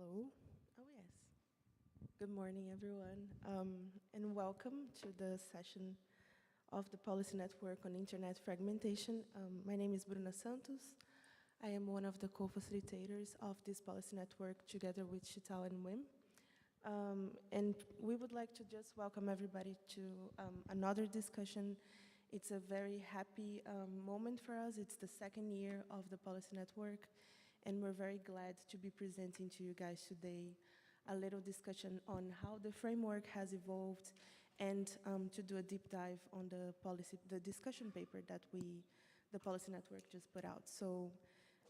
Hello. Oh, yes. Good morning, everyone, and welcome to the session of the Policy Network on Internet Fragmentation. My name is Bruna Santos. I am one of the co-facilitators of this Policy Network together with Chital and Wim. And we would like to just welcome everybody to another discussion. It's a very happy moment for us. It's the second year of the Policy Network, and we're very glad to be presenting to you guys today a little discussion on how the framework has evolved and to do a deep dive on the discussion paper that the Policy Network just put out. So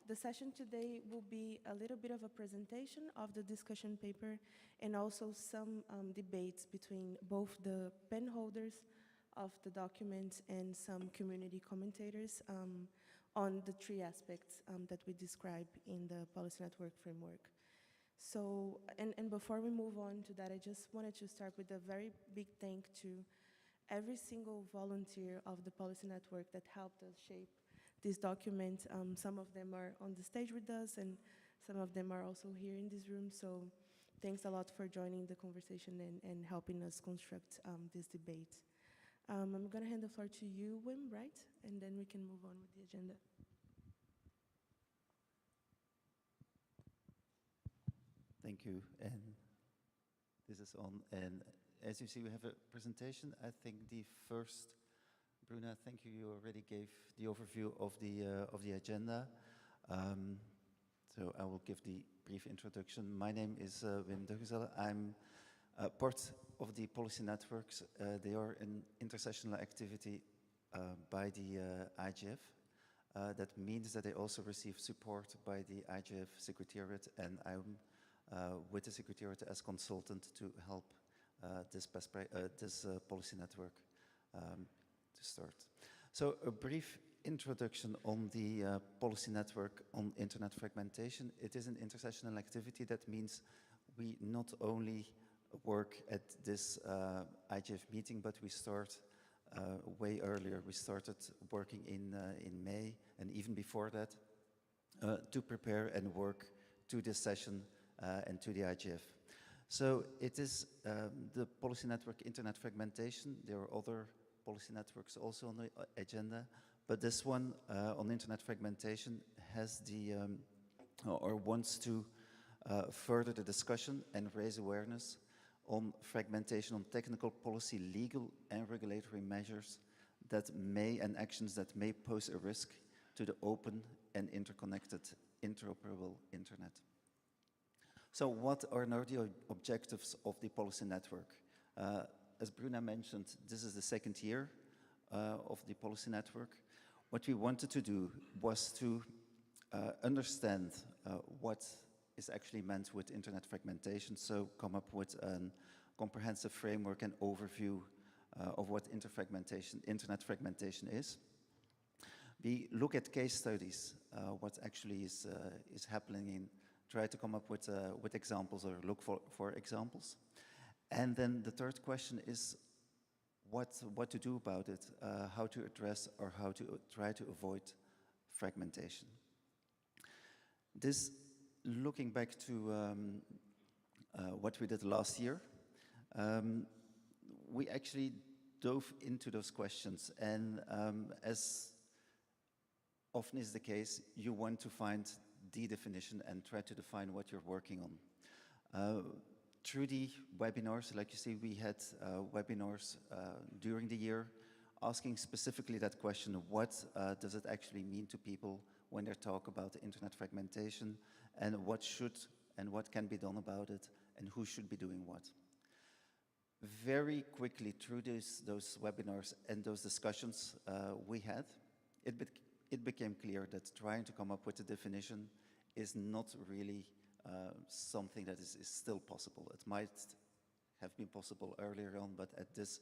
the session today will be a little bit of a presentation of the discussion paper and also some debates between both the pen holders of the document and some community commentators on the three aspects that we describe in the Policy Network framework. So, and before we move on to that, I just wanted to start with a very big thank to every single volunteer of the Policy Network that helped us shape this document. Some of them are on the stage with us, and some of them are also here in this room. So thanks a lot for joining the conversation and helping us construct this debate. I'm going to hand the floor to you, Wim, right? And then we can move on with the agenda. Thank you. And this is on. And as you see, we have a presentation. I think the first, Bruna, thank you. You already gave the overview of the agenda. So I will give the brief introduction. My name is Wim Deugezelle. I'm part of the policy networks. They are an intersessional activity by the IGF. That means that they also receive support by the IGF Secretariat, and I'm with the Secretariat as consultant to help this policy network to start. So a brief introduction on the policy network on internet fragmentation. It is an intersessional activity. That means we not only work at this IGF meeting, but we start way earlier. We started working in May, and even before that, to prepare and work to this session and to the IGF. So it is the policy network internet fragmentation. There are other policy networks also on the agenda, but this one on internet fragmentation has the or wants to further the discussion and raise awareness on fragmentation, on technical policy, legal and regulatory measures that may and actions that may pose a risk to the open and interconnected, interoperable internet. So what are now the objectives of the policy network? As Bruna mentioned, this is the second year of the policy network. What we wanted to do was to understand what is actually meant with internet fragmentation, so come up with a comprehensive framework and overview of what internet fragmentation is. We look at case studies, what actually is happening in, try to come up with examples or look for examples. And then the third question is what to do about it, how to address or how to try to avoid fragmentation. This, looking back to what we did last year, we actually dove into those questions, and as often is the case, you want to find the definition and try to define what you're working on. Through the webinars, like you see, we had webinars during the year asking specifically that question, what does it actually mean to people when they talk about internet fragmentation, and what should and what can be done about it, and who should be doing what. Very quickly through those webinars and those discussions we had, it became clear that trying to come up with a definition is not really something that is still possible. It might have been possible earlier on, but at this,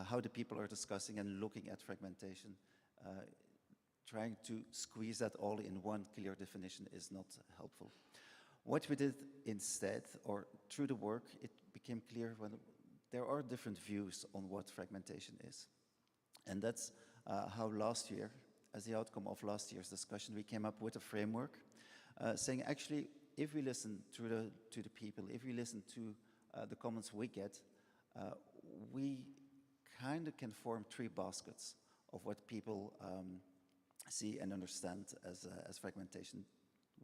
how the people are discussing and looking at fragmentation, trying to squeeze that all in one clear definition is not helpful. What we did instead, or through the work, it became clear when there are different views on what fragmentation is. And that's how last year, as the outcome of last year's discussion, we came up with a framework saying actually if we listen to the people, if we listen to the comments we get, we kind of can form three baskets of what people see and understand as fragmentation.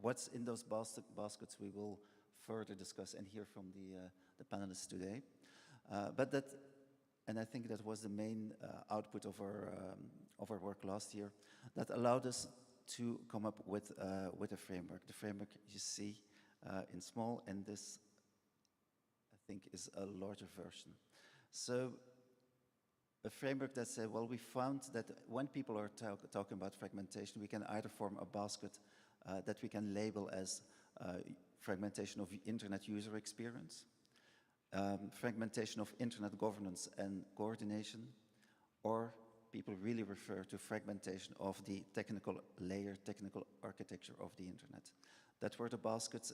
What's in those baskets we will further discuss and hear from the panelists today. And I think that was the main output of our work last year that allowed us to come up with a framework. The framework you see in small, and this, I think, is a larger version. So a framework that said, well, we found that when people are talking about fragmentation, we can either form a basket that we can label as fragmentation of internet user experience, fragmentation of internet governance and coordination, or people really refer to fragmentation of the technical layer, technical architecture of the internet. That were the baskets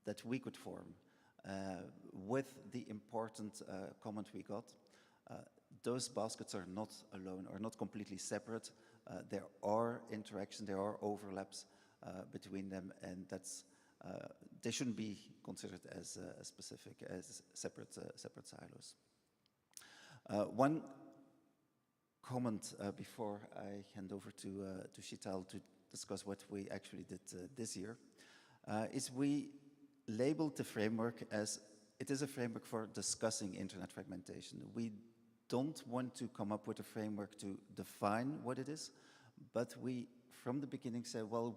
that we could form. With the important comment we got, those baskets are not alone, are not completely separate. There are interactions, there are overlaps between them, and that's they shouldn't be considered as specific, as separate silos. One comment before I hand over to Shital to discuss what we actually did this year is we labeled the framework as it is a framework for discussing internet fragmentation. We don't want to come up with a framework to define what it is, but we, from the beginning, said, well,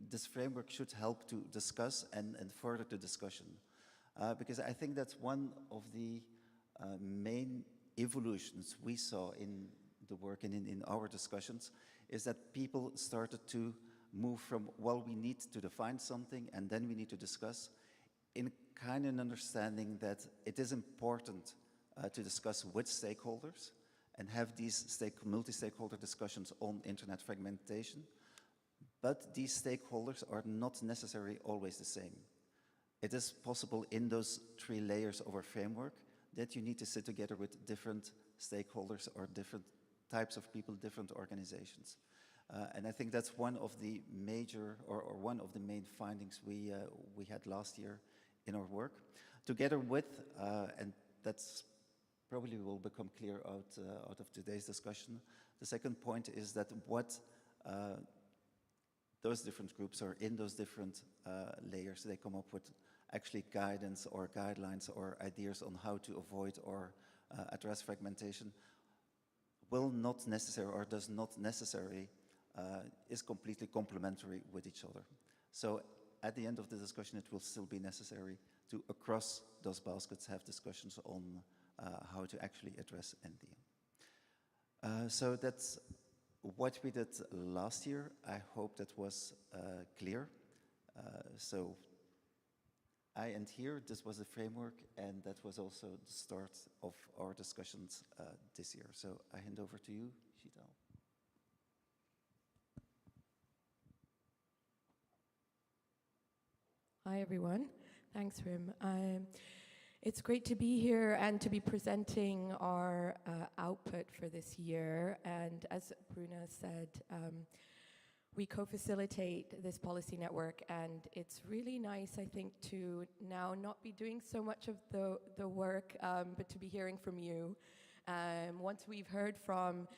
this framework should help to discuss and further the discussion. Because I think that's one of the main evolutions we saw in the work and in our discussions, is that people started to move from, well, we need to define something and then we need to discuss, in kind of an understanding that it is important to discuss with stakeholders and have these multi-stakeholder discussions on internet fragmentation. But these stakeholders are not necessarily always the same. It is possible in those three layers of our framework that you need to sit together with different stakeholders or different types of people, different organizations. And I think that's one of the major, or one of the main findings we had last year in our work. Together with, and that's probably will become clear out of today's discussion, the second point is that what those different groups are in those different layers, they come up with actually guidance or guidelines or ideas on how to avoid or address fragmentation, will not necessarily or does not necessarily is completely complementary with each other. So at the end of the discussion, it will still be necessary to, across those baskets, have discussions on how to actually address NDM. So that's what we did last year. I hope that was clear. So I end here. This was a framework, and that was also the start of our discussions this year. So I hand over to you, Shital. Hi, everyone. Thanks, Rim. It's great to be here and to be presenting our output for this year. And as Bruna said, we co-facilitate this policy network, and it's really nice, I think, to now not be doing so much of the work, but to be hearing from you. Once we've heard from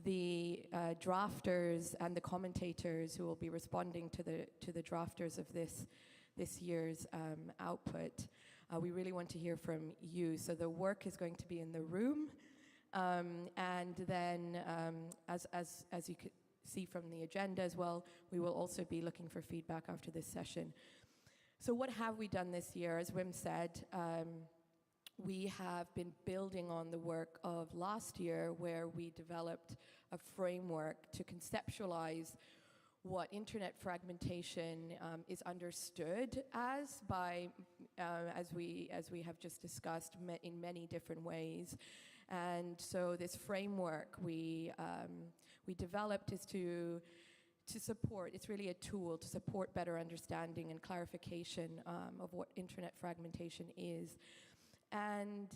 the drafters and the commentators who will be responding to the drafters of this year's output, we really want to hear from you. So the work is going to be in the room, and then as you could see from the agenda as well, we will also be looking for feedback after this session. So what have we done this year? As Wim said, we have been building on the work of last year, where we developed a framework to conceptualize what internet fragmentation is understood as by, as we have just discussed, in many different ways. And so this framework we developed is to support, it's really a tool to support better understanding and clarification of what internet fragmentation is. And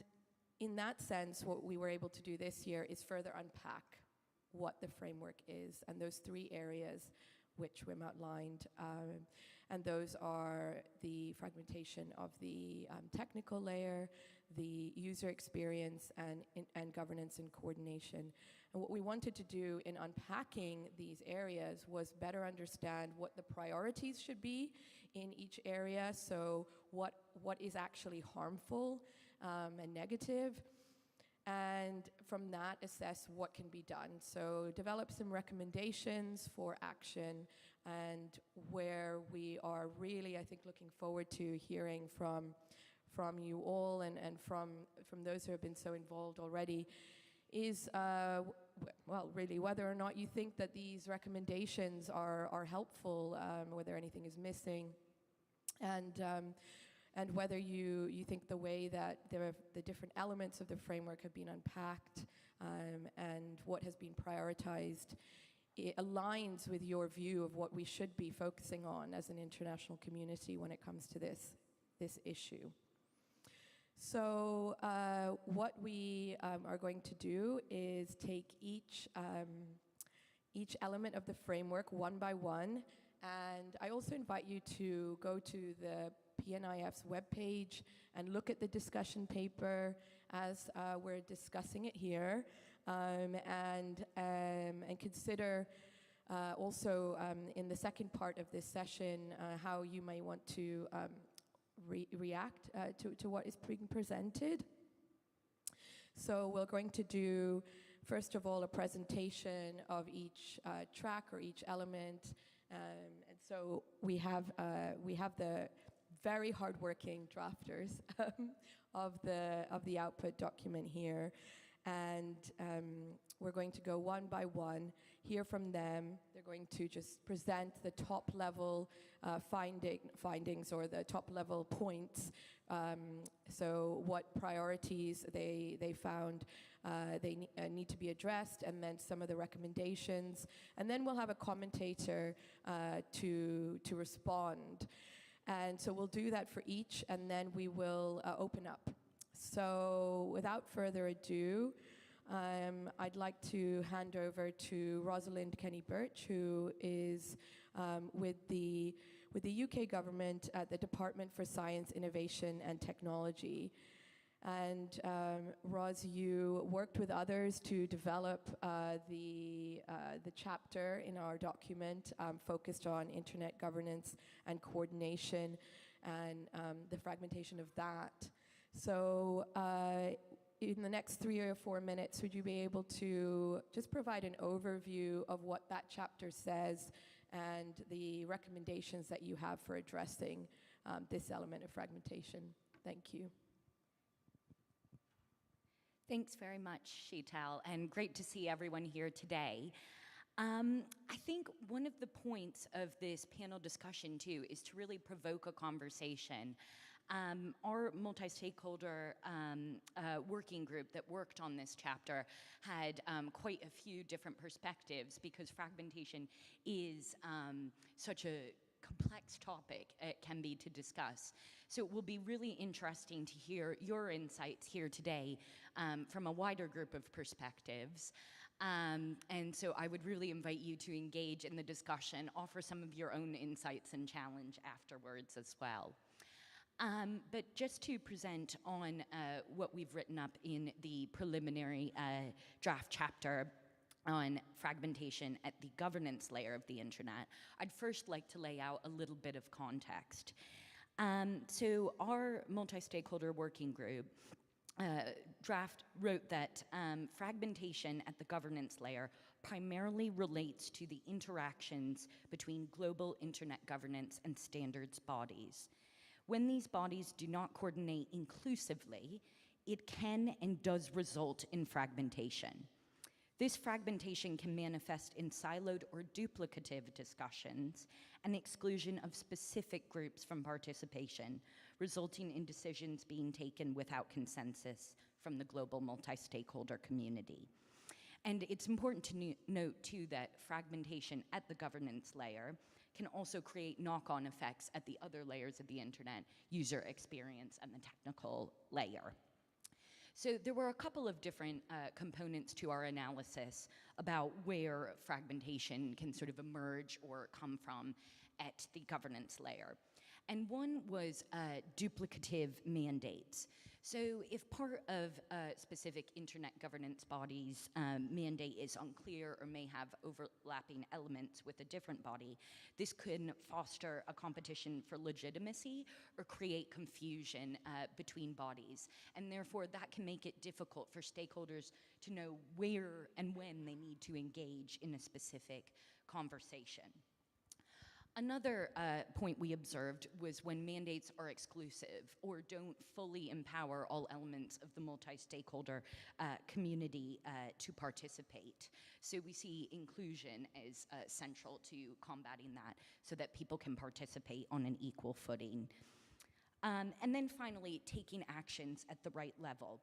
in that sense, what we were able to do this year is further unpack what the framework is, and those three areas which Wim outlined. and those are the fragmentation of the technical layer, the user experience, and governance and coordination. And what we wanted to do in unpacking these areas was better understand what the priorities should be in each area, so what is actually harmful and negative, and from that assess what can be done. So develop some recommendations for action, and where we are really, I think, looking forward to hearing from you all and from those who have been so involved already is, well, really whether or not you think that these recommendations are helpful, whether anything is missing, and whether you think the way that the different elements of the framework have been unpacked and what has been prioritized, it aligns with your view of what we should be focusing on as an international community when it comes to this issue. So what we are going to do is take each element of the framework one by one, and I also invite you to go to the PNIF's webpage and look at the discussion paper as we're discussing it here, and consider also in the second part of this session how you may want to react to what is being presented. So we're going to do, first of all, a presentation of each track or each element, and so we have the very hardworking drafters of the output document here, and we're going to go one by one, hear from them. They're going to just present the top level findings or the top level points. So what priorities they found they need to be addressed, and then some of the recommendations. And then we'll have a commentator to respond. And so we'll do that for each, and then we will open up. So without further ado, I'd like to hand over to Rosalind Kenny-Birch, who is with the UK government at the Department for Science, Innovation and Technology. And Ros, you worked with others to develop the chapter in our document focused on internet governance and coordination and the fragmentation of that. So in the next 3 or 4 minutes, would you be able to just provide an overview of what that chapter says and the recommendations that you have for addressing this element of fragmentation? Thank you. Thanks very much, Sheetal, and great to see everyone here today. I think one of the points of this panel discussion, too, is to really provoke a conversation. Our multi-stakeholder working group that worked on this chapter had quite a few different perspectives, because fragmentation is such a complex topic it can be to discuss. So it will be really interesting to hear your insights here today from a wider group of perspectives. And so I would really invite you to engage in the discussion, offer some of your own insights and challenge afterwards as well. But just to present on what we've written up in the preliminary draft chapter on fragmentation at the governance layer of the internet, I'd first like to lay out a little bit of context. So our multi-stakeholder working group draft wrote that fragmentation at the governance layer primarily relates to the interactions between global internet governance and standards bodies. When these bodies do not coordinate inclusively, it can and does result in fragmentation. This fragmentation can manifest in siloed or duplicative discussions and exclusion of specific groups from participation, resulting in decisions being taken without consensus from the global multi-stakeholder community. And it's important to note, too, that fragmentation at the governance layer can also create knock-on effects at the other layers of the internet, user experience, and the technical layer. So there were a couple of different components to our analysis about where fragmentation can sort of emerge or come from. at the governance layer. And one was duplicative mandates. So if part of a specific internet governance body's mandate is unclear or may have overlapping elements with a different body, this could foster a competition for legitimacy or create confusion between bodies. And therefore, that can make it difficult for stakeholders to know where and when they need to engage in a specific conversation. Another point we observed was when mandates are exclusive or don't fully empower all elements of the multi-stakeholder community to participate. So we see inclusion as central to combating that so that people can participate on an equal footing. And then finally, taking actions at the right level.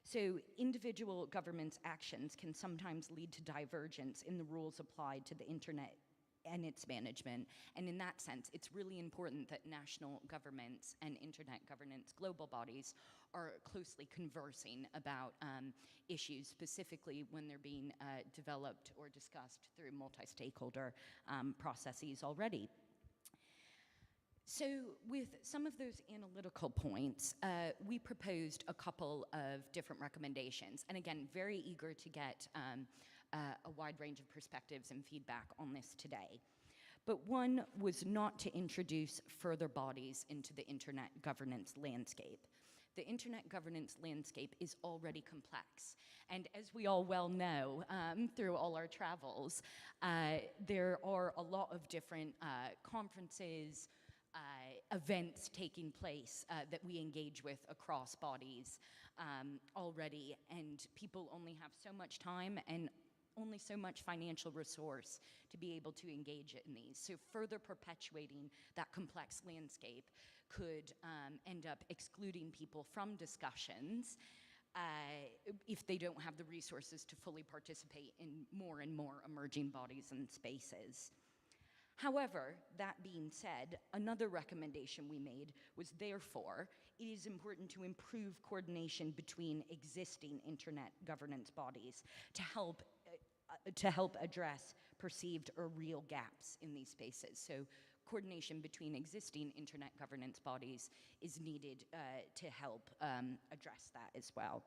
So individual governments' actions can sometimes lead to divergence in the rules applied to the internet and its management. And in that sense, it's really important that national governments and internet governance global bodies are closely conversing about issues, specifically when they're being developed or discussed through multi-stakeholder processes already. So with some of those analytical points, we proposed a couple of different recommendations. And again, very eager to get a wide range of perspectives and feedback on this today. But one was not to introduce further bodies into the internet governance landscape. The internet governance landscape is already complex. And as we all well know through all our travels, there are a lot of different conferences, events taking place that we engage with across bodies already, and people only have so much time and only so much financial resource to be able to engage in these. So further perpetuating that complex landscape could end up excluding people from discussions if they don't have the resources to fully participate in more and more emerging bodies and spaces. However, that being said, another recommendation we made was therefore, it is important to improve coordination between existing internet governance bodies to help address perceived or real gaps in these spaces. So coordination between existing internet governance bodies is needed to help address that as well.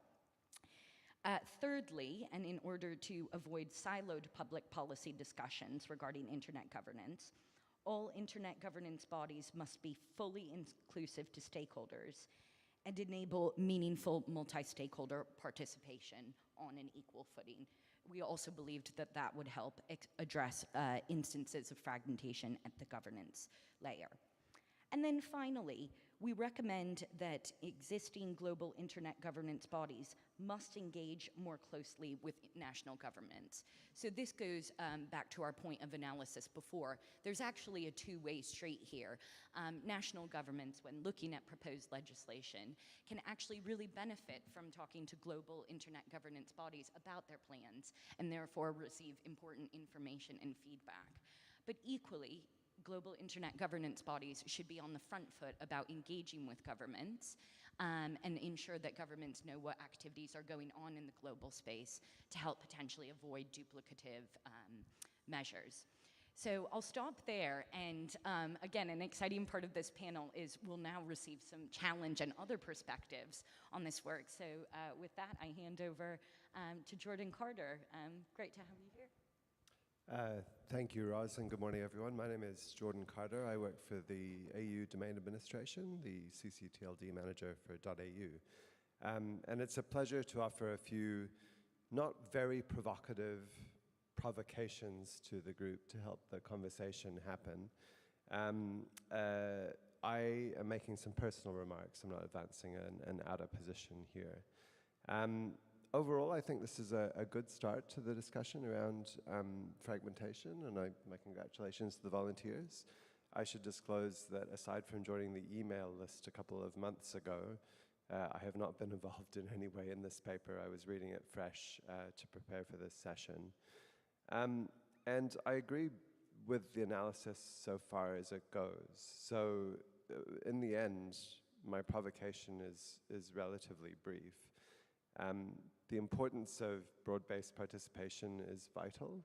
Thirdly, and in order to avoid siloed public policy discussions regarding internet governance, all internet governance bodies must be fully inclusive to stakeholders and enable meaningful multi-stakeholder participation on an equal footing. We also believed that that would help address instances of fragmentation at the governance layer. And then finally, we recommend that existing global internet governance bodies must engage more closely with national governments. So this goes back to our point of analysis before. There's actually a two-way street here. National governments, when looking at proposed legislation, can actually really benefit from talking to global internet governance bodies about their plans and therefore receive important information and feedback. But equally, global internet governance bodies should be on the front foot about engaging with governments and ensure that governments know what activities are going on in the global space to help potentially avoid duplicative measures. So I'll stop there, and again, an exciting part of this panel is we'll now receive some challenge and other perspectives on this work. So with that, I hand over to Jordan Carter. Great to have you here. Thank you, Roz, and good morning, everyone. My name is Jordan Carter. I work for the AU Domain Administration, the CCTLD manager for .au. And it's a pleasure to offer a few not very provocative provocations to the group to help the conversation happen. I am making some personal remarks. I'm not advancing an outer position here. Overall, I think this is a good start to the discussion around fragmentation, and my congratulations to the volunteers. I should disclose that aside from joining the email list a couple of months ago, I have not been involved in any way in this paper. I was reading it fresh to prepare for this session. And I agree with the analysis so far as it goes. So in the end, my provocation is relatively brief. The importance of broad-based participation is vital.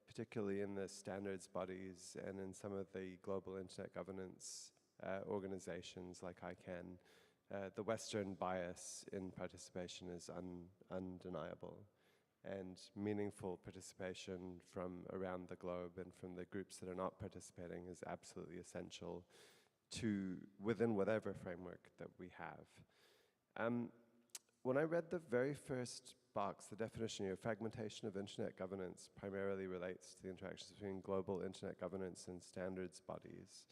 particularly in the standards bodies and in some of the global internet governance organizations like ICANN, the Western bias in participation is undeniable. And meaningful participation from around the globe and from the groups that are not participating is absolutely essential to within whatever framework that we have. When I read the very first box, the definition here, fragmentation of internet governance primarily relates to the interactions between global internet governance and standards bodies.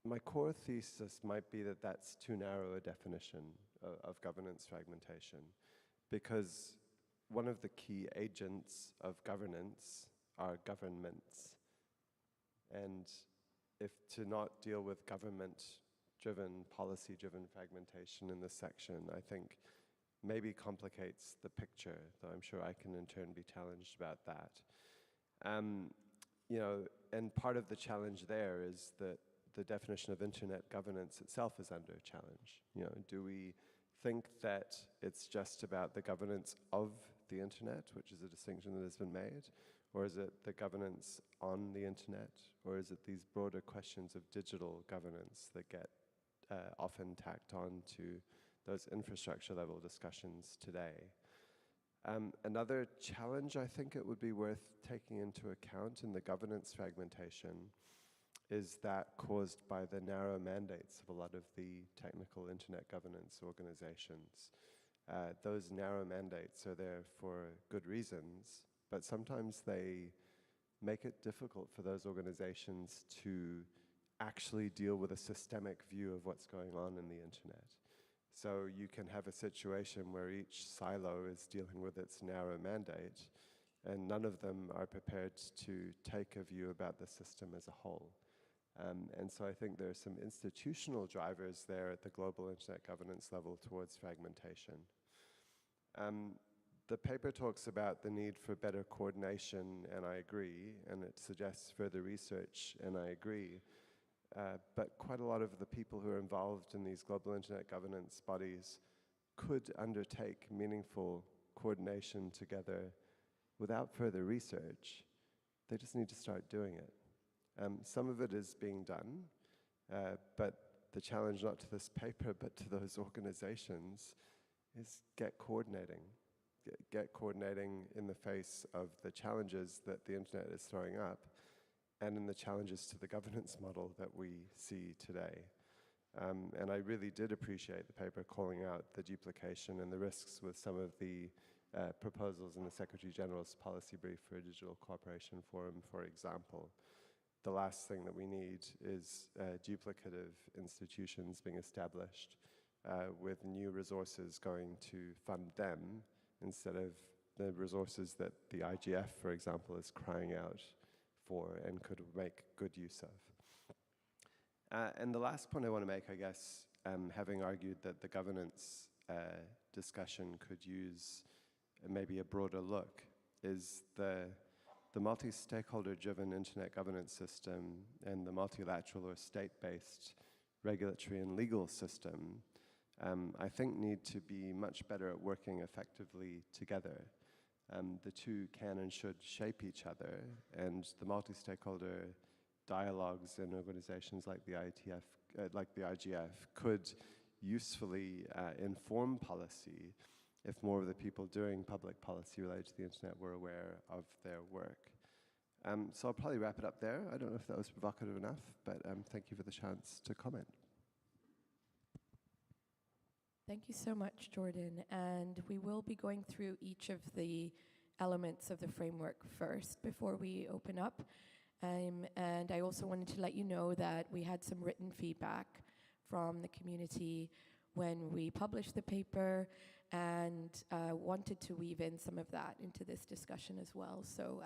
My core thesis might be that that's too narrow a definition of governance fragmentation, because one of the key agents of governance are governments. And if to not deal with government-driven, policy-driven fragmentation in this section, I think maybe complicates the picture, though I'm sure I can in turn be challenged about that. And part of the challenge there is that the definition of internet governance itself is under challenge. Do we think that it's just about the governance of the internet, which is a distinction that has been made, or is it the governance on the internet, or is it these broader questions of digital governance that get often tacked on to those infrastructure level discussions today? Another challenge I think it would be worth taking into account in the governance fragmentation is that caused by the narrow mandates of a lot of the technical internet governance organizations. Those narrow mandates are there for good reasons, but sometimes they make it difficult for those organizations to actually deal with a systemic view of what's going on in the internet. So you can have a situation where each silo is dealing with its narrow mandate, and none of them are prepared to take a view about the system as a whole. And so I think there are some institutional drivers there at the global internet governance level towards fragmentation. The paper talks about the need for better coordination, and I agree, and it suggests further research, and I agree. But quite a lot of the people who are involved in these global internet governance bodies could undertake meaningful coordination together without further research. They just need to start doing it. Some of it is being done, but the challenge not to this paper but to those organizations is get coordinating. Get coordinating in the face of the challenges that the internet is throwing up and in the challenges to the governance model that we see today. And I really did appreciate the paper calling out the duplication and the risks with some of the proposals in the Secretary General's policy brief for a digital cooperation forum, for example. The last thing that we need is duplicative institutions being established with new resources going to fund them instead of the resources that the IGF, for example, is crying out for and could make good use of. And the last point I want to make, I guess, having argued that the governance discussion could use maybe a broader look, is the multi-stakeholder-driven internet governance system and the multilateral or state-based regulatory and legal system, I think need to be much better at working effectively together. The two can and should shape each other, and the multi-stakeholder dialogues in organizations like the IGF could usefully inform policy if more of the people doing public policy related to the internet were aware of their work. So I'll probably wrap it up there. I don't know if that was provocative enough, but thank you for the chance to comment. Thank you so much, Jordan. And we will be going through each of the elements of the framework first before we open up. And I also wanted to let you know that we had some written feedback from the community when we published the paper, and wanted to weave in some of that into this discussion as well. So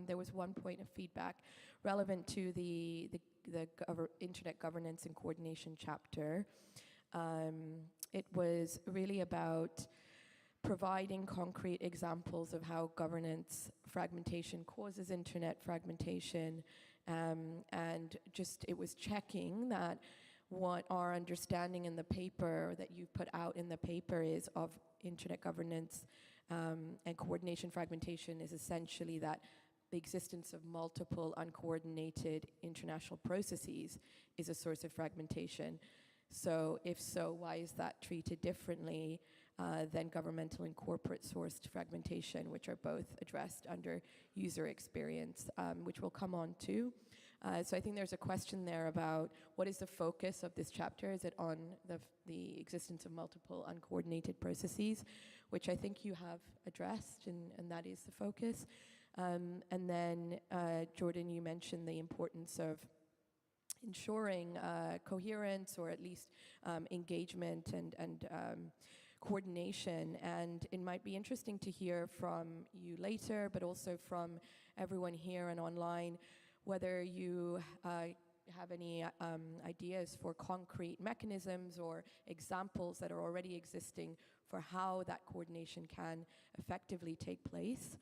there was one point of feedback relevant to the Internet Governance and Coordination chapter. It was really about providing concrete examples of how governance fragmentation causes internet fragmentation, and just it was checking that what our understanding in the paper that you put out in the paper is of internet governance And coordination fragmentation is essentially that the existence of multiple uncoordinated international processes is a source of fragmentation. So if so, why is that treated differently than governmental and corporate sourced fragmentation, which are both addressed under user experience, which we'll come on to. So I think there's a question there about what is the focus of this chapter? Is it on the existence of multiple uncoordinated processes, which I think you have addressed, and that is the focus. And then, Jordan, you mentioned the importance of ensuring coherence, or at least engagement and coordination. And it might be interesting to hear from you later, but also from everyone here and online, whether you have any ideas for concrete mechanisms or examples that are already existing for how that coordination can effectively take place.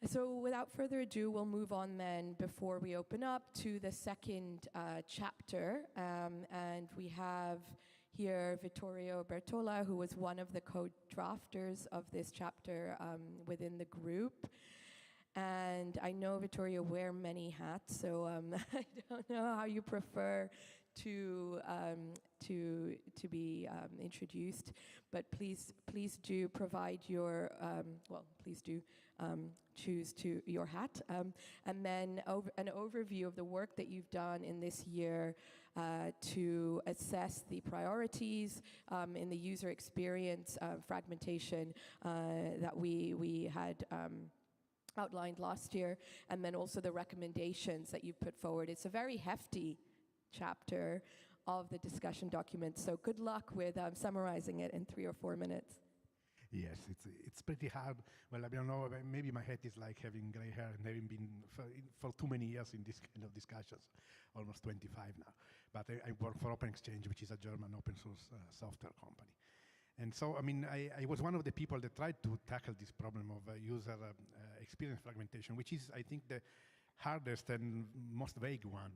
So without further ado, we'll move on then before we open up to the second chapter. And we have here Vittorio Bertola, who was one of the co-drafters of this chapter within the group. And I know, Vittorio, wear many hats, so I don't know how you prefer to be introduced, but please do provide your please do choose to your hat, and then an overview of the work that you've done in this year to assess the priorities in the user experience fragmentation that we had outlined last year, and then also the recommendations that you've put forward. It's a very hefty chapter of the discussion document, so good luck with summarizing it in 3 or 4 minutes. Yes, it's pretty hard. Well, I don't know, maybe my head is like having gray hair and having been for too many years in this kind of discussions, almost 25 now. But I work for Open Exchange, which is a German open source software company. And so, I mean, I was one of the people that tried to tackle this problem of user experience fragmentation, which is, I think, the hardest and most vague one.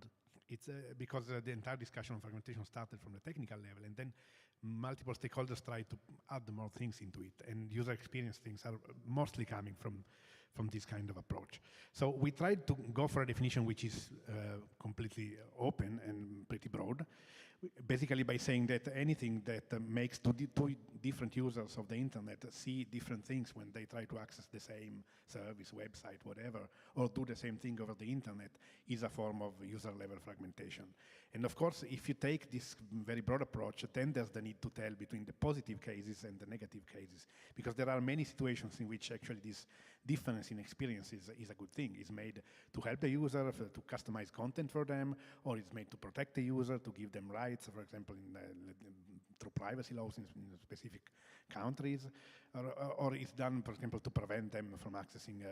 It's because the entire discussion on fragmentation started from the technical level, and then multiple stakeholders tried to add more things into it, and user experience things are mostly coming from this kind of approach. So we tried to go for a definition which is completely open and pretty broad, basically by saying that anything that makes two different users of the internet see different things when they try to access the same service, website, whatever, or do the same thing over the internet is a form of user-level fragmentation. And of course, if you take this very broad approach, then there's the need to tell between the positive cases and the negative cases, because there are many situations in which actually this difference in experience is a good thing. It's made to help the user, to customize content for them, or it's made to protect the user, to give them rights, for example, through privacy laws in specific countries, or it's done, for example, to prevent them from accessing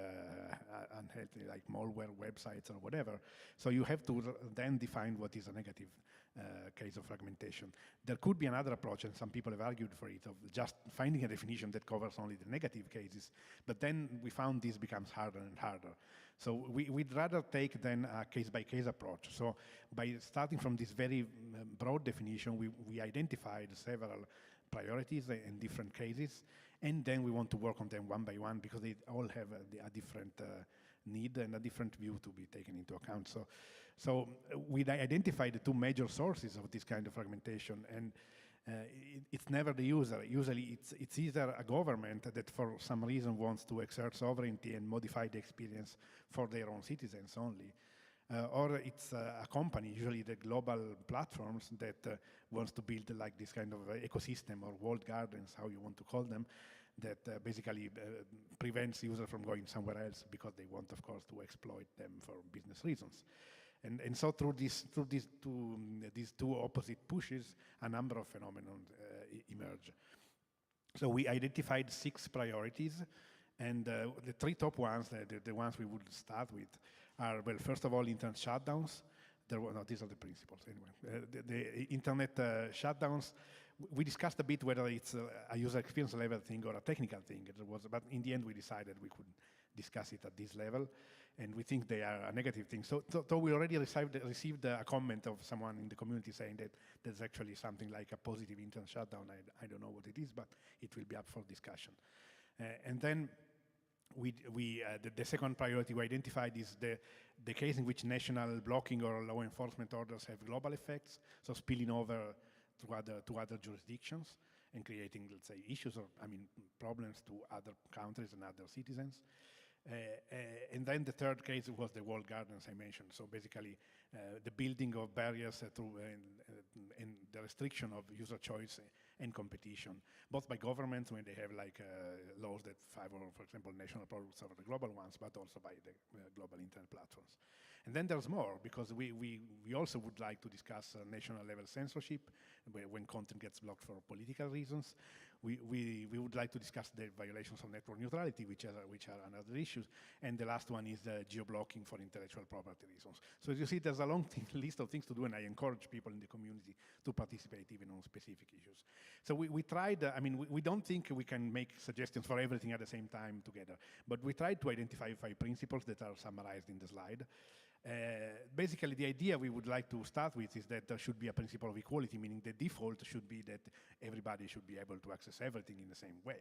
unhealthy, like malware websites or whatever. So you have to then define what is a negative case of fragmentation. There could be another approach, and some people have argued for it, of just finding a definition that covers only the negative cases, but then we found this becomes harder and harder. So we'd rather take then a case-by-case approach. So by starting from this very broad definition, we identified several priorities in different cases, and then we want to work on them one by one, because they all have a different need and a different view to be taken into account. So we identified the two major sources of this kind of fragmentation, and it's never the user. Usually it's either a government that for some reason wants to exert sovereignty and modify the experience for their own citizens only. Or it's a company, usually the global platforms, that wants to build like this kind of ecosystem or walled gardens, how you want to call them, that basically prevents users from going somewhere else because they want, of course, to exploit them for business reasons. And so through these two opposite pushes, a number of phenomena emerge. So we identified 6 priorities, and the 3 top ones, the ones we would start with, are, well, first of all, internet shutdowns. These are the principles anyway. The internet shutdowns, we discussed a bit whether it's a user experience level thing or a technical thing. But in the end, we decided we could discuss it at this level, and we think they are a negative thing. So we already received a comment of someone in the community saying that there's actually something like a positive internet shutdown. I don't know what it is, but it will be up for discussion. And then the second priority we identified is the case in which national blocking or law enforcement orders have global effects, so spilling over to other jurisdictions and creating, let's say, issues or, problems to other countries and other citizens. And then the third case was the walled gardens I mentioned. So basically, the building of barriers and the restriction of user choice and competition, both by governments when they have laws that favor, for example, national products over the global ones, but also by the global internet platforms. And then there's more, because we also would like to discuss national level censorship when content gets blocked for political reasons. We would like to discuss the violations of network neutrality, which are another issue. And the last one is geo-blocking for intellectual property reasons. So as you see, there's a long list of things to do, and I encourage people in the community to participate even on specific issues. So we tried, we don't think we can make suggestions for everything at the same time together, but we tried to identify 5 principles that are summarized in the slide. Basically, the idea we would like to start with is that there should be a principle of equality, meaning the default should be that everybody should be able to access everything in the same way.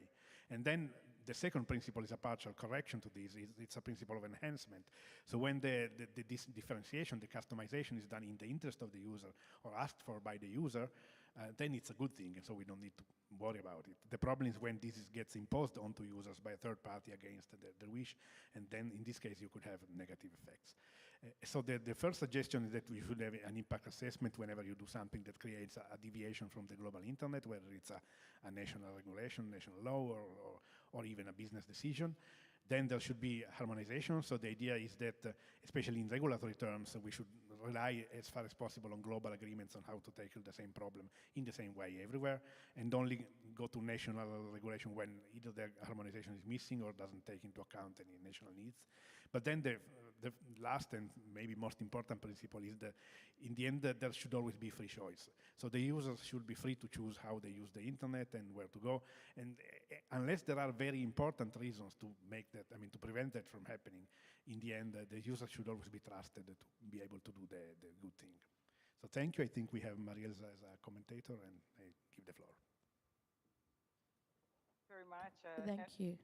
And then the second principle is a partial correction to this. It's a principle of enhancement. So when this differentiation, the customization is done in the interest of the user or asked for by the user, then it's a good thing, and so we don't need to worry about it. The problem is when this gets imposed onto users by a third party against their wish, and then in this case you could have negative effects. So the first suggestion is that we should have an impact assessment whenever you do something that creates a deviation from the global internet, whether it's a national regulation, national law, or even a business decision. Then there should be harmonization. So the idea is that, especially in regulatory terms, we should rely as far as possible on global agreements on how to tackle the same problem in the same way everywhere, and only go to national regulation when either the harmonization is missing or doesn't take into account any national needs. But then the last and maybe most important principle is that in the end there should always be free choice. So the users should be free to choose how they use the internet and where to go. And unless there are very important reasons to make that, to prevent that from happening, in the end the user should always be trusted to be able to do the good thing. So thank you. I think we have Marielza as a commentator, and I give the floor. Very much. Thank you.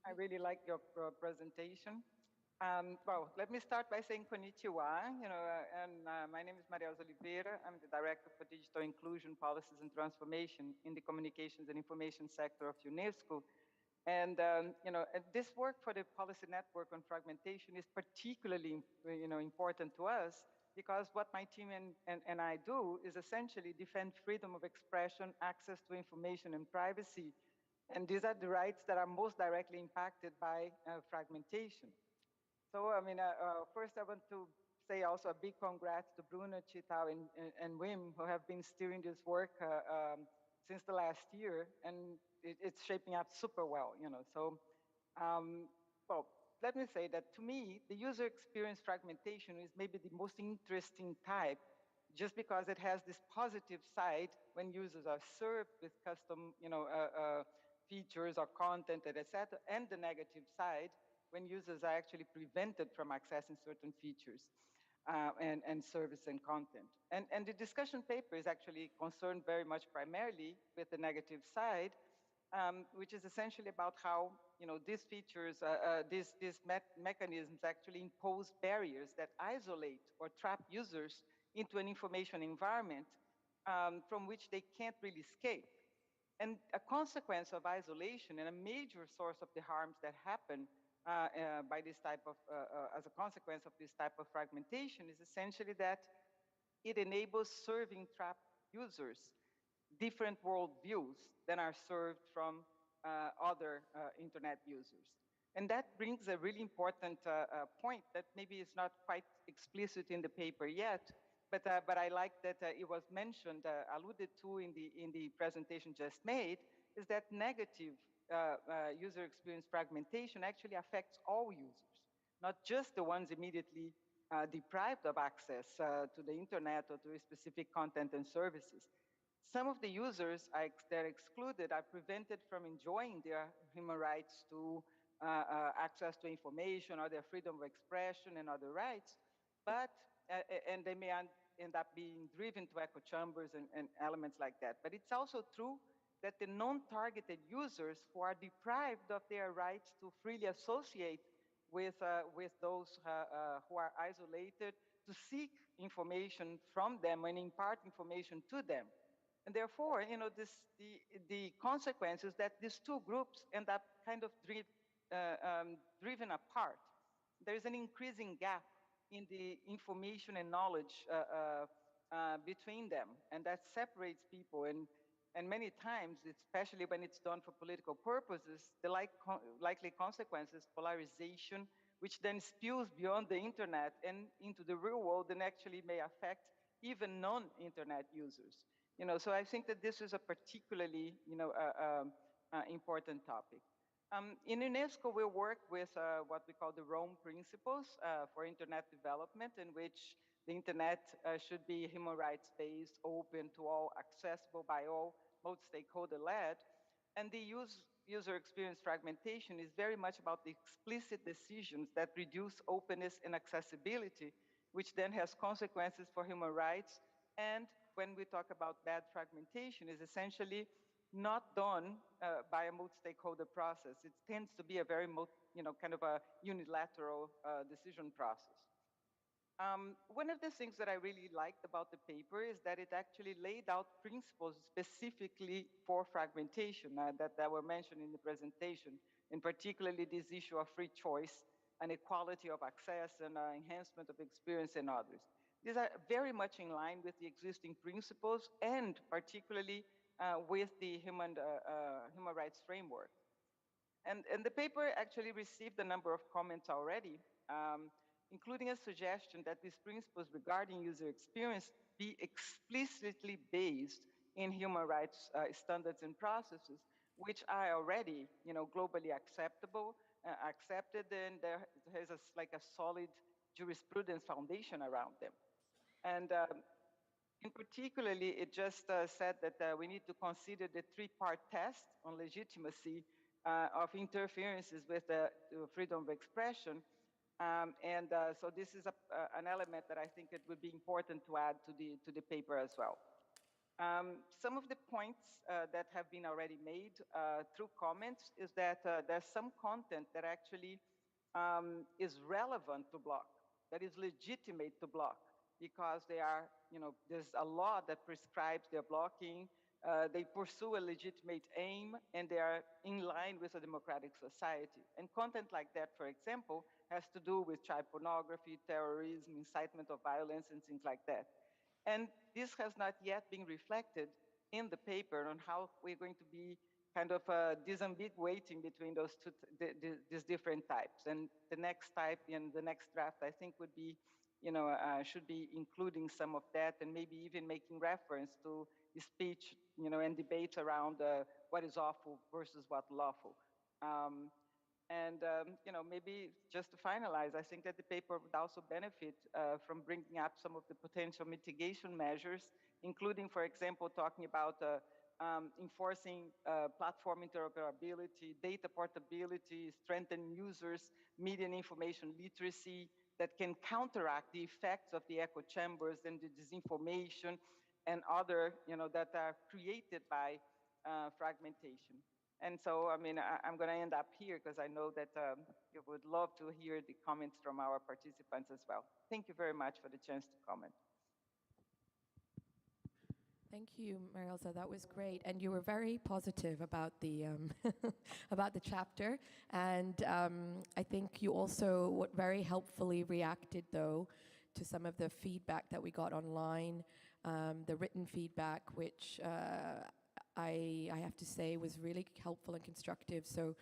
I really like your presentation. Well, let me start by saying konnichiwa. My name is Marielza Oliveira. I'm the Director for Digital Inclusion Policies and Transformation in the Communications and Information sector of UNESCO. And this work for the Policy Network on Fragmentation is particularly important to us, because what my team and I do is essentially defend freedom of expression, access to information, and privacy. And these are the rights that are most directly impacted by fragmentation. So, first I want to say also a big congrats to Bruno, Chital, and Wim, who have been steering this work since the last year, and it's shaping up super well, So, well, let me say that to me, the user experience fragmentation is maybe the most interesting type, just because it has this positive side when users are served with custom, features or content, etc., and the negative side when users are actually prevented from accessing certain features and service and content. And the discussion paper is actually concerned very much primarily with the negative side, which is essentially about how these features, these mechanisms actually impose barriers that isolate or trap users into an information environment from which they can't really escape. And a consequence of isolation and a major source of the harms that happen by this type of, as a consequence of this type of fragmentation is essentially that it enables serving trapped users different worldviews than are served from other internet users. And that brings a really important point that maybe is not quite explicit in the paper yet, but I like that it was mentioned, alluded to in the presentation just made, is that negative user experience fragmentation actually affects all users, not just the ones immediately deprived of access to the internet or to specific content and services. Some of the users that are excluded are prevented from enjoying their human rights to access to information or their freedom of expression and other rights, but and they may end up being driven to echo chambers and elements like that. But it's also true that the non-targeted users who are deprived of their rights to freely associate with those who are isolated, to seek information from them and impart information to them. And therefore, the consequence is that these two groups end up kind of driven apart. There is an increasing gap in the information and knowledge between them, and that separates people. And many times, especially when it's done for political purposes, the likely consequence is polarization, which then spills beyond the internet and into the real world and actually may affect even non-internet users. So I think that this is a particularly, important topic. In UNESCO, we work with what we call the Rome Principles for Internet Development, in which the internet should be human rights-based, open to all, accessible by all, multi-stakeholder-led. And the user experience fragmentation is very much about the explicit decisions that reduce openness and accessibility, which then has consequences for human rights. And when we talk about bad fragmentation, is essentially not done by a multi-stakeholder process. It tends to be a very, kind of a unilateral decision process. One of the things that I really liked about the paper is that it actually laid out principles specifically for fragmentation that were mentioned in the presentation, and particularly this issue of free choice and equality of access and enhancement of experience and others. These are very much in line with the existing principles and particularly with the human rights framework. And the paper actually received a number of comments already, including a suggestion that these principles regarding user experience be explicitly based in human rights standards and processes, which are already, globally accepted, and there is like a solid jurisprudence foundation around them. And in particularly, it just said that we need to consider the three-part test on legitimacy of interferences with the freedom of expression. So this is an element that I think it would be important to add to the paper as well. Some of the points that have been already made through comments is that there's some content that actually is relevant to block, that is legitimate to block, because they are, there's a law that prescribes their blocking, they pursue a legitimate aim, and they are in line with a democratic society. And content like that, for example, has to do with child pornography, terrorism, incitement of violence, and things like that. And this has not yet been reflected in the paper on how we're going to be kind of disambiguating between those two, these different types. And the next type in the next draft, I think, would be, should be including some of that, and maybe even making reference to speech, and debates around what is awful versus what lawful. Maybe just to finalize, I think that the paper would also benefit from bringing up some of the potential mitigation measures, including, for example, talking about enforcing platform interoperability, data portability, strengthening users, media and information literacy that can counteract the effects of the echo chambers and the disinformation and other, that are created by fragmentation. And so, I mean, I'm going to end up here because I know that you would love to hear the comments from our participants as well. Thank you very much for the chance to comment. Thank you, Marielza. That was great, and you were very positive about the about the chapter. And I think you also very helpfully reacted, though, to some of the feedback that we got online, the written feedback, which I have to say was really helpful and constructive. So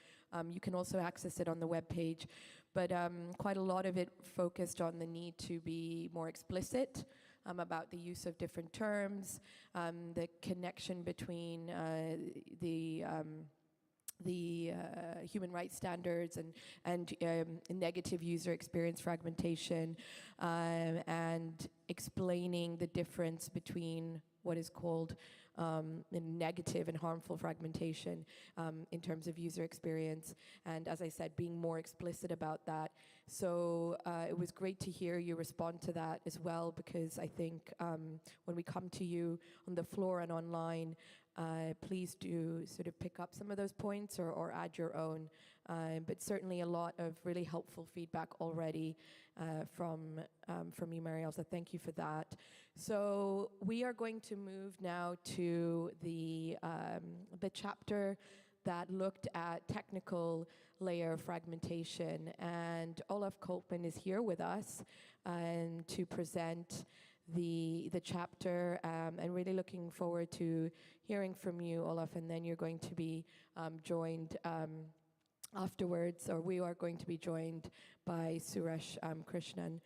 you can also access it on the webpage. But quite a lot of it focused on the need to be more explicit about the use of different terms, the connection between the human rights standards and negative user experience fragmentation, and explaining the difference between what is called negative and harmful fragmentation in terms of user experience. And as I said, being more explicit about that. So it was great to hear you respond to that as well, because I think when we come to you on the floor and online, please do sort of pick up some of those points or add your own. But certainly a lot of really helpful feedback already from you, Marielle, so thank you for that. So we are going to move now to the chapter that looked at technical layer fragmentation, and Olaf Koltman is here with us to present the chapter, and really looking forward to hearing from you, Olaf, and then you're going to be joined afterwards, or we are going to be joined by Suresh Krishnan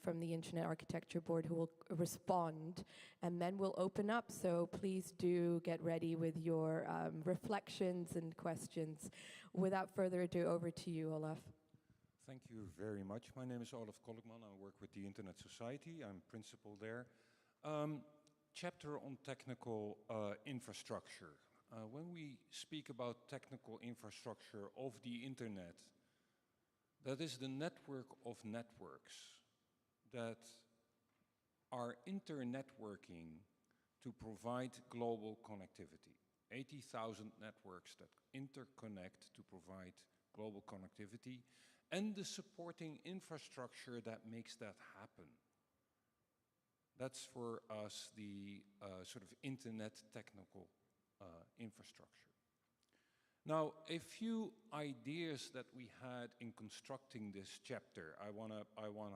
from the Internet Architecture Board, who will respond, and then we'll open up. So please do get ready with your reflections and questions. Without further ado, over to you, Olaf. Thank you very much. My name is Olaf Kolkman. I work with the Internet Society. I'm principal there. Chapter on technical infrastructure. When we speak about technical infrastructure of the Internet, that is the network of networks that are internetworking to provide global connectivity. 80,000 networks that interconnect to provide global connectivity, and the supporting infrastructure that makes that happen. That's for us the sort of internet technical infrastructure. Now, a few ideas that we had in constructing this chapter. I wanna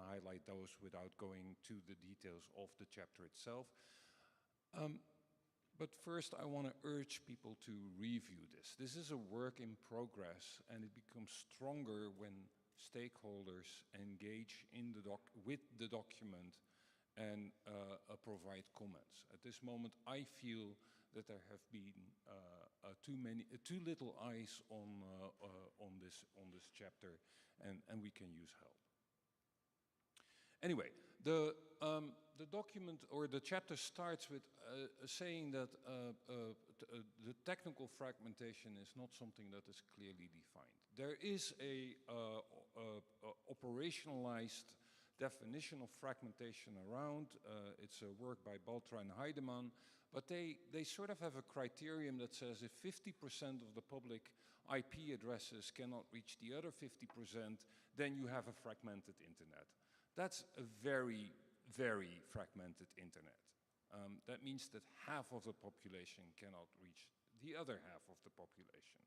highlight those without going to the details of the chapter itself. But first, I want to urge people to review this. This is a work in progress, and it becomes stronger when stakeholders engage with the document and provide comments. At this moment, I feel that there have been too little eyes on this chapter, and we can use help. Anyway, the document or the chapter starts with saying that the technical fragmentation is not something that is clearly defined. There is a operationalized definition of fragmentation around. It's a work by Baltra and Heidemann, but they sort of have a criterion that says if 50% of the public IP addresses cannot reach the other 50%, then you have a fragmented internet. That's a very, very fragmented internet. That means that half of the population cannot reach the other half of the population.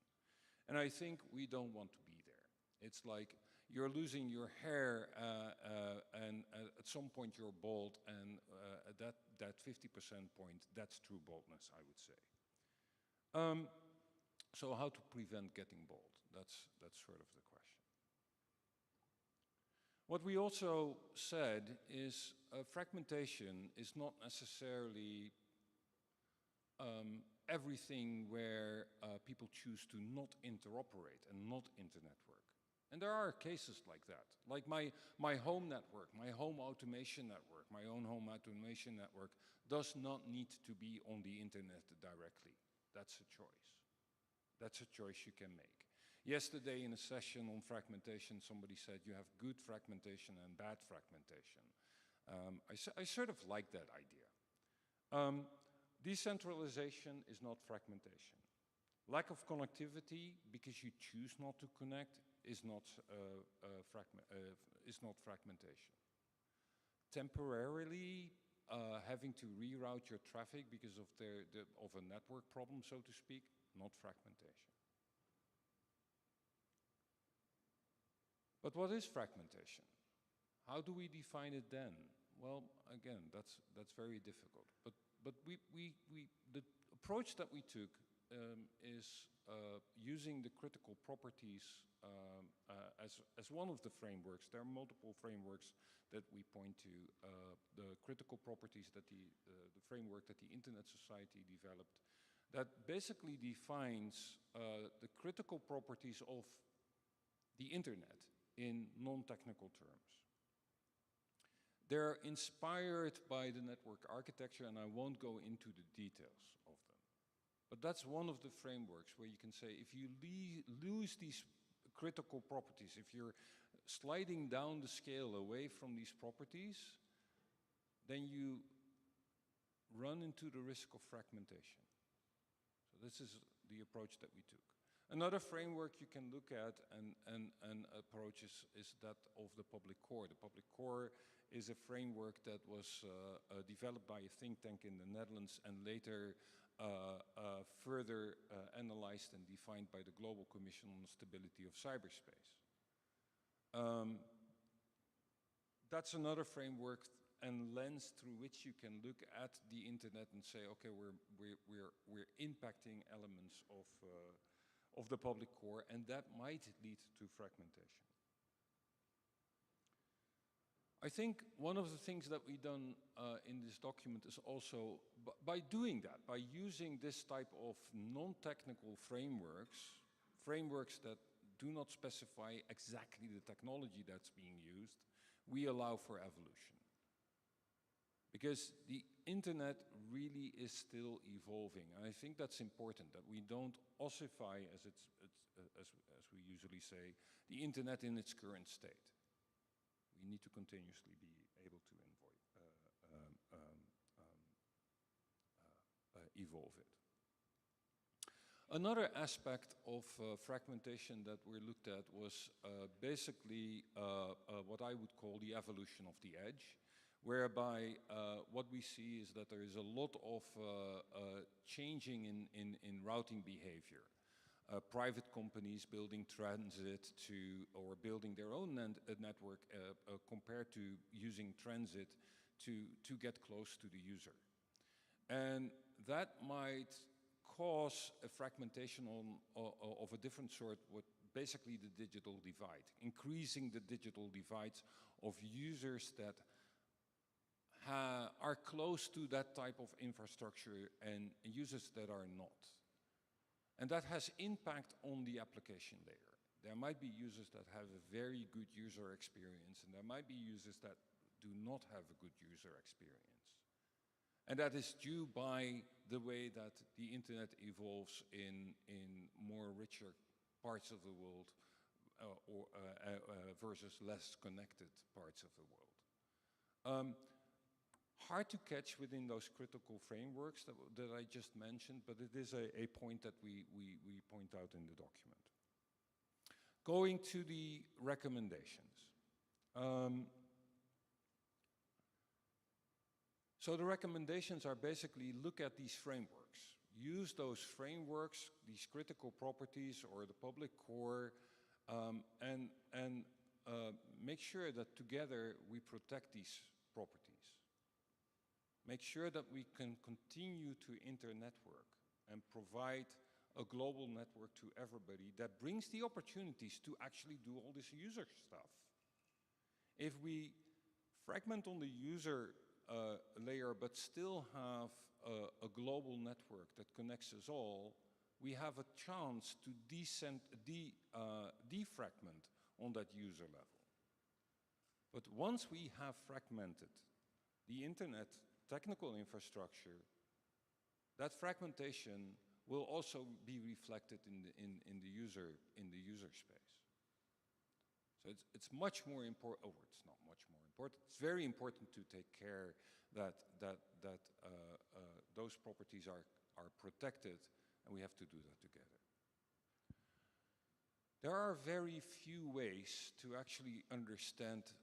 And I think we don't want to be there. It's like you're losing your hair and at some point you're bald, and at that 50% point, that's true baldness, I would say. So how to prevent getting bald? That's sort of the question. What we also said is fragmentation is not necessarily everything where people choose to not interoperate and not internetwork. And there are cases like that. Like my home network, my home automation network, my own home automation network does not need to be on the internet directly. That's a choice. That's a choice you can make. Yesterday in a session on fragmentation, somebody said you have good fragmentation and bad fragmentation. I sort of like that idea. Decentralization is not fragmentation. Lack of connectivity because you choose not to connect is not fragmentation. Temporarily having to reroute your traffic because of a network problem, so to speak, not fragmentation. But what is fragmentation? How do we define it then? Well, again, that's very difficult. But the approach that we took is using the critical properties as one of the frameworks. There are multiple frameworks that we point to. The critical properties that the framework that the Internet Society developed, that basically defines the critical properties of the Internet in non-technical terms. They're inspired by the network architecture, and I won't go into the details of them. But that's one of the frameworks where you can say if you lose these critical properties, if you're sliding down the scale away from these properties, then you run into the risk of fragmentation. This is the approach that we took. Another framework you can look at and approach is that of the public core. The public core is a framework that was developed by a think tank in the Netherlands and later further analyzed and defined by the Global Commission on the Stability of Cyberspace. That's another framework and lens through which you can look at the internet and say, okay, we're impacting elements of the public core, and that might lead to fragmentation. I think one of the things that we've done in this document is also, by doing that, by using this type of non-technical frameworks that do not specify exactly the technology that's being used, we allow for evolution. Because the internet really is still evolving. And I think that's important, that we don't ossify, as we usually say, the internet in its current state. We need to continuously be able to evolve it. Another aspect of fragmentation that we looked at was basically what I would call the evolution of the edge, whereby what we see is that there is a lot of changing in routing behavior. Private companies building transit or building their own network compared to using transit to get close to the user. And that might cause a fragmentation of a different sort, what basically the digital divide, increasing the digital divides of users that are close to that type of infrastructure and users that are not. And that has impact on the application layer. There might be users that have a very good user experience, and there might be users that do not have a good user experience. And that is due by the way that the internet evolves in more richer parts of the world versus less connected parts of the world. Hard to catch within those critical frameworks that I just mentioned, but it is a point that we point out in the document. Going to the recommendations. So the recommendations are basically look at these frameworks. Use those frameworks, these critical properties or the public core, and make sure that together we protect these properties. Make sure that we can continue to internetwork and provide a global network to everybody that brings the opportunities to actually do all this user stuff. If we fragment on the user layer but still have a global network that connects us all, we have a chance to defragment on that user level. But once we have fragmented the internet technical infrastructure, that fragmentation will also be reflected in the user space. So it's much more important, or it's not much more important, it's very important to take care that those properties are protected, and we have to do that together. There are very few ways to actually understand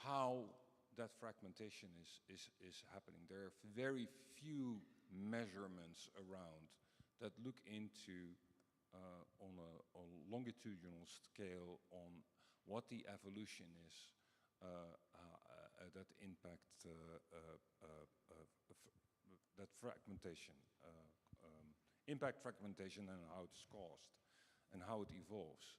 how that fragmentation is happening. There are very few measurements around that look into, on a longitudinal scale, on what the evolution is that impact that fragmentation, impact fragmentation and how it's caused and how it evolves.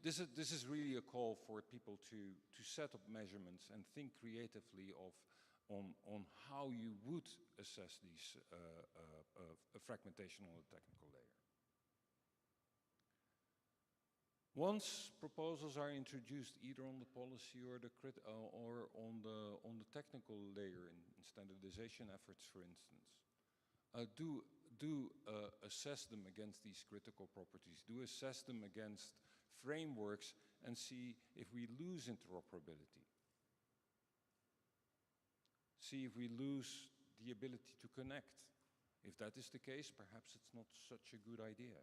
This is really a call for people to set up measurements and think creatively on how you would assess these fragmentation on the technical layer. Once proposals are introduced, either on the policy or on the technical layer in standardization efforts, for instance, do assess them against these critical properties. Do assess them against frameworks and see if we lose interoperability. See if we lose the ability to connect. If that is the case, perhaps it's not such a good idea.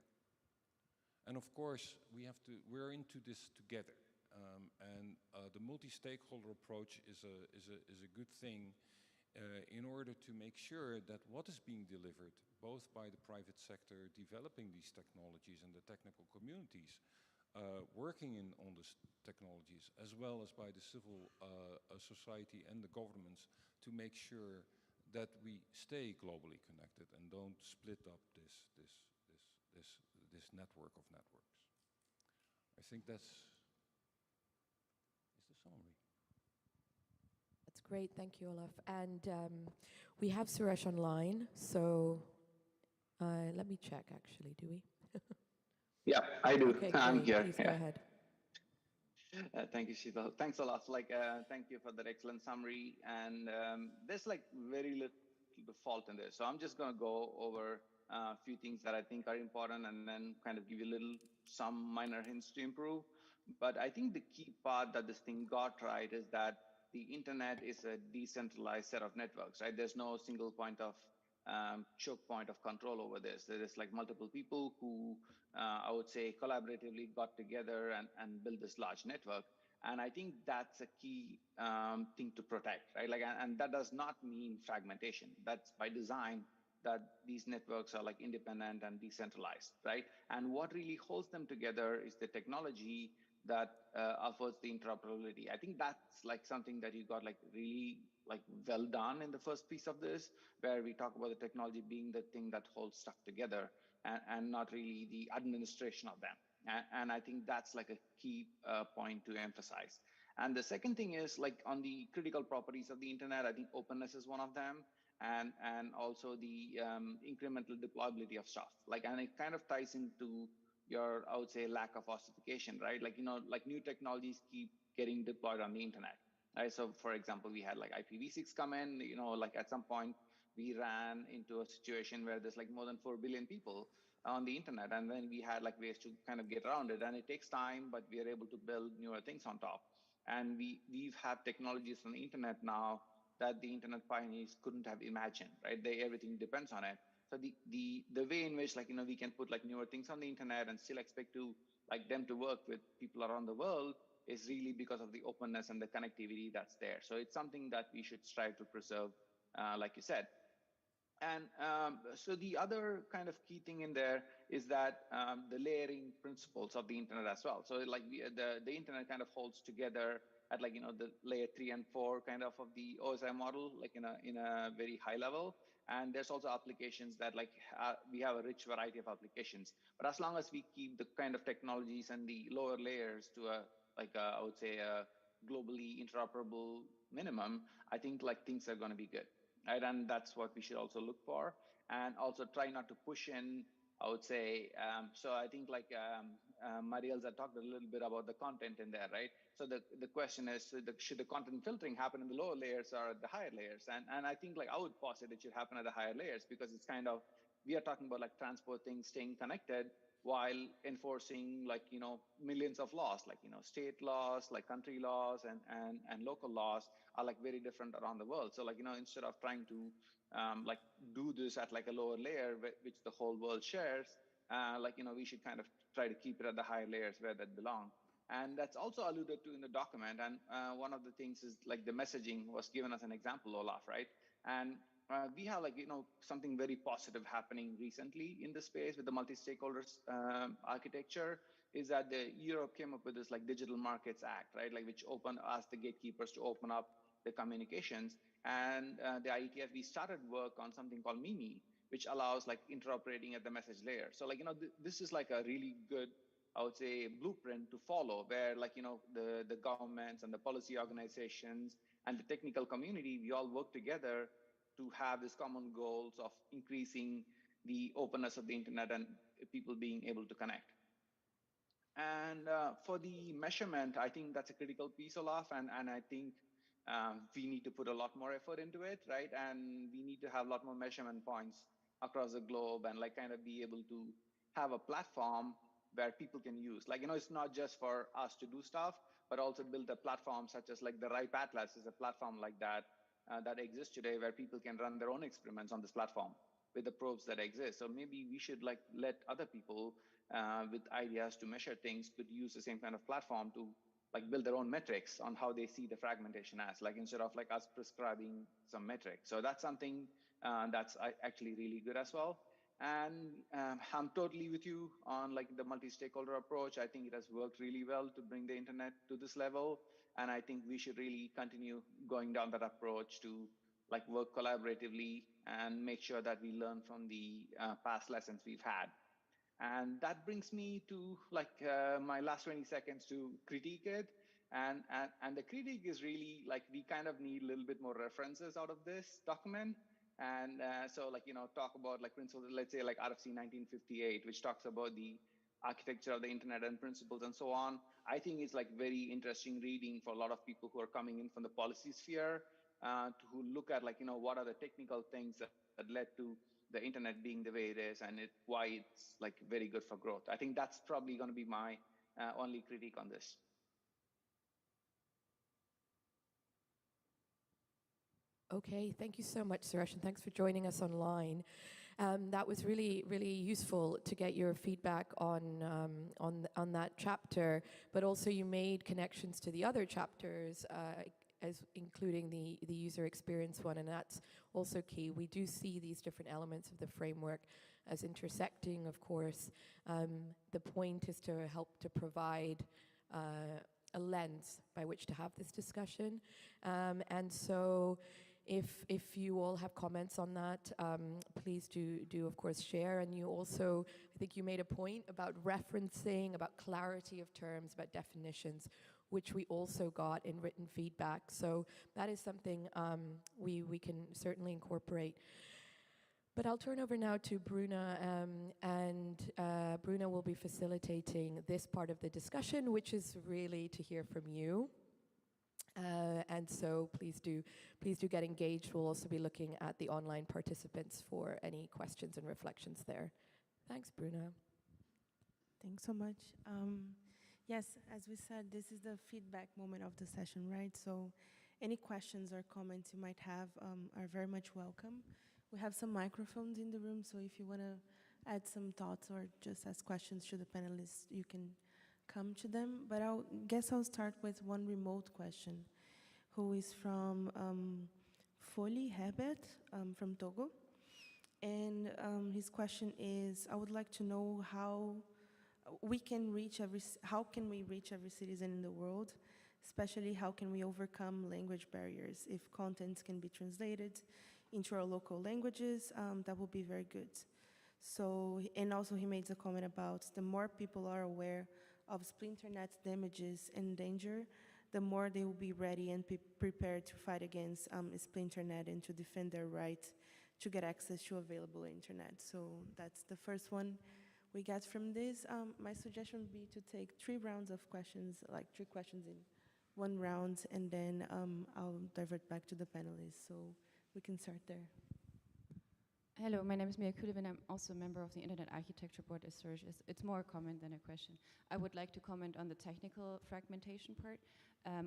And of course, we're into this together. And the multi-stakeholder approach is a good thing in order to make sure that what is being delivered, both by the private sector developing these technologies and the technical communities working on these technologies, as well as by the civil society and the governments, to make sure that we stay globally connected and don't split up this network of networks. I think that's the summary. That's great, thank you, Olaf. And we have Suresh online, so let me check actually, do we? Yeah, I do. Okay, I'm great. here. Please Yeah. go ahead. Thank you, Sheetal. Thanks a lot. Thank you for that excellent summary. And there's like very little fault in this. So I'm just going to go over a few things that I think are important and then kind of give you some minor hints to improve. But I think the key part that this thing got right is that the internet is a decentralized set of networks, right? There's no single point of choke point of control over this. There is like multiple people who I would say collaboratively got together and built this large network. And I think that's a key thing to protect, right? Like, and that does not mean fragmentation. That's by design that these networks are like independent and decentralized, right? And what really holds them together is the technology that offers the interoperability. I think that's like something that you got like really like well done in the first piece of this, where we talk about the technology being the thing that holds stuff together and not really the administration of them. And I think that's like a key point to emphasize. And the second thing is like on the critical properties of the internet, I think openness is one of them. And also the incremental deployability of stuff. Like, and it kind of ties into your, I would say, lack of ossification, right? Like, you know, like new technologies keep getting deployed on the internet, right? So for example, we had like IPv6 come in, you know, like at some point we ran into a situation where there's like more than 4 billion people on the internet. And then we had like ways to kind of get around it. And it takes time, but we are able to build newer things on top. And we've had technologies on the internet now that the internet pioneers couldn't have imagined, right? Everything depends on it. So the way in which like, you know, we can put like newer things on the internet and still expect to like them to work with people around the world is really because of the openness and the connectivity that's there. So it's something that we should strive to preserve, like you said. And so the other kind of key thing in there is that the layering principles of the internet as well. So like the internet kind of holds together at like, you know, the layer 3 and 4 kind of the OSI model, like in a very high level. And there's also applications that like we have a rich variety of applications. But as long as we keep the kind of technologies and the lower layers to I would say a globally interoperable minimum, I think like things are going to be good. Right? And that's what we should also look for, and also try not to push in, I would say. So I think like Marielza talked a little bit about the content in there, right? So the question is, should the content filtering happen in the lower layers or at the higher layers? And I think like I would posit it should happen at the higher layers, because it's kind of, we are talking about like transporting, staying connected while enforcing like, you know, millions of laws, like, you know, state laws, like country laws and local laws are like very different around the world. So like, you know, instead of trying to like do this at like a lower layer, which the whole world shares, like, you know, we should kind of try to keep it at the higher layers where that belong. And that's also alluded to in the document. And one of the things is like the messaging was given as an example, Olaf, right? And we have like, you know, something very positive happening recently in the space with the multi-stakeholders architecture, is that the Europe came up with this like Digital Markets Act, right? Like which asked the gatekeepers to open up the communications. And the IETF, we started work on something called MIMI, which allows like interoperating at the message layer. So like, you know, this is like a really good, I would say, blueprint to follow, where like, you know, the governments and the policy organizations and the technical community, we all work together to have these common goals of increasing the openness of the internet and people being able to connect. And for the measurement, I think that's a critical piece, Olaf, and I think we need to put a lot more effort into it, right? And we need to have a lot more measurement points across the globe and like kind of be able to have a platform where people can use. Like, you know, it's not just for us to do stuff, but also build a platform such as like the RIPE Atlas is a platform like that that exists today, where people can run their own experiments on this platform. with the probes that exist. So maybe we should like let other people with ideas to measure things could use the same kind of platform to like build their own metrics on how they see the fragmentation as, like instead of like us prescribing some metric. So that's something that's actually really good as well. And I'm totally with you on like the multi-stakeholder approach. I think it has worked really well to bring the internet to this level. And I think we should really continue going down that approach to like work collaboratively and make sure that we learn from the past lessons we've had. And that brings me to like my last 20 seconds to critique it. And the critique is really like, we kind of need a little bit more references out of this document. And so like, talk about like principles, let's say like RFC 1958, which talks about the architecture of the internet and principles and so on. I think it's like very interesting reading for a lot of people who are coming in from the policy sphere, who look at like, what are the technical things that led to the internet being the way it is, and why it's like very good for growth. I think that's probably going to be my only critique on this. Okay, thank you so much, Suresh, and thanks for joining us online. That was really, really useful to get your feedback on that chapter, but also you made connections to the other chapters, as including the user experience one, and that's also key. We do see these different elements of the framework as intersecting, of course. The point is to help to provide a lens by which to have this discussion. And so if you all have comments on that, please do of course share. And you also, I think you made a point about referencing, about clarity of terms, about definitions, which we also got in written feedback. So that is something we can certainly incorporate. But I'll turn over now to Bruna, and Bruna will be facilitating this part of the discussion, which is really to hear from you. And so please do get engaged. We'll also be looking at the online participants for any questions and reflections there. Thanks, Bruna. Thanks so much. Yes, as we said, this is the feedback moment of the session, right? So any questions or comments you might have are very much welcome. We have some microphones in the room, so if you want to add some thoughts or just ask questions to the panelists, you can come to them. But I'll start with one remote question, who is from Foley Herbert from Togo. And his question is, I would like to know how can we reach every citizen in the world, especially how can we overcome language barriers? If content can be translated into our local languages, that would be very good. So, and also he made a comment about the more people are aware of splinternet damages and danger, the more they will be ready and prepared to fight against splinternet and to defend their right to get access to available internet. So that's the first one we got from this. My suggestion would be to take 3 rounds of questions, like 3 questions in one round, and then I'll divert back to the panelists. So we can start there. Hello, my name is Mia Kulev, and I'm also a member of the Internet Architecture Board as Serge. It's more a comment than a question. I would like to comment on the technical fragmentation part.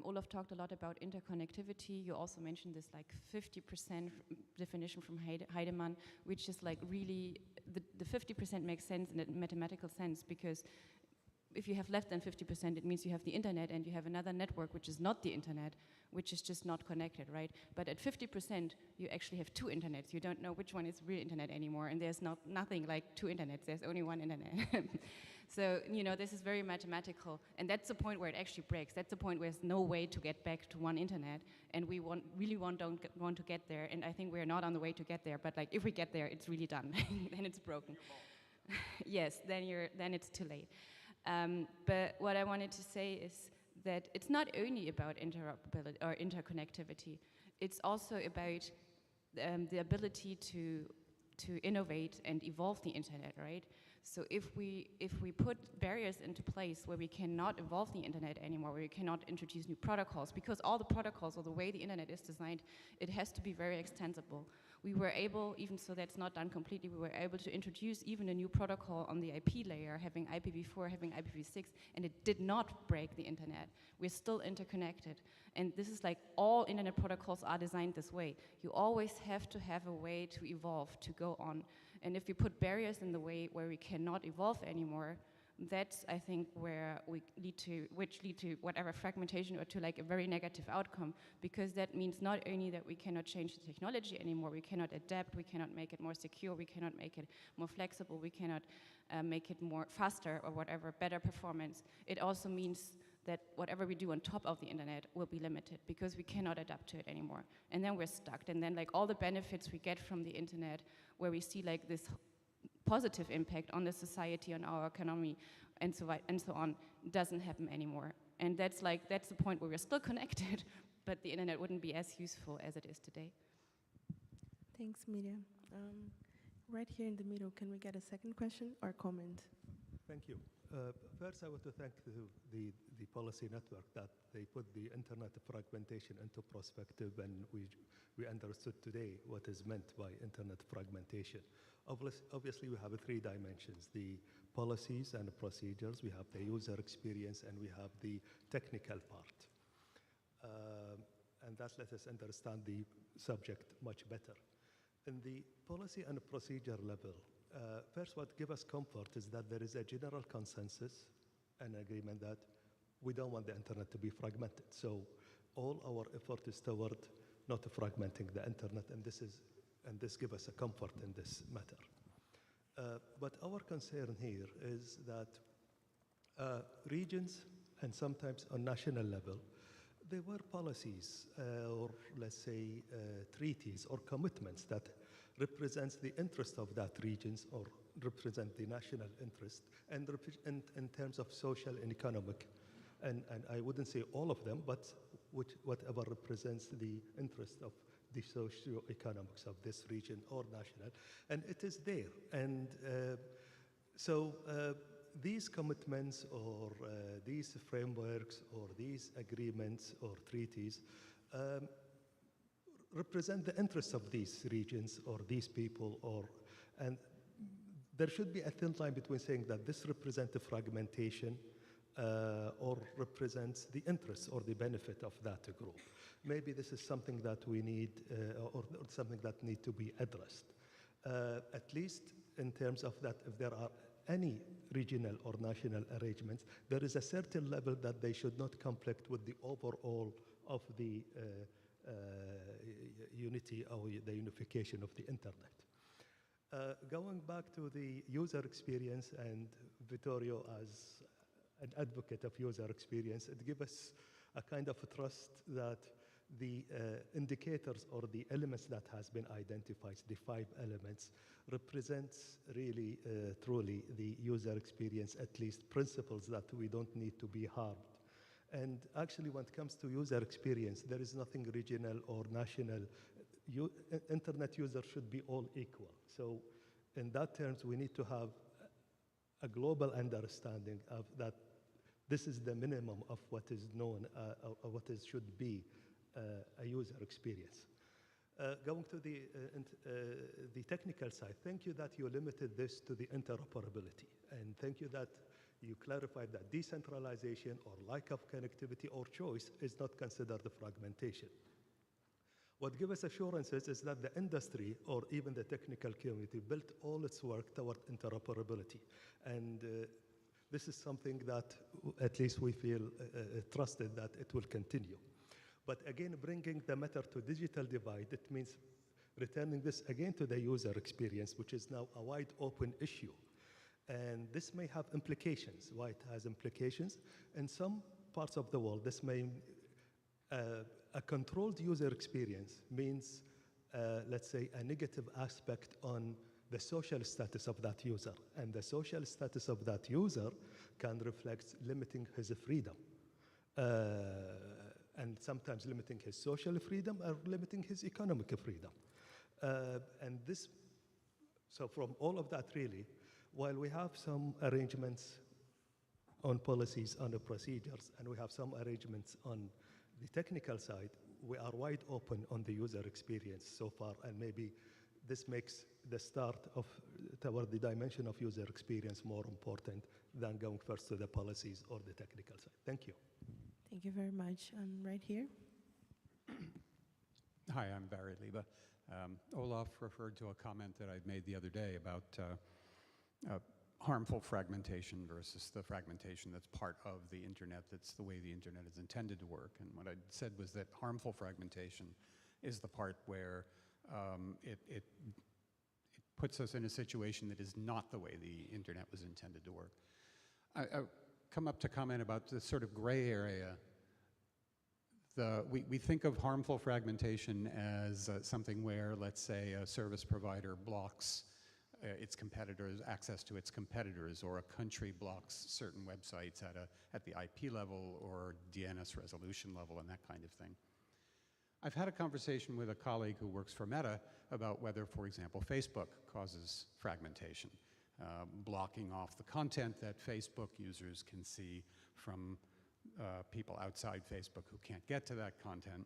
Olaf talked a lot about interconnectivity. You also mentioned this like 50% definition from Heidemann, which is like really, the 50% makes sense in a mathematical sense, because if you have less than 50%, it means you have the internet and you have another network which is not the internet, which is just not connected, right? But at 50%, you actually have 2 internets. You don't know which one is real internet anymore, and there's nothing like 2 internets. There's only one internet. So, this is very mathematical, and that's the point where it actually breaks. That's the point where there's no way to get back to one internet, and we really want to get there, and I think we're not on the way to get there, but like if we get there, it's really done, then it's broken. Yes, then it's too late. But what I wanted to say is that it's not only about interoperability or interconnectivity, it's also about the ability to innovate and evolve the internet, right? So if we put barriers into place where we cannot evolve the internet anymore, where we cannot introduce new protocols, because all the protocols or the way the internet is designed, it has to be very extensible. We were able, even so that's not done completely, we were able to introduce even a new protocol on the IP layer, having IPv4, having IPv6, and it did not break the internet. We're still interconnected. And this is like all internet protocols are designed this way. You always have to have a way to evolve, to go on. And if you put barriers in the way where we cannot evolve anymore, that's, I think, where which lead to whatever fragmentation or to like a very negative outcome, because that means not only that we cannot change the technology anymore, we cannot adapt, we cannot make it more secure, we cannot make it more flexible, we cannot make it more faster or whatever, better performance. It also means that whatever we do on top of the internet will be limited because we cannot adapt to it anymore. And then we're stuck. And then like all the benefits we get from the internet, where we see like this positive impact on the society, on our economy, and so on, doesn't happen anymore. And that's the point where we're still connected, but the internet wouldn't be as useful as it is today. Thanks, Miriam. Right here in the middle, can we get a second question or comment? Thank you. First, I want to thank the policy network that they put the internet fragmentation into perspective, and we understood today what is meant by internet fragmentation. Obviously, we have 3 dimensions: the policies and the procedures, we have the user experience, and we have the technical part. And that lets us understand the subject much better. In the policy and procedure level, first, what gives us comfort is that there is a general consensus and agreement that we don't want the internet to be fragmented. So all our effort is toward not fragmenting the internet, and this gives us a comfort in this matter. But our concern here is that regions, and sometimes on national level, there were policies or let's say treaties or commitments that represents the interest of that regions or represent the national interest and in terms of social and economic. And I wouldn't say all of them, but whatever represents the interest of the socio-economics of this region or national, and it is there. And so these commitments or these frameworks or these agreements or treaties represent the interests of these regions or these people, and there should be a thin line between saying that this represents a fragmentation or represents the interests or the benefit of that group. Maybe this is something that we need or something that need to be addressed. At least in terms of that, if there are any regional or national arrangements, there is a certain level that they should not conflict with the overall of the unity or the unification of the internet. Going back to the user experience, and Vittorio as an advocate of user experience, it gives us a kind of a trust that the indicators or the elements that has been identified, the 5 elements, represents really, truly the user experience, at least principles that we don't need to be harmed. And actually, when it comes to user experience, there is nothing regional or national. Internet users should be all equal. So in that terms, we need to have a global understanding of that this is the minimum of what is known, or what should be a user experience. Going to the technical side, thank you that you limited this to the interoperability. And thank you that you clarified that decentralization or lack of connectivity or choice is not considered a fragmentation. What gives us assurances is that the industry or even the technical community built all its work toward interoperability. And this is something that at least we feel trusted that it will continue. But again, bringing the matter to digital divide, it means returning this again to the user experience, which is now a wide open issue. And this may have implications. Why it has implications? In some parts of the world, this may, a controlled user experience means, let's say, a negative aspect on the social status of that user. And the social status of that user can reflect limiting his freedom. And sometimes limiting his social freedom or limiting his economic freedom. And this, so from all of that really, while we have some arrangements on policies and the procedures, and we have some arrangements on the technical side, we are wide open on the user experience so far, and maybe this makes the start of toward the dimension of user experience more important than going first to the policies or the technical side. Thank you. Thank you very much. Right here. Hi, I'm Barry Liba. Olaf referred to a comment that I'd made the other day about harmful fragmentation versus the fragmentation that's part of the internet, that's the way the internet is intended to work. And what I said was that harmful fragmentation is the part where it puts us in a situation that is not the way the internet was intended to work. I come up to comment about this sort of gray area. We think of harmful fragmentation as something where, let's say, a service provider blocks its competitors, access to its competitors, or a country blocks certain websites at the IP level or DNS resolution level and that kind of thing. I've had a conversation with a colleague who works for Meta about whether, for example, Facebook causes fragmentation, blocking off the content that Facebook users can see from people outside Facebook who can't get to that content.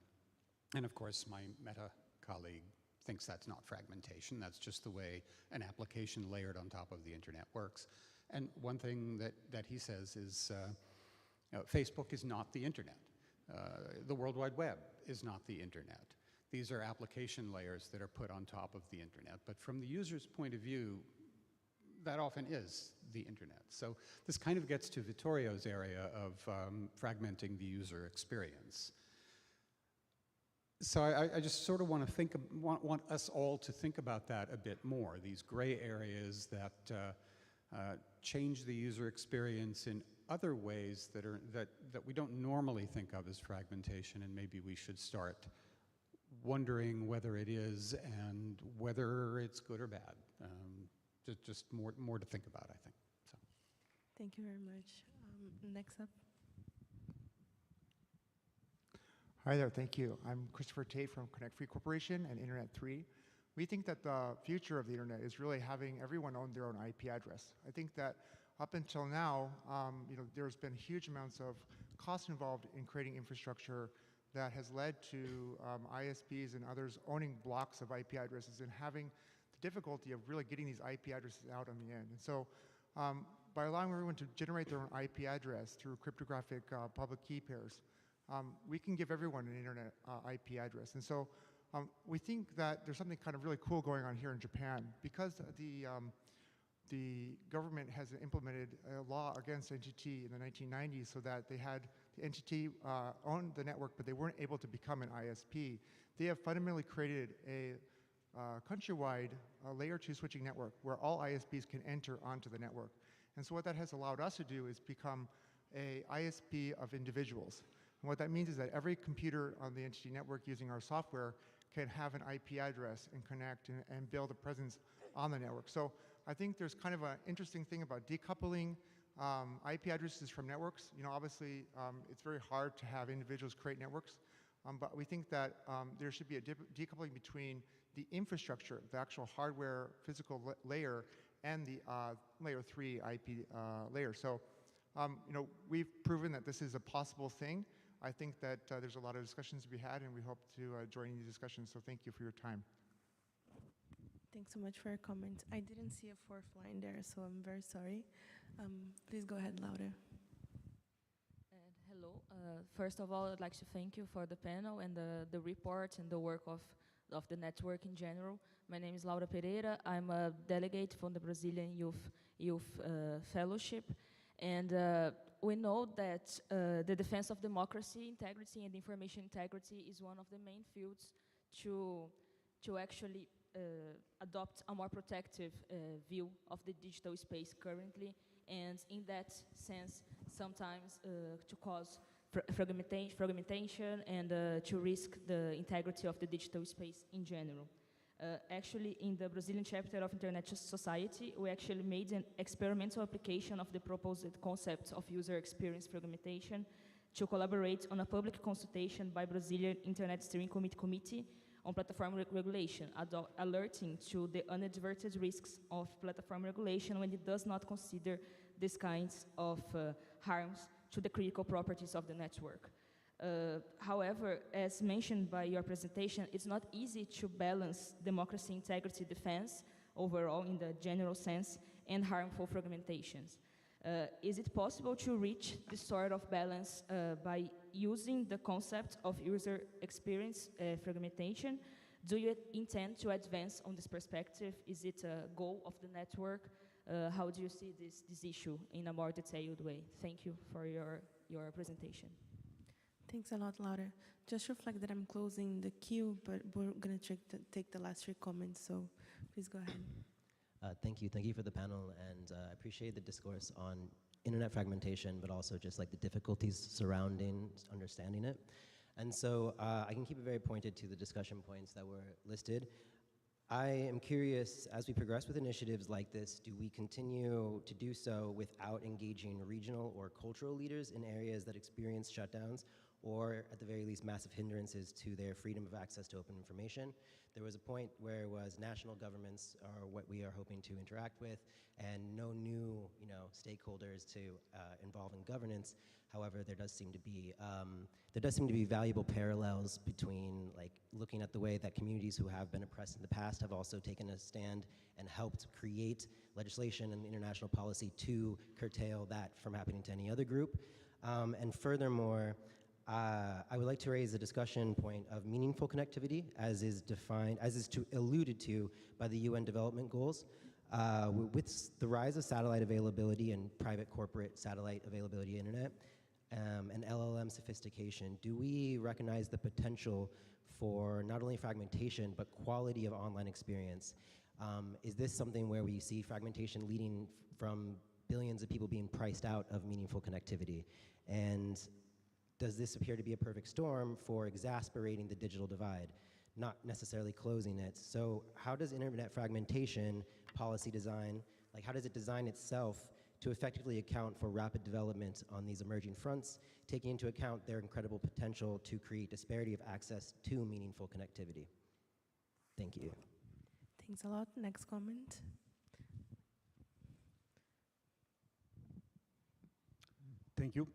And of course, my Meta colleague thinks that's not fragmentation, that's just the way an application layered on top of the internet works. And one thing that he says is Facebook is not the internet. The World Wide Web is not the internet. These are application layers that are put on top of the internet. But from the user's point of view, that often is the internet. So this kind of gets to Vittorio's area of fragmenting the user experience. So I just sort of want to want us all to think about that a bit more, these gray areas that change the user experience in other ways that we don't normally think of as fragmentation, and maybe we should start wondering whether it is and whether it's good or bad. Just more to think about, I think. So. Thank you very much. Next up. Hi there, thank you. I'm Christopher Tate from Connect Free Corporation and Internet 3. We think that the future of the internet is really having everyone own their own IP address. I think that up until now, there's been huge amounts of cost involved in creating infrastructure that has led to ISPs and others owning blocks of IP addresses and having the difficulty of really getting these IP addresses out on the end. And so by allowing everyone to generate their own IP address through cryptographic public key pairs, we can give everyone an internet IP address. And so we think that there's something kind of really cool going on here in Japan. Because the government has implemented a law against NTT in the 1990s so that they had the NTT own the network, but they weren't able to become an ISP. They have fundamentally created a countrywide layer 2 switching network where all ISPs can enter onto the network. And so what that has allowed us to do is become a ISP of individuals. And what that means is that every computer on the NTT network using our software can have an IP address and connect and build a presence on the network. So I think there's kind of an interesting thing about decoupling IP addresses from networks. Obviously, it's very hard to have individuals create networks, but we think that there should be a decoupling between the infrastructure, the actual hardware physical layer, and the layer 3 IP layer. So, we've proven that this is a possible thing. I think that there's a lot of discussions to be had, and we hope to join these discussions. So thank you for your time. Thanks so much for your comment. I didn't see a fourth line there, so I'm very sorry. Please go ahead, Laura. Hello. First of all, I'd like to thank you for the panel and the report and the work of the network in general. My name is Laura Pereira. I'm a delegate from the Brazilian Youth Fellowship. And we know that the defense of democracy, integrity, and information integrity is one of the main fields to actually adopt a more protective view of the digital space currently, and in that sense, sometimes to cause fragmentation and to risk the integrity of the digital space in general. Actually, in the Brazilian chapter of Internet Society, we actually made an experimental application of the proposed concept of user experience fragmentation to collaborate on a public consultation by Brazilian Internet Steering Committee on platform regulation, alerting to the inadvertent risks of platform regulation when it does not consider these kinds of harms to the critical properties of the network. However, as mentioned by your presentation, it's not easy to balance democracy integrity defense overall in the general sense and harmful fragmentations. Is it possible to reach this sort of balance by using the concept of user experience fragmentation? Do you intend to advance on this perspective? Is it a goal of the network? How do you see this issue in a more detailed way? Thank you for your presentation. Thanks a lot, Laura. Just reflect that I'm closing the queue, but we're going to take the last 3 comments, so please go ahead. Thank you for the panel, and I appreciate the discourse on internet fragmentation, but also just like the difficulties surrounding understanding it. And so I can keep it very pointed to the discussion points that were listed. I am curious, as we progress with initiatives like this, do we continue to do so without engaging regional or cultural leaders in areas that experience shutdowns, or at the very least massive hindrances to their freedom of access to open information? There was a point where it was national governments are what we are hoping to interact with, and no new stakeholders to involve in governance. However, there does seem to be valuable parallels between like looking at the way that communities who have been oppressed in the past have also taken a stand and helped create legislation and international policy to curtail that from happening to any other group. And furthermore, I would like to raise a discussion point of meaningful connectivity, as is alluded to by the UN Development Goals. With the rise of satellite availability and private corporate satellite availability internet, and LLM sophistication, do we recognize the potential for not only fragmentation, but quality of online experience? Is this something where we see fragmentation leading from billions of people being priced out of meaningful connectivity? And does this appear to be a perfect storm for exasperating the digital divide, not necessarily closing it? So how does internet fragmentation policy design, like how does it design itself to effectively account for rapid development on these emerging fronts, taking into account their incredible potential to create disparity of access to meaningful connectivity? Thank you. Thanks a lot. Next comment. Thank you.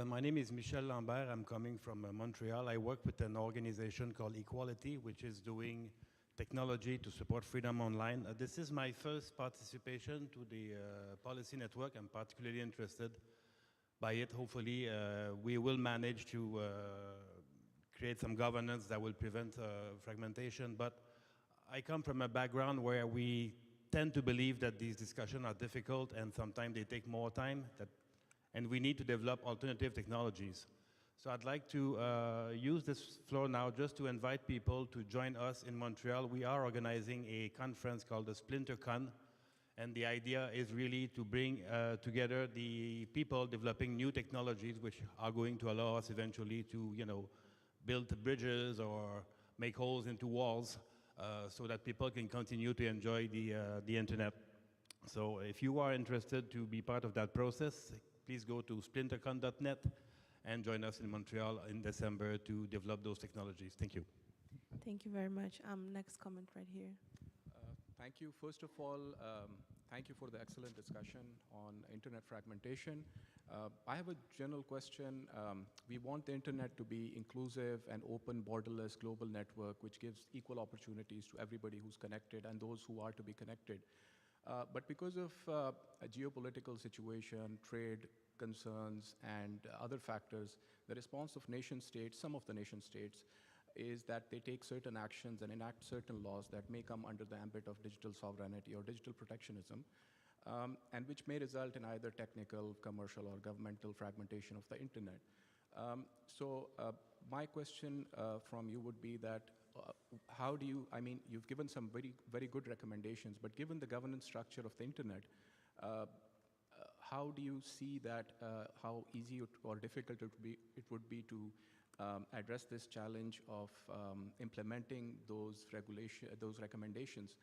My name is Michel Lambert. I'm coming from Montreal. I work with an organization called Equality, which is doing technology to support freedom online. This is my first participation to the policy network. I'm particularly interested by it. Hopefully, we will manage to create some governance that will prevent fragmentation. But I come from a background where we tend to believe that these discussions are difficult and sometimes they take more time, and we need to develop alternative technologies. So I'd like to use this floor now just to invite people to join us in Montreal. We are organizing a conference called the SplinterCon, and the idea is really to bring together the people developing new technologies which are going to allow us eventually to, build bridges or make holes into walls so that people can continue to enjoy the internet. So if you are interested to be part of that process, please go to splintercon.net and join us in Montreal in December to develop those technologies. Thank you. Thank you very much. Next comment right here. Thank you. First of all, thank you for the excellent discussion on internet fragmentation. I have a general question. We want the internet to be inclusive and open, borderless, global network, which gives equal opportunities to everybody who's connected and those who are to be connected. But because of a geopolitical situation, trade concerns, and other factors, the response of nation states, some of the nation states, is that they take certain actions and enact certain laws that may come under the ambit of digital sovereignty or digital protectionism, and which may result in either technical, commercial, or governmental fragmentation of the internet. So my question from you would be that how do you, you've given some very, very good recommendations, but given the governance structure of the internet, how do you see that, how easy or difficult it would be to address this challenge of implementing those recommendations?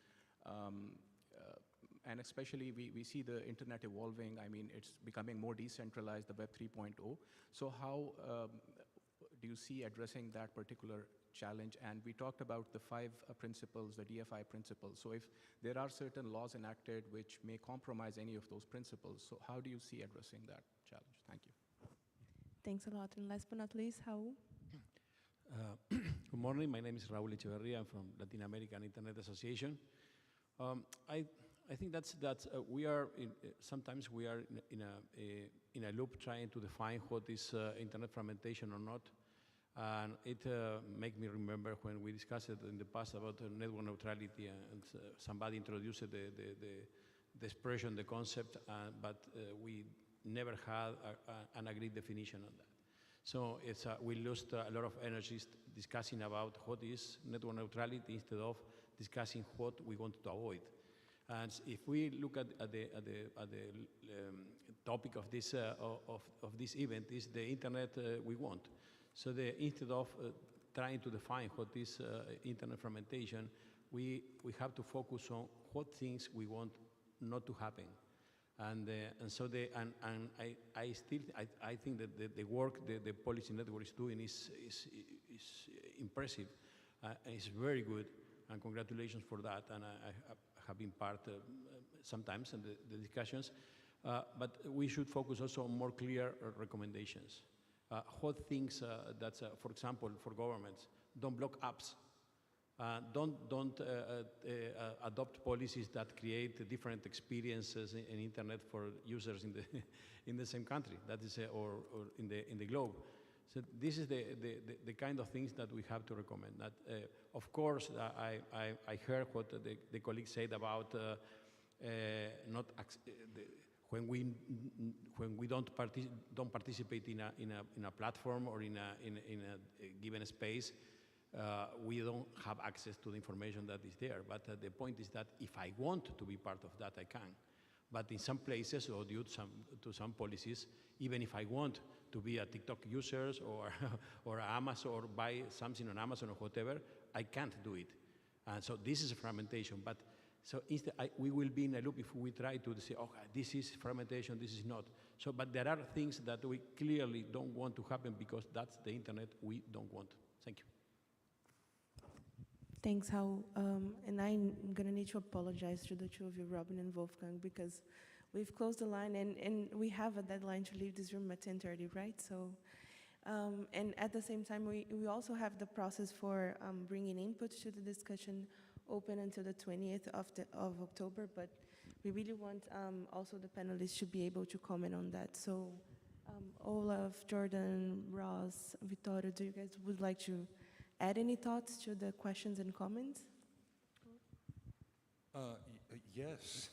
And especially we see the internet evolving. It's becoming more decentralized, the Web 3.0. So how do you see addressing that particular challenge? And we talked about the 5 principles, the DFI principles. So if there are certain laws enacted which may compromise any of those principles, so how do you see addressing that challenge? Thank you. Thanks a lot. And last but not least, Raul. Good morning. My name is Raúl Echeverría. I'm from Latin American Internet Association. I think that's we are sometimes we are in a loop trying to define what is internet fragmentation or not, and it make me remember when we discussed it in the past about network neutrality, and somebody introduced the expression, the concept, but we never had an agreed definition on that. So it's, we lost a lot of energy discussing about what is network neutrality instead of discussing what we want to avoid. And if we look at the topic of this event, is the internet we want. So instead of trying to define what is internet fragmentation, we have to focus on what things we want not to happen. And so I think that the work the policy network is doing is impressive. It's very good, and congratulations for that. And I have been part sometimes in the discussions. But we should focus also on more clear recommendations. What things for example, for governments, don't block apps. Don't adopt policies that create different experiences in internet for users in the same country, that is, or in the globe. So this is the kind of things that we have to recommend. That, of course, I heard what the colleague said about when we don't participate in a platform or in a given space. We don't have access to the information that is there. But the point is that if I want to be part of that, I can. But in some places, or due to some policies, even if I want to be a TikTok user or Amazon, or buy something on Amazon or whatever, I can't do it. And so this is a fragmentation. But so instead, we will be in a loop if we try to say, oh, this is fragmentation, this is not. So, but there are things that we clearly don't want to happen because that's the internet we don't want. Thank you. Thanks, Raul. And I'm going to need to apologize to the two of you, Robin and Wolfgang, because we've closed the line and we have a deadline to leave this room at 10:30, right? So, and at the same time, we also have the process for bringing input to the discussion open until the 20th of October, but we really want also the panelists to be able to comment on that. So, Olaf, Jordan, Ross, Vittorio, do you guys would like to add any thoughts to the questions and comments? Yes.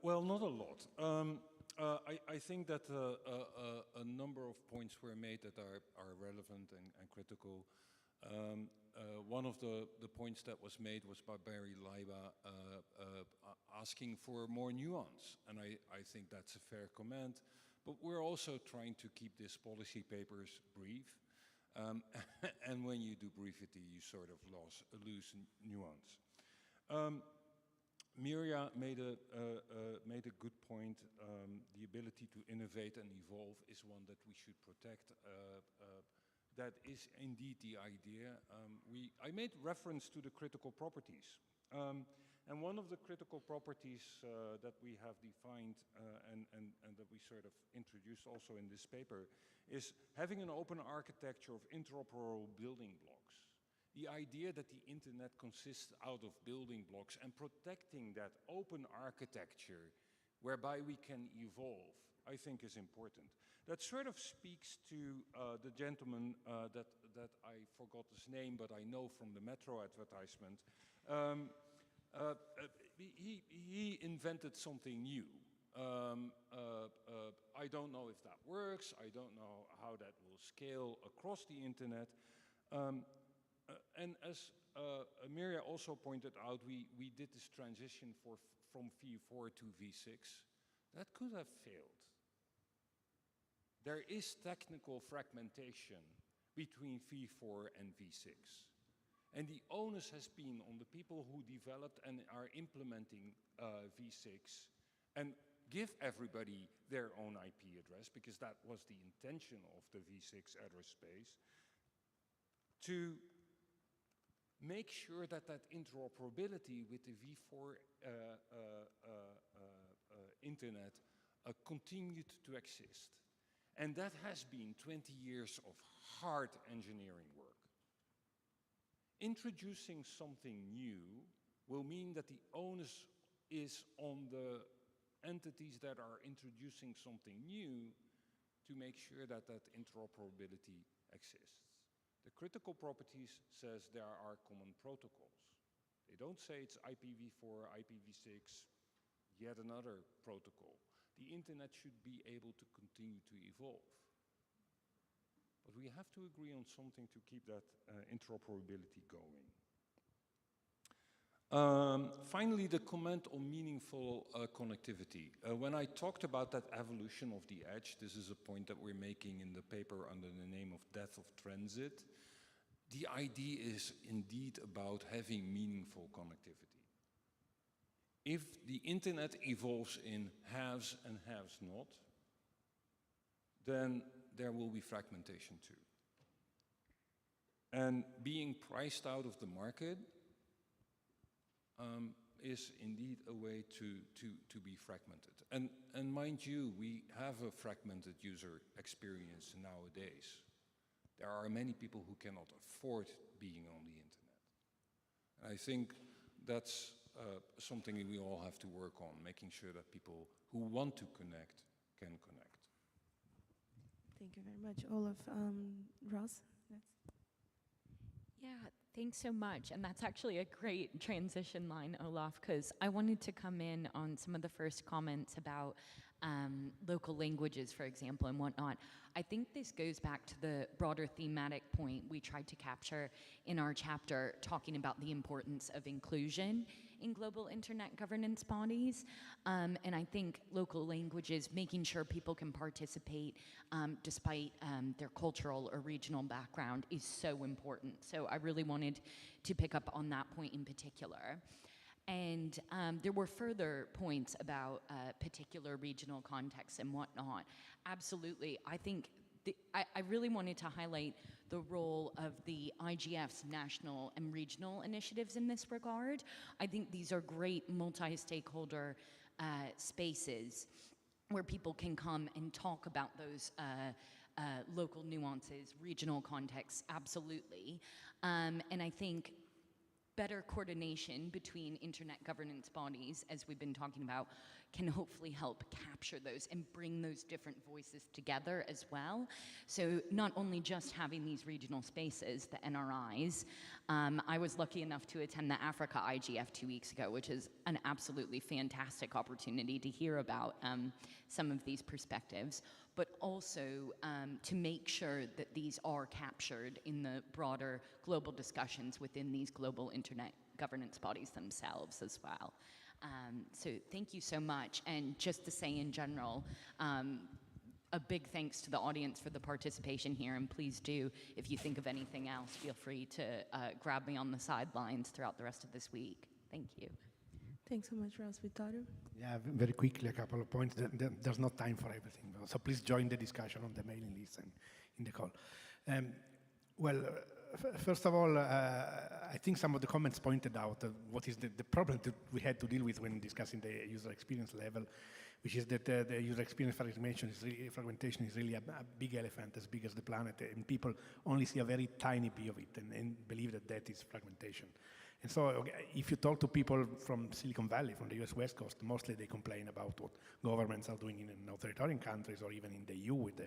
Well, not a lot. I think that a number of points were made that are relevant and critical. One of the points that was made was by Barry Leiba asking for more nuance, and I think that's a fair comment. But we're also trying to keep these policy papers brief. And when you do brevity, you sort of lose nuance. Miria made a good point. The ability to innovate and evolve is one that we should protect. That is indeed the idea. I made reference to the critical properties. And one of the critical properties that we have defined and that we sort of introduced also in this paper is having an open architecture of interoperable building blocks. The idea that the internet consists out of building blocks and protecting that open architecture whereby we can evolve, I think is important. That sort of speaks to the gentleman that I forgot his name, but I know from the Metro advertisement. He invented something new. I don't know if that works. I don't know how that will scale across the internet. And as Miria also pointed out, we did this transition from V4 to V6. That could have failed. There is technical fragmentation between V4 and V6. And the onus has been on the people who developed and are implementing V6 and give everybody their own IP address, because that was the intention of the V6 address space, to make sure that that interoperability with the V4 internet continued to exist. And that has been 20 years of hard engineering work. Introducing something new will mean that the onus is on the entities that are introducing something new to make sure that that interoperability exists. The critical properties says there are common protocols. They don't say it's IPv4, IPv6, yet another protocol. The internet should be able to continue to evolve. But we have to agree on something to keep that interoperability going. Finally, the comment on meaningful connectivity. When I talked about that evolution of the edge, this is a point that we're making in the paper under the name of Death of Transit. The idea is indeed about having meaningful connectivity. If the internet evolves in haves and haves not, then there will be fragmentation too. And being priced out of the market is indeed a way to be fragmented. And mind you, we have a fragmented user experience nowadays. There are many people who cannot afford being on the internet. And I think that's something we all have to work on, making sure that people who want to connect can connect. Thank you very much, Olaf. Ross? Yes. Yeah, thanks so much. And that's actually a great transition line, Olaf, because I wanted to come in on some of the first comments about local languages, for example, and whatnot. I think this goes back to the broader thematic point we tried to capture in our chapter, talking about the importance of inclusion in global internet governance bodies. And I think local languages, making sure people can participate despite their cultural or regional background, is so important. So I really wanted to pick up on that point in particular. And there were further points about particular regional contexts and whatnot. Absolutely. I think I really wanted to highlight the role of the IGF's national and regional initiatives in this regard. I think these are great multi-stakeholder spaces where people can come and talk about those local nuances, regional contexts, absolutely. And I think better coordination between internet governance bodies, as we've been talking about, can hopefully help capture those and bring those different voices together as well. So not only just having these regional spaces, the NRIs, I was lucky enough to attend the Africa IGF 2 weeks ago, which is an absolutely fantastic opportunity to hear about some of these perspectives, but also to make sure that these are captured in the broader global discussions within these global internet governance bodies themselves as well. So thank you so much. And just to say in general, a big thanks to the audience for the participation here, and please do, if you think of anything else, feel free to grab me on the sidelines throughout the rest of this week. Thank you. Thanks so much, Ross. Vittorio? Yeah, very quickly, a couple of points. There's not time for everything, so please join the discussion on the mailing list and in the call. First of all, I think some of the comments pointed out what is the problem that we had to deal with when discussing the user experience level, which is that the user experience fragmentation is really a big elephant as big as the planet, and people only see a very tiny bit of it and believe that that is fragmentation. And so if you talk to people from Silicon Valley, from the US West Coast, mostly they complain about what governments are doing in authoritarian countries or even in the EU with the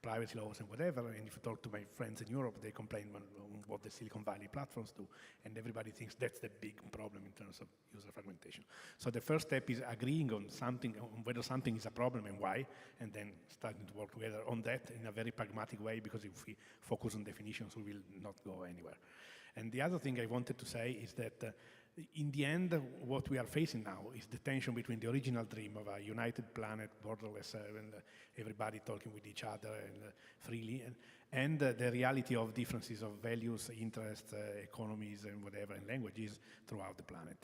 privacy laws and whatever. And if you talk to my friends in Europe, they complain on what the Silicon Valley platforms do. And everybody thinks that's the big problem in terms of user fragmentation. So the first step is agreeing on something, on whether something is a problem and why, and then starting to work together on that in a very pragmatic way, because if we focus on definitions, we will not go anywhere. And the other thing I wanted to say is that in the end, what we are facing now is the tension between the original dream of a united planet, borderless, and everybody talking with each other and freely, and the reality of differences of values, interests, economies, and whatever, and languages throughout the planet.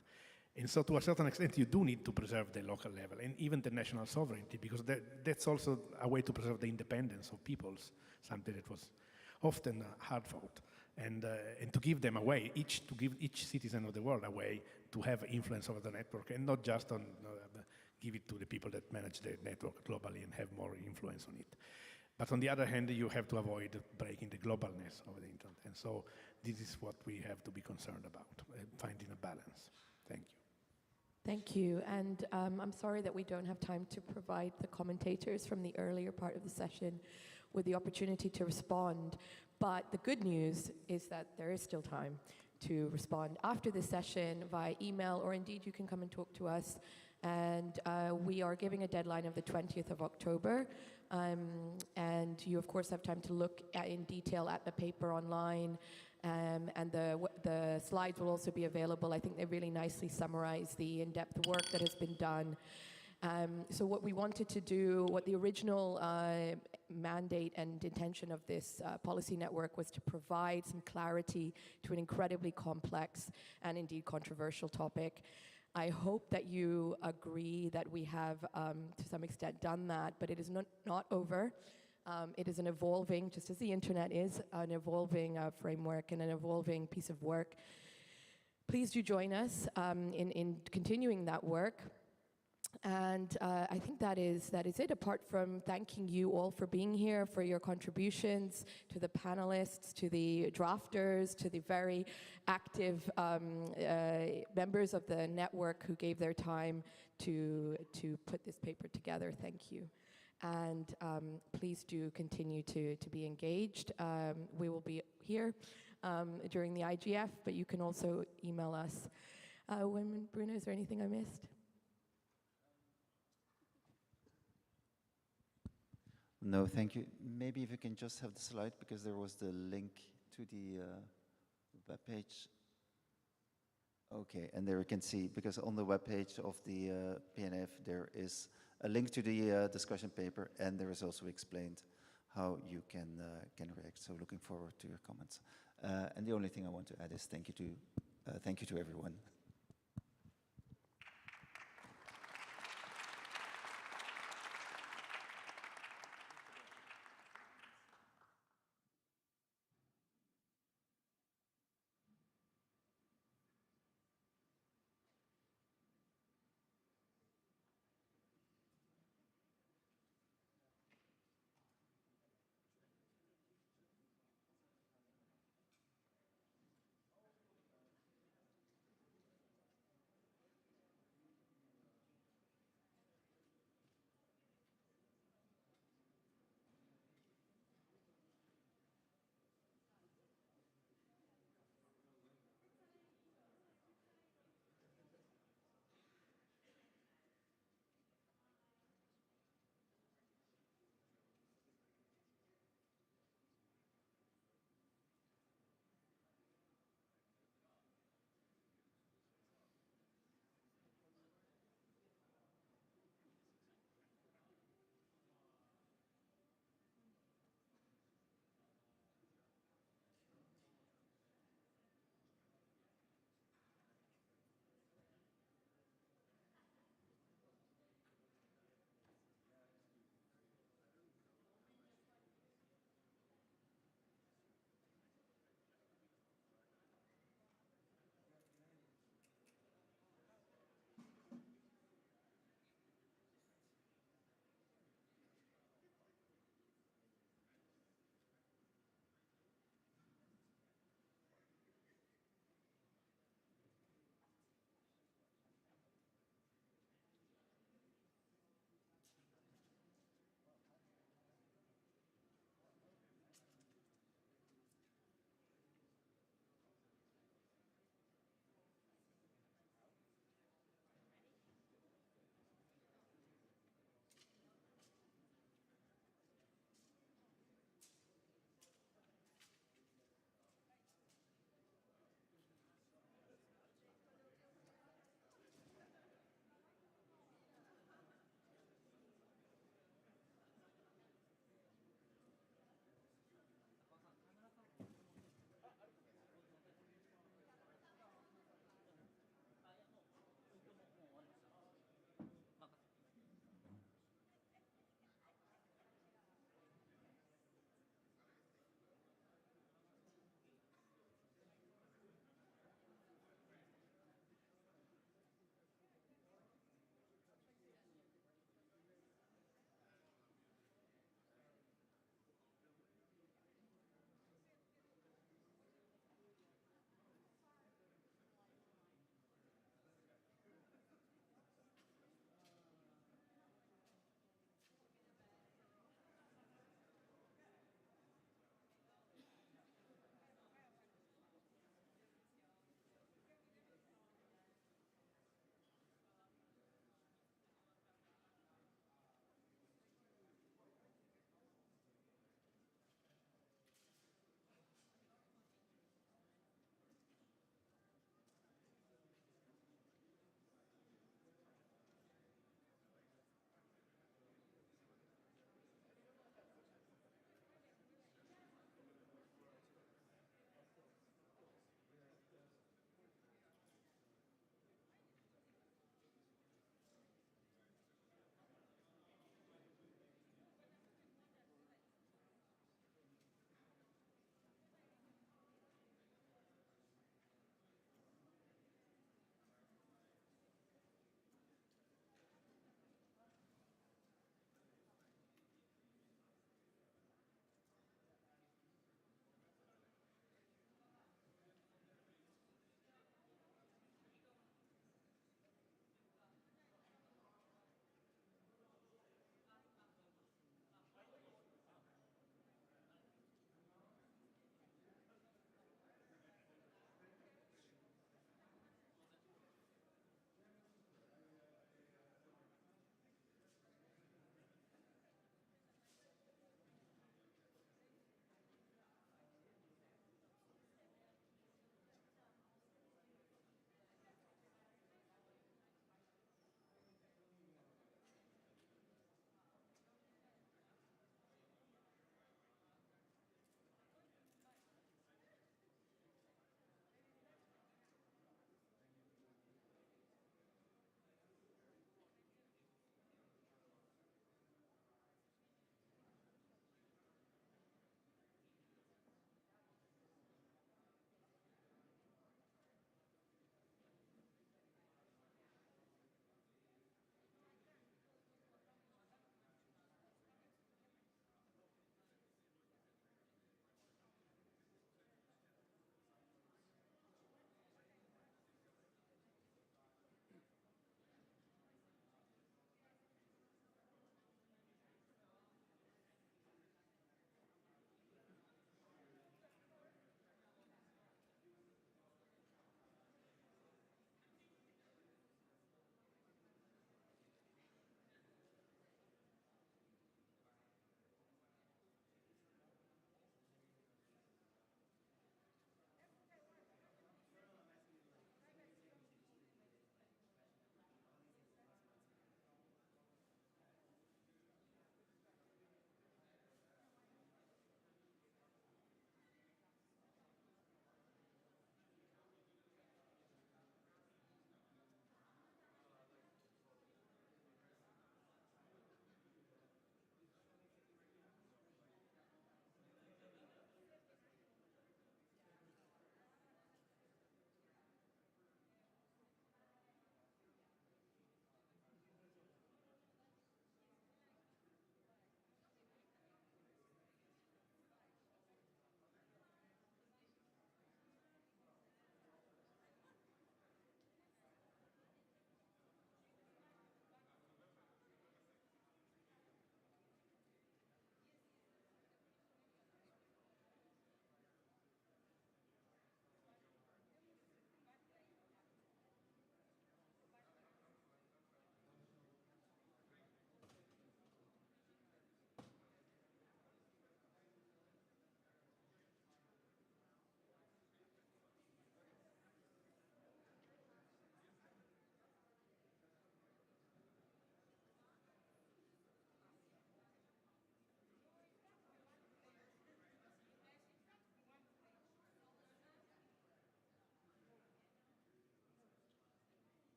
And so to a certain extent, you do need to preserve the local level and even the national sovereignty, because that's also a way to preserve the independence of peoples, something that was often hard fought. And to give them a way, to give each citizen of the world a way to have influence over the network, and not just on give it to the people that manage the network globally and have more influence on it. But on the other hand, you have to avoid breaking the globalness of the internet. And so this is what we have to be concerned about, finding a balance. Thank you. Thank you. And I'm sorry that we don't have time to provide the commentators from the earlier part of the session with the opportunity to respond. But the good news is that there is still time to respond after this session via email, or indeed you can come and talk to us. And we are giving a deadline of the 20th of October. And you, of course, have time to look in detail at the paper online. And the slides will also be available. I think they really nicely summarize the in-depth work that has been done. So what we wanted to do, what the original mandate and intention of this policy network was to provide some clarity to an incredibly complex and indeed controversial topic. I hope that you agree that we have, to some extent, done that, but it is not over. It is an evolving, just as the internet is, an evolving framework and an evolving piece of work. Please do join us in continuing that work. And I think that is it, apart from thanking you all for being here, for your contributions, to the panelists, to the drafters, to the very active members of the network who gave their time to put this paper together. Thank you. And please do continue to be engaged. We will be here during the IGF, but you can also email us. Bruno, is there anything I missed? No, thank you. Maybe if you can just have the slide, because there was the link to the webpage. Okay, and there you can see, because on the webpage of the PNF, there is a link to the discussion paper, and there is also explained how you can react. So looking forward to your comments. And the only thing I want to add is thank you to everyone.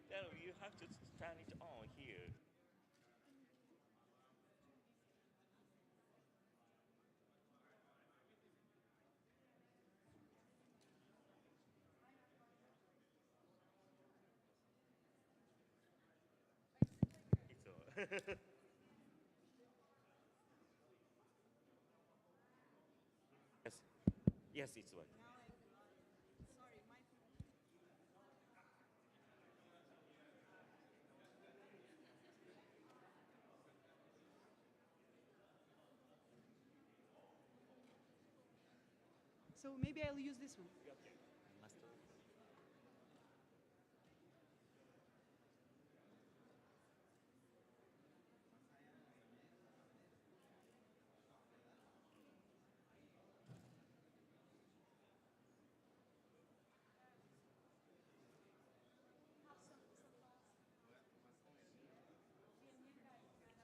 No, you have to turn it on here. It's on. Yes, yes, it's working. So maybe I'll use this one. Master.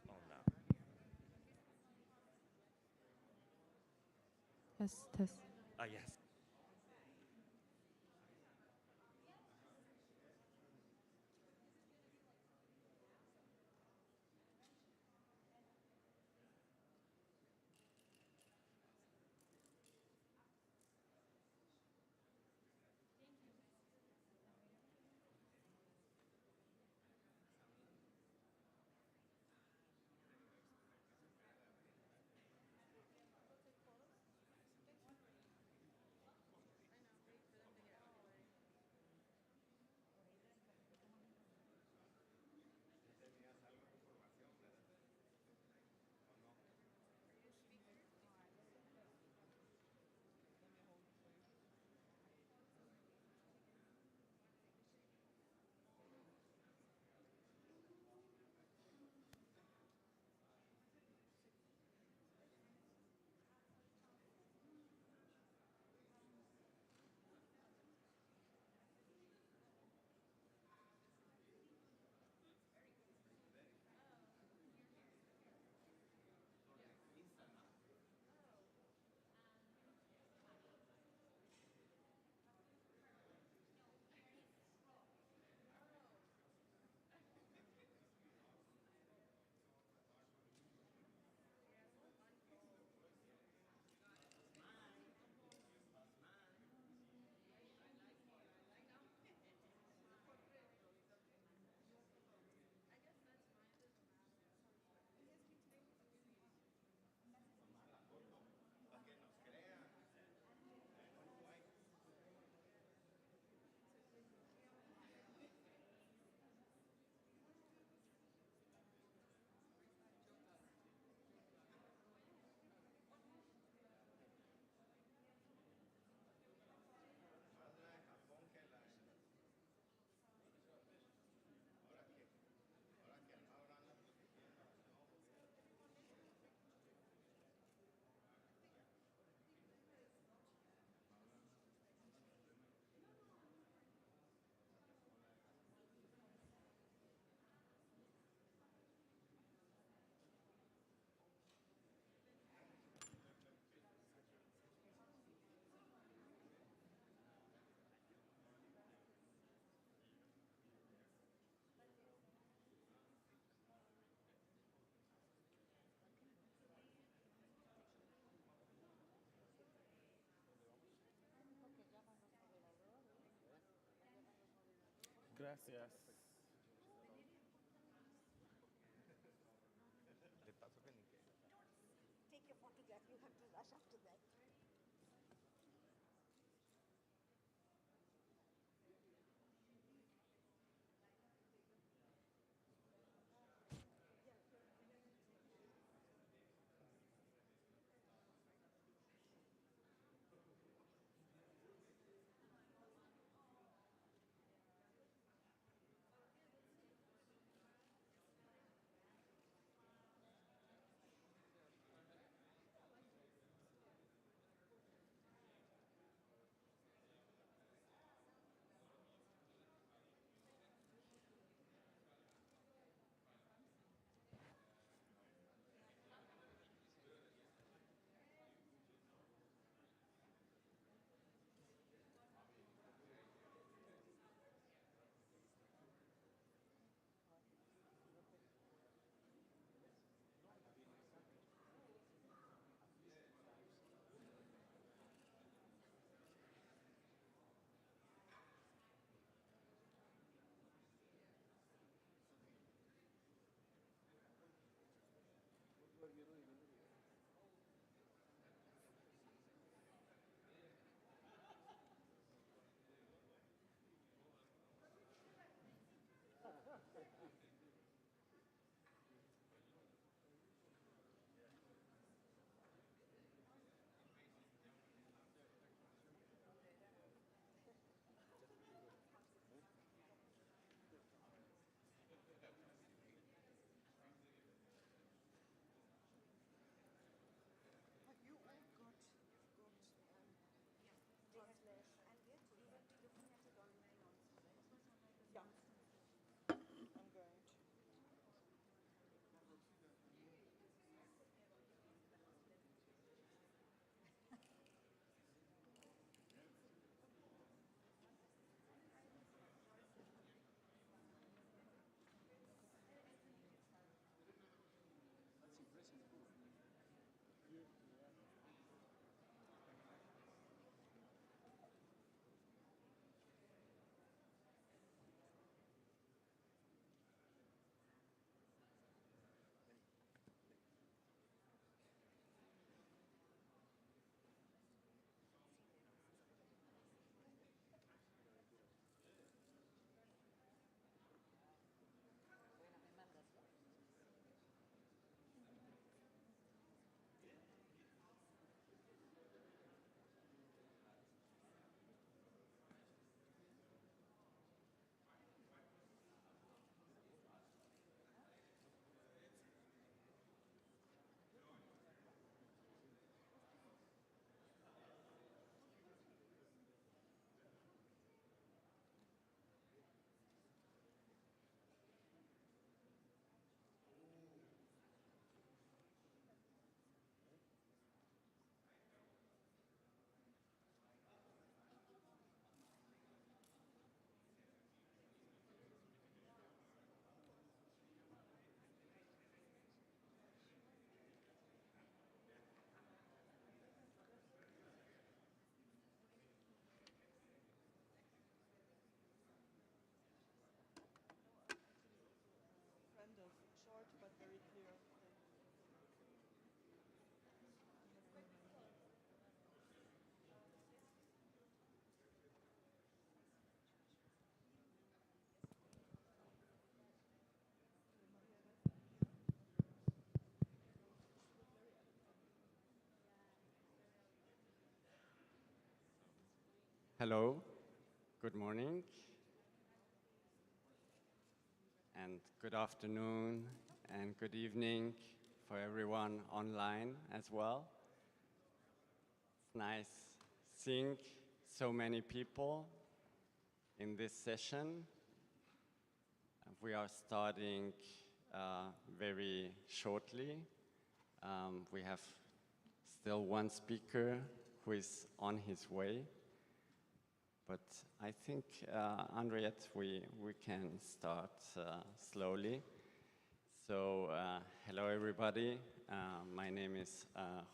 On now. Test. Ah, yes. Gracias. Le paso que ni qué. Take a photograph. You have to rush after that. Hello, good morning, and good afternoon, and good evening for everyone online as well. It's nice seeing so many people in this session. We are starting very shortly. We have still one speaker who is on his way. But I think, Henriette, we can start slowly. So, hello everybody. My name is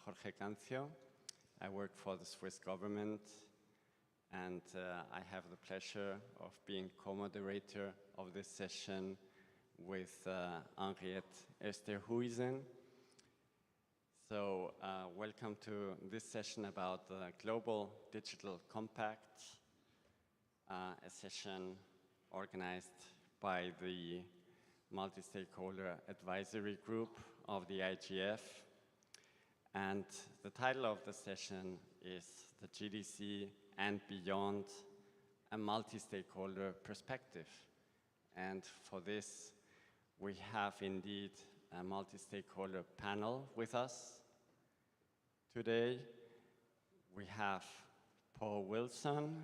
Jorge Cancio. I work for the Swiss government, and I have the pleasure of being co-moderator of this session with Henriette Esterhuizen. So, welcome to this session about the Global Digital Compact, a session organized by the Multi-Stakeholder Advisory Group of the IGF. And the title of the session is the GDC and Beyond, a Multi-Stakeholder Perspective. And for this, we have indeed a multi-stakeholder panel with us. Today, we have Paul Wilson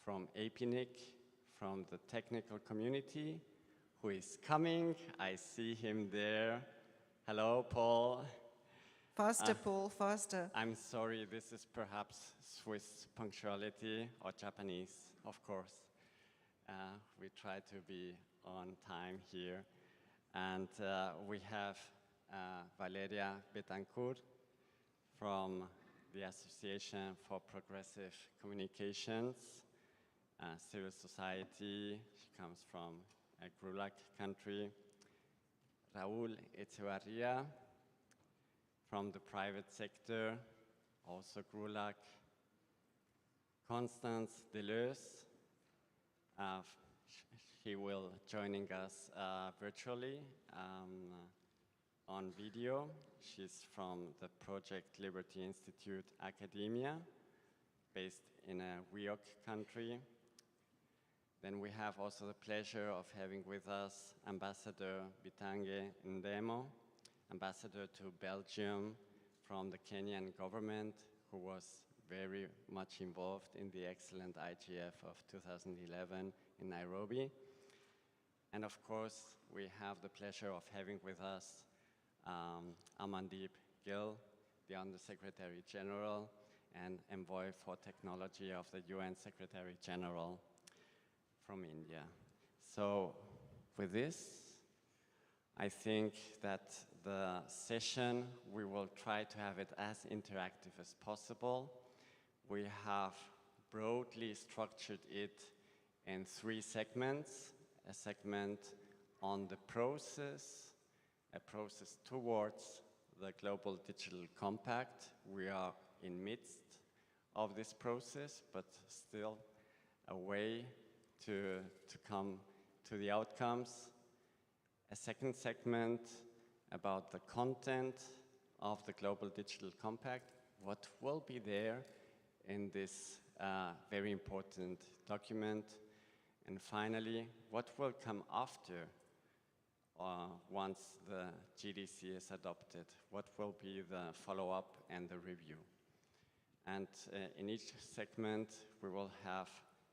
from APNIC, from the technical community, who is coming. I see him there. Hello, Paul. Faster, Paul, faster. I'm sorry, this is perhaps Swiss punctuality or Japanese, of course. We try to be on time here. And we have Valeria Betancourt from the Association for Progressive Communications, civil society. She comes from a GRULAC country. Raúl Echevarría from the private sector, also GRULAC. Constance Deleuze, she will joining us virtually on video. She's from the Project Liberty Institute Academia, based in a WIOC country. Then we have also the pleasure of having with us Ambassador Bitange Ndemo, Ambassador to Belgium from the Kenyan government, who was very much involved in the excellent IGF of 2011 in Nairobi. And of course, we have the pleasure of having with us Amandeep Gill, the Under-Secretary General and Envoy for Technology of the UN Secretary General from India. So with this, I think that the session, we will try to have it as interactive as possible. We have broadly structured it in 3 segments. A segment on the process, a process towards the Global Digital Compact. We are in midst of this process, but still a way to come to the outcomes. A second segment about the content of the Global Digital Compact, what will be there in this very important document. And finally, what will come after once the GDC is adopted? What will be the follow-up and the review? And in each segment, we will have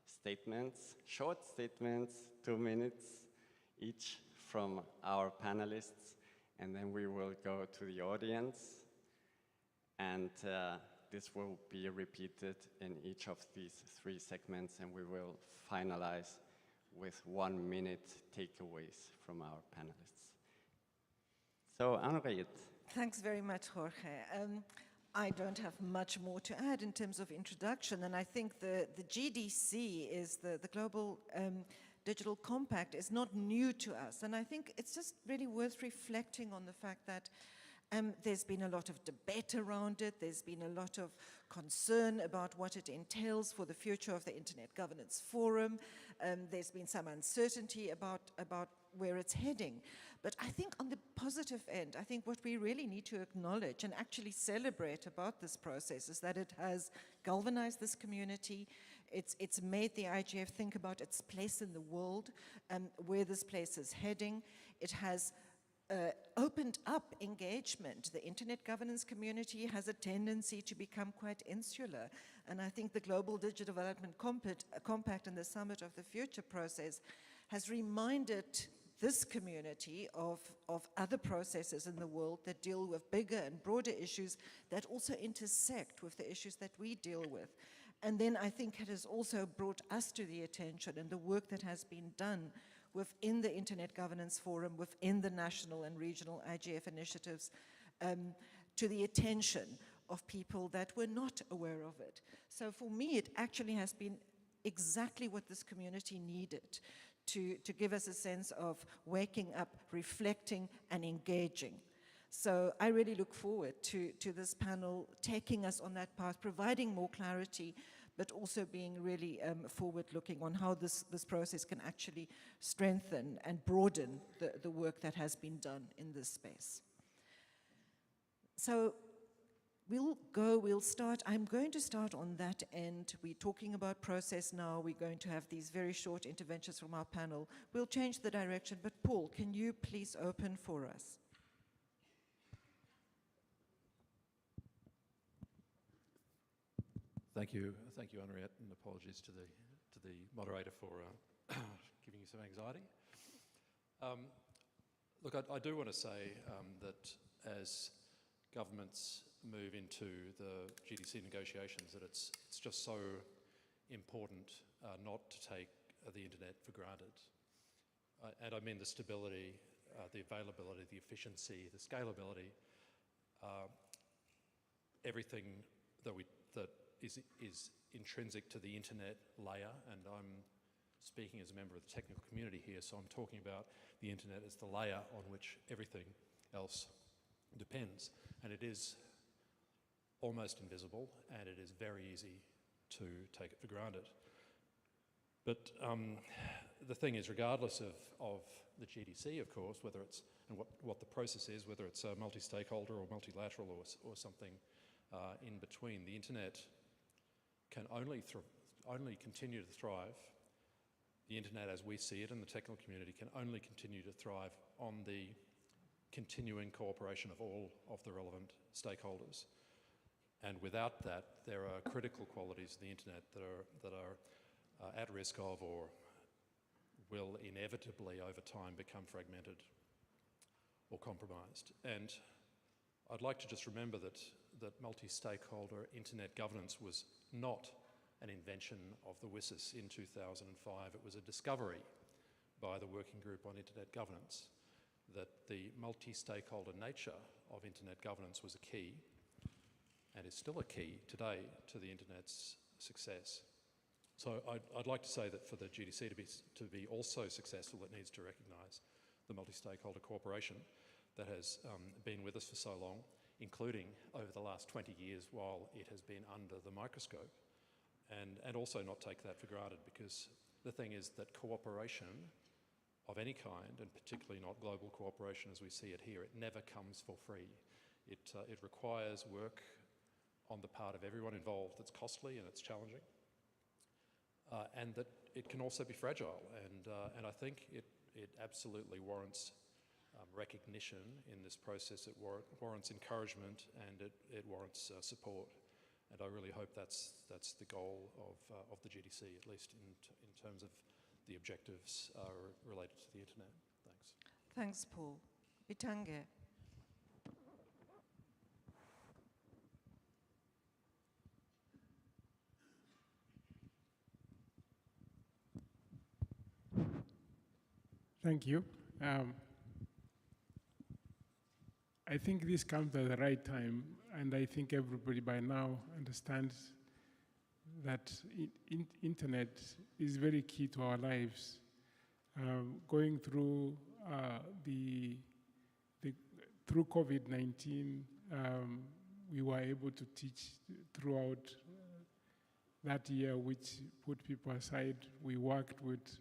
statements, short statements, 2 minutes each from our panelists, and then we will go to the audience, and this will be repeated in each of these 3 segments, and we will finalize with 1-minute takeaways from our panelists. So, Henriette. Thanks very much, Jorge. I don't have much more to add in terms of introduction, and I think the GDC is the Global Digital Compact is not new to us, and I think it's just really worth reflecting on the fact that there's been a lot of debate around it. There's been a lot of concern about what it entails for the future of the Internet Governance Forum. There's been some uncertainty about where it's heading. But I think on the positive end, I think what we really need to acknowledge and actually celebrate about this process is that it has galvanized this community. It's made the IGF think about its place in the world, where this place is heading. It has opened up engagement. The internet governance community has a tendency to become quite insular. And I think the Global Digital Development Compact and the Summit of the Future process has reminded this community of other processes in the world that deal with bigger and broader issues that also intersect with the issues that we deal with. And then I think it has also brought us to the attention and the work that has been done within the Internet Governance Forum, within the national and regional IGF initiatives, to the attention of people that were not aware of it. So for me, it actually has been exactly what this community needed to give us a sense of waking up, reflecting, and engaging. So I really look forward to this panel taking us on that path, providing more clarity, but also being really forward-looking on how this process can actually strengthen and broaden the work that has been done in this space. So we'll start. I'm going to start on that end. We're talking about process now. We're going to have these very short interventions from our panel. We'll change the direction, but Paul, can you please open for us? Thank you, Henriette, and apologies to the moderator for giving you some anxiety. Look, I do want to say that as governments move into the GDC negotiations, that it's just so important not to take the internet for granted. And I mean the stability, the availability, the efficiency, the scalability, everything that is intrinsic to the internet layer, and I'm speaking as a member of the technical community here, so I'm talking about the internet as the layer on which everything else depends. And it is almost invisible, and it is very easy to take it for granted. But the thing is, regardless of the GDC, of course, whether it's, and what the process is, whether it's multi-stakeholder or multilateral or something in between, the internet can only continue to thrive. The internet as we see it in the technical community can only continue to thrive on the continuing cooperation of all of the relevant stakeholders. And without that, there are critical qualities of the internet that are at risk of or will inevitably over time become fragmented or compromised. And I'd like to just remember that multi-stakeholder internet governance was not an invention of the WSIS in 2005. It was a discovery by the Working Group on Internet Governance that the multi-stakeholder nature of internet governance was a key, and is still a key today to the internet's success. So I'd like to say that for the GDC to be also successful, it needs to recognise the multi-stakeholder cooperation that has been with us for so long, including over the last 20 years while it has been under the microscope, and also not take that for granted, because the thing is that cooperation of any kind, and particularly not global cooperation as we see it here, it never comes for free. It requires work on the part of everyone involved that's costly and it's challenging, and that it can also be fragile, and I think it absolutely warrants recognition in this process. It warrants encouragement, and it warrants support. And I really hope that's the goal of the GDC, at least in terms of the objectives related to the internet. Thanks. Thanks, Paul. Bitange. Thank you. I think this comes at the right time, and I think everybody by now understands that internet is very key to our lives. Going through through COVID-19, we were able to teach throughout that year, which put people aside. We worked with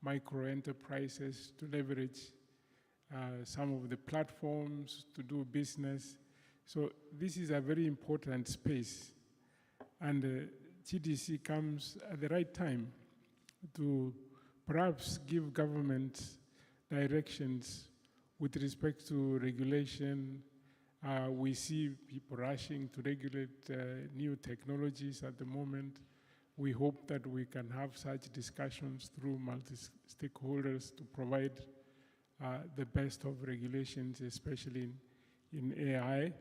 micro enterprises to leverage some of the platforms to do business. So this is a very important space. And GDC comes at the right time to perhaps give government directions with respect to regulation. We see people rushing to regulate new technologies at the moment. We hope that we can have such discussions through multi-stakeholders to provide the best of regulations, especially in AI.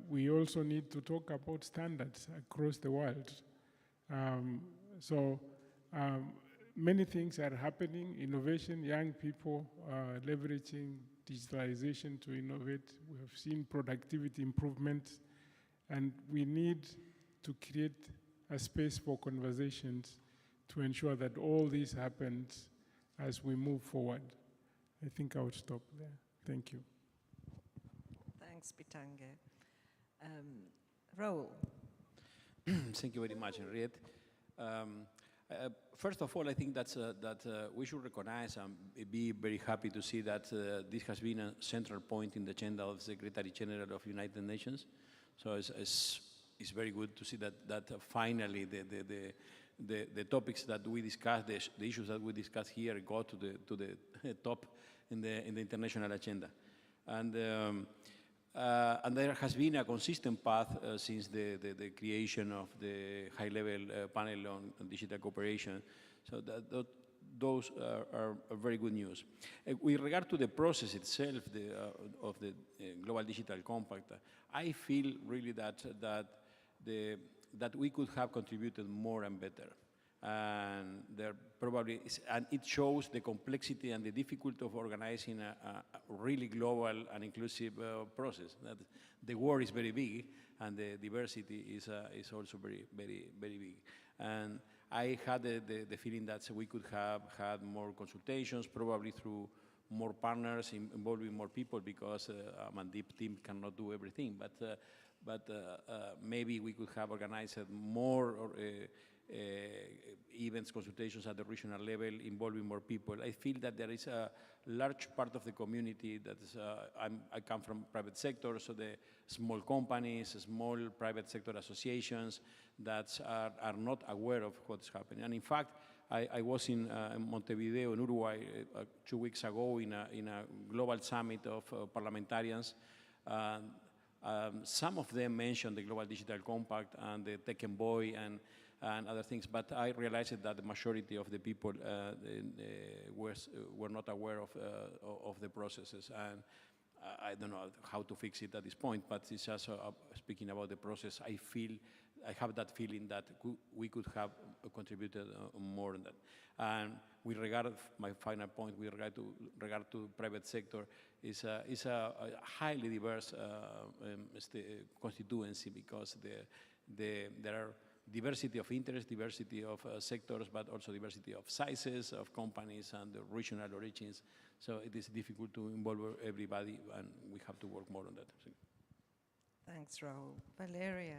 We also need to talk about standards across the world. Many things are happening, innovation, young people leveraging digitalization to innovate. We have seen productivity improvements, and we need to create a space for conversations to ensure that all this happens as we move forward. I think I would stop there. Thank you. Thanks, Bitange. Raul. Thank you very much, Henriette. First of all, I think that we should recognize and be very happy to see that this has been a central point in the agenda of the Secretary General of United Nations. So it's very good to see that finally the topics that we discuss, the issues that we discuss here, go to the top in the international agenda. And there has been a consistent path since the creation of the high-level panel on digital cooperation. So those are very good news. With regard to the process itself of the Global Digital Compact, I feel really that we could have contributed more and better. And there probably is, and it shows the complexity and the difficulty of organizing a really global and inclusive process. That the world is very big, and the diversity is also very, very, very big. And I had the feeling that we could have had more consultations, probably through more partners, involving more people, because a Mandip team cannot do everything. But maybe we could have organized more events, consultations at the regional level, involving more people. I feel that there is a large part of the community that is, I come from private sector, so the small companies, small private sector associations that are not aware of what's happening. And in fact, I was in Montevideo, in Uruguay, 2 weeks ago in a global summit of parliamentarians. Some of them mentioned the Global Digital Compact and the Tech Envoy and other things, but I realized that the majority of the people were not aware of the processes, and I don't know how to fix it at this point, but it's just speaking about the process. I have that feeling that we could have contributed more than that. And with regard, my final point, with regard to private sector, is a highly diverse constituency, because there are diversity of interest, diversity of sectors, but also diversity of sizes of companies and the regional origins. So it is difficult to involve everybody, and we have to work more on that. Thanks, Raul. Valeria.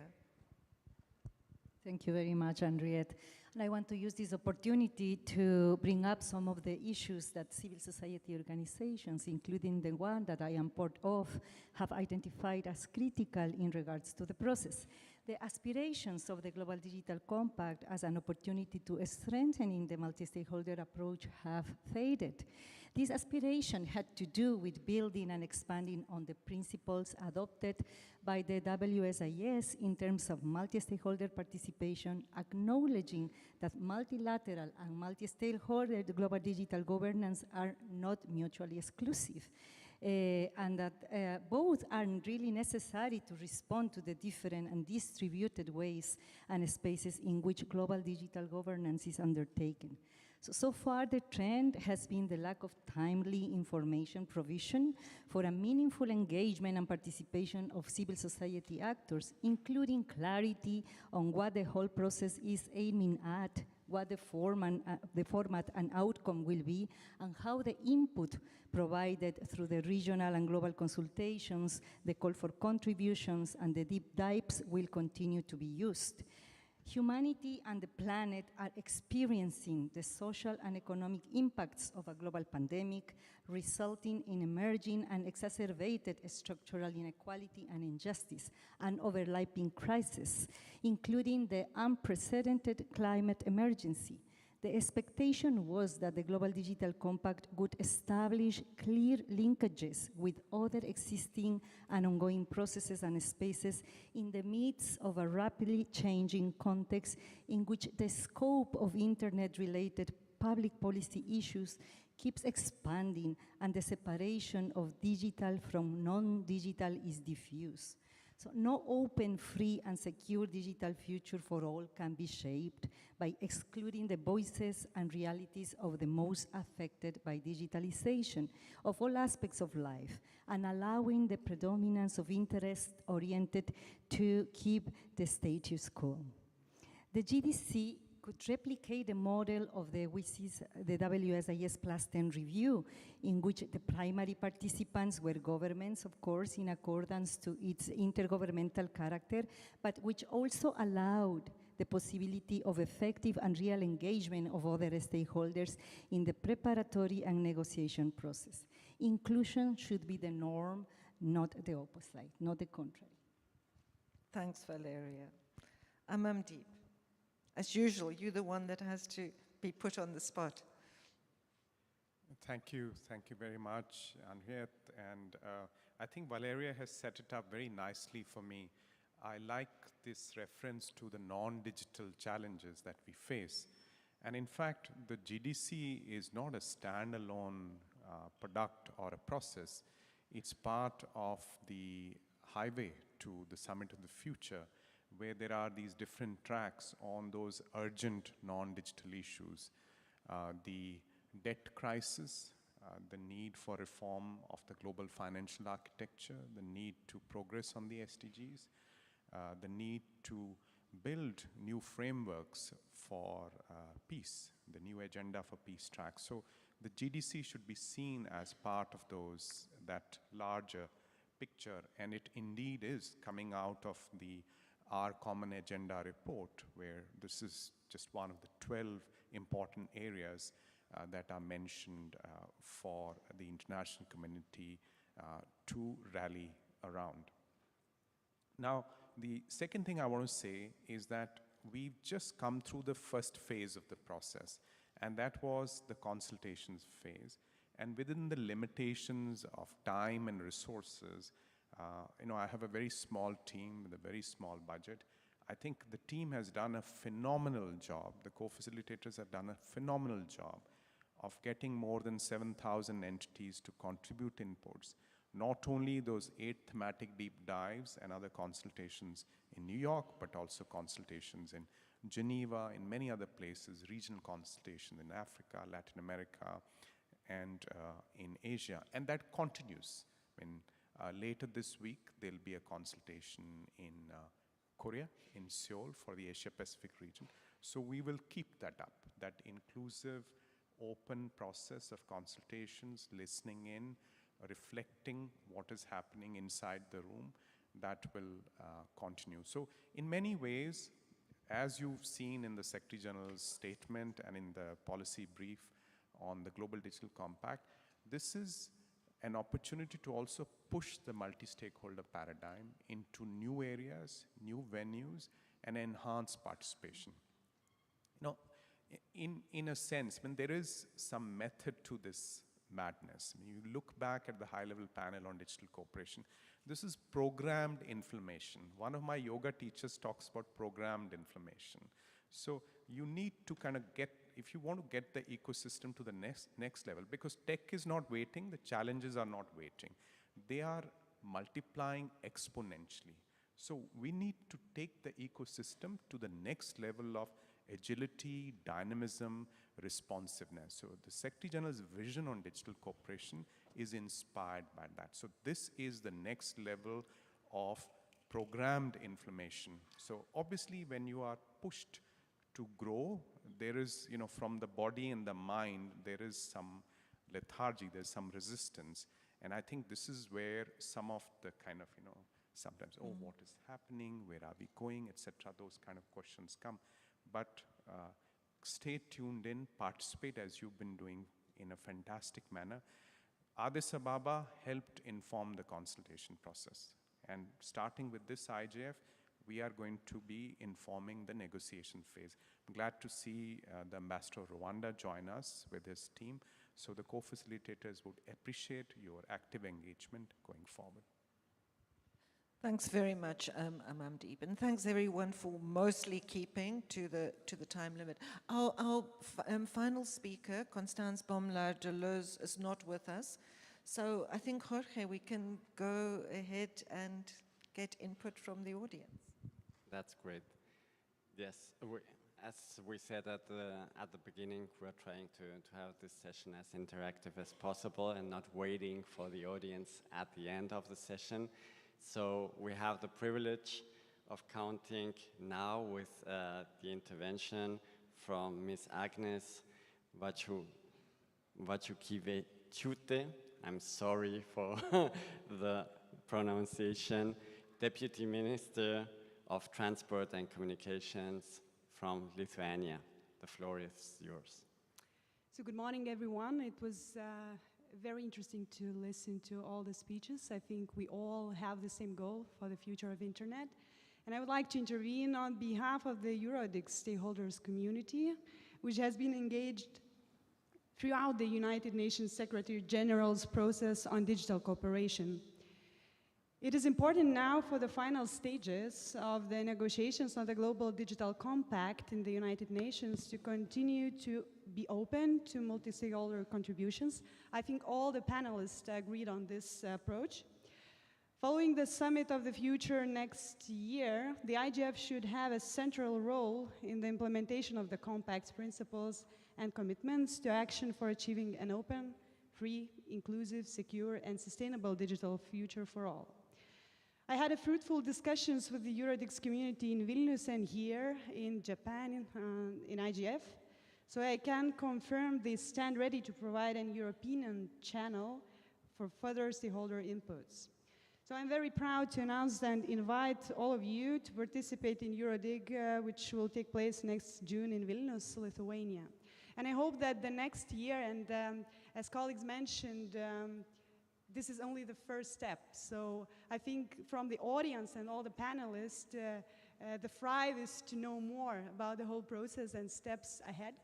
Thank you very much, Henriette. And I want to use this opportunity to bring up some of the issues that civil society organizations, including the one that I am part of, have identified as critical in regards to the process. The aspirations of the Global Digital Compact as an opportunity to strengthening the multi-stakeholder approach have faded. This aspiration had to do with building and expanding on the principles adopted by the WSIS in terms of multi-stakeholder participation, acknowledging that multilateral and multi-stakeholder global digital governance are not mutually exclusive. And that both are really necessary to respond to the different and distributed ways and spaces in which global digital governance is undertaken. So far, the trend has been the lack of timely information provision for a meaningful engagement and participation of civil society actors, including clarity on what the whole process is aiming at, what the format and outcome will be, and how the input provided through the regional and global consultations, the call for contributions, and the deep dives will continue to be used. Humanity and the planet are experiencing the social and economic impacts of a global pandemic, resulting in emerging and exacerbated structural inequality and injustice and overlapping crises, including the unprecedented climate emergency. The expectation was that the Global Digital Compact would establish clear linkages with other existing and ongoing processes and spaces in the midst of a rapidly changing context in which the scope of internet-related public policy issues keeps expanding and the separation of digital from non-digital is diffuse. So no open, free, and secure digital future for all can be shaped by excluding the voices and realities of the most affected by digitalization of all aspects of life and allowing the predominance of interest oriented to keep the status quo. The GDC could replicate the model of the WSIS Plus 10 review, in which the primary participants were governments, of course, in accordance to its intergovernmental character, but which also allowed the possibility of effective and real engagement of other stakeholders in the preparatory and negotiation process. Inclusion should be the norm, not the opposite, not the contrary. Thanks, Valeria. Amamdeep. As usual, you're the one that has to be put on the spot. Thank you very much, Henriette. And I think Valeria has set it up very nicely for me. I like this reference to the non-digital challenges that we face. And in fact, the GDC is not a standalone product or a process. It's part of the highway to the Summit of the Future, where there are these different tracks on those urgent non-digital issues. The debt crisis, the need for reform of the global financial architecture, the need to progress on the SDGs, the need to build new frameworks for peace, the new agenda for peace track. So the GDC should be seen as part of that larger picture, and it indeed is coming out of the Our Common Agenda report, where this is just one of the 12 important areas that are mentioned for the international community to rally around. Now, the second thing I want to say is that we've just come through the first phase of the process, and that was the consultations phase. And within the limitations of time and resources, I have a very small team with a very small budget. I think the team has done a phenomenal job. The co-facilitators have done a phenomenal job of getting more than 7,000 entities to contribute inputs. Not only those 8 thematic deep dives and other consultations in New York, but also consultations in Geneva, in many other places, regional consultations in Africa, Latin America, and in Asia. And that continues. Later this week, there'll be a consultation in Korea, in Seoul, for the Asia-Pacific region. So we will keep that up, that inclusive, open process of consultations, listening in, reflecting what is happening inside the room, that will continue. So in many ways, as you've seen in the Secretary General's statement and in the policy brief on the Global Digital Compact, this is an opportunity to also push the multi-stakeholder paradigm into new areas, new venues, and enhance participation. In a sense, there is some method to this madness. You look back at the high-level panel on digital cooperation. This is programmed inflammation. One of my yoga teachers talks about programmed inflammation. So you need to kind of if you want to get the ecosystem to the next level, because tech is not waiting, the challenges are not waiting. They are multiplying exponentially. So we need to take the ecosystem to the next level of agility, dynamism, responsiveness. So the Secretary General's vision on digital cooperation is inspired by that. So this is the next level of programmed inflammation. So obviously when you are pushed to grow, there is, from the body and the mind, there is some lethargy, there's some resistance. And I think this is where some of the kind of, sometimes, oh, what is happening, where are we going, etc. Those kind of questions come. But stay tuned in, participate as you've been doing in a fantastic manner. Addis Ababa helped inform the consultation process. And starting with this IGF, we are going to be informing the negotiation phase. I'm glad to see the Ambassador of Rwanda join us with his team. So the co-facilitators would appreciate your active engagement going forward. Thanks very much, Amandeep, and thanks everyone for mostly keeping to the time limit. Our final speaker, Constance Baumler-Deleuze, is not with us, so I think, Jorge, we can go ahead and get input from the audience. That's great. Yes, as we said at the beginning, we're trying to have this session as interactive as possible and not waiting for the audience at the end of the session. So we have the privilege of counting now with the intervention from Ms. Agnes Vachukive-Chute. I'm sorry for the pronunciation. Deputy Minister of Transport and Communications from Lithuania. The floor is yours. So good morning, everyone. It was very interesting to listen to all the speeches. I think we all have the same goal for the future of internet. And I would like to intervene on behalf of the Eurodic stakeholders community, which has been engaged throughout the United Nations Secretary General's process on digital cooperation. It is important now for the final stages of the negotiations on the Global Digital Compact in the United Nations to continue to be open to multi-stakeholder contributions. I think all the panelists agreed on this approach. Following the Summit of the Future next year, the IGF should have a central role in the implementation of the Compact's principles and commitments to action for achieving an open, free, inclusive, secure, and sustainable digital future for all. I had a fruitful discussions with the Eurodics community in Vilnius and here in Japan in IGF, so I can confirm they stand ready to provide an European channel for further stakeholder inputs. So I'm very proud to announce and invite all of you to participate in Eurodig, which will take place next June in Vilnius, Lithuania. And I hope that the next year, and as colleagues mentioned, this is only the first step. So I think from the audience and all the panelists, the thrive is to know more about the whole process and steps ahead.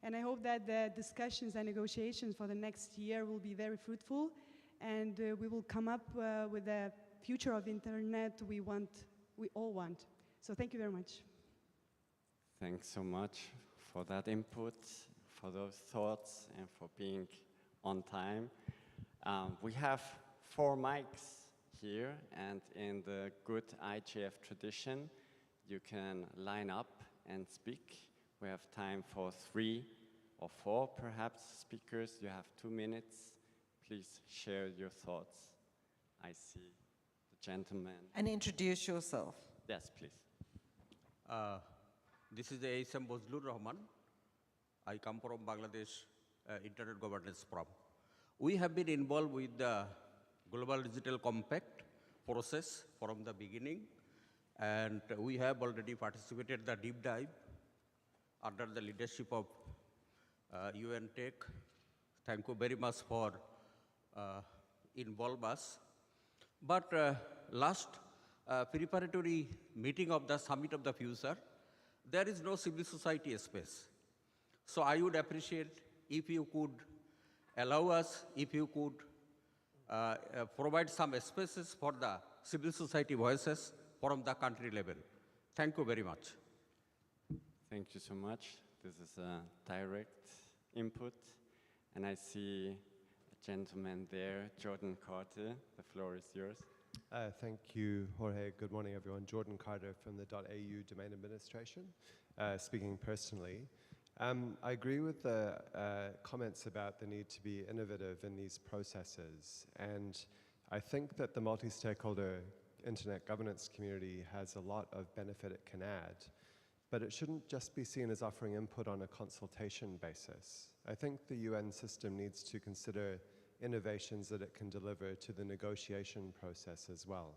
And I hope that the discussions and negotiations for the next year will be very fruitful, and we will come up with the future of internet we all want. So thank you very much. Thanks so much for that input, for those thoughts, and for being on time. We have 4 mics here, and in the good IGF tradition, you can line up and speak. We have time for 3 or 4, perhaps, speakers. You have 2 minutes. Please share your thoughts. I see the gentleman. And introduce yourself. Yes, please. This is A.S.M. Bozlur Rahman. I come from Bangladesh Internet Governance Forum. We have been involved with the Global Digital Compact process from the beginning, and we have already participated in the deep dive under the leadership of UN Tech. Thank you very much for involve us. But last preparatory meeting of the Summit of the Future, there is no civil society space. So I would appreciate if you could allow us, if you could provide some spaces for the civil society voices from the country level. Thank you very much. Thank you so much. This is a direct input. And I see a gentleman there, Jordan Carter. The floor is yours. Thank you, Jorge. Good morning, everyone. Jordan Carter from the .au Domain Administration, speaking personally. I agree with the comments about the need to be innovative in these processes, and I think that the multi-stakeholder internet governance community has a lot of benefit it can add, but it shouldn't just be seen as offering input on a consultation basis. I think the UN system needs to consider innovations that it can deliver to the negotiation process as well.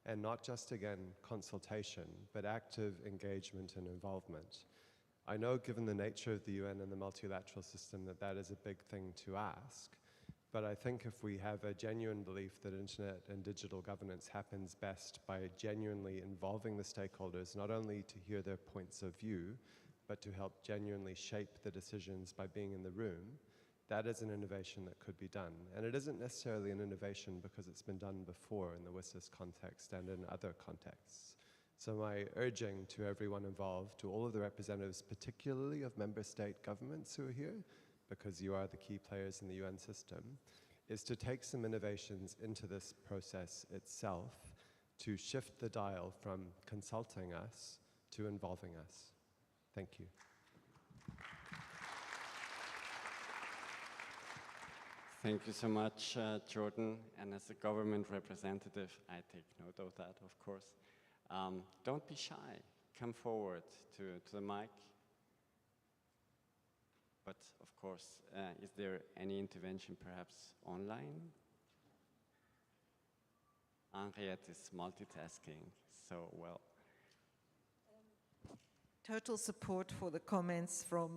and not just, again, consultation, but active engagement and involvement. I know, given the nature of the UN and the multilateral system, that that is a big thing to ask, but I think if we have a genuine belief that internet and digital governance happens best by genuinely involving the stakeholders, not only to hear their points of view, but to help genuinely shape the decisions by being in the room, that is an innovation that could be done. And it isn't necessarily an innovation because it's been done before in the WSIS context and in other contexts. So my urging to everyone involved, to all of the representatives, particularly of member state governments who are here, because you are the key players in the UN system, is to take some innovations into this process itself to shift the dial from consulting us to involving us. Thank you. Thank you so much, Jordan. And as a government representative, I take note of that, of course. Don't be shy. Come forward to the mic. But of course, is there any intervention perhaps online? Henriette is multitasking so well. Total support for the comments from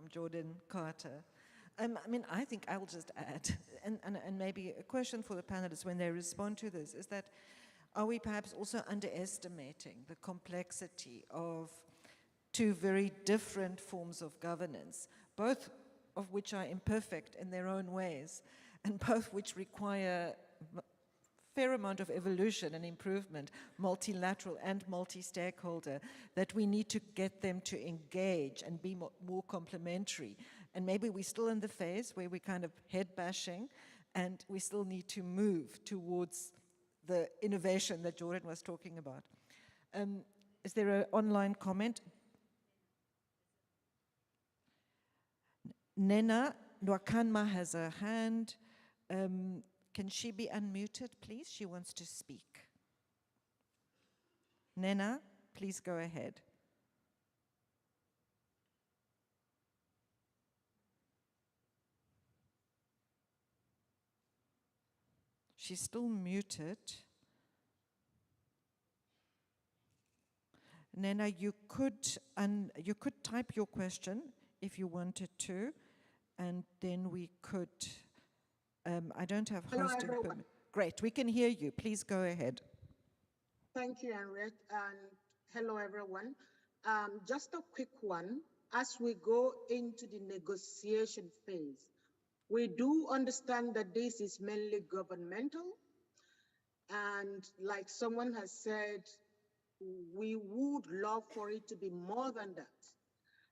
Jordan Carter. I mean, I think I will just add, and maybe a question for the panelists when they respond to this, is that are we perhaps also underestimating the complexity of two very different forms of governance, both of which are imperfect in their own ways, and both which require a fair amount of evolution and improvement, multilateral and multi-stakeholder, that we need to get them to engage and be more complementary. And maybe we're still in the phase where we're kind of head bashing, and we still need to move towards the innovation that Jordan was talking about. Is there an online comment? Nena Nwakanma has a hand. Can she be unmuted, please? She wants to speak. Nena, please go ahead. She's still muted. Nena, you could type your question if you wanted to, and then we could. I don't have hosting permit. Great, we can hear you. Please go ahead. Thank you, Henriette, and hello, everyone. Just a quick one. As we go into the negotiation phase, we do understand that this is mainly governmental, and like someone has said, we would love for it to be more than that.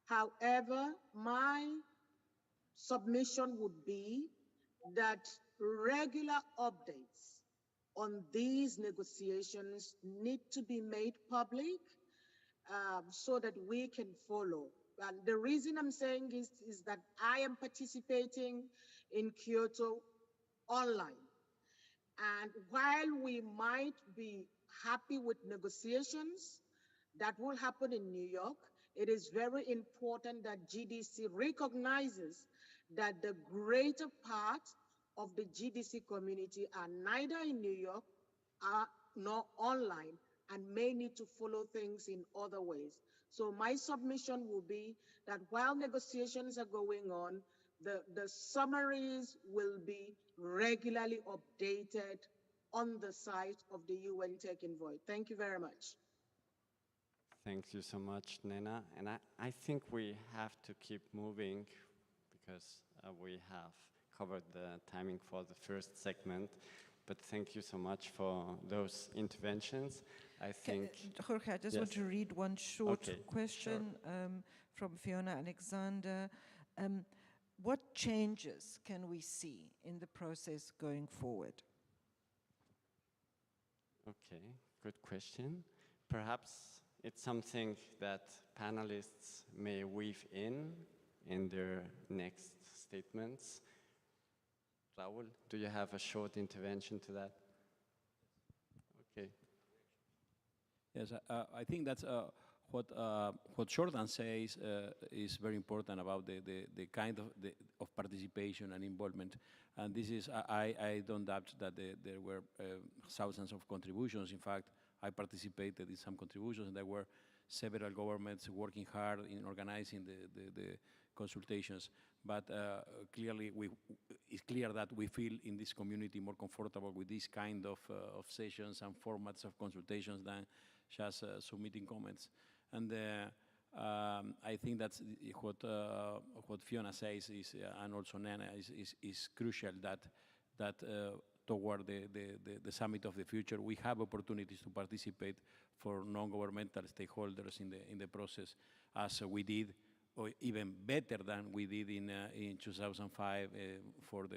However, my submission would be that regular updates on these negotiations need to be made public so that we can follow. And the reason I'm saying is that I am participating in Kyoto online. And while we might be happy with negotiations that will happen in New York, it is very important that GDC recognizes that the greater part of the GDC community are neither in New York nor online and may need to follow things in other ways. So my submission will be that while negotiations are going on, the summaries will be regularly updated on the site of the UN Tech Envoy. Thank you very much. Thank you so much, Nena. And I think we have to keep moving because we have covered the timing for the first segment. But thank you so much for those interventions. I think... Jorge, I just yes. want to read one short Okay, question from Fiona Alexander. What changes can we see in the process going forward? Okay, good question. Perhaps it's something that panelists may weave in their next statements. Raul, do you have a short intervention to that? Okay. Yes, I think that's what Jordan says is very important about the kind of participation and involvement. And this is, I don't doubt that there were thousands of contributions. In fact, I participated in some contributions, and there were several governments working hard in organizing the consultations. But clearly, it's clear that we feel in this community more comfortable with this kind of sessions and formats of consultations than just submitting comments. And I think that's what Fiona says is, and also Nana is crucial that toward the summit of the future, we have opportunities to participate for non-governmental stakeholders in the process, as we did, or even better than we did in 2005 for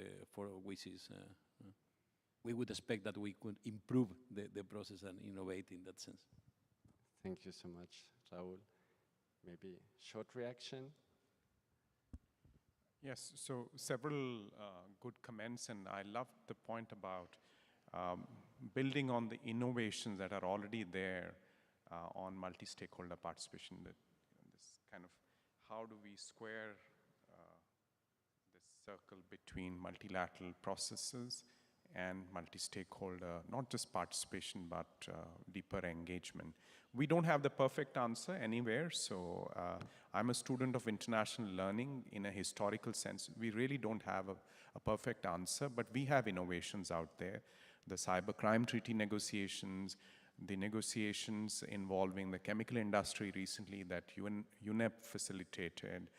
WISIS. We would expect that we could improve the process and innovate in that sense. Thank you so much, Raul. Maybe short reaction? Yes, so several good comments, and I love the point about building on the innovations that are already there on multi-stakeholder participation. This kind of, how do we square this circle between multilateral processes and multi-stakeholder, not just participation, but deeper engagement. We don't have the perfect answer anywhere, so I'm a student of international learning in a historical sense. We really don't have a perfect answer, but we have innovations out there. The cybercrime treaty negotiations, the negotiations involving the chemical industry recently that UNEP facilitated,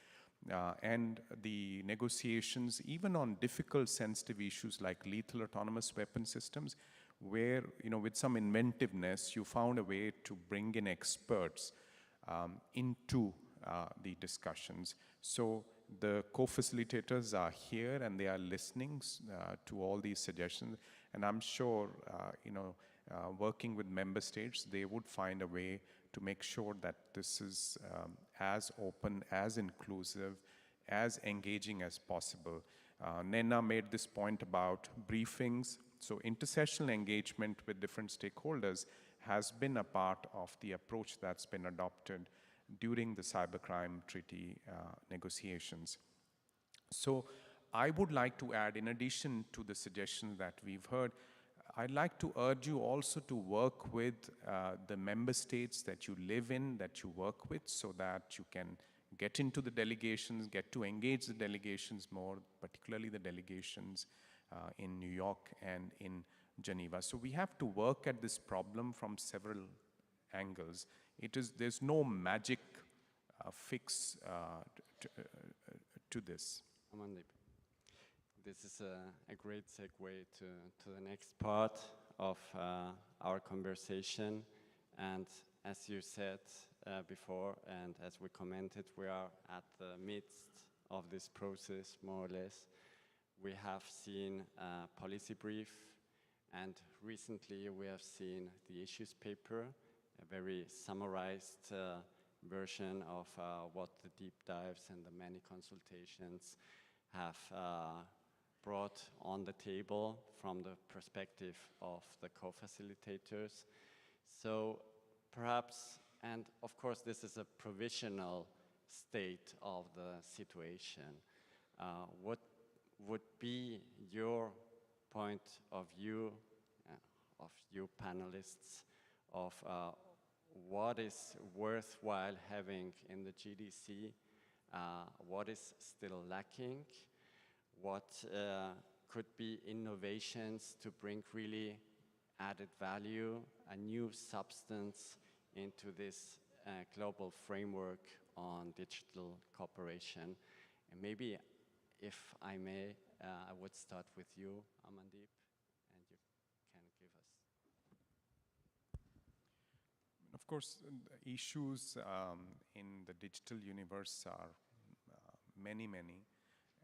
and the negotiations even on difficult sensitive issues like lethal autonomous weapon systems, where, with some inventiveness, you found a way to bring in experts into the discussions. So the co-facilitators are here and they are listening to all these suggestions, and I'm sure, working with member states, they would find a way to make sure that this is as open, as inclusive, as engaging as possible. Nena made this point about briefings. So intersessional engagement with different stakeholders has been a part of the approach that's been adopted during the cybercrime treaty negotiations. So I would like to add, in addition to the suggestions that we've heard, I'd like to urge you also to work with the member states that you live in, that you work with, so that you can get into the delegations, get to engage the delegations more, particularly the delegations in New York and in Geneva. So we have to work at this problem from several angles. There's no magic fix to this. Amandeep. This is a great segue to the next part of our conversation. And as you said before, and as we commented, we are at the midst of this process, more or less. We have seen a policy brief, and recently we have seen the issues paper, a very summarized version of what the deep dives and the many consultations have brought on the table from the perspective of the co-facilitators. So perhaps, and of course this is a provisional state of the situation, what would be your point of view, of you panelists, of what is worthwhile having in the GDC, what is still lacking, what could be innovations to bring really added value, a new substance into this global framework on digital cooperation. And maybe, if I may, I would start with you, Amandeep, and you can give us. Of course, issues in the digital universe are many,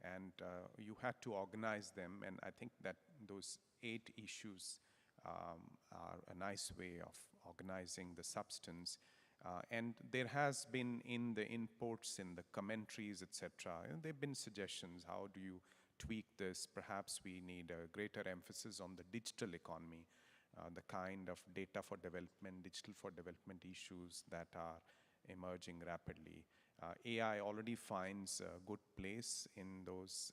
and you had to organize them, and I think that those 8 issues are a nice way of organizing the substance. And there has been, in the inputs, in the commentaries, etc., there have been suggestions, how do you tweak this? Perhaps we need a greater emphasis on the digital economy, the kind of data for development, digital for development issues that are emerging rapidly. AI already finds a good place in those,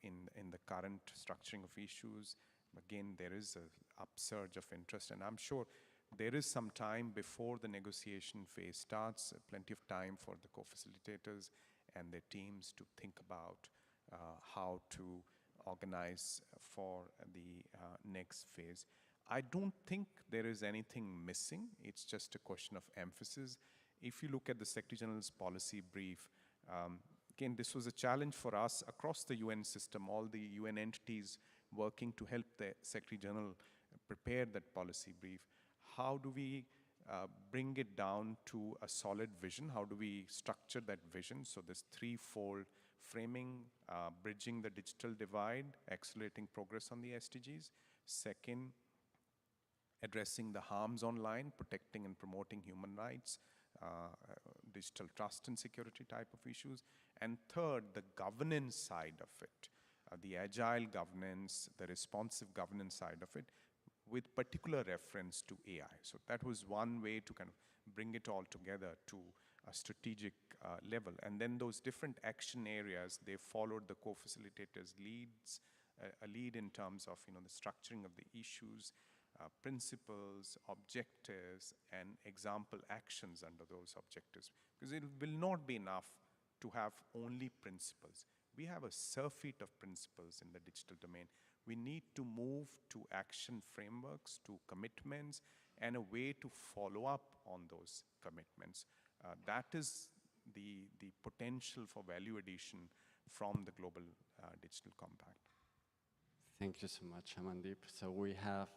in the current structuring of issues. Again, there is an upsurge of interest, and I'm sure there is some time before the negotiation phase starts, plenty of time for the co-facilitators and their teams to think about how to organize for the next phase. I don't think there is anything missing. It's just a question of emphasis. If you look at the Secretary General's policy brief, again, this was a challenge for us across the UN system, all the UN entities working to help the Secretary General prepare that policy brief. How do we bring it down to a solid vision? How do we structure that vision? So this threefold framing, bridging the digital divide, accelerating progress on the SDGs. Second, addressing the harms online, protecting and promoting human rights, digital trust and security type of issues. And third, the governance side of it, the agile governance, the responsive governance side of it, with particular reference to AI. So that was one way to kind of bring it all together to a strategic level. And then those different action areas, they followed the co-facilitators' leads, a lead in terms of, the structuring of the issues, principles, objectives, and example actions under those objectives. Because it will not be enough to have only principles. We have a surfeit of principles in the digital domain. We need to move to action frameworks, to commitments, and a way to follow up on those commitments. That is the potential for value addition from the Global Digital Compact. Thank you so much, Amandeep. So we have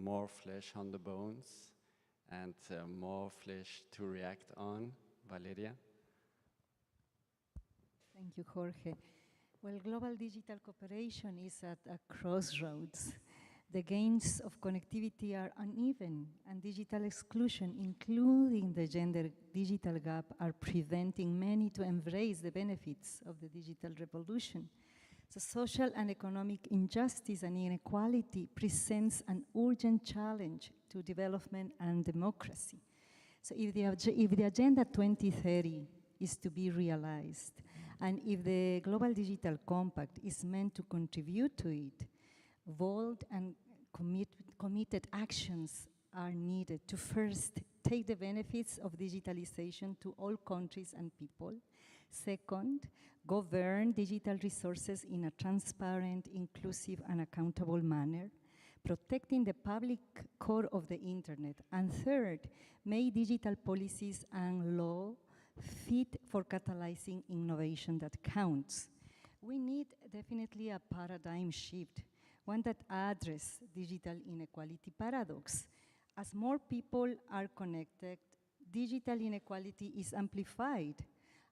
more flesh on the bones and more flesh to react on. Valeria? Thank you, Jorge. Well, global digital cooperation is at a crossroads. The gains of connectivity are uneven, and digital exclusion, including the gender digital gap, are preventing many to embrace the benefits of the digital revolution. So social and economic injustice and inequality presents an urgent challenge to development and democracy. So if the Agenda 2030 is to be realized, and if the Global Digital Compact is meant to contribute to it, bold and committed actions are needed to first take the benefits of digitalization to all countries and people. Second, govern digital resources in a transparent, inclusive, and accountable manner, protecting the public core of the internet. And third, make digital policies and law fit for catalyzing innovation that counts. We need definitely a paradigm shift, one that addresses digital inequality paradox. As more people are connected, digital inequality is amplified.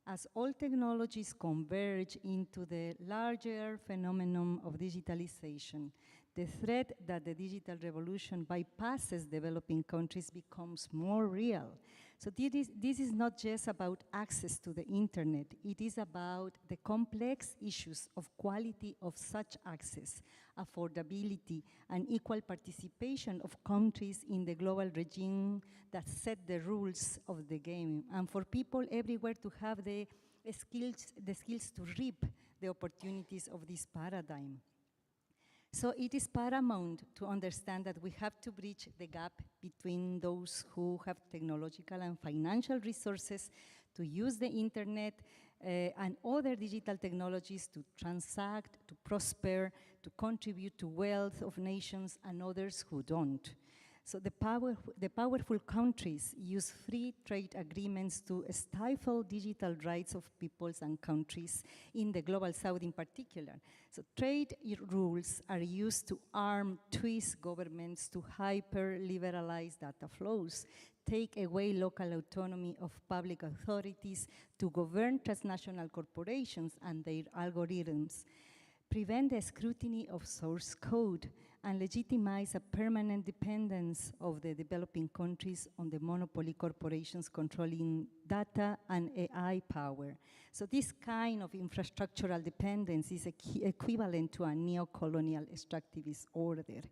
As all technologies converge into the larger phenomenon of digitalization, the threat that the digital revolution bypasses developing countries becomes more real. So this is not just about access to the internet, it is about the complex issues of quality of such access, affordability, and equal participation of countries in the global regime that set the rules of the game, and for people everywhere to have the skills to reap the opportunities of this paradigm. So it is paramount to understand that we have to bridge the gap between those who have technological and financial resources to use the internet and other digital technologies to transact, to prosper, to contribute to wealth of nations, and others who don't. So the powerful countries use free trade agreements to stifle digital rights of peoples and countries in the global south in particular. So trade rules are used to arm twist governments to hyper-liberalize data flows, take away local autonomy of public authorities to govern transnational corporations and their algorithms, prevent the scrutiny of source code, and legitimize a permanent dependence of the developing countries on the monopoly corporations controlling data and AI power. So this kind of infrastructural dependence is equivalent to a neo-colonial extractivist order.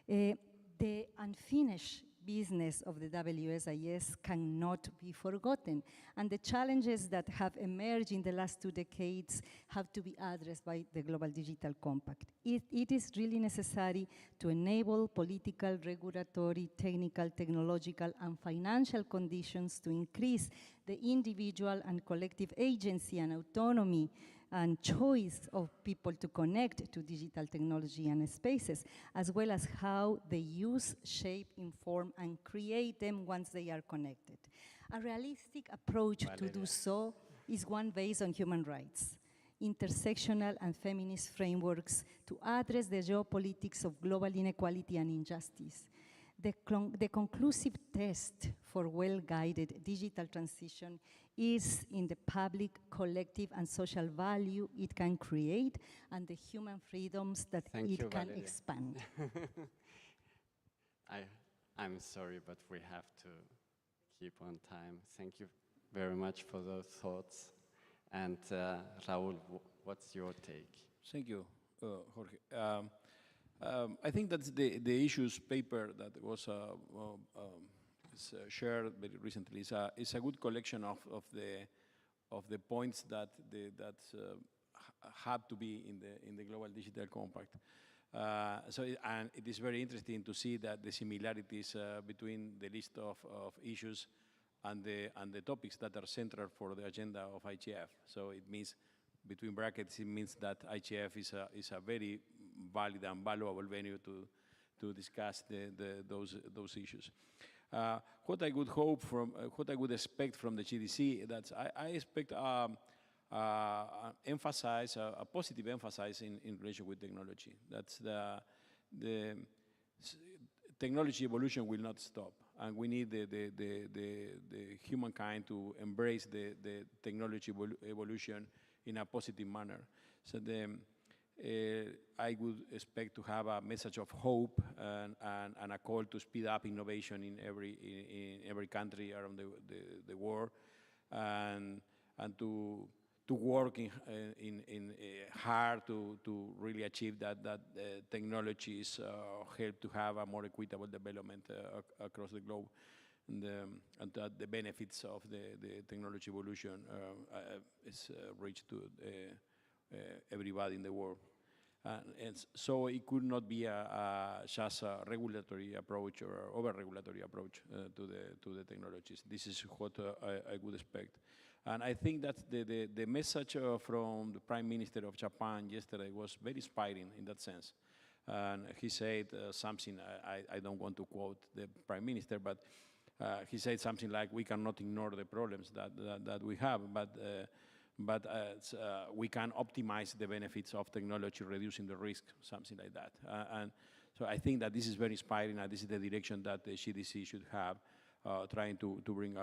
The unfinished business of the WSIS cannot be forgotten. And the challenges that have emerged in the last 2 decades have to be addressed by the Global Digital Compact. It is really necessary to enable political, regulatory, technical, technological, and financial conditions to increase the individual and collective agency and autonomy and choice of people to connect to digital technology and spaces, as well as how they use, shape, inform, and create them once they are connected. A realistic approach to do so is one based on human rights, intersectional and feminist frameworks to address the geopolitics of global inequality and injustice. The conclusive test for well-guided digital transition is in the public, collective, and social value it can create and the human freedoms that it can expand. I'm sorry, but we have to keep on time. Thank you very much for those thoughts. And Raul, what's your take? Thank you, Jorge. I think that the issues paper that was shared very recently is a good collection of the points that have to be in the Global Digital Compact. And it is very interesting to see that the similarities between the list of issues and the topics that are central for the agenda of IGF. So it means, between brackets, it means that IGF is a very valid and valuable venue to discuss those issues. What I would hope from, what I would expect from the GDC, that I expect emphasize a positive emphasis in relation with technology. That's the technology evolution will not stop, and we need the humankind to embrace the technology evolution in a positive manner. So I would expect to have a message of hope and a call to speed up innovation in every country around the world, and to work hard to really achieve that technologies help to have a more equitable development across the globe, and that the benefits of the technology evolution is reached to everybody in the world. And so it could not be just a regulatory approach or over-regulatory approach to the technologies. This is what I would expect. And I think that the message from the Prime Minister of Japan yesterday was very inspiring in that sense. And he said something, I don't want to quote the Prime Minister, but he said something like, we cannot ignore the problems that we have, but we can optimize the benefits of technology, reducing the risk, something like that. And so I think that this is very inspiring, and this is the direction that the CDC should have, trying to bring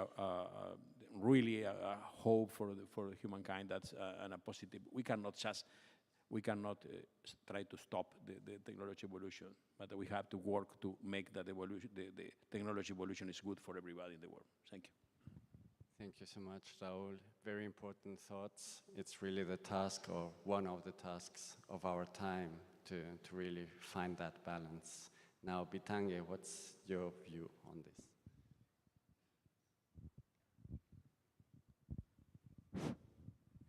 really a hope for humankind. That's and a positive. We cannot try to stop the technology evolution, but we have to work to make that evolution, the technology evolution is good for everybody in the world. Thank you. Thank you so much, Raul. Very important thoughts. It's really the task, or one of the tasks of our time, to really find that balance. Now, Bitange, what's your view on this?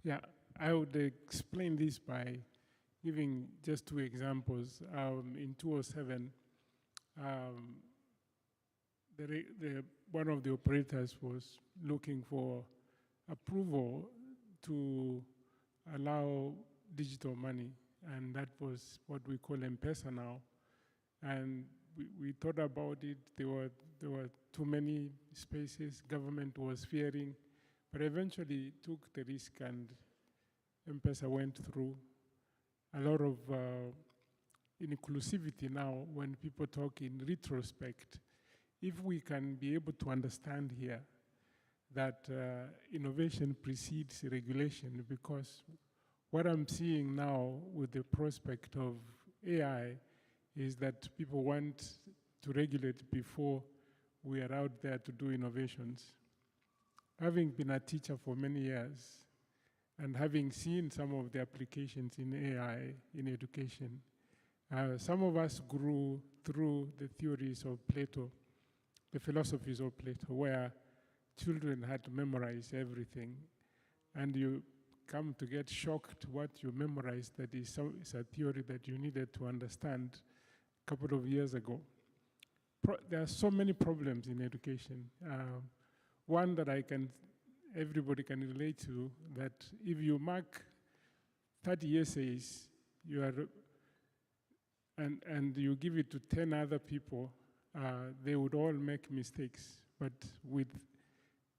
Yeah, I would explain this by giving just 2 examples. In 2007, one of the operators was looking for approval to allow digital money, and that was what we call M-Pesa now. And we thought about it. There were too many spaces. Government was fearing, but eventually took the risk, and M-Pesa went through. A lot of inclusivity now, when people talk in retrospect, if we can be able to understand here that innovation precedes regulation, because what I'm seeing now with the prospect of AI is that people want to regulate before we are out there to do innovations. Having been a teacher for many years and having seen some of the applications in AI in education, some of us grew through the theories of Plato the philosophies of Plato, where children had to memorize everything, and you come to get shocked what you memorized that is a theory that you needed to understand a couple of years ago. There are so many problems in education. One that everybody can relate to, that if you mark 30 essays, and you give it to 10 other people, they would all make mistakes. But with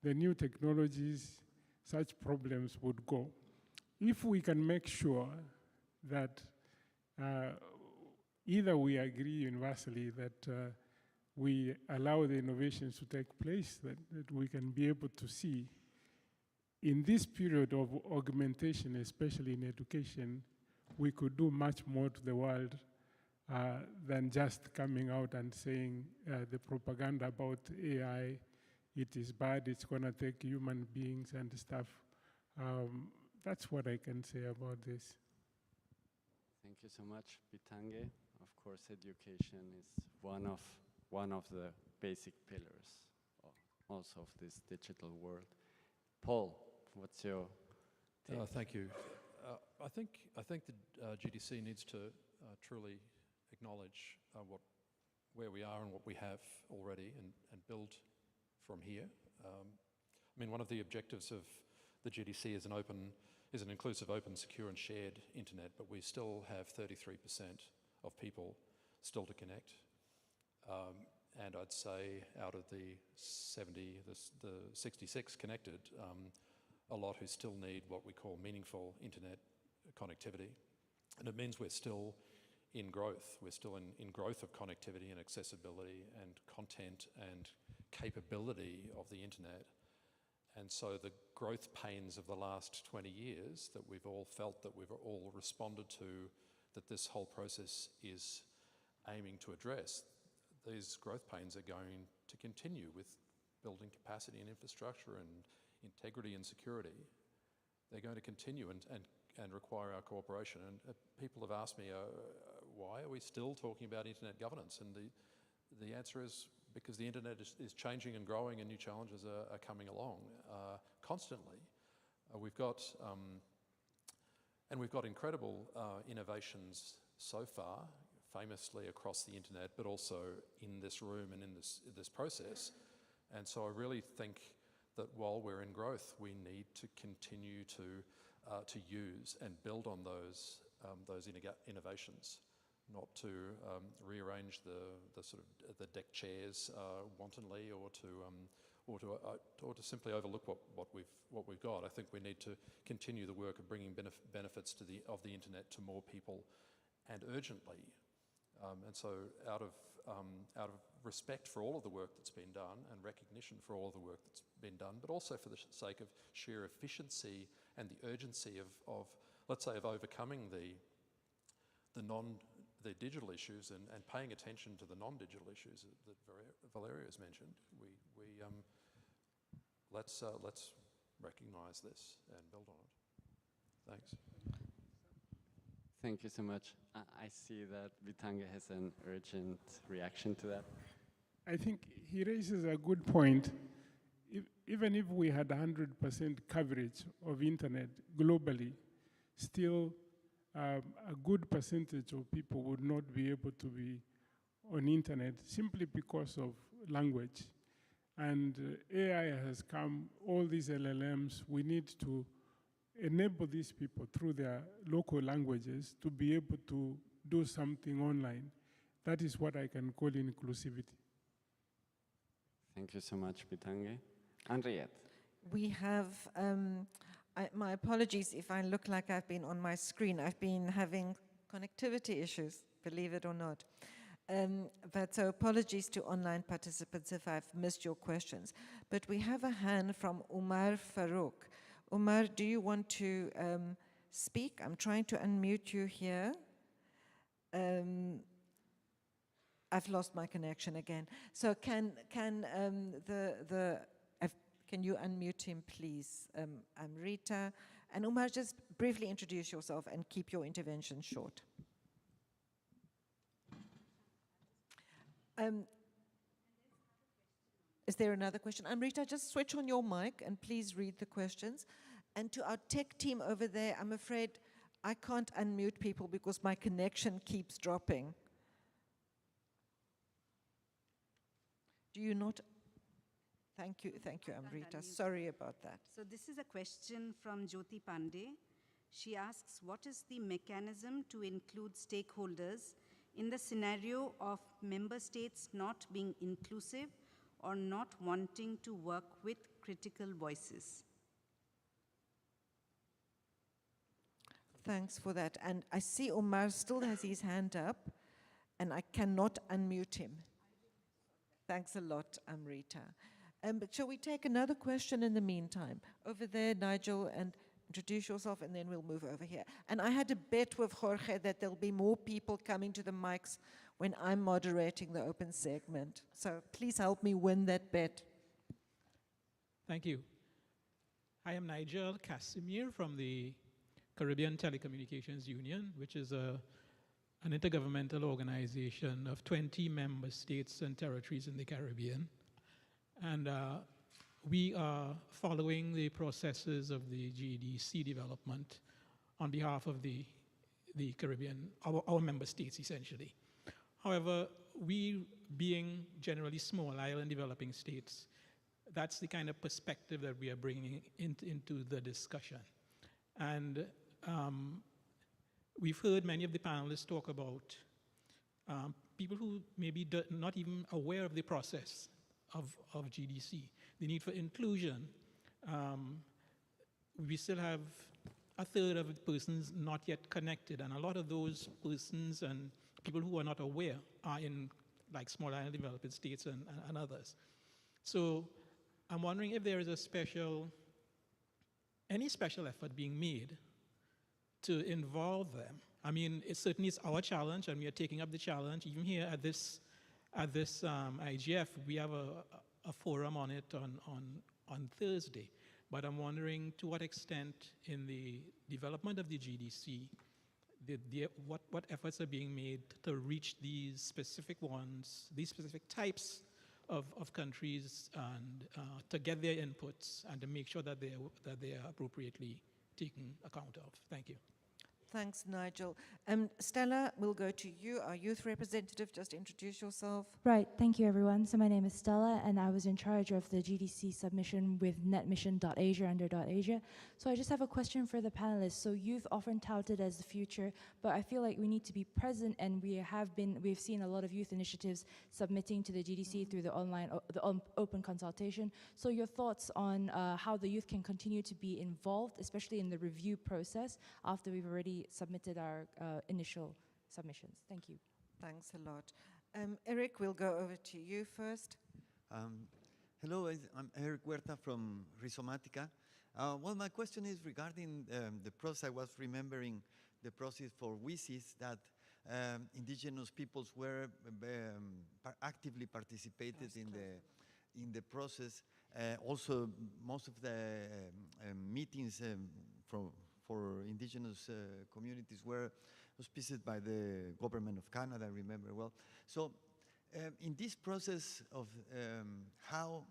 the new technologies, such problems would go. If we can make sure that either we agree universally that we allow the innovations to take place, that we can be able to see in this period of augmentation, especially in education, we could do much more to the world than just coming out and saying the propaganda about AI, it is bad, it's going to take human beings and stuff. That's what I can say about this. Thank you so much, Bitange. Of course, education is one of the basic pillars also of this digital world. Paul, what's your take? Thank you. I think the GDC needs to truly acknowledge where we are and what we have already, and build from here. I mean, one of the objectives of the GDC is an inclusive, open, secure, and shared internet, but we still have 33% of people still to connect. And I'd say out of the 70, the 66 connected, a lot who still need what we call meaningful internet connectivity. And it means we're still in growth. We're still in growth of connectivity and accessibility and content and capability of the internet. And so the growth pains of the last 20 years that we've all felt, that we've all responded to, that this whole process is aiming to address, these growth pains are going to continue with building capacity and infrastructure and integrity and security. They're going to continue and require our cooperation. And people have asked me, why are we still talking about internet governance? And the answer is because the internet is changing and growing, and new challenges are coming along constantly. We've got incredible innovations so far, famously across the internet, but also in this room and in this process. And so I really think that while we're in growth, we need to continue to use and build on those innovations, not to rearrange the sort of the deck chairs wantonly, or to simply overlook what we've got. I think we need to continue the work of bringing benefits of the internet to more people, and urgently. And so, out of respect for all of the work that's been done, and recognition for all of the work that's been done, but also for the sake of sheer efficiency and the urgency of let's say, of overcoming the digital issues and paying attention to the non-digital issues that Valeria has mentioned, let's recognise this and build on it. Thanks. Thank you so much. I see that Bitange has an urgent reaction to that. I think he raises a good point. Even if we had 100% coverage of internet globally, still a good percentage of people would not be able to be on internet simply because of language. And AI has come, all these LLMs, we need to enable these people through their local languages to be able to do something online. That is what I can call inclusivity. Thank you so much, Bitange. Henriette. We have, my apologies if I look like I've been on my screen. I've been having connectivity issues, believe it or not. But so apologies to online participants if I've missed your questions. But we have a hand from Umar Farouk. Umar, do you want to speak? I'm trying to unmute you here. I've lost my connection again. So can you unmute him, please? I'm Rita. And Umar, just briefly introduce yourself and keep your intervention short. Is there another question? Amrita, just switch on your mic and please read the questions. And to our tech team over there, I'm afraid I can't unmute people because my connection keeps dropping. Do you not? Thank you, Amrita. Sorry about that. So this is a question from Jyoti Pandey. She asks, what is the mechanism to include stakeholders in the scenario of member states not being inclusive or not wanting to work with critical voices? Thanks for that. And I see Omar still has his hand up, and I cannot unmute him. Thanks a lot, Amrita. But shall we take another question in the meantime? Over there, Nigel, and introduce yourself, and then we'll move over here. And I had a bet with Jorge that there'll be more people coming to the mics when I'm moderating the open segment. So please help me win that bet. Thank you. I am Nigel Casimir from the Caribbean Telecommunications Union, which is an intergovernmental organization of 20 member states and territories in the Caribbean. And we are following the processes of the GDC development on behalf of the Caribbean, our member states essentially. However, we being generally small island developing states, that's the kind of perspective that we are bringing into the discussion. And we've heard many of the panelists talk about people who may be not even aware of the process of GDC, the need for inclusion. We still have a third of the persons not yet connected, and a lot of those persons and people who are not aware are in like small island developing states and others. So I'm wondering if there is any special effort being made to involve them. I mean, it certainly is our challenge, and we are taking up the challenge. Even here at this IGF, we have a forum on it on Thursday. But I'm wondering to what extent in the development of the GDC, what efforts are being made to reach these specific ones, these specific types of countries, and to get their inputs and to make sure that they are appropriately taken account of. Thank you. Thanks, Nigel. Stella, we'll go to you, our youth representative. Just introduce yourself. Right, thank you everyone. So my name is Stella, and I was in charge of the GDC submission with netmission.asia under .asia. So I just have a question for the panelists. So youth often touted as the future, but I feel like we need to be present, and we've seen a lot of youth initiatives submitting to the GDC through the online, open consultation. So your thoughts on how the youth can continue to be involved, especially in the review process after we've already submitted our initial submissions. Thank you. Thanks a lot. Eric, we'll go over to you first. Hello, I'm Eric Huerta from Rhizomatica. Well, my question is regarding the process. I was remembering the process for WISIS that indigenous peoples were actively participated in the process. Also, most of the meetings for indigenous communities were auspiced by the government of Canada, I remember well. So in this process of how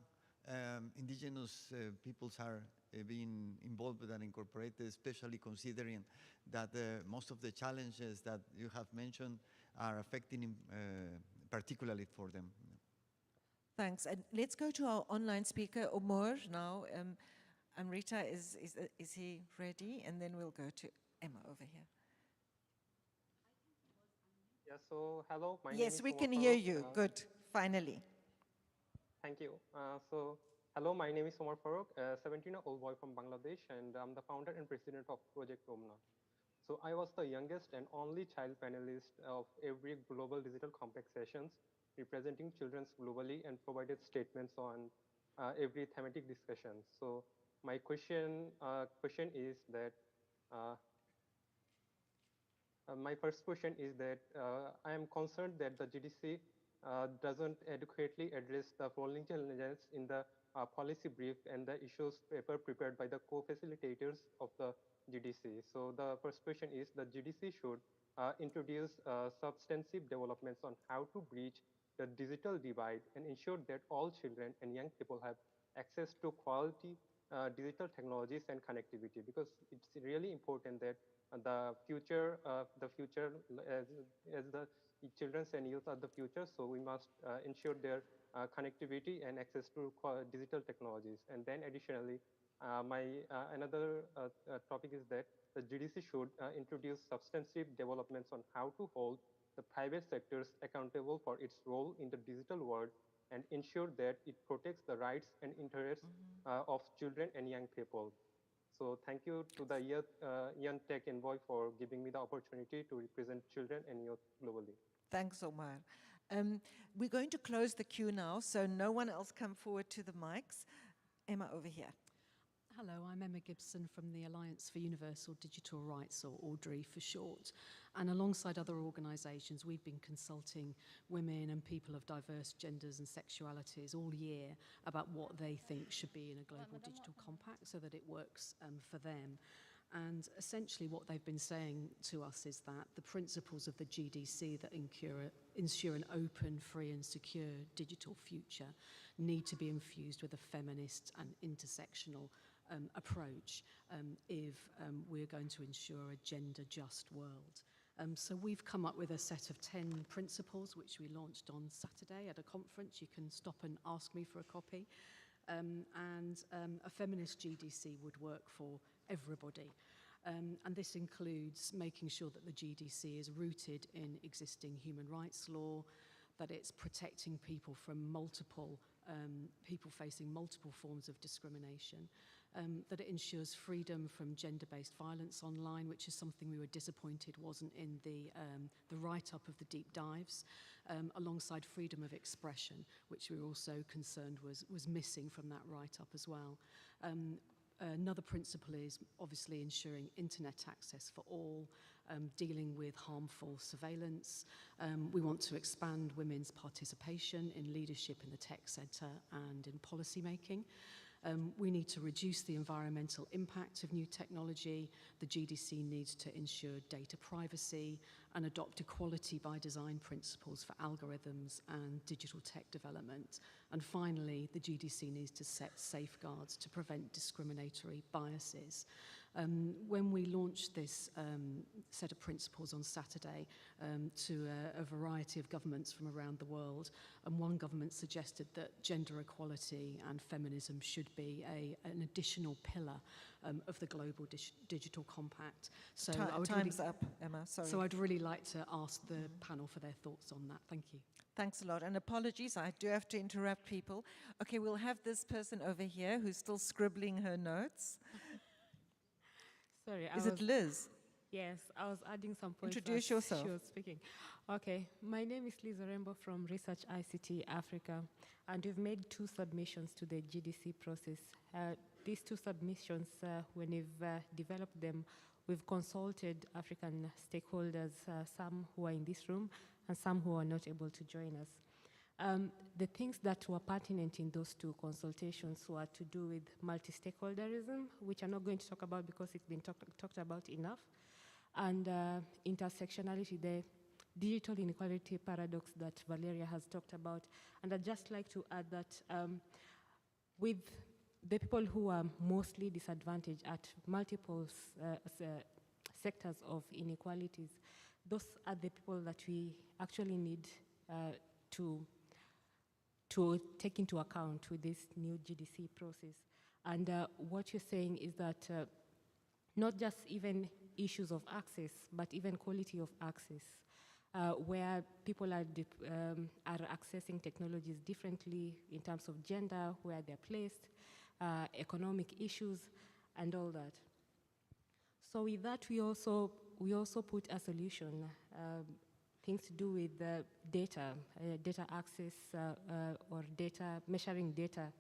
indigenous peoples are being involved and incorporated, especially considering that most of the challenges that you have mentioned are affecting particularly for them. Thanks. And let's go to our online speaker, Omar, now. Amrita, is he ready? And then we'll go to Emma over here. Yeah, so hello. Yes, we can hear you. Good, finally. Thank you. So hello, my name is Omar Farooq, a 17-year-old boy from Bangladesh, and I'm the founder and president of Project Omna. So I was the youngest and only child panelist of every global digital complex sessions representing children globally and provided statements on every thematic discussion. So my question is that my first question is that I am concerned that the GDC doesn't adequately address the following challenges in the policy brief and the issues paper prepared by the co-facilitators of the GDC. So the first question is the GDC should introduce substantive developments on how to bridge the digital divide and ensure that all children and young people have access to quality digital technologies and connectivity, because it's really important that the future, as the children and youth are the future, so we must ensure their connectivity and access to digital technologies. And then additionally, my another topic is that the GDC should introduce substantive developments on how to hold the private sectors accountable for its role in the digital world and ensure that it protects the rights and interests of children and young people. So thank you to the Young Tech Envoy for giving me the opportunity to represent children and youth globally. Thanks, Omar. We're going to close the queue now, so no one else come forward to the mics. Emma, over here. Hello, I'm Emma Gibson from the Alliance for Universal Digital Rights, or AUDRI for short. And alongside other organisations, we've been consulting women and people of diverse genders and sexualities all year about what they think should be in a global digital compact so that it works for them. And essentially what they've been saying to us is that the principles of the GDC that ensure an open, free and secure digital future need to be infused with a feminist and intersectional approach if we're going to ensure a gender-just world. So we've come up with a set of 10 principles which we launched on Saturday at a conference. You can stop and ask me for a copy. A feminist GDC would work for everybody. And this includes making sure that the GDC is rooted in existing human rights law, that it's protecting people from people facing multiple forms of discrimination, that it ensures freedom from gender-based violence online, which is something we were disappointed wasn't in the write-up of the deep dives, alongside freedom of expression, which we were also concerned was missing from that write-up as well. Another principle is obviously ensuring internet access for all, dealing with harmful surveillance. We want to expand women's participation in leadership in the tech sector and in policy making. We need to reduce the environmental impact of new technology. The GDC needs to ensure data privacy and adopt equality by design principles for algorithms and digital tech development. And finally, the GDC needs to set safeguards to prevent discriminatory biases. When we launched this set of principles on Saturday to a variety of governments from around the world, and one government suggested that gender equality and feminism should be an additional pillar of the global digital compact. So Time's up, Emma, sorry. So I'd really like to ask the panel for their thoughts on that. Thank you. Thanks a lot, and apologies, I do have to interrupt people. Okay, we'll have this person over here who's still scribbling her notes. Sorry, Is it Liz? Yes, I was adding some points. Introduce yourself. She was speaking. Okay, my name is Liz Orembo from Research ICT Africa, and we've made 2 submissions to the GDC process. These 2 submissions, when we've developed them, we've consulted African stakeholders, some who are in this room and some who are not able to join us. The things that were pertinent in those 2 consultations were to do with multi-stakeholderism, which I'm not going to talk about because it's been talked about enough, and intersectionality, the digital inequality paradox that Valeria has talked about. And I'd just like to add that with the people who are mostly disadvantaged at multiple sectors of inequalities, those are the people that we actually need to take into account with this new GDC process. And what you're saying is that not just even issues of access, but even quality of access, where people are accessing technologies differently in terms of gender, where they're placed, economic issues, and all that. So with that, we also put a solution, things to do with data access or measuring data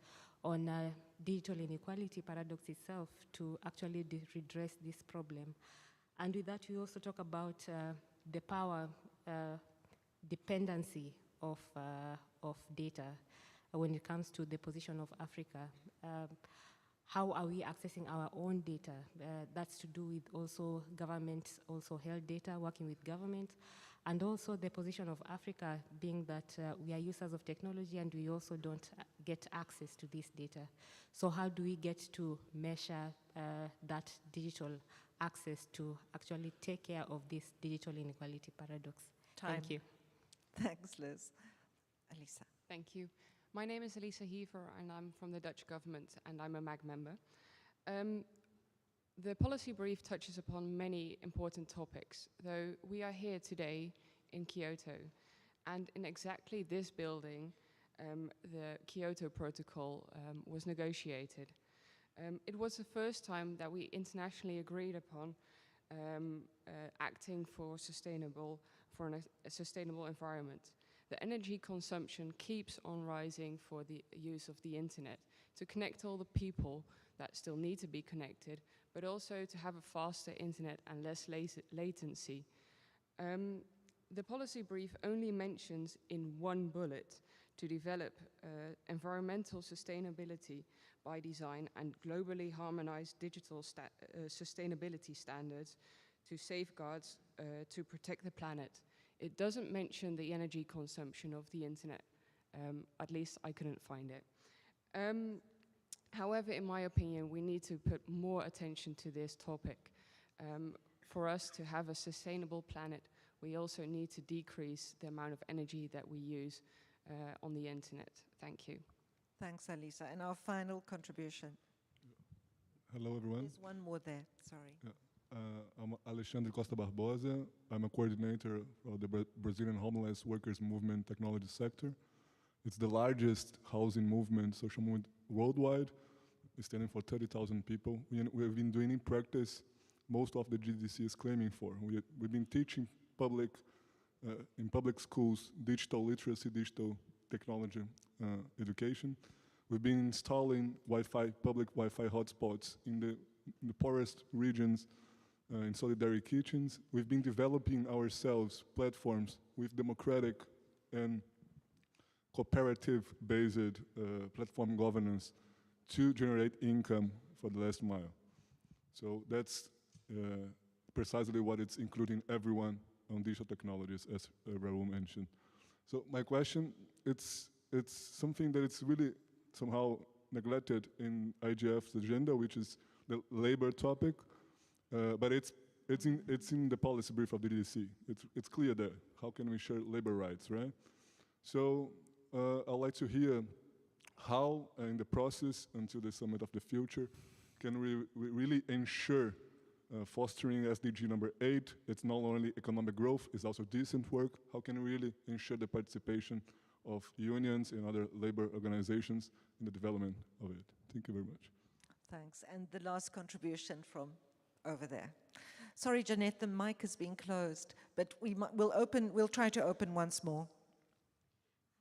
on digital inequality paradox itself to actually redress this problem. And with that, we also talk about the power dependency of data when it comes to the position of Africa. How are we accessing our own data? That's to do with also government, also held data, working with government, And also the position of Africa being that we are users of technology and we also don't get access to this data. So how do we get to measure that digital access to actually take care of this digital inequality paradox? Thank you. Thanks, Liz. Elisa. Thank you. My name is Elisa Hever and I'm from the Dutch government and I'm a MAG member. The policy brief touches upon many important topics, though we are here today in Kyoto, and in exactly this building, the Kyoto Protocol was negotiated. It was the first time that we internationally agreed upon acting for a sustainable environment. The energy consumption keeps on rising for the use of the internet to connect all the people that still need to be connected, but also to have a faster internet and less latency. The policy brief only mentions in one bullet to develop environmental sustainability by design and globally harmonized digital sustainability standards to safeguard, to protect the planet. It doesn't mention the energy consumption of the internet. At least I couldn't find it. However, in my opinion, we need to put more attention to this topic. For us to have a sustainable planet, we also need to decrease the amount of energy that we use on the internet. Thank you. Thanks, Elisa. And our final contribution. Hello, everyone. There's one more there, sorry. Yeah. I'm Alexandre Costa Barbosa. I'm a coordinator of the Brazilian Homeless Workers Movement Technology Sector. It's the largest housing movement, social movement worldwide. It's standing for 30,000 people. We've been doing in practice most of the GDC is claiming for. We've been teaching in public schools digital literacy, digital technology education. We've been installing public Wi-Fi hotspots in the poorest regions in solidarity kitchens. We've been developing ourselves platforms with democratic and cooperative-based platform governance to generate income for the last mile. So that's precisely what it's including everyone on digital technologies, as Raul mentioned. So my question, it's something that it's really somehow neglected in IGF's agenda, which is the labor topic, but it's in the policy brief of the DDC. It's clear there. How can we share labor rights, right? So I'd like to hear how, in the process until the Summit of the Future, can we really ensure fostering SDG number 8, it's not only economic growth, it's also decent work. How can we really ensure the participation of unions and other labor organizations in the development of it? Thank you very much. Thanks. And the last contribution from over there. Sorry, Jeanette, the mic has been closed, but we'll try to open once more.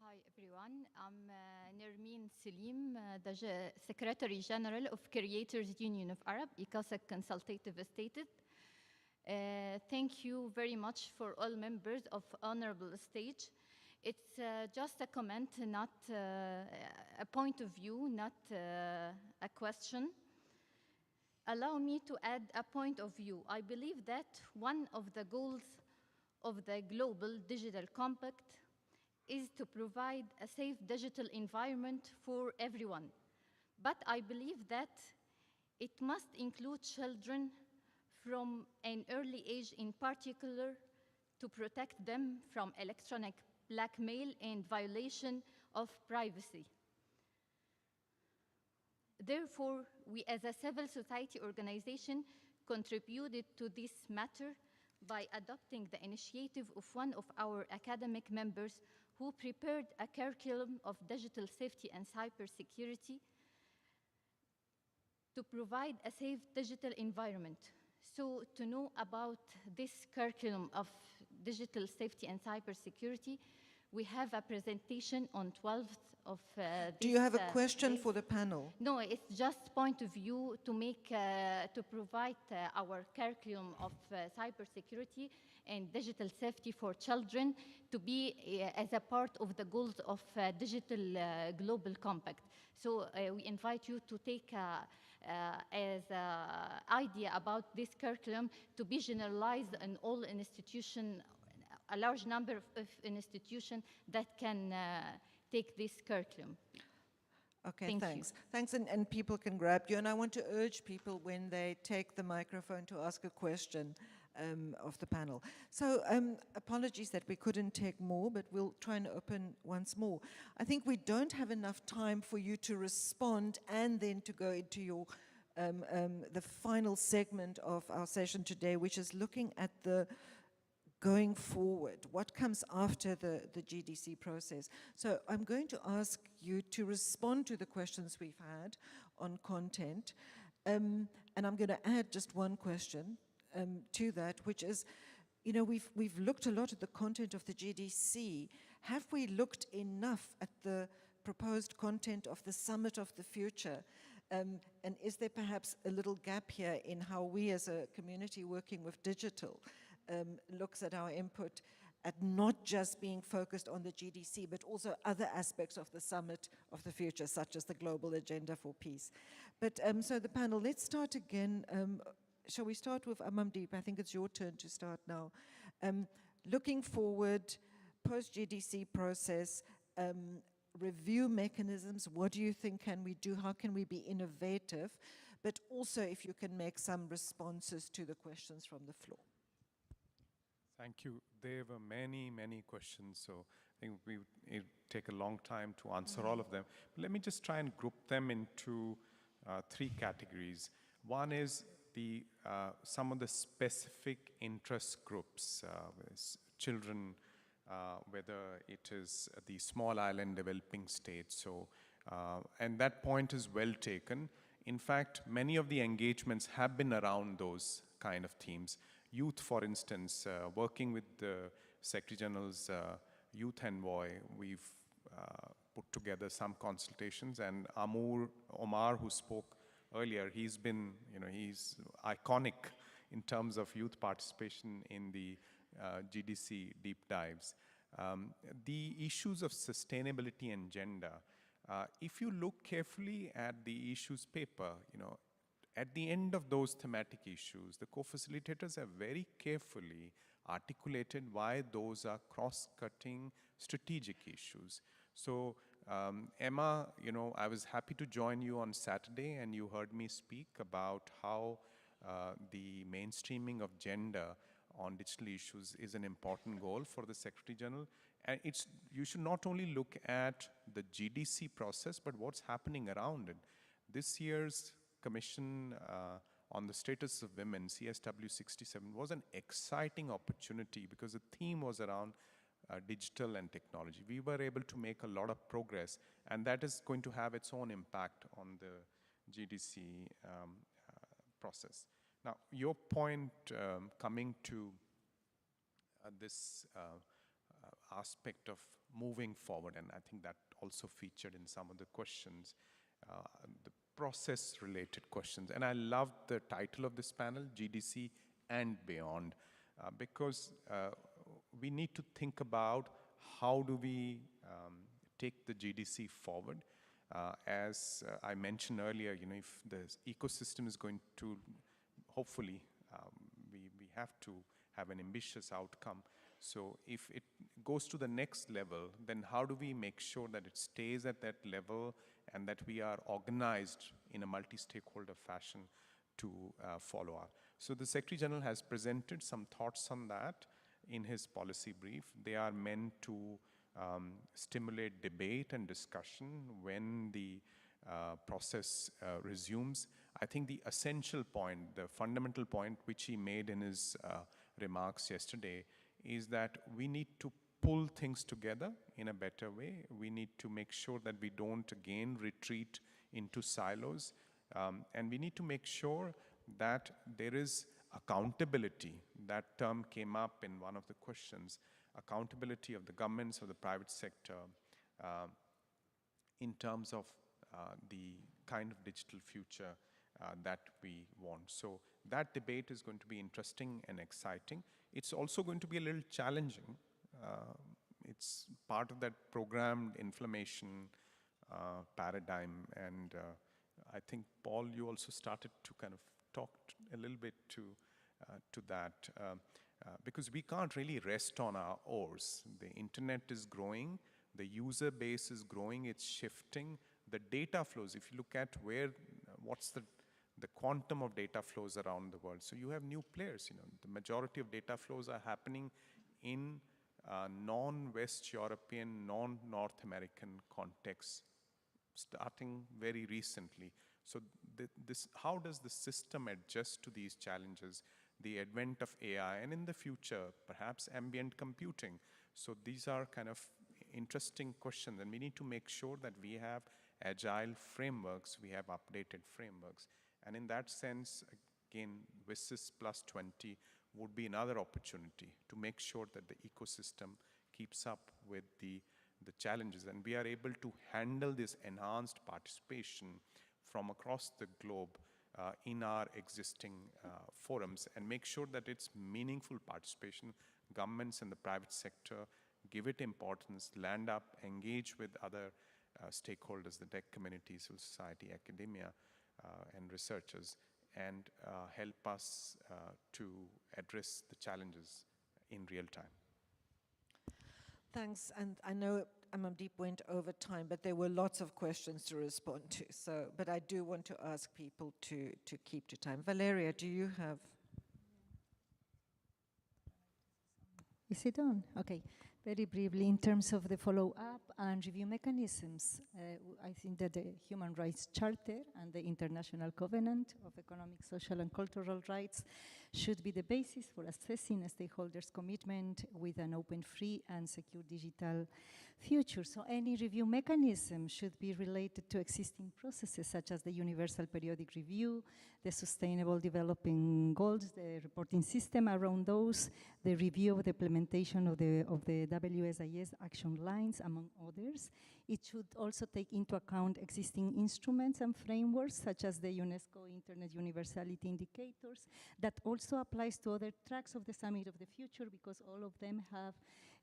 Hi, everyone. I'm Nermeen Salim, the Secretary General of Creators Union of Arab, ICASA Consultative Stated. Thank you very much for all members of honorable stage. It's just a comment, not a point of view, not a question. Allow me to add a point of view. I believe that one of the goals of the Global Digital Compact is to provide a safe digital environment for everyone. But I believe that it must include children from an early age in particular to protect them from electronic blackmail and violation of privacy. Therefore, we as a civil society organization contributed to this matter by adopting the initiative of one of our academic members who prepared a curriculum of digital safety and cybersecurity to provide a safe digital environment. So to know about this curriculum of digital safety and cybersecurity, we have a presentation on 12th of Do you have a question for the panel? No, it's just point of view to make, to provide our curriculum of cybersecurity and digital safety for children to be as a part of the goals of Digital Global Compact. So we invite you to take as an idea about this curriculum to be generalized in all institutions a large number of institutions that can take this curriculum. Okay, Thank thanks. you. Thanks, and people can grab you. And I want to urge people when they take the microphone to ask a question of the panel. So apologies that we couldn't take more, but we'll try and open once more. I think we don't have enough time for you to respond and then to go into your the final segment of our session today, which is looking at the going forward, what comes after the GDC process. So I'm going to ask you to respond to the questions we've had on content. And I'm going to add just one question to that, which is, you know, we've looked a lot at the content of the GDC. Have we looked enough at the proposed content of the Summit of the Future? And is there perhaps a little gap here in how we as a community working with digital looks at our input at not just being focused on the GDC, but also other aspects of the Summit of the Future, such as the Global Agenda for Peace. But so the panel, let's start again. Shall we start with Amandeep? I think it's your turn to start now. Looking forward, post-GDC process, review mechanisms, what do you think can we do? How can we be innovative? But also if you can make some responses to the questions from the floor. Thank you. There were many, many questions, so I think it take a long time to answer all of them. But let me just try and group them into three categories. One is some of the specific interest groups, children, whether it is the small island developing states. So, and that point is well taken. In fact, many of the engagements have been around those kind of themes. Youth, for instance, working with the Secretary General's Youth Envoy, we've put together some consultations, and Omar, who spoke earlier, he's been, you know, he's iconic in terms of youth participation in the GDC deep dives. The issues of sustainability and gender, if you look carefully at the issues paper, you know, at the end of those thematic issues, the co-facilitators have very carefully articulated why those are cross-cutting strategic issues. So Emma, you know, I was happy to join you on Saturday, and you heard me speak about how the mainstreaming of gender on digital issues is an important goal for the Secretary General. And you should not only look at the GDC process, but what's happening around it. This year's Commission on the Status of Women, CSW 67, was an exciting opportunity because the theme was around digital and technology. We were able to make a lot of progress, and that is going to have its own impact on the GDC process. Now, your point coming to this aspect of moving forward, and I think that also featured in some of the questions, the process-related questions. And I loved the title of this panel, GDC and Beyond, because we need to think about how do we take the GDC forward. As I mentioned earlier, you know, if the ecosystem is going to, hopefully, we have to have an ambitious outcome. So if it goes to the next level, then how do we make sure that it stays at that level and that we are organized in a multi-stakeholder fashion to follow up? So the Secretary General has presented some thoughts on that in his policy brief. They are meant to stimulate debate and discussion when the process resumes. I think the essential point, the fundamental point which he made in his remarks yesterday is that we need to pull things together in a better way. We need to make sure that we don't again retreat into silos. And we need to make sure that there is accountability. That term came up in one of the questions, accountability of the governments, of the private sector, in terms of the kind of digital future that we want. So that debate is going to be interesting and exciting. It's also going to be a little challenging. It's part of that programmed inflammation paradigm. And I think, Paul, you also started to kind of talk a little bit to that. because we can't really rest on our oars. The internet is growing, the user base is growing, it's shifting. The data flows, if you look at what's the quantum of data flows around the world. So you have new players, the majority of data flows are happening in non-West European, non-North American contexts, starting very recently. So how does the system adjust to these challenges? The advent of AI, and in the future, perhaps ambient computing. So these are kind of interesting questions, and we need to make sure that we have agile frameworks, we have updated frameworks. And in that sense, again, WSIS plus 20 would be another opportunity to make sure that the ecosystem keeps up with the challenges, and we are able to handle this enhanced participation from across the globe in our existing forums, and make sure that it's meaningful participation. Governments and the private sector give it importance, land up, engage with other stakeholders, the tech community, civil society, academia, and researchers, and help us to address the challenges in real time. Thanks, and I know Amandeep went over time, but there were lots of questions to respond to. So, but I do want to ask people to keep to time. Valeria, do you have? Is it on? Okay. Very briefly, in terms of the follow-up and review mechanisms, I think that the Human Rights Charter and the International Covenant of Economic, Social and Cultural Rights should be the basis for assessing a stakeholders' commitment with an open, free and secure digital future. So any review mechanism should be related to existing processes such as the Universal Periodic Review, the Sustainable Development Goals, the reporting system around those, the review of the implementation of the WSIS action lines, among others. It should also take into account existing instruments and frameworks such as the UNESCO Internet Universality Indicators that also applies to other tracks of the Summit of the Future because all of them have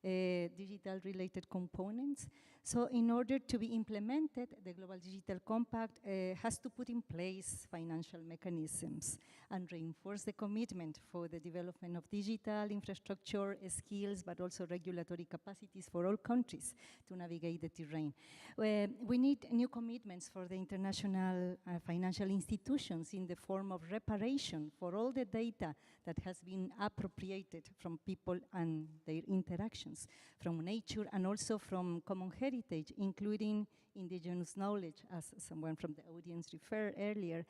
digital related components. So in order to be implemented, the Global Digital Compact has to put in place financial mechanisms and reinforce the commitment for the development of digital infrastructure, skills, but also regulatory capacities for all countries to navigate the terrain. We need new commitments for the international financial institutions in the form of reparation for all the data that has been appropriated from people and their interactions, from nature and also from common heritage, including indigenous knowledge, as someone from the audience referred earlier.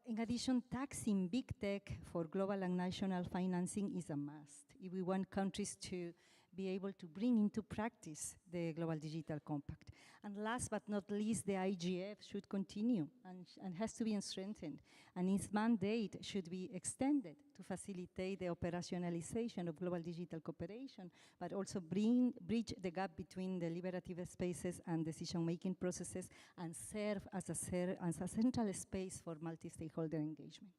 In addition, taxing big tech for global and national financing is a must if we want countries to be able to bring into practice the Global Digital Compact. And last but not least, the IGF should continue and has to be strengthened. And its mandate should be extended to facilitate the operationalization of global digital cooperation, but also bridge the gap between the deliberative spaces and decision-making processes and serve as a central space for multi-stakeholder engagement.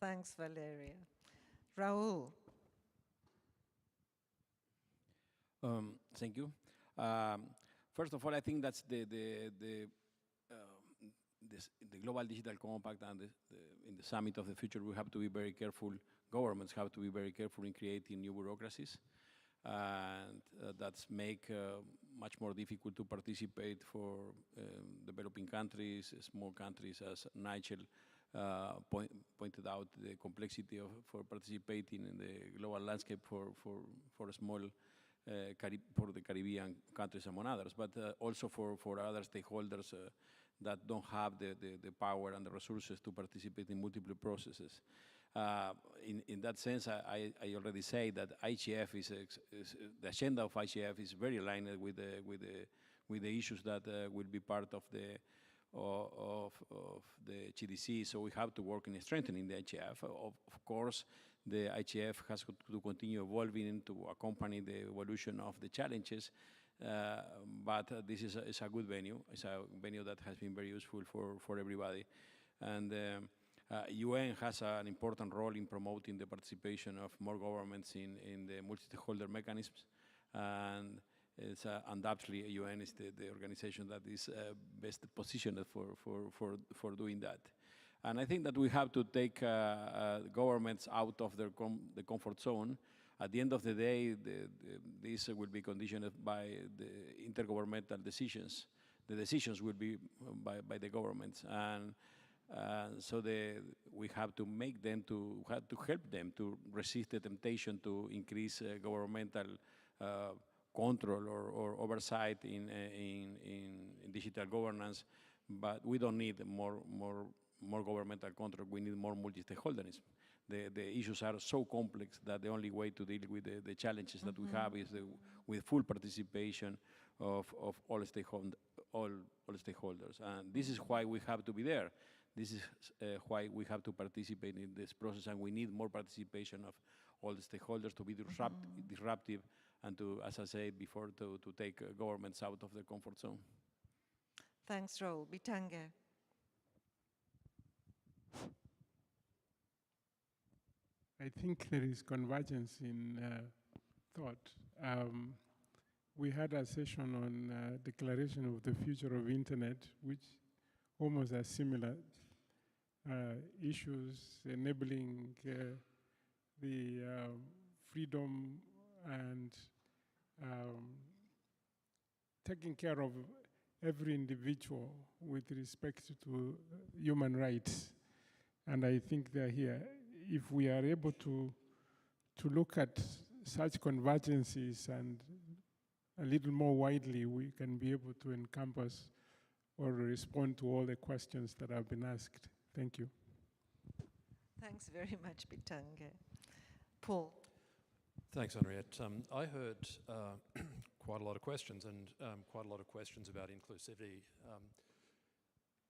Thanks, Valeria. Raul. Thank you. First of all, I think that's the Global Digital Compact and in the Summit of the Future, we have to be very careful. Governments have to be very careful in creating new bureaucracies. And that's make much more difficult to participate for developing countries, small countries, as Nigel pointed out, the complexity for participating in the global landscape for small for the Caribbean countries, among others, but also for other stakeholders that don't have the power and the resources to participate in multiple processes. In that sense, I already say that IGF is the agenda of IGF is very aligned with the issues that will be part of the GDC. So we have to work in strengthening the IGF. Of course, the IGF has to continue evolving to accompany the evolution of the challenges, but this is a good venue. It's a venue that has been very useful for everybody. And UN has an important role in promoting the participation of more governments in the multi-stakeholder mechanisms. And it's undoubtedly UN is the organization that is best positioned for doing that. And I think that we have to take governments out of their the comfort zone. At the end of the day, this will be conditioned by the intergovernmental decisions. The decisions will be by the governments, and so we have to make them help them to resist the temptation to increase governmental control or oversight in digital governance. But we don't need more governmental control. We need more multi-stakeholderism. The issues are so complex that the only way to deal with the challenges that we have is with full participation of all stakeholders. And this is why we have to be there. This is why we have to participate in this process, and we need more participation of all the stakeholders to be disruptive and to, as I said before, to take governments out of their comfort zone. Thanks, Raul. Bitange. I think there is convergence in thought. We had a session on declaration of the future of internet, which almost has similar issues, enabling the freedom and taking care of every individual with respect to human rights. And I think they're here. If we are able to look at such convergences and a little more widely, we can be able to encompass or respond to all the questions that have been asked. Thank you. Thanks very much, Bitange. Paul. Thanks, Henriette. I heard quite a lot of questions and quite a lot of questions about inclusivity.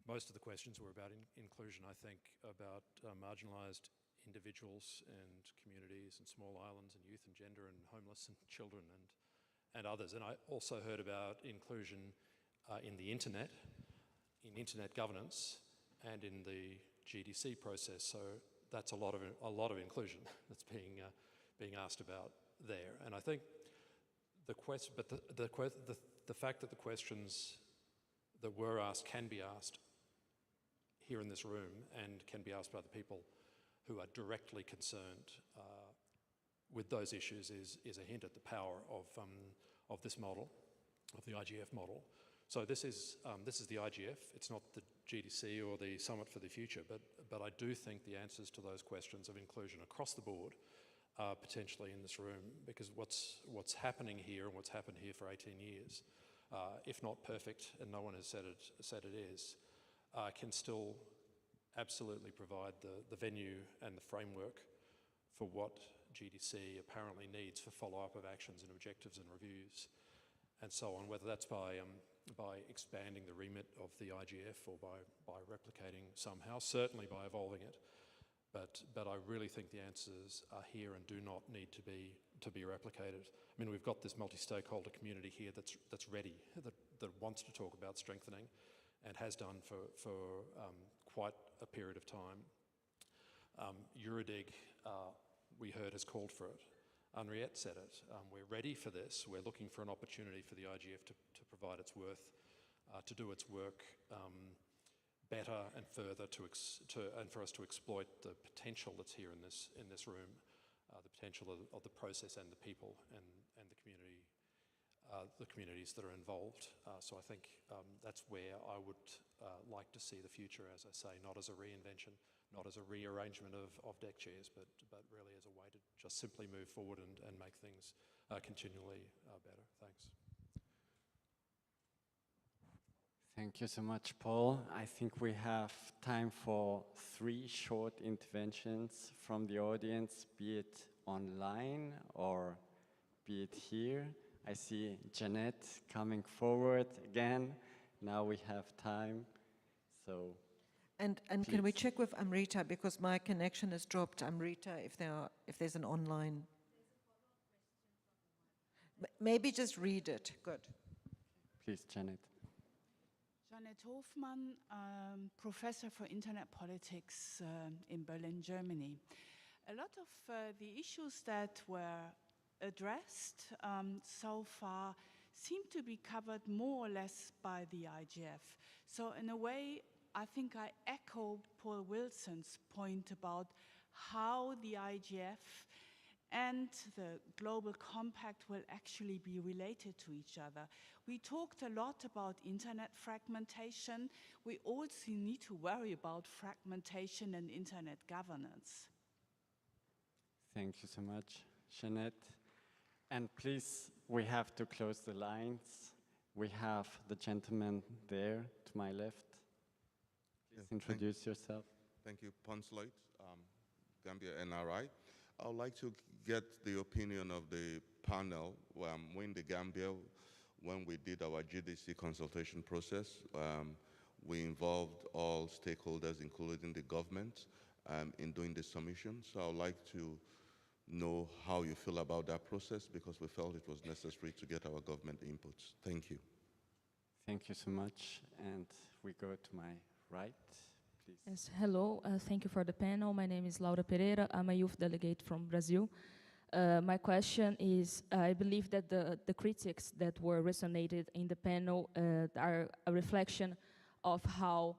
Most of the questions were about inclusion, I think, about marginalised individuals and communities and small islands and youth and gender and homeless and children and others. And I also heard about inclusion in the internet, in internet governance, and in the GDC process. So that's a lot of inclusion that's being asked about there. And I think the fact that the questions that were asked can be asked here in this room and can be asked by the people who are directly concerned with those issues is a hint at the power of this model, of the IGF model. So this is the IGF. It's not the GDC or the Summit for the Future, but I do think the answers to those questions of inclusion across the board are potentially in this room, because what's happening here and what's happened here for 18 years, if not perfect, and no one has said it is, can still absolutely provide the venue and the framework for what GDC apparently needs for follow-up of actions and objectives and reviews and so on, whether that's by expanding the remit of the IGF or by replicating somehow, certainly by evolving it. But I really think the answers are here and do not need to be replicated. I mean, we've got this multi-stakeholder community here that's ready, that wants to talk about strengthening, and has done for quite a period of time. Eurodig, we heard, has called for it. Henriette said it. We're ready for this. We're looking for an opportunity for the IGF to provide its worth, to do its work better and further, and for us to exploit the potential that's here in this room, the potential of the process and the people and the communities that are involved. So I think that's where I would like to see the future, as I say, not as a reinvention, not as a rearrangement of deck chairs, but really as a way to just simply move forward and make things continually better. Thanks. Thank you so much, Paul. I think we have time for 3 short interventions from the audience, be it online or be it here. I see Jeanette coming forward again. Now we have time, so. And can we check with Amrita, because my connection has dropped. Amrita, if there's an online. Maybe just read it. Good. Please, Janet. Janet Hofmann, professor for internet politics in Berlin, Germany. A lot of the issues that were addressed so far seem to be covered more or less by the IGF. So in a way, I think I echo Paul Wilson's point about how the IGF and the Global Compact will actually be related to each other. We talked a lot about internet fragmentation. We also need to worry about fragmentation and internet governance. Thank you so much, Jeanette. And please, we have to close the lines. We have the gentleman there to my left. Please introduce yourself. Thank you, Pons Lloyd, Gambia NRI. I would like to get the opinion of the panel when the Gambia, when we did our GDC consultation process, we involved all stakeholders, including the government, in doing the submission. So I would like to know how you feel about that process, because we felt it was necessary to get our government inputs. Thank you. Thank you so much. And we go to my right, please. Yes, hello. Thank you for the panel. My name is Laura Pereira. I'm a youth delegate from Brazil. My question is, I believe that the critics that were resonated in the panel are a reflection of how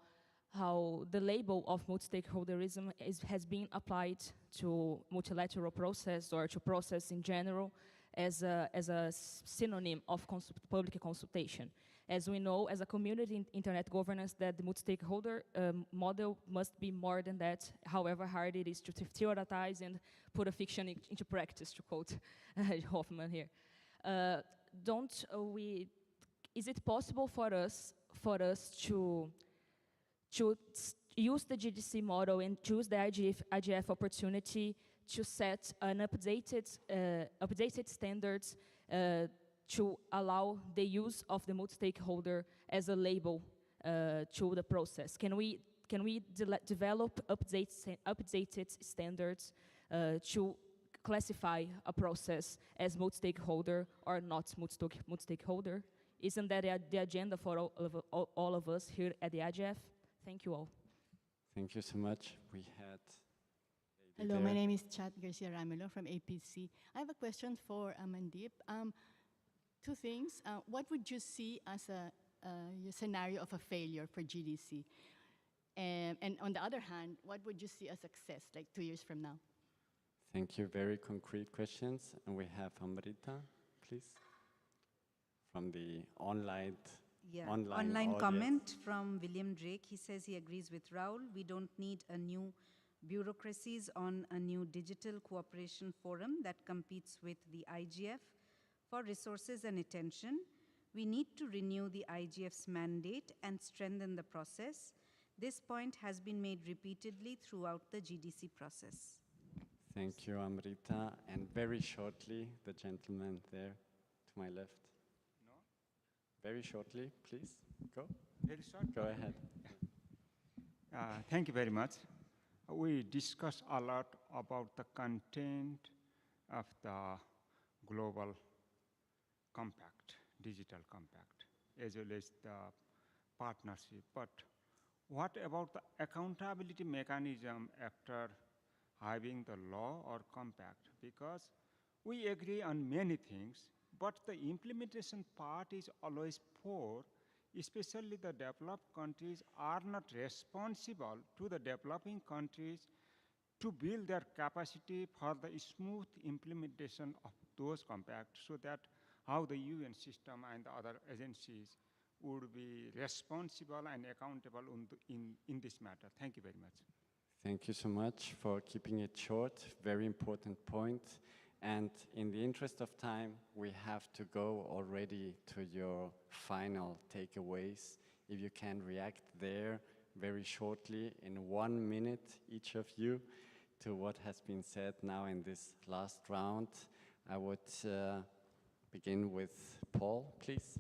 the label of multi-stakeholderism has been applied to multilateral process or to process in general as a synonym of public consultation. As we know, as a community in internet governance, that the multi-stakeholder model must be more than that, however hard it is to theorize and put a fiction into practice, to quote Hoffman here. Is it possible for us to use the GDC model and choose the IGF opportunity to set an updated standards to allow the use of the multi-stakeholder as a label to the process? Can we develop updated standards to classify a process as multi-stakeholder or not multi-stakeholder? Isn't that the agenda for all of us here at the IGF? Thank you all. Thank you so much. We had... Hello, my name is Chat Garcia Ramelo from APC. I have a question for Amandeep. Two things. What would you see as a scenario of a failure for GDC? And on the other hand, what would you see as success, like 2 years from now? Thank you. Very concrete questions. And we have Amrita, please, from the online audience. Comment from William Drake. He says he agrees with Raul. We don't need a new bureaucracies on a new digital cooperation forum that competes with the IGF for resources and attention. We need to renew the IGF's mandate and strengthen the process. This point has been made repeatedly throughout the GDC process. Thank you, Amrita. And very shortly, the gentleman there to my left. No? Very shortly, please. Go. Very short? Go ahead. Thank you very much. We discussed a lot about the content of the global compact, digital compact, as well as the partnership. But what about the accountability mechanism after having the law or compact? Because we agree on many things, but the implementation part is always poor. Especially the developed countries are not responsible to the developing countries to build their capacity for the smooth implementation of those compacts, so that how the UN system and the other agencies would be responsible and accountable in this matter. Thank you very much. Thank you so much for keeping it short. Very important point. And in the interest of time, we have to go already to your final takeaways. If you can react there very shortly, in 1 minute, each of you, to what has been said now in this last round. I would begin with Paul, please.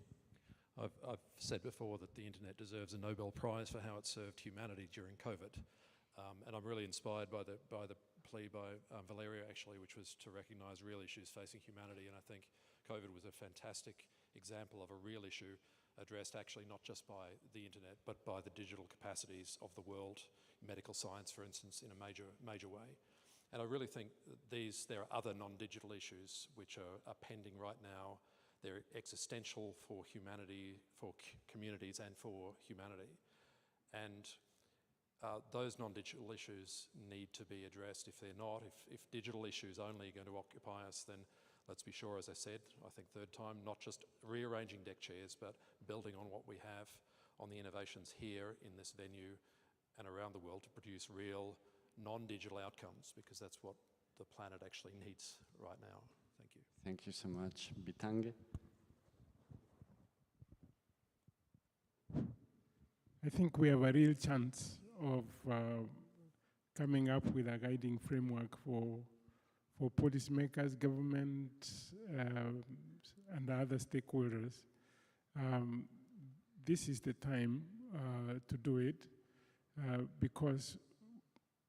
I've said before that the internet deserves a Nobel Prize for how it served humanity during COVID. And I'm really inspired by the plea by Valeria, actually, which was to recognise real issues facing humanity. And I think COVID was a fantastic example of a real issue addressed actually not just by the internet, but by the digital capacities of the world, medical science, for instance, in a major way. And I really think there are other non-digital issues which are pending right now. They're existential for humanity, for communities, and for humanity. And those non-digital issues need to be addressed. If they're not, if digital issues only are going to occupy us, then let's be sure, as I said, I think third time, not just rearranging deck chairs, but building on what we have, on the innovations here in this venue and around the world to produce real non-digital outcomes, because that's what the planet actually needs right now. Thank you. Thank you so much. Bitange? I think we have a real chance of coming up with a guiding framework for policymakers, government, and other stakeholders. This is the time to do it because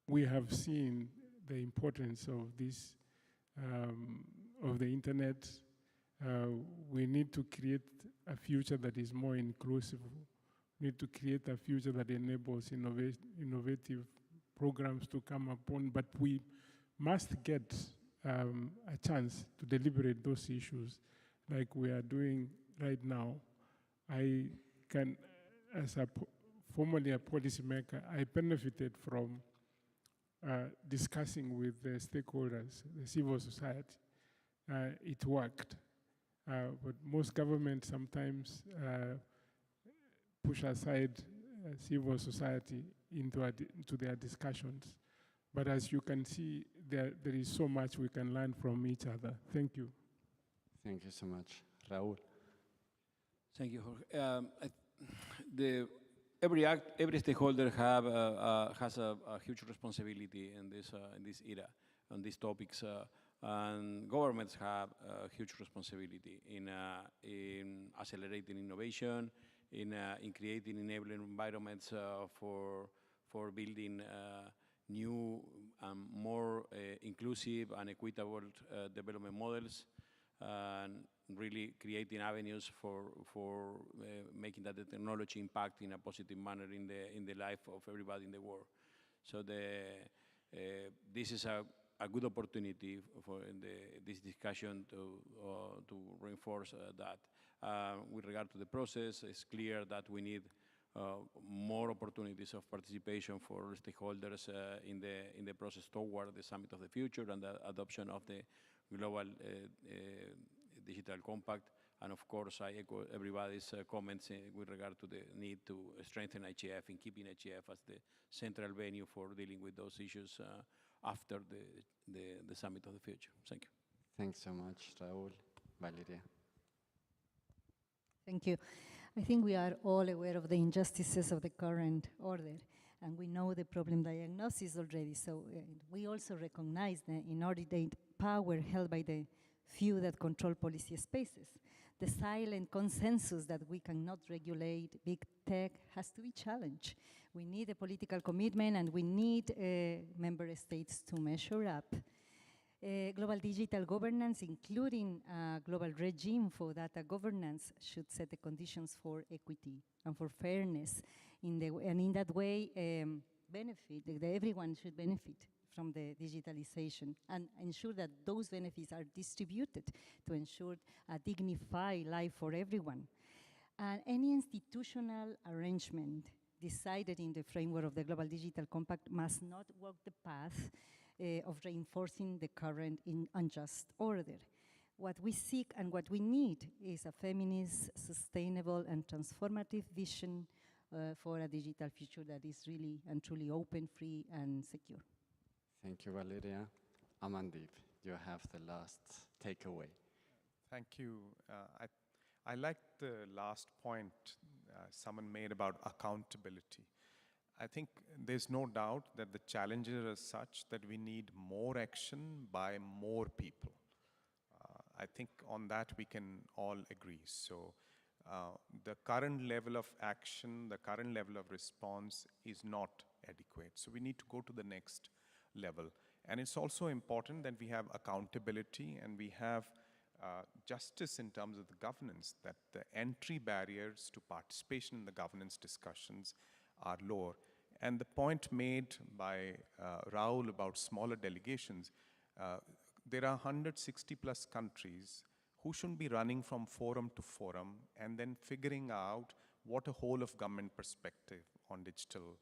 we have seen the importance of this, of the internet. We need to create a future that is more inclusive. We need to create a future that enables innovative programs to come upon, but we must get a chance to deliberate those issues like we are doing right now. I can, as formerly a policymaker, I benefited from discussing with the stakeholders, the civil society. It worked, but most governments sometimes push aside civil society into their discussions. But as you can see, there is so much we can learn from each other. Thank you. Thank you so much. Raúl? Thank you, Jorge. Every stakeholder has a huge responsibility in this era, on these topics, and governments have a huge responsibility in accelerating innovation, in creating enabling environments for building new, more inclusive and equitable development models, and really creating avenues for making that the technology impact in a positive manner in the life of everybody in the world. So this is a good opportunity for this discussion to reinforce that. With regard to the process, it's clear that we need more opportunities of participation for stakeholders in the process toward the Summit of the Future and the adoption of the Global Digital Compact. And of course, I echo everybody's comments with regard to the need to strengthen IGF and keeping IGF as the central venue for dealing with those issues after the Summit of the Future. Thank you. Thanks so much, Raúl. Valeria? Thank you. I think we are all aware of the injustices of the current order, and we know the problem diagnosis already. So we also recognize the inordinate power held by the few that control policy spaces. The silent consensus that we cannot regulate big tech has to be challenged. We need a political commitment, and we need member states to measure up. Global digital governance, including a global regime for data governance, should set the conditions for equity and for fairness. And in that way, everyone should benefit from the digitalization and ensure that those benefits are distributed to ensure a dignified life for everyone. And any institutional arrangement decided in the framework of the Global Digital Compact must not walk the path of reinforcing the current unjust order. What we seek and what we need is a feminist, sustainable, and transformative vision for a digital future that is really and truly open, free, and secure. Thank you, Valeria. Amandeep, you have the last takeaway. Thank you. I like the last point someone made about accountability. I think there's no doubt that the challenges are such that we need more action by more people. I think on that we can all agree. So the current level of action, the current level of response is not adequate. So we need to go to the next level. And it's also important that we have accountability and we have justice in terms of the governance, that the entry barriers to participation in the governance discussions are lower. And the point made by Raúl about smaller delegations, there are 160 plus countries who shouldn't be running from forum to forum and then figuring out what a whole of government perspective, on digital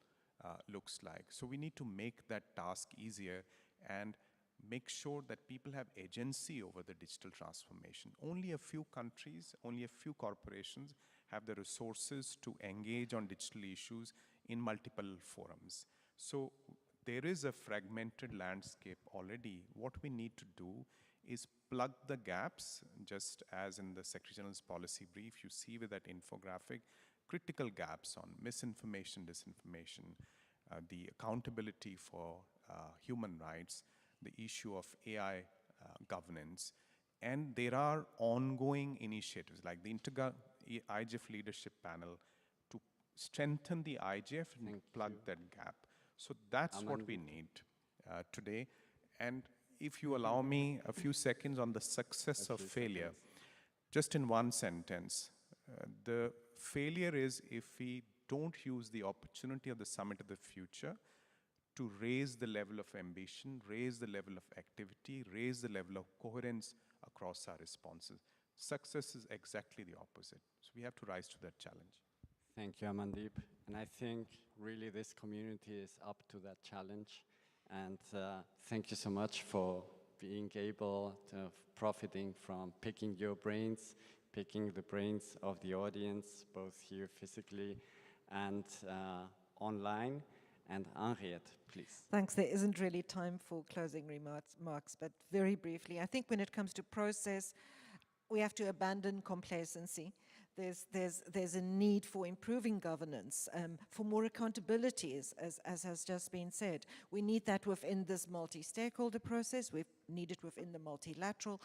looks like. So we need to make that task easier and make sure that people have agency over the digital transformation. Only a few countries, only a few corporations have the resources to engage on digital issues in multiple forums. So there is a fragmented landscape already. What we need to do is plug the gaps, just as in the Secretary General's policy brief, you see with that infographic, critical gaps on misinformation, disinformation, the accountability for human rights, the issue of AI governance. And there are ongoing initiatives like the IGF leadership panel to strengthen the IGF and plug that gap. So that's what we need today. And if you allow me a few seconds on the success of failure, just in one sentence, the failure is if we don't use the opportunity of the Summit of the Future to raise the level of ambition, raise the level of activity, raise the level of coherence across our responses. Success is exactly the opposite. So we have to rise to that challenge. Thank you, Amandeep. And I think really this community is up to that challenge. And thank you so much for being able to profiting from picking your brains, picking the brains of the audience, both here physically and online. And Henriette, please. Thanks. There isn't really time for closing remarks, but very briefly, I think when it comes to process, we have to abandon complacency. There's a need for improving governance, for more accountability, as has just been said. We need that within this multi-stakeholder process. We need it within the multilateral.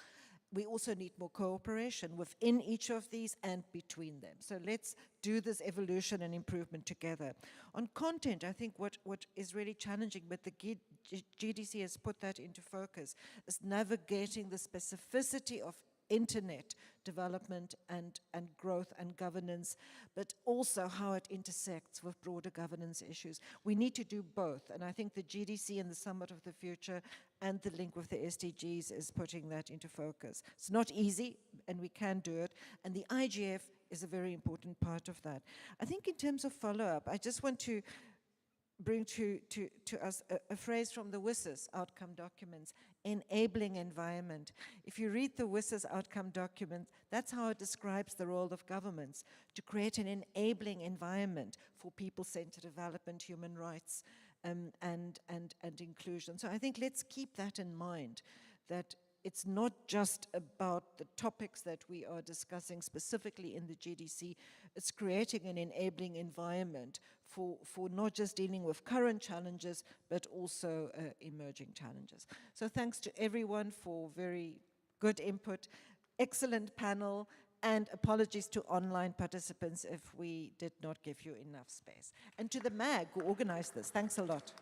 We also need more cooperation within each of these and between them. So let's do this evolution and improvement together. On content, I think what is really challenging, but the GDC has put that into focus, is navigating the specificity of internet development and growth and governance, but also how it intersects with broader governance issues. We need to do both, and I think the GDC and the Summit of the Future and the link with the SDGs is putting that into focus. It's not easy, and we can do it, and the IGF is a very important part of that. I think in terms of follow-up, I just want to bring to us a phrase from the WSIS outcome documents, enabling environment. If you read the WSIS outcome document, that's how it describes the role of governments, to create an enabling environment for people-centered development, human rights, and inclusion. So I think let's keep that in mind, that it's not just about the topics that we are discussing specifically in the GDC, it's creating an enabling environment for not just dealing with current challenges, but also emerging challenges. So thanks to everyone for very good input, excellent panel, and apologies to online participants if we did not give you enough space. And to the MAG who organized this, thanks a lot.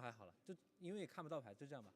还好了，就因为也看不到牌，就这样吧。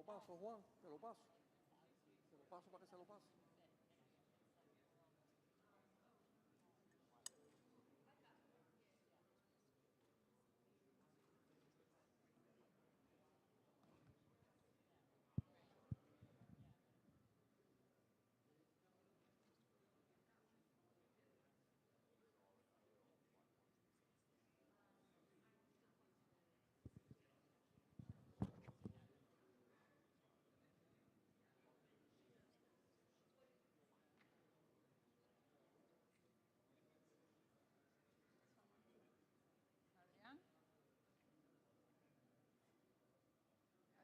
paso, Juan, te lo paso. Te lo paso para que se lo pase.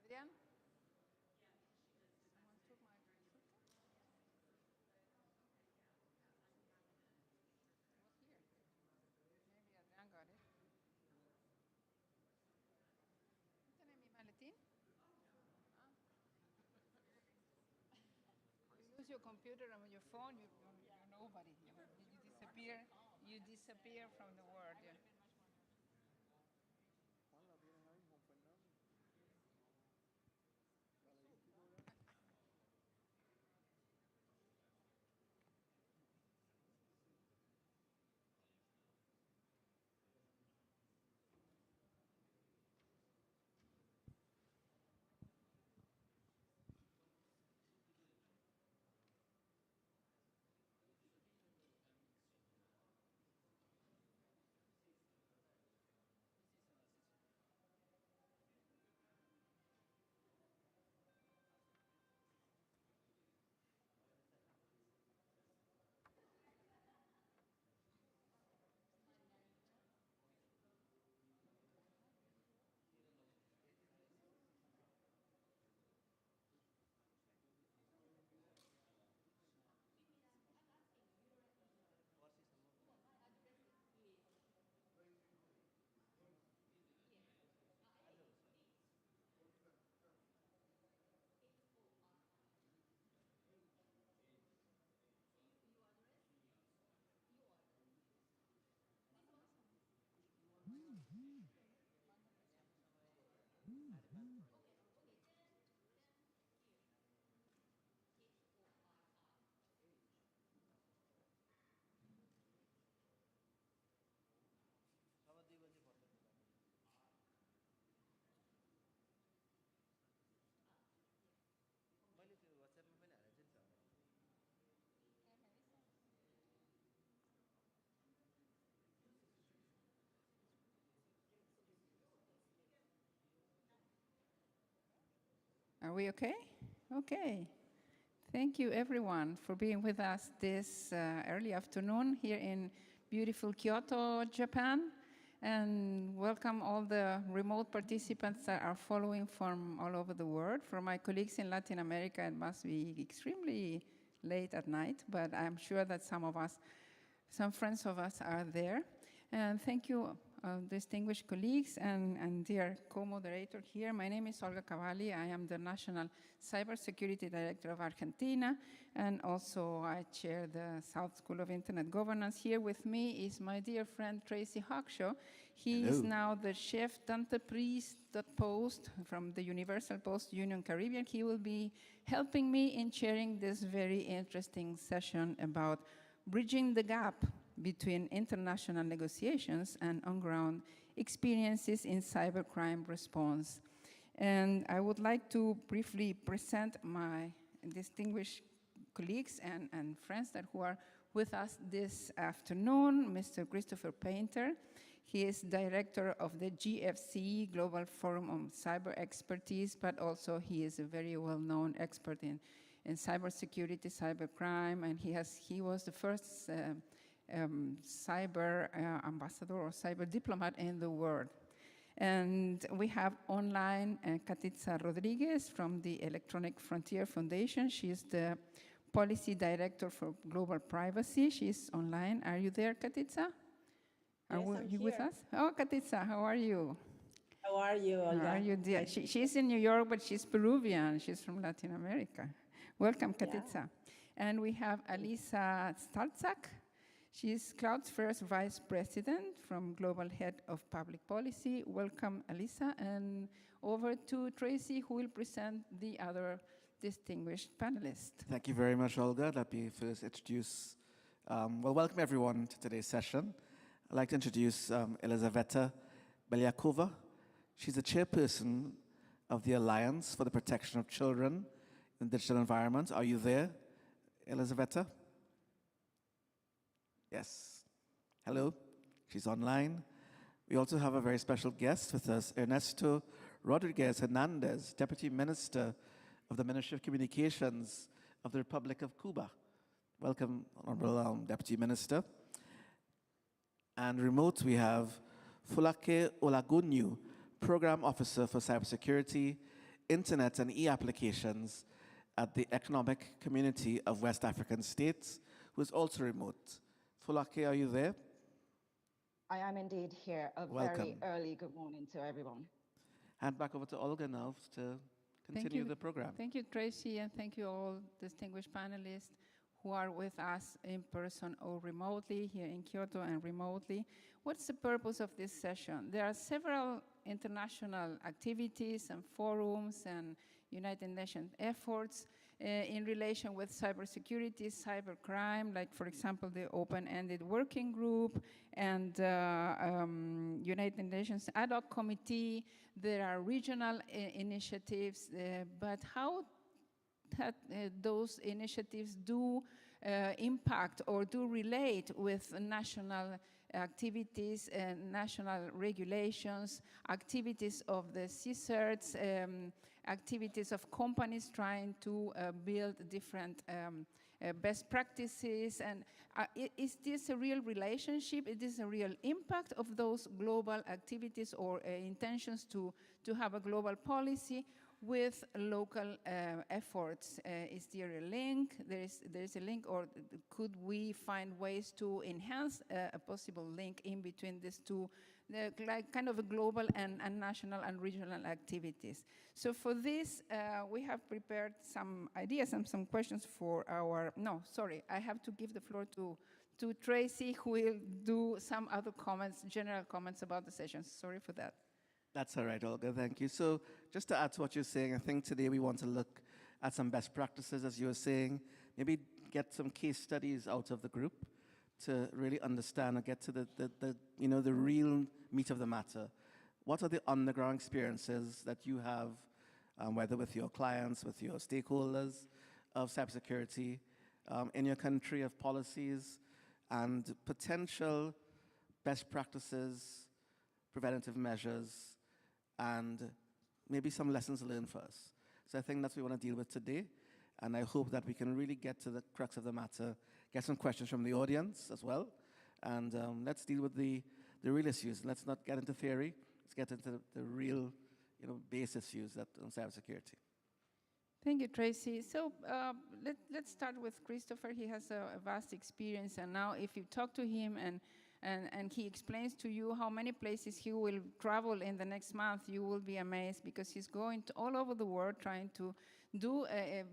Adrián? Maybe Adrián got it. ¿Tienes mi maletín? You lose your computer and your phone, you're nobody. You disappear from the world. Yeah. Juan, la tienen ahí, Juan Fernando. Are we okay? Okay. Thank you, everyone, for being with us this early afternoon here in beautiful Kyoto, Japan. And welcome all the remote participants that are following from all over the world. For my colleagues in Latin America, it must be extremely late at night, but I'm sure that some friends of us are there. And thank you, distinguished colleagues and dear co-moderator here. My name is Olga Cavalli. I am the National Cybersecurity Director of Argentina, and also I chair the South School of Internet Governance. Here with me is my dear friend Tracy Hawkshaw. He is now the chef d'entreprise post from the Universal Post Union Caribbean. He will be helping me in chairing this very interesting session about bridging the gap between international negotiations and on-ground experiences in cybercrime response. And I would like to briefly present my distinguished colleagues and friends who are with us this afternoon. Mr. Christopher Painter. He is director of the GFC, Global Forum on Cyber Expertise, but also he is a very well-known expert in cybersecurity, cybercrime, and he was the first cyber ambassador or cyber diplomat in the world. And we have online Katitza Rodriguez from the Electronic Frontier Foundation. She's the policy director for global privacy. She's online. Are you there, Katitza? Yes, I'm you here. with us? Oh, Katitza, how are you? How are you, Olga? How are you, dear? She's in New York, but she's Peruvian. She's from Latin America. Welcome, Katitza. And we have Alisa Stalczak. She is Cloud's first vice president from Global Head of Public Policy. Welcome, Alisa. And over to Tracy, who will present the other distinguished panelists. Thank you very much, Olga. Let me first introduce, welcome everyone to today's session. I'd like to introduce Elizaveta Belyakova. She's the chairperson of the Alliance for the Protection of Children in the Digital Environment. Are you there, Elizaveta? Yes. Hello. She's online. We also have a very special guest with us, Ernesto Rodriguez Hernandez, Deputy Minister of the Ministry of Communications of the Republic of Cuba. Welcome, Honorable Deputy Minister. And remote, we have Fulake Olagunyu, Program Officer for Cybersecurity, Internet and E-Applications at the Economic Community of West African States, who is also remote. Fulake, are you there? I am indeed here. A very early good morning to everyone. Hand back over to Olga now to continue the program. Thank you, Tracy, and thank you all distinguished panelists who are with us in person or remotely here in Kyoto and remotely. What's the purpose of this session? There are several international activities and forums and United Nations efforts in relation with cybersecurity, cybercrime, like, for example, the open-ended working group and United Nations ad hoc committee. There are regional initiatives, but how those initiatives do impact or do relate with national activities and national regulations, activities of the CSIRTs, activities of companies trying to build different best practices, and is this a real relationship? Is this a real impact of those global activities or intentions to have a global policy with local efforts? Is there a link? There is a link, or could we find ways to enhance a possible link in between these two, like kind of a global and national and regional activities? So for this, we have prepared some ideas and some questions for our, I have to give the floor to Tracy, who will do some other comments, general comments about the session. Sorry for that. That's all right, Olga, thank you. So just to add to what you're saying, I think today we want to look at some best practices, as you were saying, maybe get some case studies out of the group to really understand and get to the real meat of the matter. What are the on-the-ground experiences that you have, whether with your clients, with your stakeholders of cybersecurity in your country, of policies and potential best practices, preventative measures, and maybe some lessons learned for us. So I think that's what we want to deal with today, and I hope that we can really get to the crux of the matter, get some questions from the audience as well, and let's deal with the real issues. Let's not get into theory, let's get into the real base issues on cybersecurity. Thank you, Tracy. So let's start with Christopher. He has a vast experience, and now if you talk to him and he explains to you how many places he will travel in the next month, you will be amazed, because he's going all over the world trying to do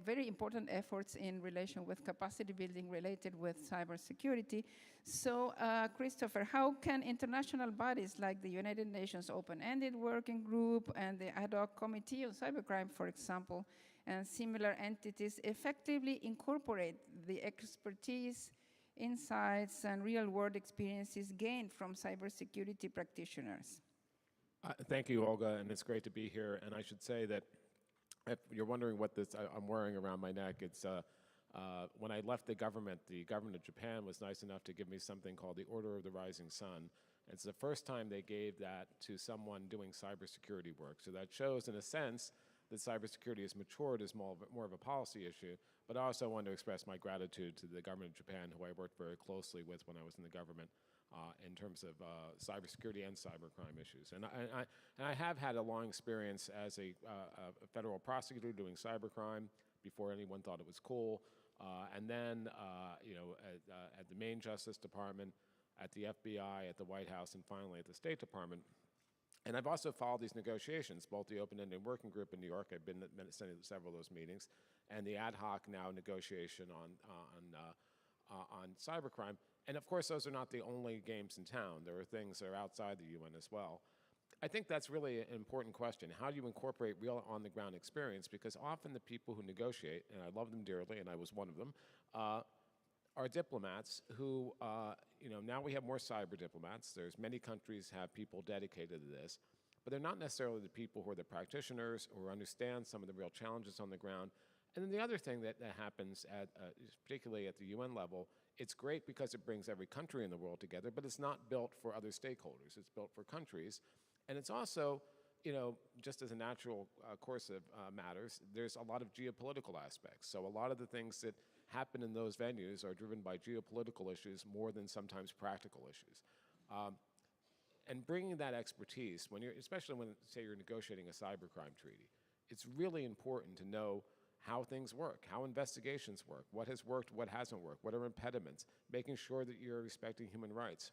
very important efforts in relation with capacity building related with cybersecurity. So, Christopher, how can international bodies like the United Nations Open-Ended Working Group and the Ad hoc Committee on Cybercrime, for example, and similar entities effectively incorporate the expertise, insights, and real-world experiences gained from cybersecurity practitioners? Thank you, Olga, and it's great to be here. And I should say that if you're wondering what I'm wearing around my neck, it's when I left the government of Japan was nice enough to give me something called the Order of the Rising Sun. It's the first time they gave that to someone doing cybersecurity work. So that shows, in a sense, that cybersecurity has matured as more of a policy issue. But I also want to express my gratitude to the government of Japan, who I worked very closely with when I was in the government, in terms of cybersecurity and cybercrime issues. And I have had a long experience as a federal prosecutor doing cybercrime before anyone thought it was cool. And then, at the Maine Justice Department, at the FBI, at the White House, and finally at the State Department. And I've also followed these negotiations, both the open-ended working group in New York, I've been at several of those meetings, and the ad hoc now negotiation on cybercrime. And of course, those are not the only games in town. There are things that are outside the UN as well. I think that's really an important question. How do you incorporate real on-the-ground experience? Because often the people who negotiate, and I love them dearly, and I was one of them, are diplomats who, now we have more cyber diplomats. There's many countries have people dedicated to this, but they're not necessarily the people who are the practitioners or understand some of the real challenges on the ground. And then the other thing that happens, particularly at the UN level, it's great because it brings every country in the world together, but it's not built for other stakeholders. It's built for countries. And it's also, just as a natural course of matters, there's a lot of geopolitical aspects. So a lot of the things that happen in those venues are driven by geopolitical issues more than sometimes practical issues. And bringing that expertise, especially when, say, you're negotiating a cybercrime treaty, it's really important to know how things work, how investigations work, what has worked, what hasn't worked, what are impediments, making sure that you're respecting human rights.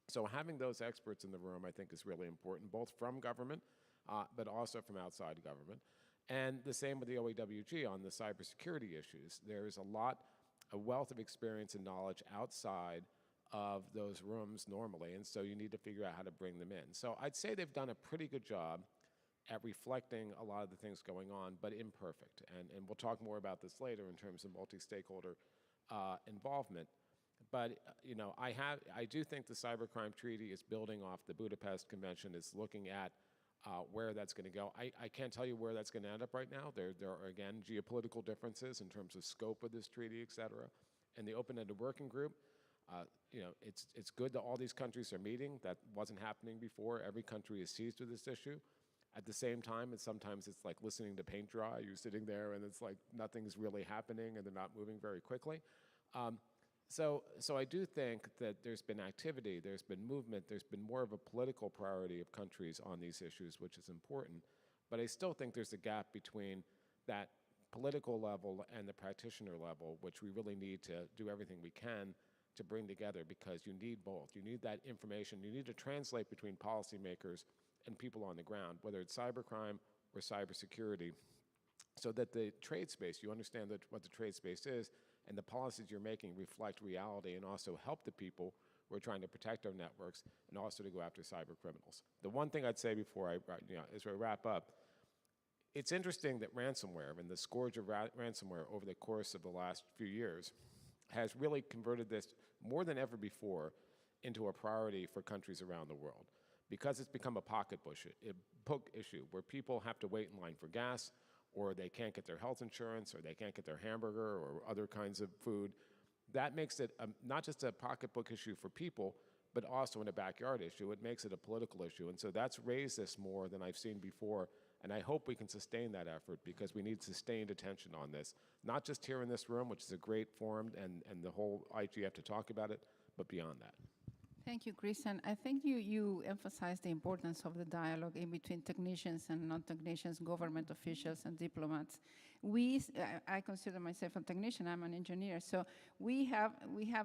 So having those experts in the room, I think, is really important, both from government, but also from outside government. And the same with the OEWG on the cybersecurity issues. There's a wealth of experience and knowledge outside of those rooms normally, and so you need to figure out how to bring them in. So I'd say they've done a pretty good job at reflecting a lot of the things going on, but imperfect. And we'll talk more about this later in terms of multi-stakeholder involvement. But I do think the cybercrime treaty is building off the Budapest Convention. It's looking at where that's going to go. I can't tell you where that's going to end up right now. There are, again, geopolitical differences in terms of scope of this treaty, et cetera. And the open-ended working group, it's good that all these countries are meeting. That wasn't happening before. Every country is seized with this issue. At the same time, sometimes it's like listening to paint dry. You're sitting there and it's like nothing's really happening and they're not moving very quickly. So I do think that there's been activity, there's been movement, there's been more of a political priority of countries on these issues, which is important. But I still think there's a gap between that political level and the practitioner level, which we really need to do everything we can to bring together, because you need both. You need that information. You need to translate between policymakers and people on the ground, whether it's cybercrime or cybersecurity, so that the trade space, you understand what the trade space is, and the policies you're making reflect reality and also help the people who are trying to protect our networks and also to go after cyber criminals. The one thing I'd say before as we wrap up, it's interesting that ransomware and the scourge of ransomware over the course of the last few years has really converted this more than ever before into a priority for countries around the world, because it's become a pocketbook issue where people have to wait in line for gas, or they can't get their health insurance, or they can't get their hamburger or other kinds of food. That makes it not just a pocketbook issue for people, but also in a backyard issue. It makes it a political issue. And so that's raised this more than I've seen before. And I hope we can sustain that effort, because we need sustained attention on this, not just here in this room, which is a great forum, and the whole IGF to talk about it, but beyond that. Thank you, Chris. And I think you emphasized the importance of the dialogue in between technicians and non-technicians, government officials and diplomats. I consider myself a technician. I'm an engineer. So we have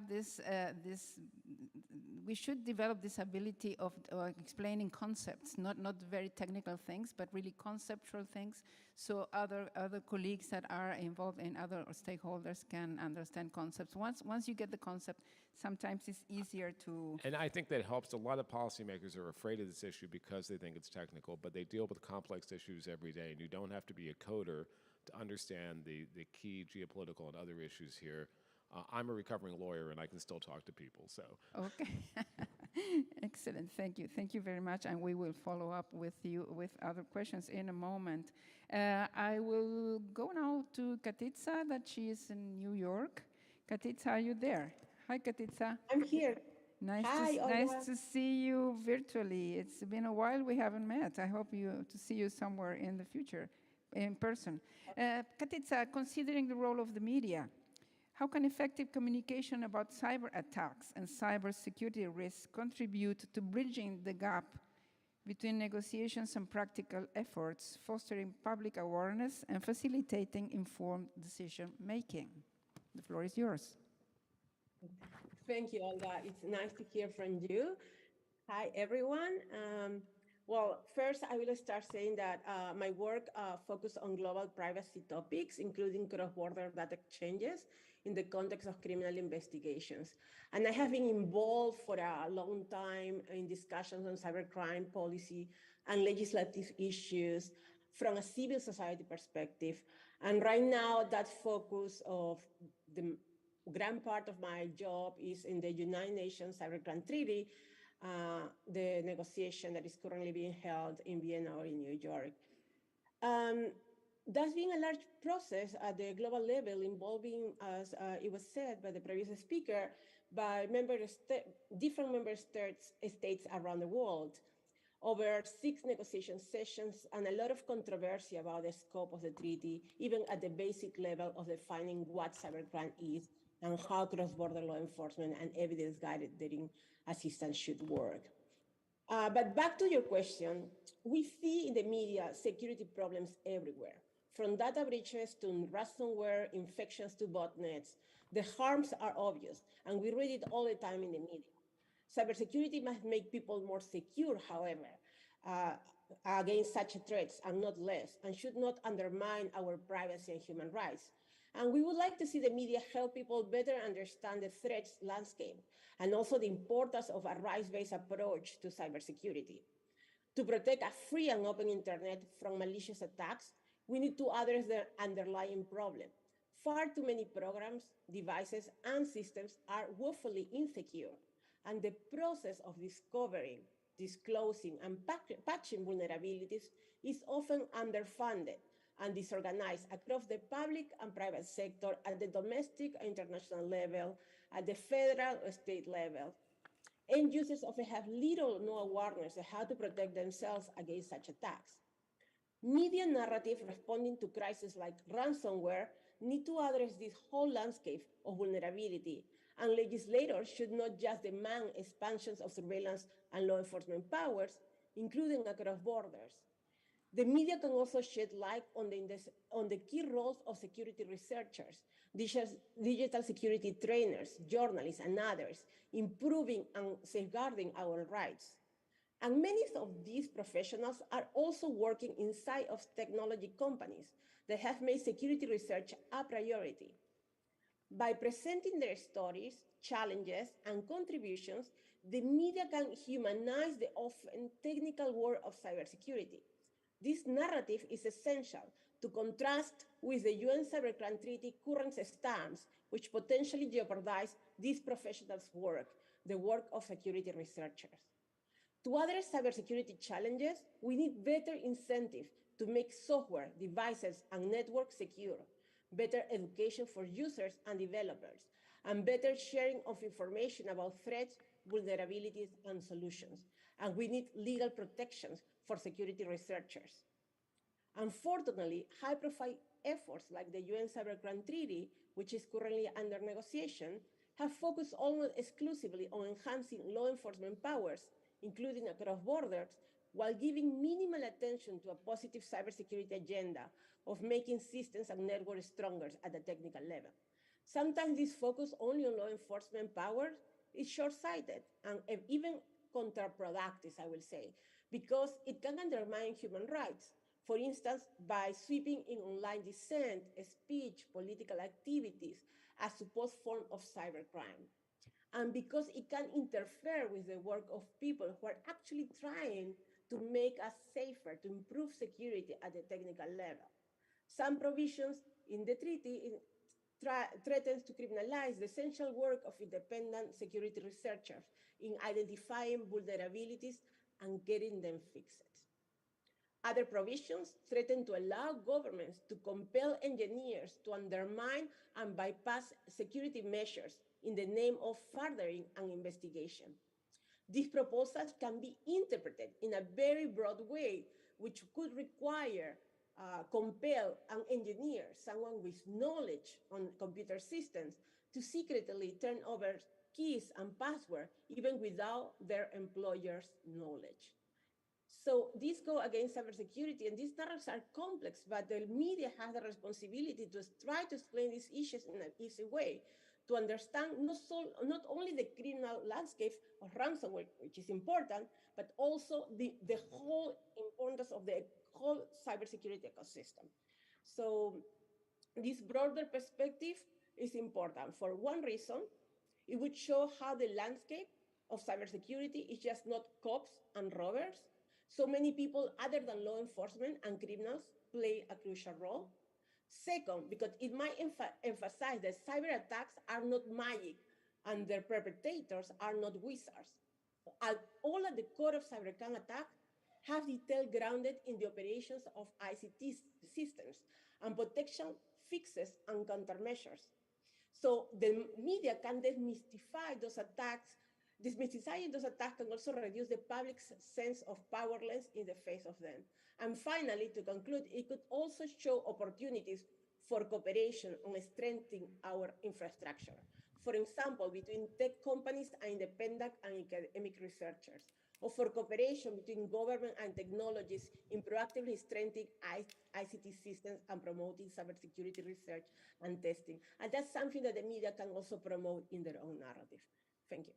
this, we should develop this ability of explaining concepts, not very technical things, but really conceptual things, so other colleagues that are involved in other stakeholders can understand concepts. Once you get the concept, sometimes it's easier to... And I think that helps. A lot of policymakers are afraid of this issue because they think it's technical, but they deal with complex issues every day, and you don't have to be a coder to understand the key geopolitical and other issues here. I'm a recovering lawyer, and I can still talk to people, so. Okay. Excellent. Thank you. Thank you very much, and we will follow up with you with other questions in a moment. I will go now to Katitza, that she is in New York. Katitza, are you there? Hi, Katitza. I'm here. Nice to see you virtually. It's been a while we haven't met. I hope to see you somewhere in the future, in person. Katitza, considering the role of the media, how can effective communication about cyber attacks and cybersecurity risks contribute to bridging the gap between negotiations and practical efforts, fostering public awareness and facilitating informed decision-making? The floor is yours. Thank you, Olga. It's nice to hear from you. Hi, everyone. Well, first, I will start saying that my work focuses on global privacy topics, including cross-border data exchanges in the context of criminal investigations. And I have been involved for a long time in discussions on cybercrime policy and legislative issues from a civil society perspective. And right now, that focus of the grand part of my job is in the United Nations Cybercrime Treaty, the negotiation that is currently being held in Vienna or in New York. That's been a large process at the global level involving, as it was said by the previous speaker, by different member states around the world. Over 6 negotiation sessions and a lot of controversy about the scope of the treaty, even at the basic level of defining what cybercrime is and how cross-border law enforcement and evidence-guided dating assistance should work. But back to your question, we see in the media security problems everywhere, from data breaches to ransomware, infections to botnets. The harms are obvious, and we read it all the time in the media. Cybersecurity must make people more secure, however, against such threats and not less, and should not undermine our privacy and human rights. And we would like to see the media help people better understand the threats landscape and also the importance of a rights-based approach to cybersecurity. To protect a free and open internet from malicious attacks, we need to address the underlying problem. Far too many programs, devices, and systems are woefully insecure, and the process of discovering, disclosing, and patching vulnerabilities is often underfunded and disorganized across the public and private sector at the domestic and international level, at the federal or state level. End users often have little or no awareness of how to protect themselves against such attacks. Media narrative responding to crises like ransomware need to address this whole landscape of vulnerability, and legislators should not just demand expansions of surveillance and law enforcement powers, including across borders. The media can also shed light on the key roles of security researchers, digital security trainers, journalists, and others, improving and safeguarding our rights. And many of these professionals are also working inside of technology companies that have made security research a priority. By presenting their stories, challenges, and contributions, the media can humanize the often technical world of cybersecurity. This narrative is essential to contrast with the UN Cybercrime Treaty current stance, which potentially jeopardize these professionals' work, the work of security researchers. To address cybersecurity challenges, we need better incentive to make software, devices, and networks secure, better education for users and developers, and better sharing of information about threats, vulnerabilities, and solutions. And we need legal protections for security researchers. Unfortunately, high-profile efforts like the UN Cybercrime Treaty, which is currently under negotiation, have focused almost exclusively on enhancing law enforcement powers, including across borders, while giving minimal attention to a positive cybersecurity agenda of making systems and networks stronger at the technical level. Sometimes this focus only on law enforcement powers is short-sighted and even counterproductive, I will say, because it can undermine human rights. For instance, by sweeping in online dissent, speech, political activities as supposed form of cybercrime. And because it can interfere with the work of people who are actually trying to make us safer, to improve security at the technical level. Some provisions in the treaty threatens to criminalize the essential work of independent security researchers in identifying vulnerabilities and getting them fixed. Other provisions threaten to allow governments to compel engineers to undermine and bypass security measures in the name of furthering an investigation. These proposals can be interpreted in a very broad way, which could require, compel an engineer, someone with knowledge on computer systems, to secretly turn over keys and passwords, even without their employer's knowledge. So these go against cybersecurity, and these narratives are complex, but the media has the responsibility to try to explain these issues in an easy way, to understand not only the criminal landscape of ransomware, which is important, but also the whole importance of the whole cybersecurity ecosystem. So this broader perspective is important. For one reason, it would show how the landscape of cybersecurity is just not cops and robbers. So many people other than law enforcement and criminals play a crucial role. Second, because it might emphasize that cyber attacks are not magic and their perpetrators are not wizards. All at the core of cybercrime attack have detail grounded in the operations of ICT systems and protection fixes and countermeasures. So the media can demystify those attacks. Demystifying those attacks can also reduce the public's sense of powerlessness in the face of them. And finally, to conclude, it could also show opportunities for cooperation on strengthening our infrastructure. For example, between tech companies and independent and academic researchers, or for cooperation between government and technologies in proactively strengthening ICT systems and promoting cybersecurity research and testing. And that's something that the media can also promote in their own narrative. Thank you.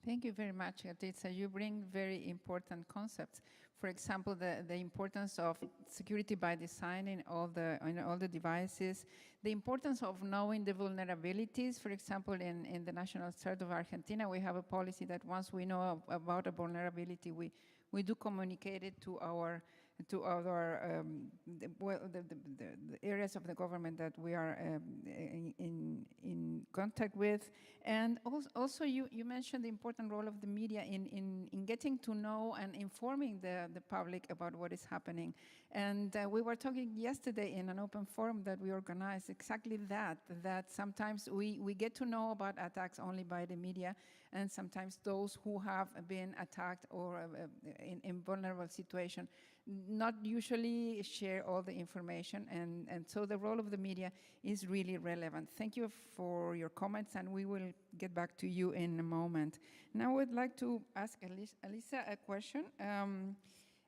Thank you very much, Atitza. You bring very important concepts. For example, the importance of security by design in all the devices, the importance of knowing the vulnerabilities. For example, in the National Cert of Argentina, we have a policy that once we know about a vulnerability, we do communicate it to our the areas of the government that we are in contact with. And also you mentioned the important role of the media in getting to know and informing the public about what is happening. And we were talking yesterday in an open forum that we organized exactly that sometimes we get to know about attacks only by the media, and sometimes those who have been attacked or in vulnerable situation not usually share all the information, and so the role of the media is really relevant. Thank you for your comments, and we will get back to you in a moment. Now I would like to ask Elisa a question.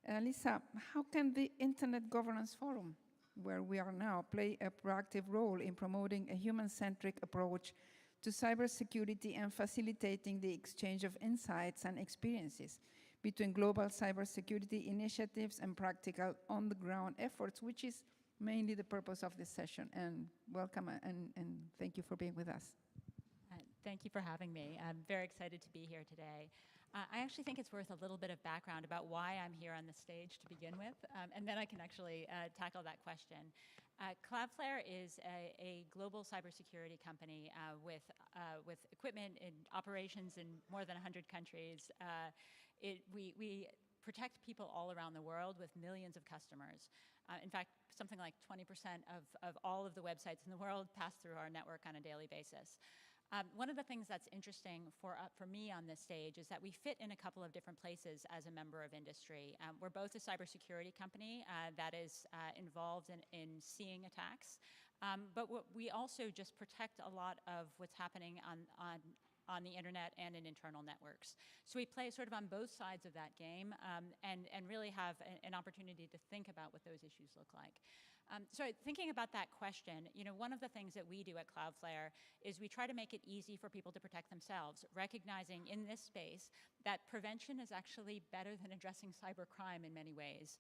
Elisa, how can the Internet Governance Forum, where we are now, play a proactive role in promoting a human-centric approach to cybersecurity and facilitating the exchange of insights and experiences between global cybersecurity initiatives and practical on-the-ground efforts, which is mainly the purpose of this session? And welcome, and thank you for being with us. Thank you for having me. I'm very excited to be here today. I actually think it's worth a little bit of background about why I'm here on the stage to begin with, and then I can actually tackle that question. Cloudflare is a global cybersecurity company with equipment and operations in more than 100 countries. We protect people all around the world with millions of customers. In fact, something like 20% of all of the websites in the world pass through our network on a daily basis. One of the things that's interesting for me on this stage is that we fit in a couple of different places as a member of industry. We're both a cybersecurity company that is involved in seeing attacks, but we also just protect a lot of what's happening on the internet and in internal networks. So we play sort of on both sides of that game and really have an opportunity to think about what those issues look like. So thinking about that question, one of the things that we do at Cloudflare is we try to make it easy for people to protect themselves, recognizing in this space that prevention is actually better than addressing cybercrime in many ways.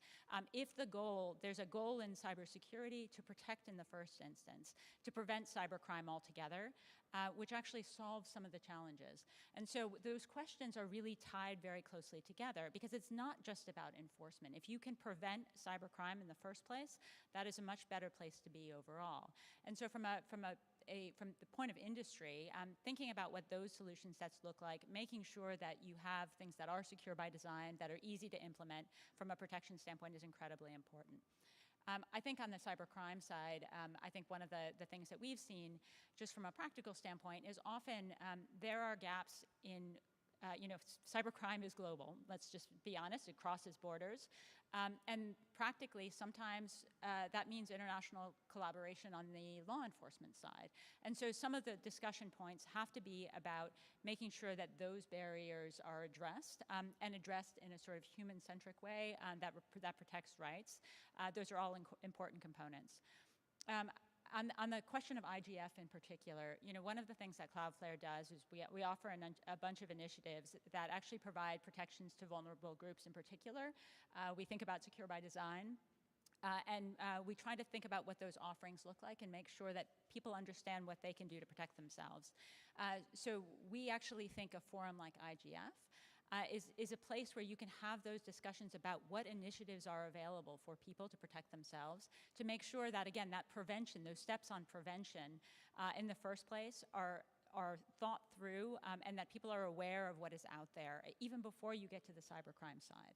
There's a goal in cybersecurity to protect in the first instance, to prevent cybercrime altogether, which actually solves some of the challenges. And so those questions are really tied very closely together because it's not just about enforcement. If you can prevent cybercrime in the first place, that is a much better place to be overall. And so from the point of industry, thinking about what those solution sets look like, making sure that you have things that are secure by design, that are easy to implement from a protection standpoint is incredibly important. I think on the cybercrime side, I think one of the things that we've seen just from a practical standpoint is often there are gaps in, cybercrime is global. Let's just be honest, it crosses borders. And practically, sometimes that means international collaboration on the law enforcement side. And so some of the discussion points have to be about making sure that those barriers are addressed and addressed in a sort of human-centric way that protects rights. Those are all important components. On the question of IGF in particular, one of the things that Cloudflare does is we offer a bunch of initiatives that actually provide protections to vulnerable groups in particular. We think about secure by design. We try to think about what those offerings look like and make sure that people understand what they can do to protect themselves. So we actually think a forum like IGF is a place where you can have those discussions about what initiatives are available for people to protect themselves, to make sure that, again, that prevention, those steps on prevention in the first place are thought through and that people are aware of what is out there, even before you get to the cybercrime side.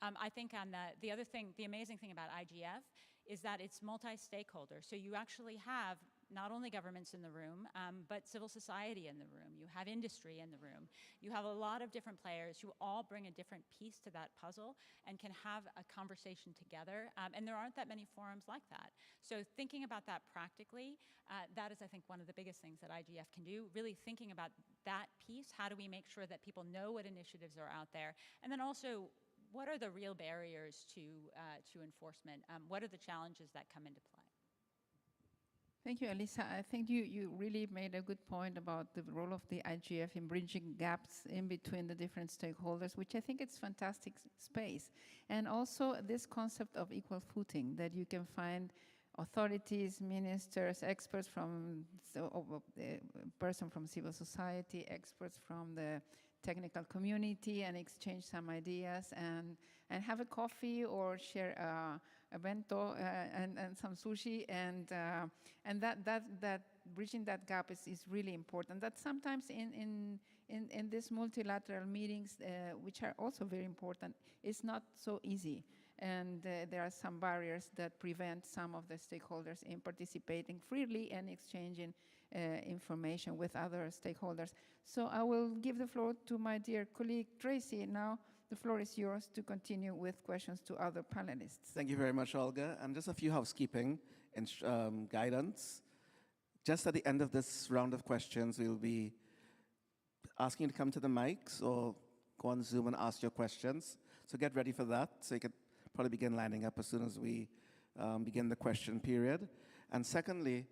I think on the other thing, the amazing thing about IGF is that it's multi-stakeholder. So you actually have not only governments in the room, but civil society in the room. You have industry in the room. You have a lot of different players who all bring a different piece to that puzzle and can have a conversation together. And there aren't that many forums like that. So thinking about that practically, that is, I think, one of the biggest things that IGF can do, really thinking about that piece. How do we make sure that people know what initiatives are out there? And then also, what are the real barriers to enforcement? What are the challenges that come into play? Thank you, Elisa. I think you really made a good point about the role of the IGF in bridging gaps in between the different stakeholders, which I think it's fantastic space. And also this concept of equal footing, that you can find authorities, ministers, experts from, person from civil society, experts from the technical community, and exchange some ideas and have a coffee or share a bento and some sushi, and that bridging that gap is really important. That sometimes in these multilateral meetings, which are also very important, it's not so easy. And there are some barriers that prevent some of the stakeholders in participating freely and exchanging information with other stakeholders. So I will give the floor to my dear colleague Tracy. Now the floor is yours to continue with questions to other panelists. Thank you very much, Olga. And just a few housekeeping and guidance. Just at the end of this round of questions, we'll be asking you to come to the mics or go on Zoom and ask your questions. So get ready for that. So you could probably begin lining up as soon as we begin the question period. And secondly,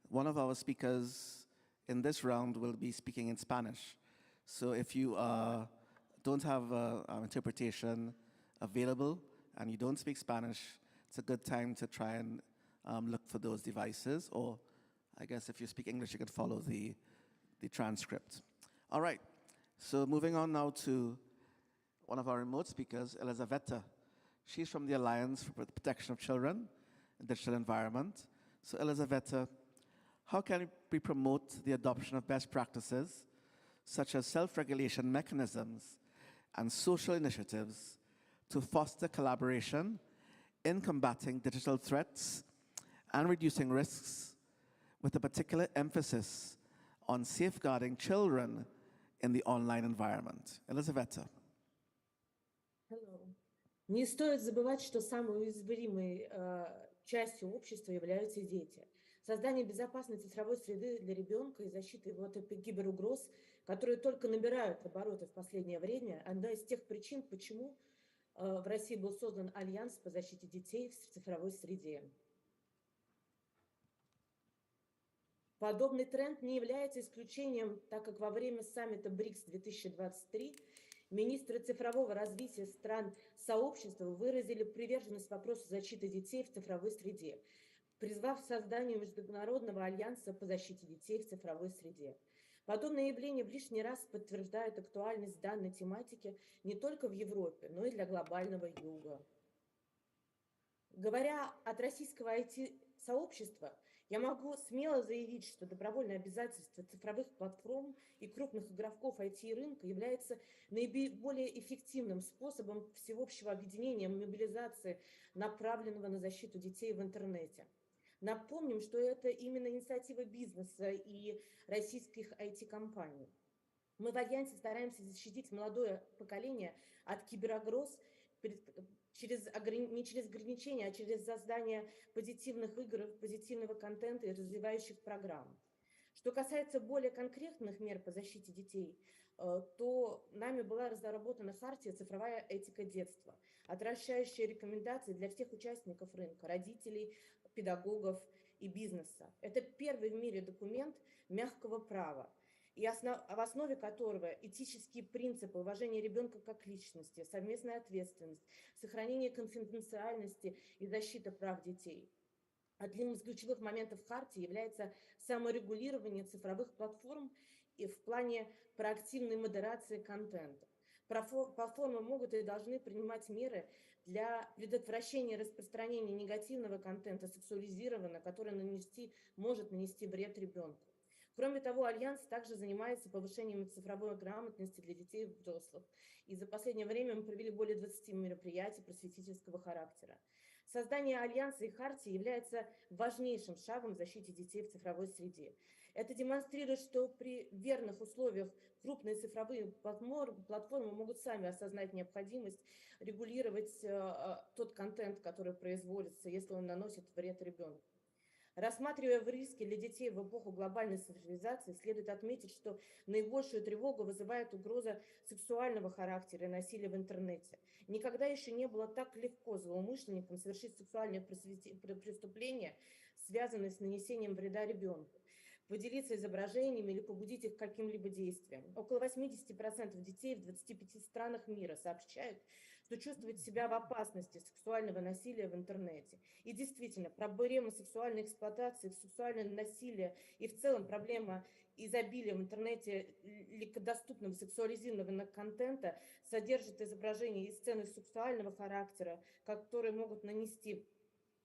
one of our speakers in this round will be speaking in Spanish. So if you don't have interpretation available and you don't speak Spanish, it's a good time to try and look for those devices. Or I guess if you speak English, you could follow the transcript. All right, so moving on now to one of our remote speakers, Elizaveta. She's from the Alliance for the Protection of Children in the Digital Environment. So Elizaveta, how can we promote the adoption of best practices, such as self-regulation mechanisms and social initiatives to foster collaboration in combating digital threats and reducing risks, with a particular emphasis on safeguarding children in the online environment? Elizaveta. Hello. Не стоит забывать, что самой уязвимой частью общества являются дети. Создание безопасной цифровой среды для ребенка и защита его от киберугроз, которые только набирают обороты в последнее время, одна из тех причин, почему в России был создан Альянс по защите детей в цифровой среде. Подобный тренд не является исключением, так как во время саммита БРИКС 2023 министры цифрового развития стран сообщества выразили приверженность вопросу защиты детей в цифровой среде, призвав к созданию Международного альянса по защите детей в цифровой среде. Подобные явления в лишний раз подтверждают актуальность данной тематики не только в Европе, но и для глобального юга. Говоря от российского IT-сообщества, я могу смело заявить, что добровольное обязательство цифровых платформ и крупных игроков IT-рынка является наиболее эффективным способом всеобщего объединения и мобилизации, направленного на защиту детей в интернете. Напомним, что это именно инициатива бизнеса и российских IT-компаний. Мы в Альянсе стараемся защитить молодое поколение от киберугроз не через ограничения, а через создание позитивных игр, позитивного контента и развивающих программ. Что касается более конкретных мер по защите детей, то нами была разработана хартия «Цифровая этика детства», отражающая рекомендации для всех участников рынка, родителей, педагогов и бизнеса. Это первый в мире документ мягкого права. и в основе которого этические принципы уважения ребенка как личности, совместная ответственность, сохранение конфиденциальности и защита прав детей. Одним из ключевых моментов Хартии является саморегулирование цифровых платформ и в плане проактивной модерации контента. Платформы могут и должны принимать меры для предотвращения распространения негативного контента, сексуализированного, который может нанести вред ребенку. Кроме того, Альянс также занимается повышением цифровой грамотности для детей и взрослых. И за последнее время мы провели более 20 мероприятий просветительского характера. Создание Альянса и Хартии является важнейшим шагом в защите детей в цифровой среде. Это демонстрирует, что при верных условиях крупные цифровые платформы могут сами осознать необходимость регулировать тот контент, который производится, если он наносит вред ребенку. Рассматривая риски для детей в эпоху глобальной цифровизации, следует отметить, что наибольшую тревогу вызывает угроза сексуального характера и насилия в интернете. Никогда еще не было так легко злоумышленникам совершить сексуальные преступления, связанные с нанесением вреда ребенку, поделиться изображениями или побудить их к каким-либо действиям. Около 80% детей в 25 странах мира сообщают, что чувствуют себя в опасности сексуального насилия в интернете. И действительно, проблема сексуальной эксплуатации, сексуального насилия и в целом проблема изобилия в интернете легкодоступного сексуализированного контента содержит изображения и сцены сексуального характера, которые могут нанести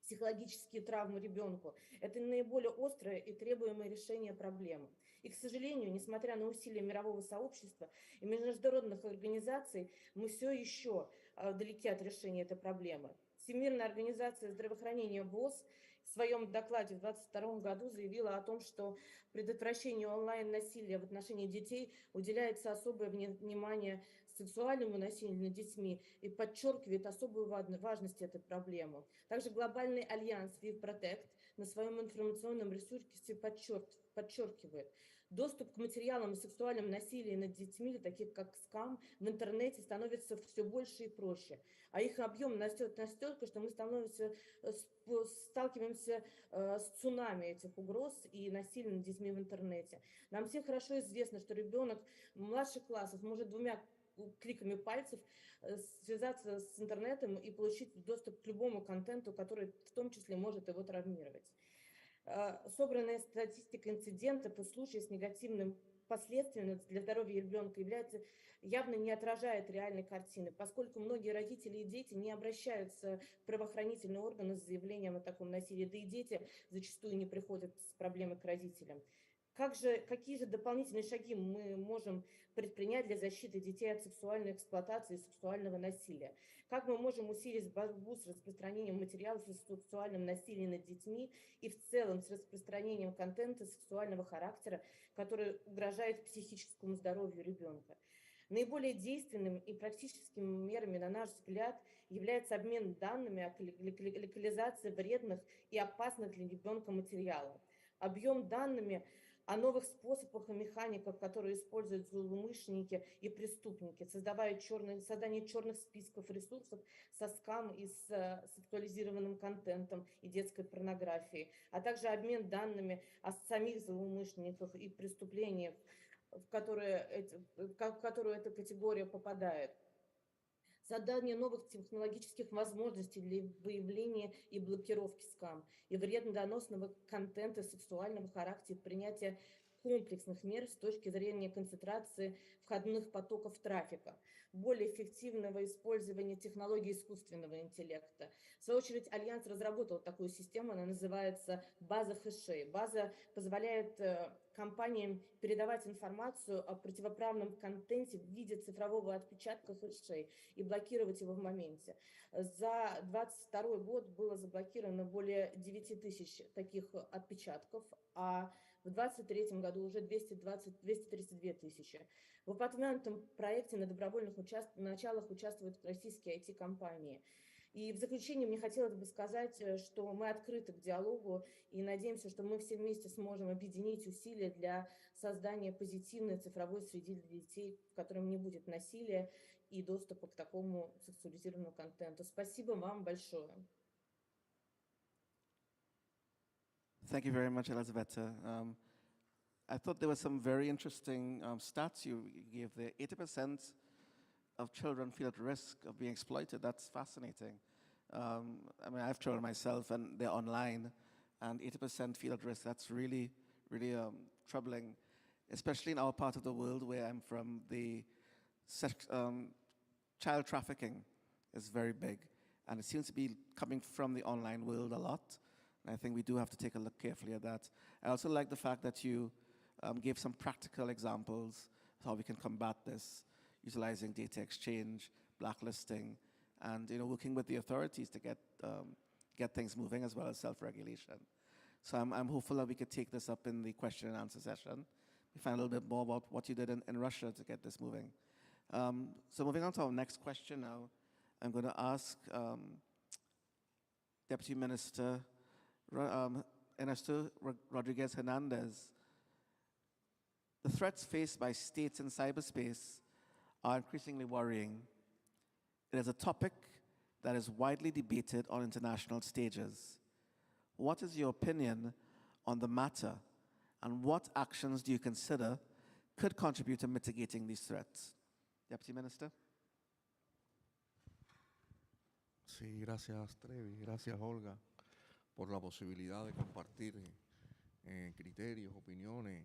психологические травмы ребенку. Это наиболее острое и требуемое решение проблемы. И, к сожалению, несмотря на усилия мирового сообщества и международных организаций, мы все еще далеки от решения этой проблемы. Всемирная организация здравоохранения ВОЗ в своем докладе в 2022 году заявила о том, что предотвращению онлайн-насилия в отношении детей уделяется особое внимание сексуальному насилию над детьми и подчеркивает особую важность этой проблемы. Также глобальный альянс We Protect на своем информационном ресурсе подчеркивает, доступ к материалам о сексуальном насилии над детьми, таких как скам, в интернете становится все больше и проще. А их объем растет настолько, что мы сталкиваемся с цунами этих угроз и насилия над детьми в интернете. Нам всем хорошо известно, что ребенок младших классов может 2 кликами пальцев связаться с интернетом и получить доступ к любому контенту, который в том числе может его травмировать. Собранная статистика инцидентов и случаев с негативным последствием для здоровья ребенка явно не отражает реальной картины, поскольку многие родители и дети не обращаются в правоохранительные органы с заявлением о таком насилии, да и дети зачастую не приходят с проблемой к родителям. Какие же дополнительные шаги мы можем предпринять для защиты детей от сексуальной эксплуатации и сексуального насилия? Как мы можем усилить борьбу с распространением материалов о сексуальном насилии над детьми и в целом с распространением контента сексуального характера, который угрожает психическому здоровью ребенка? Наиболее действенным и практическими мерами, на наш взгляд, является обмен данными о локализации вредных и опасных для ребенка материалов. Объем данными о новых способах и механиках, которые используют злоумышленники и преступники, создание черных списков ресурсов со скам и с сексуализированным контентом и детской порнографией, а также обмен данными о самих злоумышленниках и преступлениях, в которую эта категория попадает. Создание новых технологических возможностей для выявления и блокировки скам и вреднодоносного контента сексуального характера, принятия комплексных мер с точки зрения концентрации входных потоков трафика, более эффективного использования технологий искусственного интеллекта. В свою очередь, Альянс разработал такую систему, она называется база хэшей. База позволяет компаниям передавать информацию о противоправном контенте в виде цифрового отпечатка хэшей и блокировать его в моменте. За 2022 год было заблокировано более 9000 таких отпечатков, а в 2023 году уже 232 тысячи. В упомянутом проекте на добровольных началах участвуют российские IT-компании. И в заключение мне хотелось бы сказать, что мы открыты к диалогу и надеемся, что мы все вместе сможем объединить усилия для создания позитивной цифровой среды для детей, в котором не будет насилия и доступа к такому сексуализированному контенту. Спасибо вам большое. Thank you very much, Elizabeth. I thought there were some very interesting stats you gave there. 80% of children feel at risk of being exploited. That's fascinating. I mean, I have children myself, and they're online, and 80% feel at risk. That's really, really troubling, especially in our part of the world where I'm from. The child trafficking is very big, and it seems to be coming from the online world a lot. And I think we do have to take a look carefully at that. I also like the fact that you gave some practical examples of how we can combat this, utilizing data exchange, blacklisting, and working with the authorities to get things moving, as well as self-regulation. So I'm hopeful that we could take this up in the question and answer session. We find a little bit more about what you did in Russia to get this moving. So moving on to our next question now, I'm going to ask Deputy Minister Ernesto Rodriguez Hernandez. The threats faced by states in cyberspace are increasingly worrying. It is a topic that is widely debated on international stages. What is your opinion on the matter, and what actions do you consider could contribute to mitigating these threats? Deputy Minister. Sí, gracias Trevi, gracias Olga por la posibilidad de compartir criterios, opiniones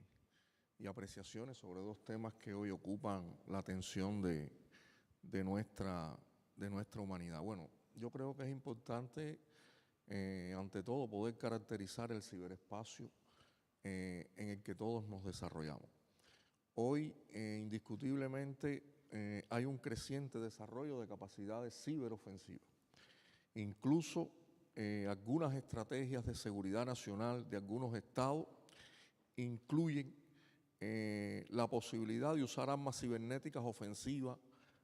y apreciaciones sobre dos temas que hoy ocupan la atención de nuestra humanidad. Bueno, yo creo que es importante, ante todo, poder caracterizar el ciberespacio en el que todos nos desarrollamos. Hoy, indiscutiblemente, hay un creciente desarrollo de capacidades ciberofensivas. Incluso algunas estrategias de seguridad nacional de algunos estados incluyen la posibilidad de usar armas cibernéticas ofensivas,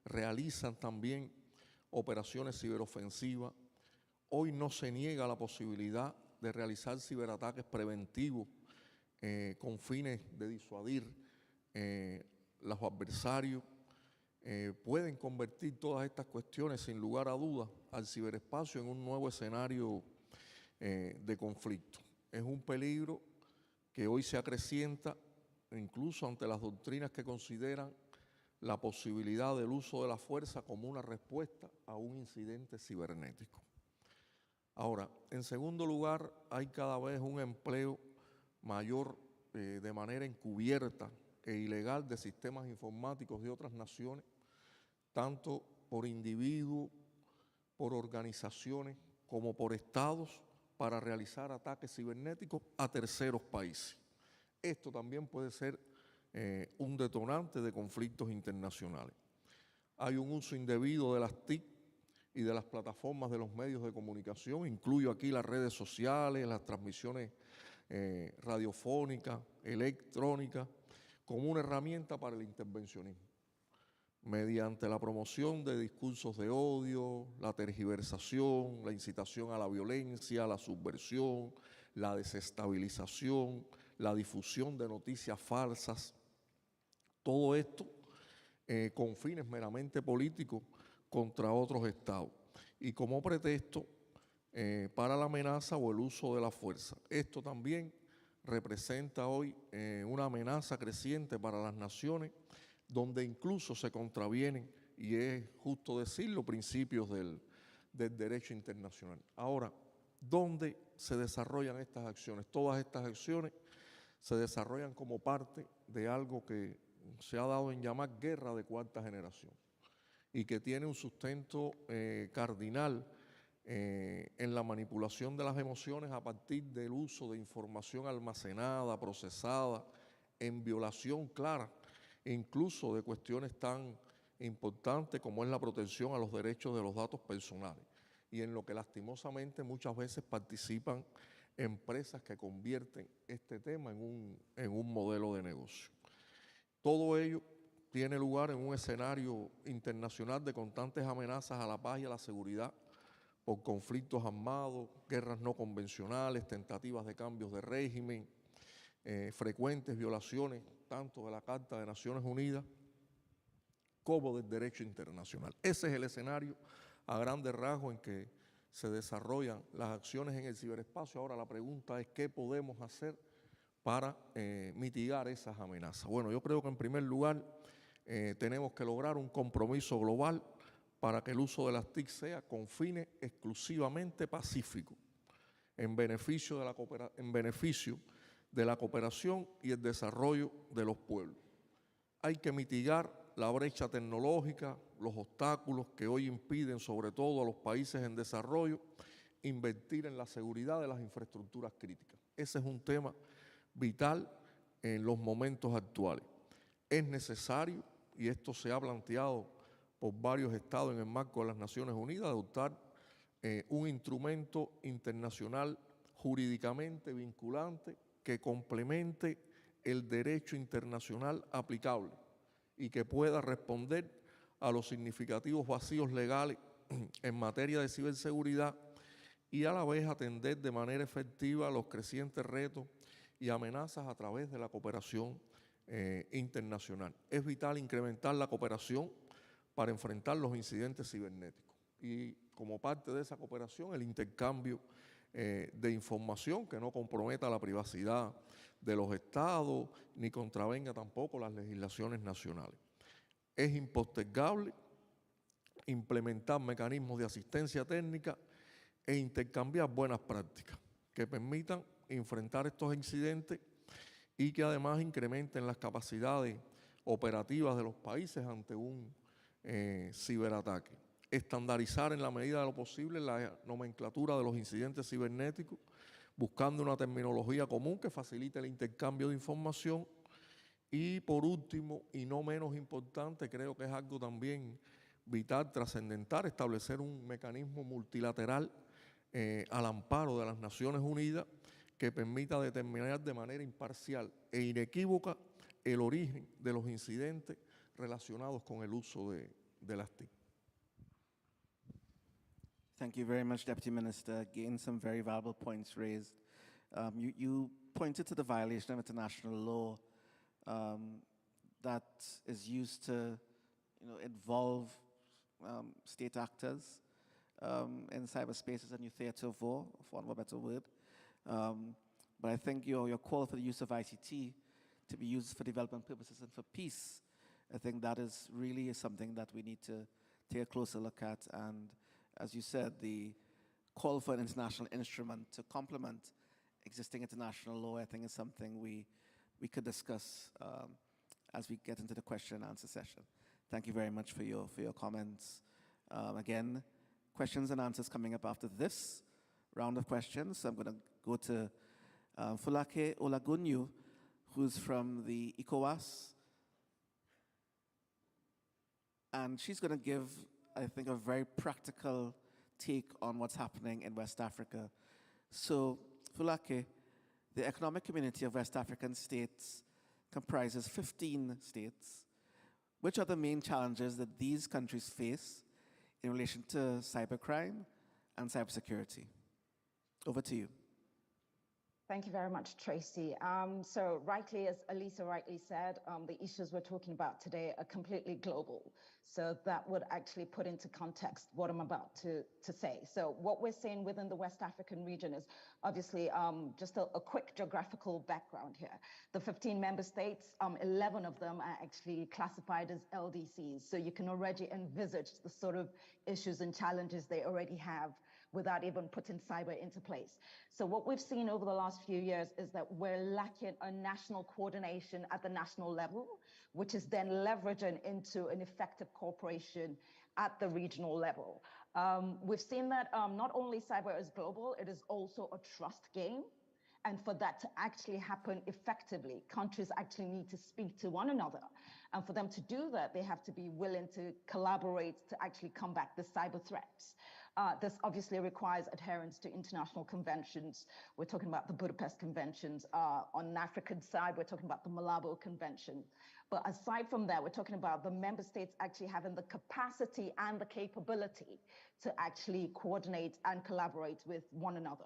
realizan también operaciones ciberofensivas. Hoy no se niega la posibilidad de realizar ciberataques preventivos con fines de disuadir los adversarios. Pueden convertir todas estas cuestiones, sin lugar a dudas, al ciberespacio en un nuevo escenario de conflicto. Es un peligro que hoy se acrecienta incluso ante las doctrinas que consideran la posibilidad del uso de la fuerza como una respuesta a un incidente cibernético. Ahora, en segundo lugar, hay cada vez un empleo mayor de manera encubierta e ilegal de sistemas informáticos de otras naciones, tanto por individuos, por organizaciones, como por estados, para realizar ataques cibernéticos a terceros países. Esto también puede ser un detonante de conflictos internacionales. Hay un uso indebido de las TIC y de las plataformas de los medios de comunicación, incluyo aquí las redes sociales, las transmisiones radiofónicas, electrónicas, como una herramienta para el intervencionismo, mediante la promoción de discursos de odio, la tergiversación, la incitación a la violencia, la subversión, la desestabilización, la difusión de noticias falsas. Todo esto con fines meramente políticos contra otros estados y como pretexto para la amenaza o el uso de la fuerza. Esto también representa hoy una amenaza creciente para las naciones, donde incluso se contravienen, y es justo decirlo, principios del derecho internacional. Ahora, ¿dónde se desarrollan estas acciones? Todas estas acciones se desarrollan como parte de algo que se ha dado en llamar guerra de cuarta generación y que tiene un sustento cardinal en la manipulación de las emociones a partir del uso de información almacenada, procesada, en violación clara, incluso de cuestiones tan importantes como es la protección a los derechos de los datos personales, y en lo que lastimosamente muchas veces participan empresas que convierten este tema en un modelo de negocio. Todo ello tiene lugar en un escenario internacional de constantes amenazas a la paz y a la seguridad por conflictos armados, guerras no convencionales, tentativas de cambios de régimen, frecuentes violaciones tanto de la Carta de Naciones Unidas como del derecho internacional. Ese es el escenario a grandes rasgos en que se desarrollan las acciones en el ciberespacio. Ahora la pregunta es, ¿qué podemos hacer para mitigar esas amenazas? Bueno, yo creo que en primer lugar tenemos que lograr un compromiso global para que el uso de las TIC sea con fines exclusivamente pacíficos, en beneficio de la cooperación y el desarrollo de los pueblos. Hay que mitigar la brecha tecnológica, los obstáculos que hoy impiden, sobre todo a los países en desarrollo, invertir en la seguridad de las infraestructuras críticas. Ese es un tema vital en los momentos actuales. Es necesario, y esto se ha planteado por varios estados en el marco de las Naciones Unidas, adoptar un instrumento internacional jurídicamente vinculante que complemente el derecho internacional aplicable y que pueda responder a los significativos vacíos legales en materia de ciberseguridad y a la vez atender de manera efectiva a los crecientes retos y amenazas a través de la cooperación internacional. Es vital incrementar la cooperación para enfrentar los incidentes cibernéticos y como parte de esa cooperación el intercambio de información que no comprometa la privacidad de los estados ni contravenga tampoco las legislaciones nacionales. Es impostergable implementar mecanismos de asistencia técnica e intercambiar buenas prácticas que permitan enfrentar estos incidentes y que además incrementen las capacidades operativas de los países ante un ciberataque. Estandarizar en la medida de lo posible la nomenclatura de los incidentes cibernéticos, buscando una terminología común que facilite el intercambio de información. Y por último, y no menos importante, creo que es algo también vital, trascendental, establecer un mecanismo multilateral al amparo de las Naciones Unidas que permita determinar de manera imparcial e inequívoca el origen de los incidentes relacionados con el uso de las TIC. Thank you very much, Deputy Minister. Again, some very valuable points raised. You pointed to the violation of international law that is used to, involve state actors in cyberspace as a new theater of war, for want of a better word. But I think your call for the use of ICT to be used for development purposes and for peace, I think that is really something that we need to take a closer look at. And as you said, the call for an international instrument to complement existing international law, I think is something we could discuss as we get into the question and answer session. Thank you very much for your comments. Again, questions and answers coming up after this round of questions. So I'm going to go to Fulake Olagunyu, who's from the ECOWAS. And she's going to give, I think, a very practical take on what's happening in West Africa. So, Fulake, the Economic Community of West African States comprises 15 states. Which are the main challenges that these countries face in relation to cybercrime and cybersecurity? Over to you. Thank you very much, Tracy. So rightly, as Elisa rightly said, the issues we're talking about today are completely global. So that would actually put into context what I'm about to say. So what we're seeing within the West African region is obviously just a quick geographical background here. The 15 member states, 11 of them are actually classified as LDCs. So you can already envisage the sort of issues and challenges they already have without even putting cyber into place. So what we've seen over the last few years is that we're lacking a national coordination at the national level, which is then leveraging into an effective cooperation at the regional level. We've seen that not only cyber is global, it is also a trust game. And for that to actually happen effectively, countries actually need to speak to one another. And for them to do that, they have to be willing to collaborate to actually combat the cyber threats. This obviously requires adherence to international conventions. We're talking about the Budapest Conventions. On the African side, we're talking about the Malabo Convention. But aside from that, we're talking about the member states actually having the capacity and the capability to actually coordinate and collaborate with one another.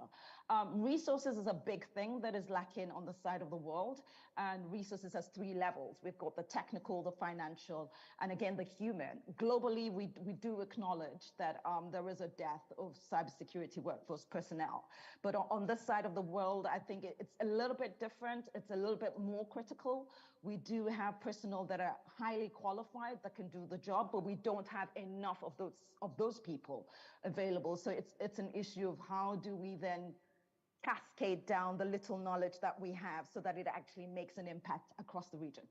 Resources is a big thing that is lacking on the side of the world, and resources has 3 levels. We've got the technical, the financial, and again, the human. Globally, we do acknowledge that there is a dearth of cybersecurity workforce personnel. But on this side of the world, I think it's a little bit different. It's a little bit more critical. We do have personnel that are highly qualified that can do the job, but we don't have enough of those people available. So it's an issue of how do we then cascade down the little knowledge that we have so that it actually makes an impact across the region.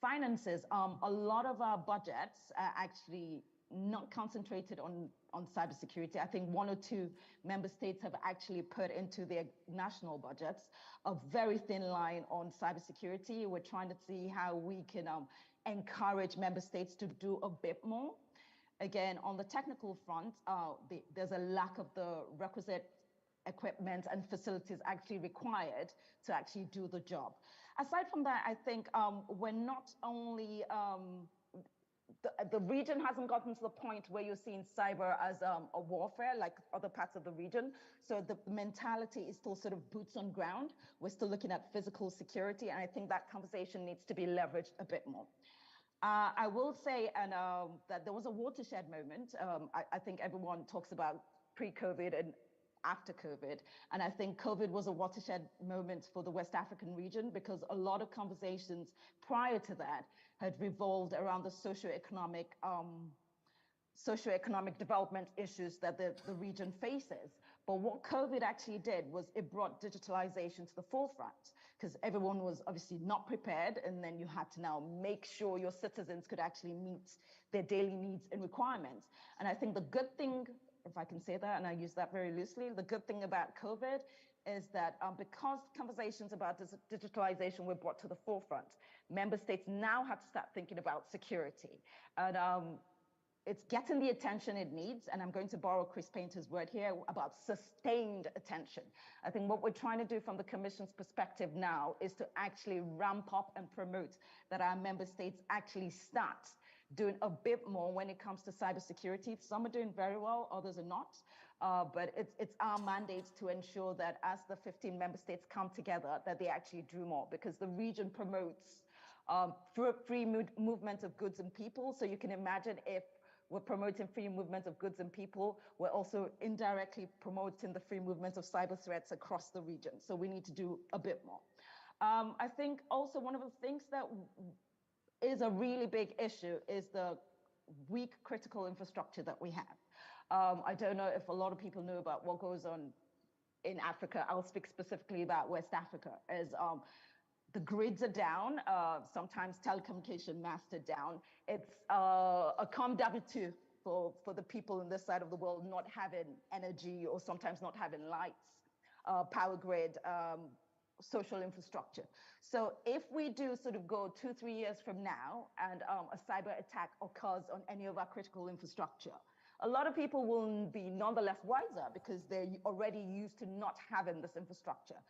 Finances, a lot of our budgets are actually not concentrated on cybersecurity. I think 1 or 2 member states have actually put into their national budgets a very thin line on cybersecurity. We're trying to see how we can encourage member states to do a bit more. Again, on the technical front, there's a lack of the requisite equipment and facilities actually required to actually do the job. Aside from that, I think we're not only the region hasn't gotten to the point where you're seeing cyber as a warfare like other parts of the region. So the mentality is still sort of boots on ground. We're still looking at physical security, and I think that conversation needs to be leveraged a bit more. I will say that there was a watershed moment. I think everyone talks about pre-COVID and after COVID. And I think COVID was a watershed moment for the West African region because a lot of conversations prior to that had revolved around the socioeconomic development issues that the region faces. But what COVID actually did was it brought digitalization to the forefront because everyone was obviously not prepared, and then you had to now make sure your citizens could actually meet their daily needs and requirements. And I think the good thing, if I can say that, and I use that very loosely, the good thing about COVID is that because conversations about digitalization were brought to the forefront, member states now have to start thinking about security. And it's getting the attention it needs, and I'm going to borrow Chris Painter's word here about sustained attention. I think what we're trying to do from the Commission's perspective now is to actually ramp up and promote that our member states actually start doing a bit more when it comes to cybersecurity. Some are doing very well, others are not. But it's our mandate to ensure that as the 15 member states come together, that they actually do more, because the region promotes free movement of goods and people. So you can imagine if we're promoting free movement of goods and people, we're also indirectly promoting the free movement of cyber threats across the region. So we need to do a bit more. I think also one of the things that is a really big issue is the weak critical infrastructure that we have. I don't know if a lot of people know about what goes on in Africa. I'll speak specifically about West Africa. The grids are down, sometimes telecommunication masts are down. It's a come d'habitude for the people in this side of the world not having energy or sometimes not having lights, power grid, social infrastructure. So if we do sort of go 2-3 years from now and a cyber attack occurs on any of our critical infrastructure, a lot of people will be nonetheless wiser because they're already used to not having this infrastructure.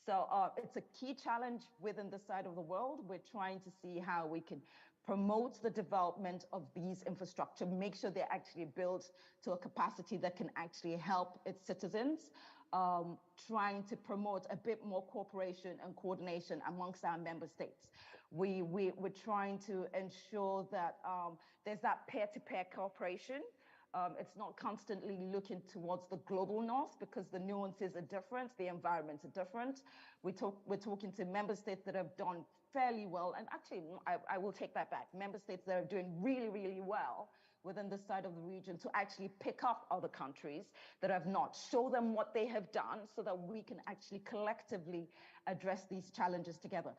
So it's a key challenge within this side of the world. We're trying to see how we can promote the development of these infrastructure, make sure they're actually built to a capacity that can actually help its citizens, trying to promote a bit more cooperation and coordination amongst our member states. We're trying to ensure that there's that peer-to-peer cooperation. It's not constantly looking towards the global north because the nuances are different, the environments are different. We're talking to member states that have done fairly well, and actually, I will take that back. Member states that are doing really, really well within this side of the region to actually pick up other countries that have not, show them what they have done so that we can actually collectively address these challenges together.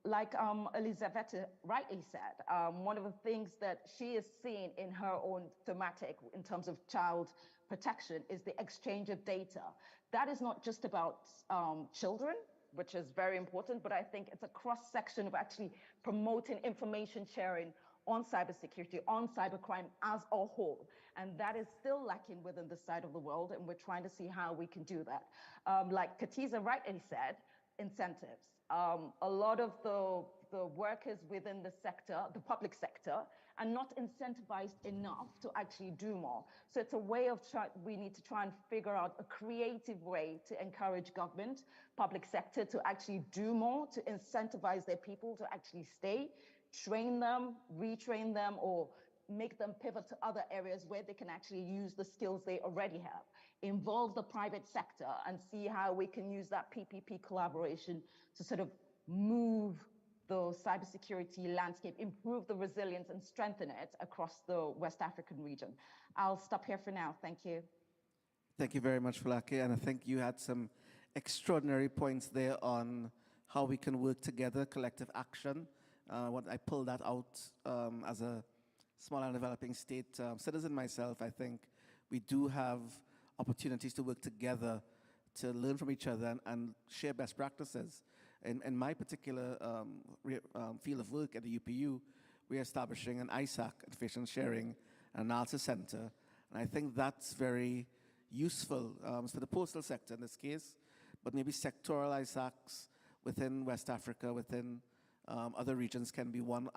Like Elisabetta rightly said, one of the things that she is seeing in her own thematic in terms of child protection is the exchange of data. That is not just about children, which is very important, but I think it's a cross-section of actually promoting information sharing on cybersecurity, on cybercrime as a whole. And that is still lacking within this side of the world, and we're trying to see how we can do that. Like Katiza rightly said, incentives. A lot of the workers within the sector, the public sector, are not incentivized enough to actually do more. So it's a way of we need to try and figure out a creative way to encourage government, public sector to actually do more, to incentivize their people to actually stay, train them, retrain them, or make them pivot to other areas where they can actually use the skills they already have. Involve the private sector and see how we can use that PPP collaboration to sort of move the cybersecurity landscape, improve the resilience and strengthen it across the West African region. I'll stop here for now. Thank you. Thank you very much, Fulake. And I think you had some extraordinary points there on how we can work together, collective action. What I pulled that out as a small and developing state citizen myself, I think we do have opportunities to work together to learn from each other and share best practices. In my particular field of work at the UPU, we're establishing an ISAC, Information Sharing and Analysis Center. And I think that's very useful for the postal sector in this case, but maybe sectoral ISACs within West Africa, within other regions can be one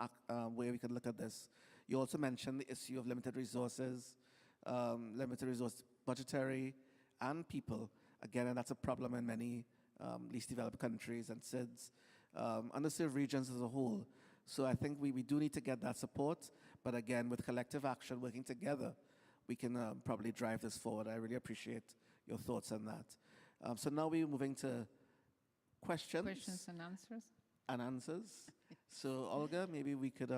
way we can look at this. You also mentioned the issue of limited resources, budgetary and people. Again, and that's a problem in many least developed countries and SIDS, underserved regions as a whole. So I think we do need to get that support, but again, with collective action, working together, we can probably drive this forward. I really appreciate your thoughts on that. So now we're moving to questions. Questions and answers. And answers. So Olga, maybe we could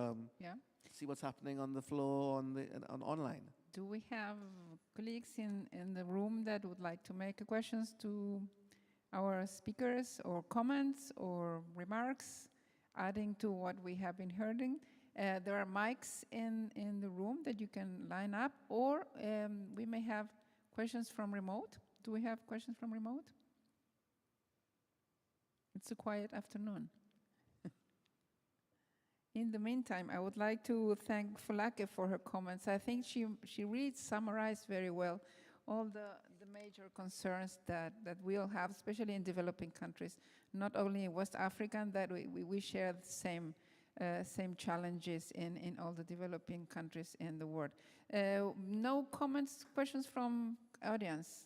see what's happening on the floor on online. Do we have colleagues in the room that would like to make questions to our speakers, or comments or remarks, adding to what we have been hearing? There are mics in the room that you can line up, or we may have questions from remote. Do we have questions from remote? It's a quiet afternoon. In the meantime, I would like to thank Fulake for her comments. I think she really summarized very well all the major concerns that we all have, especially in developing countries, not only in West Africa, that we share the same challenges in all the developing countries in the world. No comments, questions from audience?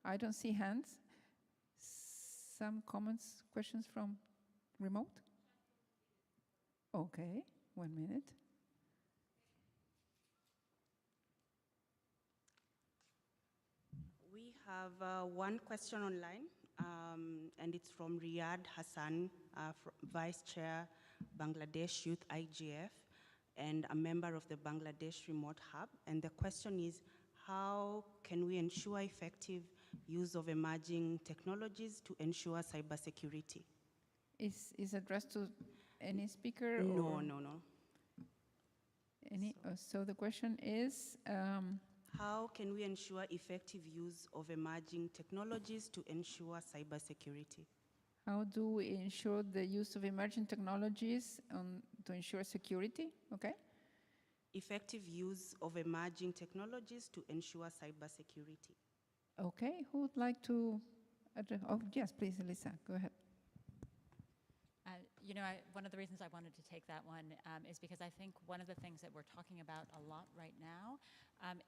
I don't see hands. Some comments, questions from remote? Okay, 1 minute. We have one question online, and it's from Riyad Hassan, Vice Chair, Bangladesh Youth IGF, and a member of the Bangladesh Remote Hub. And the question is, how can we ensure effective use of emerging technologies to ensure cybersecurity? Is addressed to any speaker? No. Any? So the question is, how can we ensure effective use of emerging technologies to ensure cybersecurity? How do we ensure the use of emerging technologies to ensure security? Okay. Effective use of emerging technologies to ensure cybersecurity. Okay. Who would like to address? Oh, yes, please, Elisa, go ahead. You know, one of the reasons I wanted to take that one is because I think one of the things that we're talking about a lot right now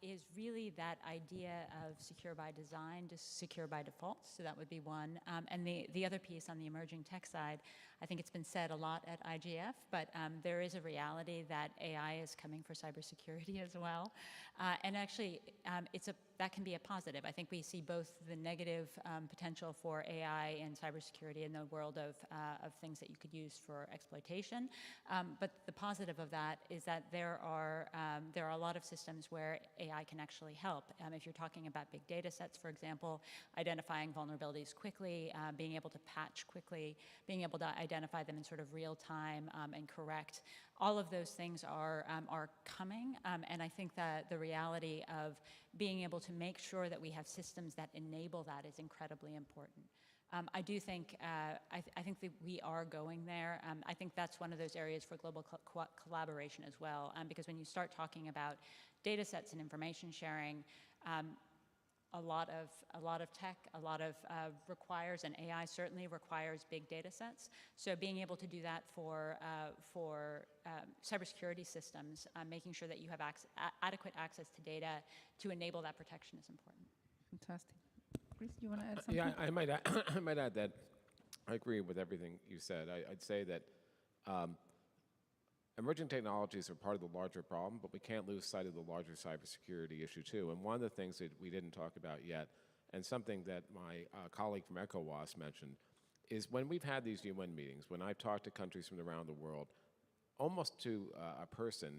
is really that idea of secure by design to secure by default. So that would be one. And the other piece on the emerging tech side, I think it's been said a lot at IGF, but there is a reality that AI is coming for cybersecurity as well. And actually, that can be a positive. I think we see both the negative potential for AI and cybersecurity in the world of things that you could use for exploitation. But the positive of that is that there are a lot of systems where AI can actually help. If you're talking about big data sets, for example, identifying vulnerabilities quickly, being able to patch quickly, being able to identify them in sort of real time and correct, all of those things are coming. And I think that the reality of being able to make sure that we have systems that enable that is incredibly important. I do think, I think that we are going there. I think that's one of those areas for global collaboration as well, because when you start talking about data sets and information sharing, a lot of tech, a lot of requires, and AI certainly requires big data sets. So being able to do that for cybersecurity systems, making sure that you have adequate access to data to enable that protection is important. Fantastic. Chris, do you want to add something? Yeah, I might add, I might add that I agree with everything you said. I'd say that emerging technologies are part of the larger problem, but we can't lose sight of the larger cybersecurity issue too. And one of the things that we didn't talk about yet, and something that my colleague from ECOWAS mentioned, is when we've had these UN meetings, when I've talked to countries from around the world, almost to a person,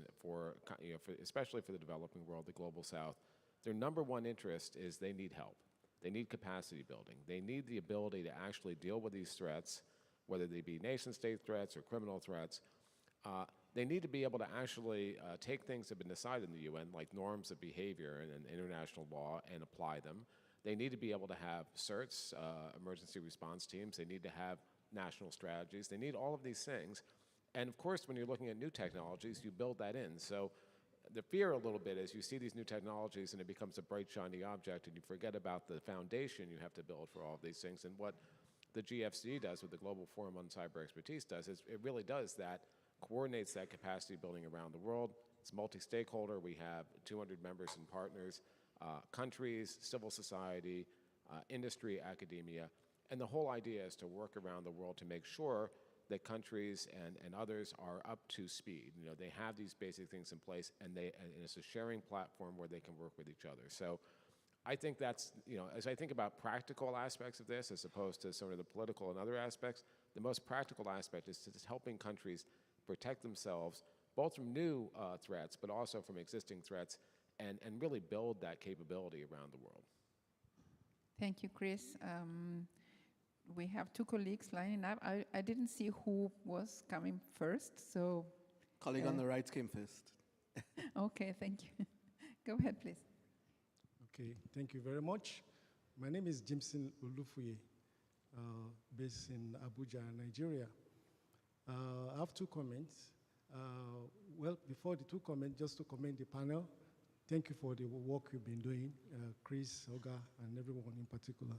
especially for the developing world, the global south, their number one interest is they need help. They need capacity building. They need the ability to actually deal with these threats, whether they be nation-state threats or criminal threats. They need to be able to actually take things that have been decided in the UN, like norms of behavior and international law, and apply them. They need to be able to have CERTs, emergency response teams. They need to have national strategies. They need all of these things. And of course, when you're looking at new technologies, you build that in. So the fear a little bit is you see these new technologies and it becomes a bright, shiny object, and you forget about the foundation you have to build for all of these things. And what the GFC does, what the Global Forum on Cyber Expertise does, is it really does that, coordinates that capacity building around the world. It's multi-stakeholder. We have 200 members and partners, countries, civil society, industry, academia. And the whole idea is to work around the world to make sure that countries and others are up to speed. You know, they have these basic things in place, and it's a sharing platform where they can work with each other. So I think that's, you know, as I think about practical aspects of this, as opposed to sort of the political and other aspects, the most practical aspect is just helping countries protect themselves, both from new threats, but also from existing threats, and really build that capability around the world. Thank you, Chris. We have two colleagues lining up. I didn't see who was coming first, so... Colleague on the right came first. Okay, thank you. Go ahead, please. Okay, thank you very much. My name is Jimson Ulufuye, based in Abuja, Nigeria. I have two comments. Well, before the two comments, just to commend the panel. Thank you for the work you've been doing, Chris, Olga, and everyone in particular.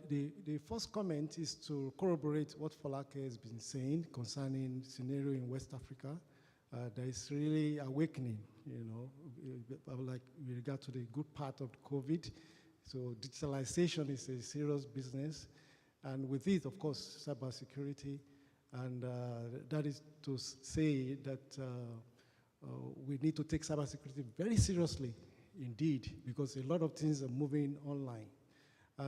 The first comment is to corroborate what Folake has been saying concerning scenario in West Africa. There is really awakening, you know, like with regard to the good part of COVID. So digitalization is a serious business. And with it, of course, cybersecurity. And that is to say that we need to take cybersecurity very seriously indeed, because a lot of things are moving online.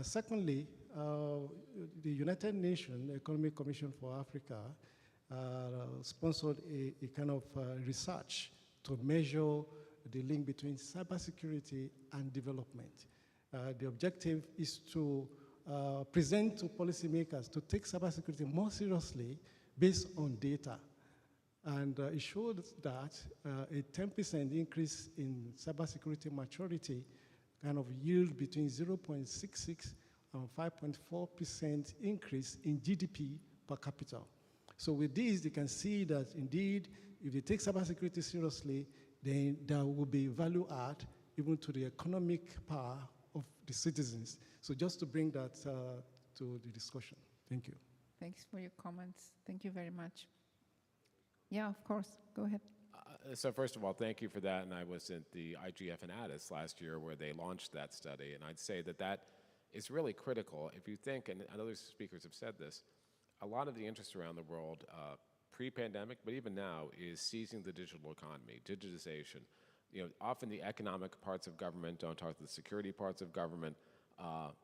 Secondly, the United Nations Economic Commission for Africa sponsored a kind of research to measure the link between cybersecurity and development. The objective is to present to policymakers to take cybersecurity more seriously based on data. And it showed that a 10% increase in cybersecurity maturity kind of yield between 0.66 and 5.4% increase in GDP per capita. So with this, they can see that indeed, if they take cybersecurity seriously, then there will be value add even to the economic power of the citizens. So just to bring that to the discussion. Thank you. Thanks for your comments. Thank you very much. Yeah, of course. Go ahead. So first of all, thank you for that. And I was at the IGF and Addis last year where they launched that study. And I'd say that that is really critical. If you think, and other speakers have said this, a lot of the interest around the world pre-pandemic, but even now, is seizing the digital economy, digitization. You know, often the economic parts of government don't talk to the security parts of government,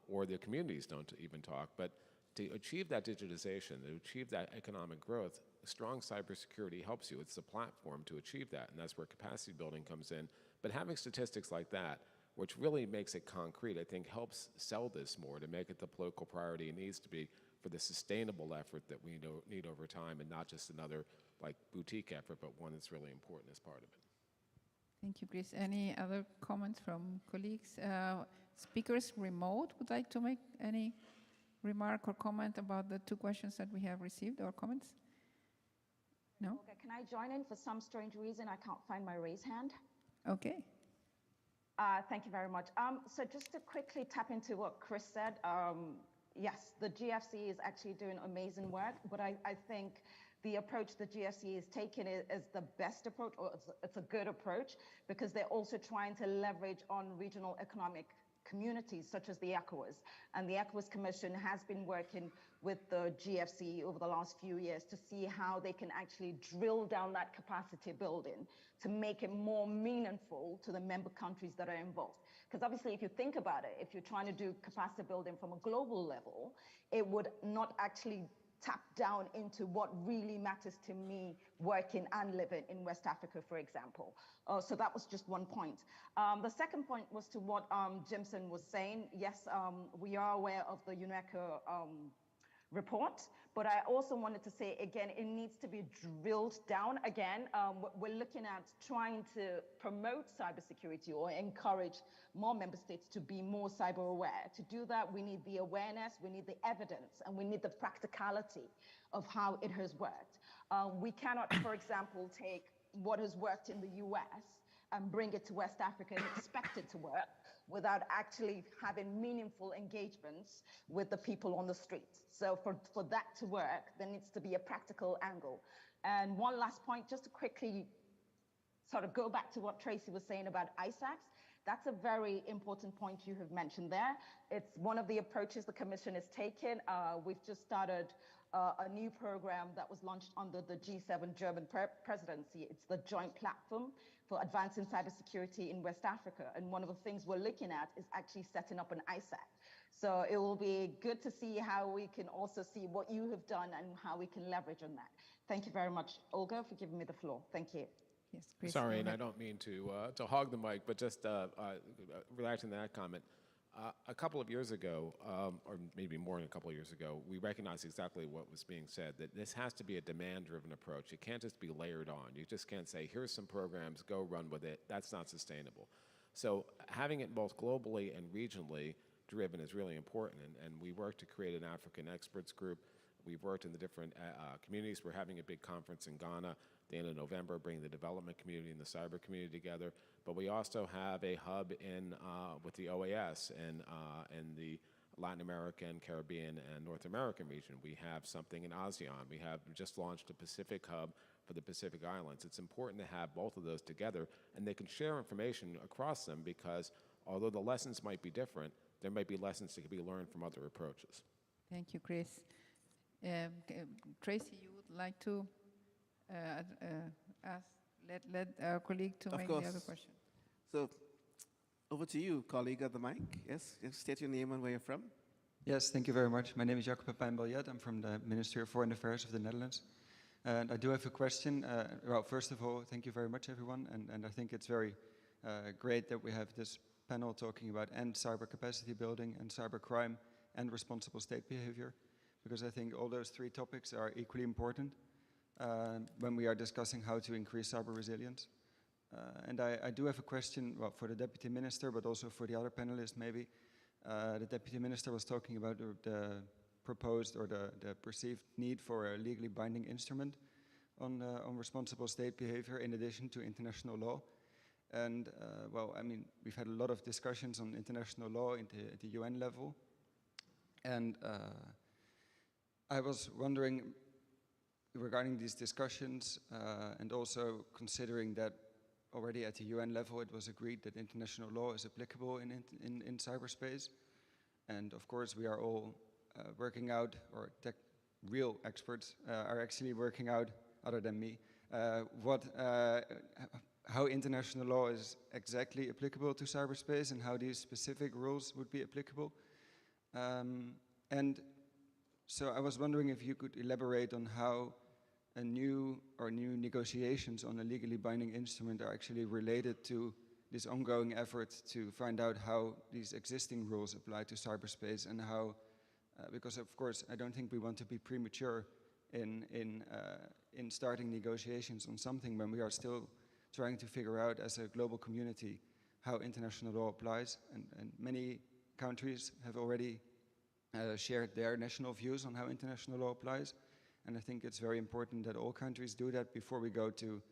or the communities don't even talk. But to achieve that digitization, to achieve that economic growth, strong cybersecurity helps you. It's the platform to achieve that, and that's where capacity building comes in. But having statistics like that, which really makes it concrete, I think helps sell this more, to make it the political priority it needs to be for the sustainable effort that we need over time, and not just another like boutique effort, but one that's really important as part of it. Thank you, Chris. Any other comments from colleagues? Speakers remote would like to make any remark or comment about the two questions that we have received, or comments? No? Okay, can I join in? For some strange reason, I can't find my raise hand. Okay. Thank you very much. So just to quickly tap into what Chris said, yes, the GFC is actually doing amazing work, but I think the approach the GFC is taking is the best approach, or it's a good approach, because they're also trying to leverage on regional economic communities such as the ECOWAS. And the ECOWAS Commission has been working with the GFC over the last few years to see how they can actually drill down that capacity building to make it more meaningful to the member countries that are involved. Because obviously, if you think about it, if you're trying to do capacity building from a global level, it would not actually tap down into what really matters to me working and living in West Africa, for example. So that was just one point. The second point was to what Jimson was saying. Yes, we are aware of the UNESCO report, but I also wanted to say, again, it needs to be drilled down. Again, we're looking at trying to promote cybersecurity or encourage more member states to be more cyber aware. To do that, we need the awareness, we need the evidence, and we need the practicality of how it has worked. We cannot, for example, take what has worked in the US and bring it to West Africa and expect it to work without actually having meaningful engagements with the people on the streets. So for that to work, there needs to be a practical angle. And one last point, just to quickly sort of go back to what Tracy was saying about ISACs. That's a very important point you have mentioned there. It's one of the approaches the Commission has taken. We've just started a new program that was launched under the G7 German presidency. It's the Joint Platform for Advancing Cybersecurity in West Africa. And one of the things we're looking at is actually setting up an ISAC. So it will be good to see how we can also see what you have done and how we can leverage on that. Thank you very much, Olga, for giving me the floor. Thank you. Yes, Chris, sorry, and I don't mean to hog the mic, but just reacting to that comment. A couple of years ago, or maybe more than a couple of years ago, we recognized exactly what was being said, that this has to be a demand-driven approach. It can't just be layered on. You just can't say, here's some programs, go run with it. That's not sustainable. So having it both globally and regionally driven is really important, and we work to create an African experts group. We've worked in the different communities. We're having a big conference in Ghana at the end of November, bringing the development community and the cyber community together. But we also have a hub in with the OAS and the Latin American, Caribbean, and North American region. We have something in ASEAN. We have just launched a Pacific hub for the Pacific Islands. It's important to have both of those together, and they can share information across them, because although the lessons might be different, there might be lessons that can be learned from other approaches. Thank you, Chris. Tracy, you would like to let our colleague to make the other question. So over to you, colleague at the mic. Yes, state your name and where you're from. Yes, thank you very much. My name is Jacob Pepijn-Biljet. I'm from the Ministry of Foreign Affairs of the Netherlands. And I do have a question. Well, first of all, thank you very much, everyone. And I think it's very great that we have this panel talking about cyber capacity building and cyber crime and responsible state behavior, because I think all those three topics are equally important when we are discussing how to increase cyber resilience. And I do have a question, well, for the Deputy Minister, but also for the other panelists maybe. The Deputy Minister was talking about the proposed or the perceived need for a legally binding instrument on responsible state behavior in addition to international law. And well, I mean, we've had a lot of discussions on international law at the UN level. And I was wondering, regarding these discussions, and also considering that already at the UN level it was agreed that international law is applicable in cyberspace. And of course we are all working out, or real experts are actually working out, other than me, how international law is exactly applicable to cyberspace and how these specific rules would be applicable. And so I was wondering if you could elaborate on how new negotiations on a legally binding instrument are actually related to this ongoing effort to find out how these existing rules apply to cyberspace, and how, because of course I don't think we want to be premature in starting negotiations on something when we are still trying to figure out as a global community how international law applies, and many countries have already shared their national views on how international law applies. And I think it's very important that all countries do that before we go to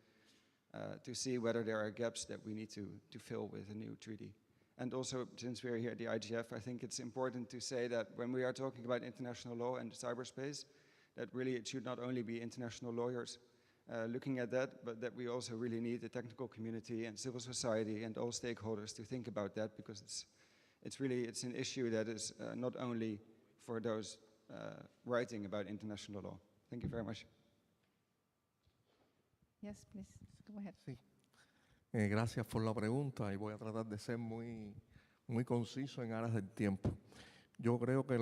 to see whether there are gaps that we need to fill with a new treaty. And also, since we're here at the IGF, I think it's important to say that when we are talking about international law and cyberspace, that really it should not only be international lawyers looking at that, but that we also really need the technical community and civil society and all stakeholders to think about that, because it's an issue that is not only for those writing about international law. Thank you very much. Yes, please, go ahead. Sí. Gracias por la pregunta y voy a tratar de ser muy conciso en aras del tiempo. Yo creo que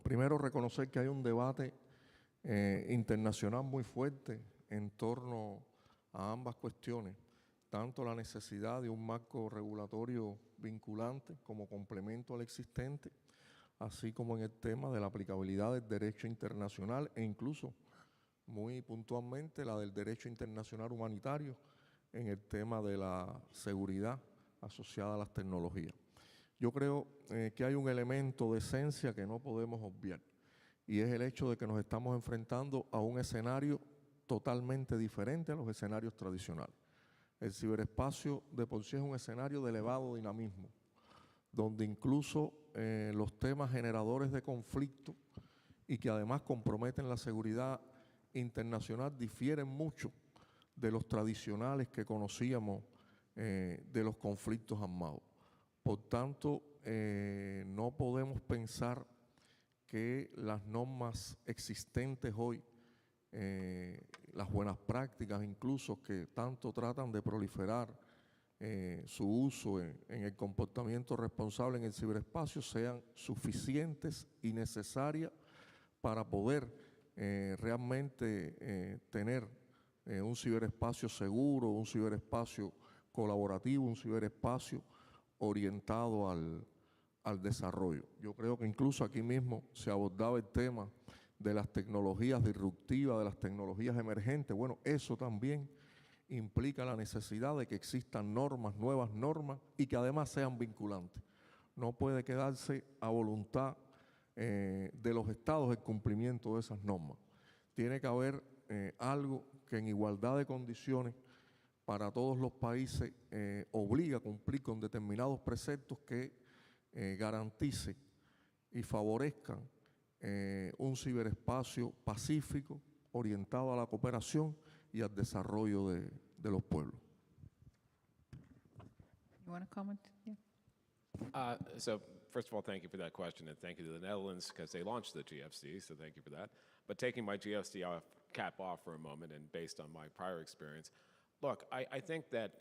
primero reconocer que hay un debate internacional muy fuerte en torno a ambas cuestiones, tanto la necesidad de un marco regulatorio vinculante como complemento al existente, así como en el tema de la aplicabilidad del derecho internacional e incluso muy puntualmente la del derecho internacional humanitario en el tema de la seguridad asociada a las tecnologías. Yo creo que hay un elemento de esencia que no podemos obviar, y es el hecho de que nos estamos enfrentando a un escenario totalmente diferente a los escenarios tradicionales. El ciberespacio de por sí es un escenario de elevado dinamismo, donde incluso los temas generadores de conflicto y que además comprometen la seguridad internacional difieren mucho de los tradicionales que conocíamos de los conflictos armados. Por tanto, no podemos pensar que las normas existentes hoy, las buenas prácticas incluso que tanto tratan de proliferar su uso en el comportamiento responsable en el ciberespacio, sean suficientes y necesarias para poder realmente tener un ciberespacio seguro, un ciberespacio colaborativo, un ciberespacio orientado al desarrollo. Yo creo que incluso aquí mismo se abordaba el tema de las tecnologías disruptivas, de las tecnologías emergentes. Bueno, eso también implica la necesidad de que existan normas, nuevas normas, y que además sean vinculantes. No puede quedarse a voluntad de los estados el cumplimiento de esas normas. Tiene que haber algo que en igualdad de condiciones para todos los países obliga a cumplir con determinados preceptos que garantice y favorezcan un ciberespacio pacífico, orientado a la cooperación y al desarrollo de los pueblos. You want to comment? Yeah. So first of all, thank you for that question, and thank you to the Netherlands because they launched the GFC, so thank you for that. But taking my GFC cap off for a moment, and based on my prior experience, look, I think that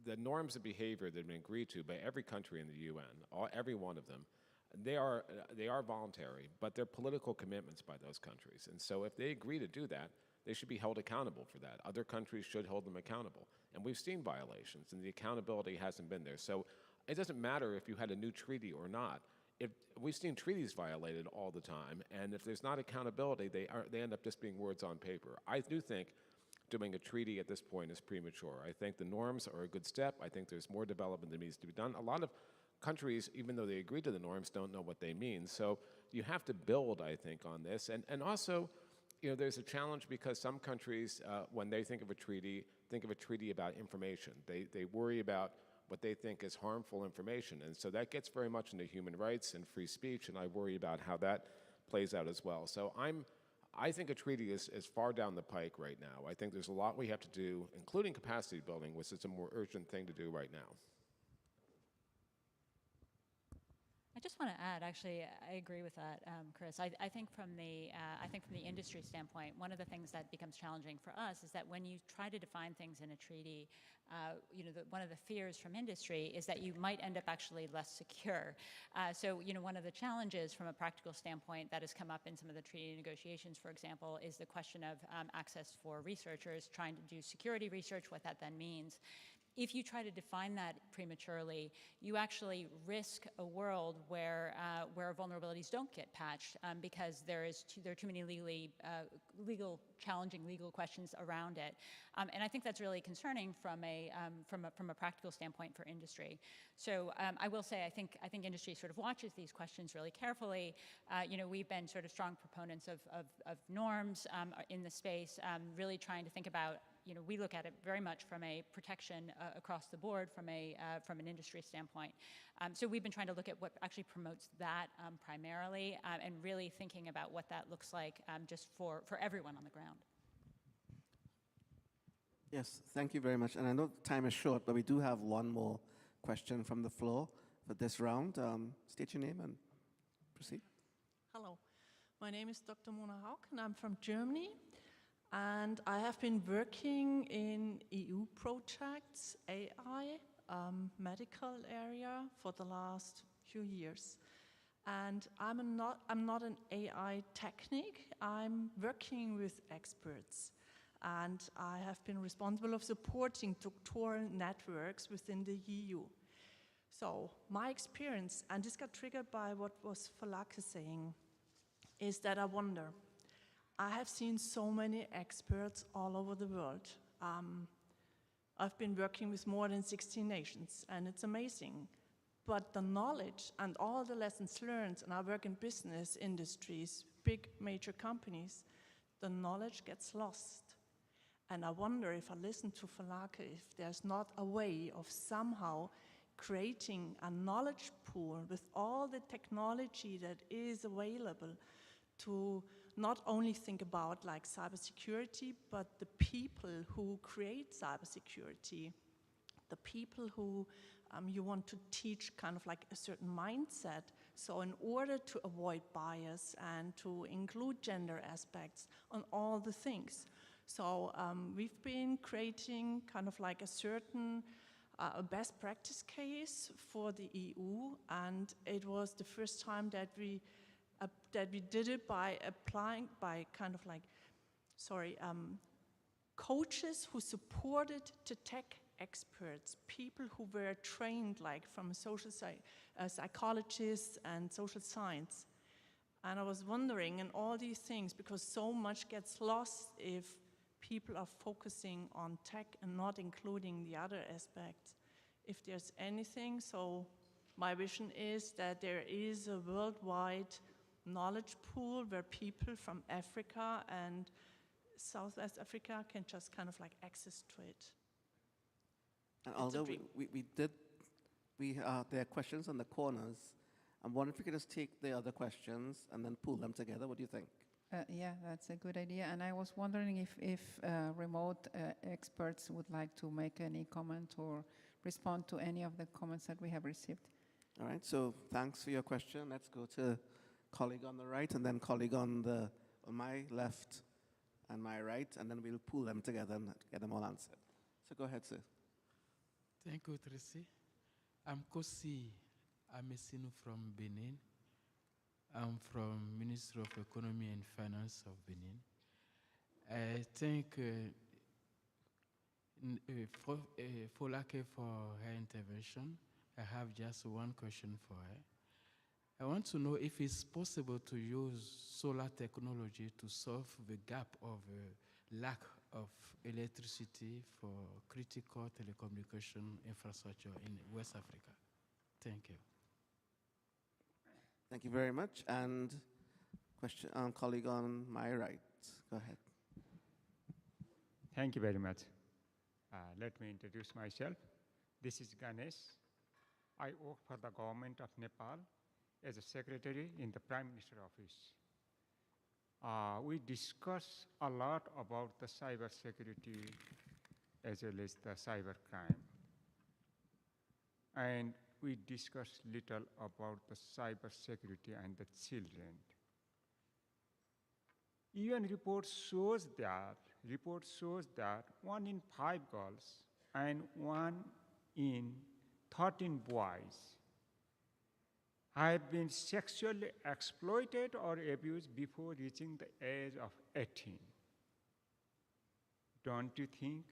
the norms of behavior that have been agreed to by every country in the UN, every one of them, they are voluntary, but they're political commitments by those countries. And so if they agree to do that, they should be held accountable for that. Other countries should hold them accountable. And we've seen violations, and the accountability hasn't been there. So it doesn't matter if you had a new treaty or not. We've seen treaties violated all the time, and if there's not accountability, they end up just being words on paper. I do think doing a treaty at this point is premature. I think the norms are a good step. I think there's more development that needs to be done. A lot of countries, even though they agree to the norms, don't know what they mean. So you have to build, I think, on this. And also, you know, there's a challenge because some countries, when they think of a treaty about information. They worry about what they think is harmful information. And so that gets very much into human rights and free speech, and I worry about how that plays out as well. So I think a treaty is far down the pike right now. I think there's a lot we have to do, including capacity building, which is a more urgent thing to do right now. I just want to add, actually, I agree with that, Chris. I think from the industry standpoint, one of the things that becomes challenging for us is that when you try to define things in a treaty, one of the fears from industry is that you might end up actually less secure. So, one of the challenges from a practical standpoint that has come up in some of the treaty negotiations, for example, is the question of access for researchers trying to do security research, what that then means. If you try to define that prematurely, you actually risk a world where vulnerabilities don't get patched because there are too many challenging legal questions around it, and I think that's really concerning from a practical standpoint for industry. So I will say I think industry sort of watches these questions really carefully. We've been sort of strong proponents of norms in the space, really trying to think about we look at it very much from a protection across the board from an industry standpoint. So we've been trying to look at what actually promotes that primarily, and really thinking about what that looks like just for everyone on the ground. Yes, thank you very much. And I know time is short, but we do have one more question from the floor for this round. State your name and proceed. Hello, my name is Dr. Mona Haug, and I'm from Germany. And I have been working in EU projects, AI, medical area for the last few years. And I'm not an AI technique, I'm working with experts. And I have been responsible of supporting doctoral networks within the EU. So my experience, and this got triggered by what was Falake saying, is that I wonder, I have seen so many experts all over the world. I've been working with more than 16 nations, and it's amazing. But the knowledge and all the lessons learned, and I work in business industries, big major companies, the knowledge gets lost. And I wonder if I listen to Falake, if there's not a way of somehow creating a knowledge pool with all the technology that is available to not only think about like cybersecurity, but the people who create cybersecurity, the people who you want to teach kind of like a certain mindset. So in order to avoid bias and to include gender aspects on all the things. So we've been creating kind of like a certain best practice case for the EU, and it was the first time that we did it by applying, by kind of like, coaches who supported the tech experts, people who were trained like from social psychologists and social science. And I was wondering, in all these things, because so much gets lost if people are focusing on tech and not including the other aspects. If there's anything, so my vision is that there is a worldwide knowledge pool where people from Africa and Southwest Africa can just kind of like access to it. And although there are questions on the corners, I'm wondering if we could just take the other questions and then pool them together. What do you think? Yeah, that's a good idea. And I was wondering if remote experts would like to make any comment or respond to any of the comments that we have received. All right, so thanks for your question. Let's go to colleague on the right and then colleague on my left and my right, and then we'll pool them together and get them all answered. So go ahead, sir. Thank you, Tracy. I'm Kosi Amesinu from Benin. I'm from Ministry of Economy and Finance of Benin. I thank Falake for her intervention. I have just one question for her. I want to know if it's possible to use solar technology to solve the gap of lack of electricity for critical telecommunication infrastructure in West Africa. Thank you. Thank you very much. And question, colleague on my right, go ahead. Thank you very much. Let me introduce myself. This is Ganesh. I work for the government of Nepal as a secretary in the Prime Minister office. We discuss a lot about the cyber security as well as the cyber crime. And we discuss little about the cyber security and the children. UN report shows that 1 in 5 girls and 1 in 13 boys have been sexually exploited or abused before reaching the age of 18. Don't you think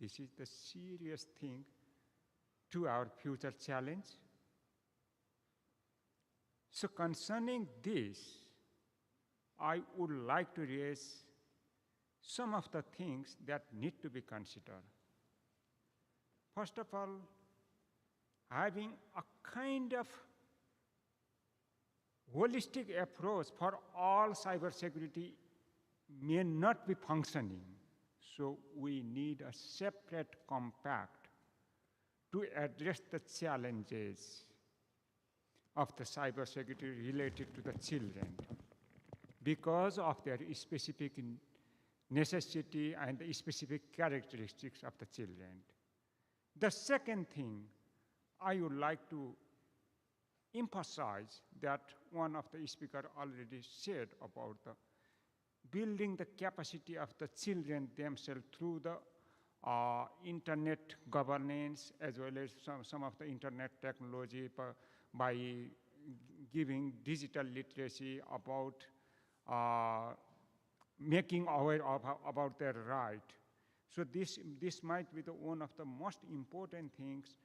this is the serious thing to our future challenge? So concerning this, I would like to raise some of the things that need to be considered. First of all, having a kind of holistic approach for all cybersecurity may not be functioning. So we need a separate compact to address the challenges of the cybersecurity related to the children because of their specific necessity and the specific characteristics of the children. The second thing I would like to emphasize that one of the speakers already said about the building the capacity of the children themselves through the internet governance as well as some of the internet technology by giving digital literacy about making aware about their right. So this might be one of the most important things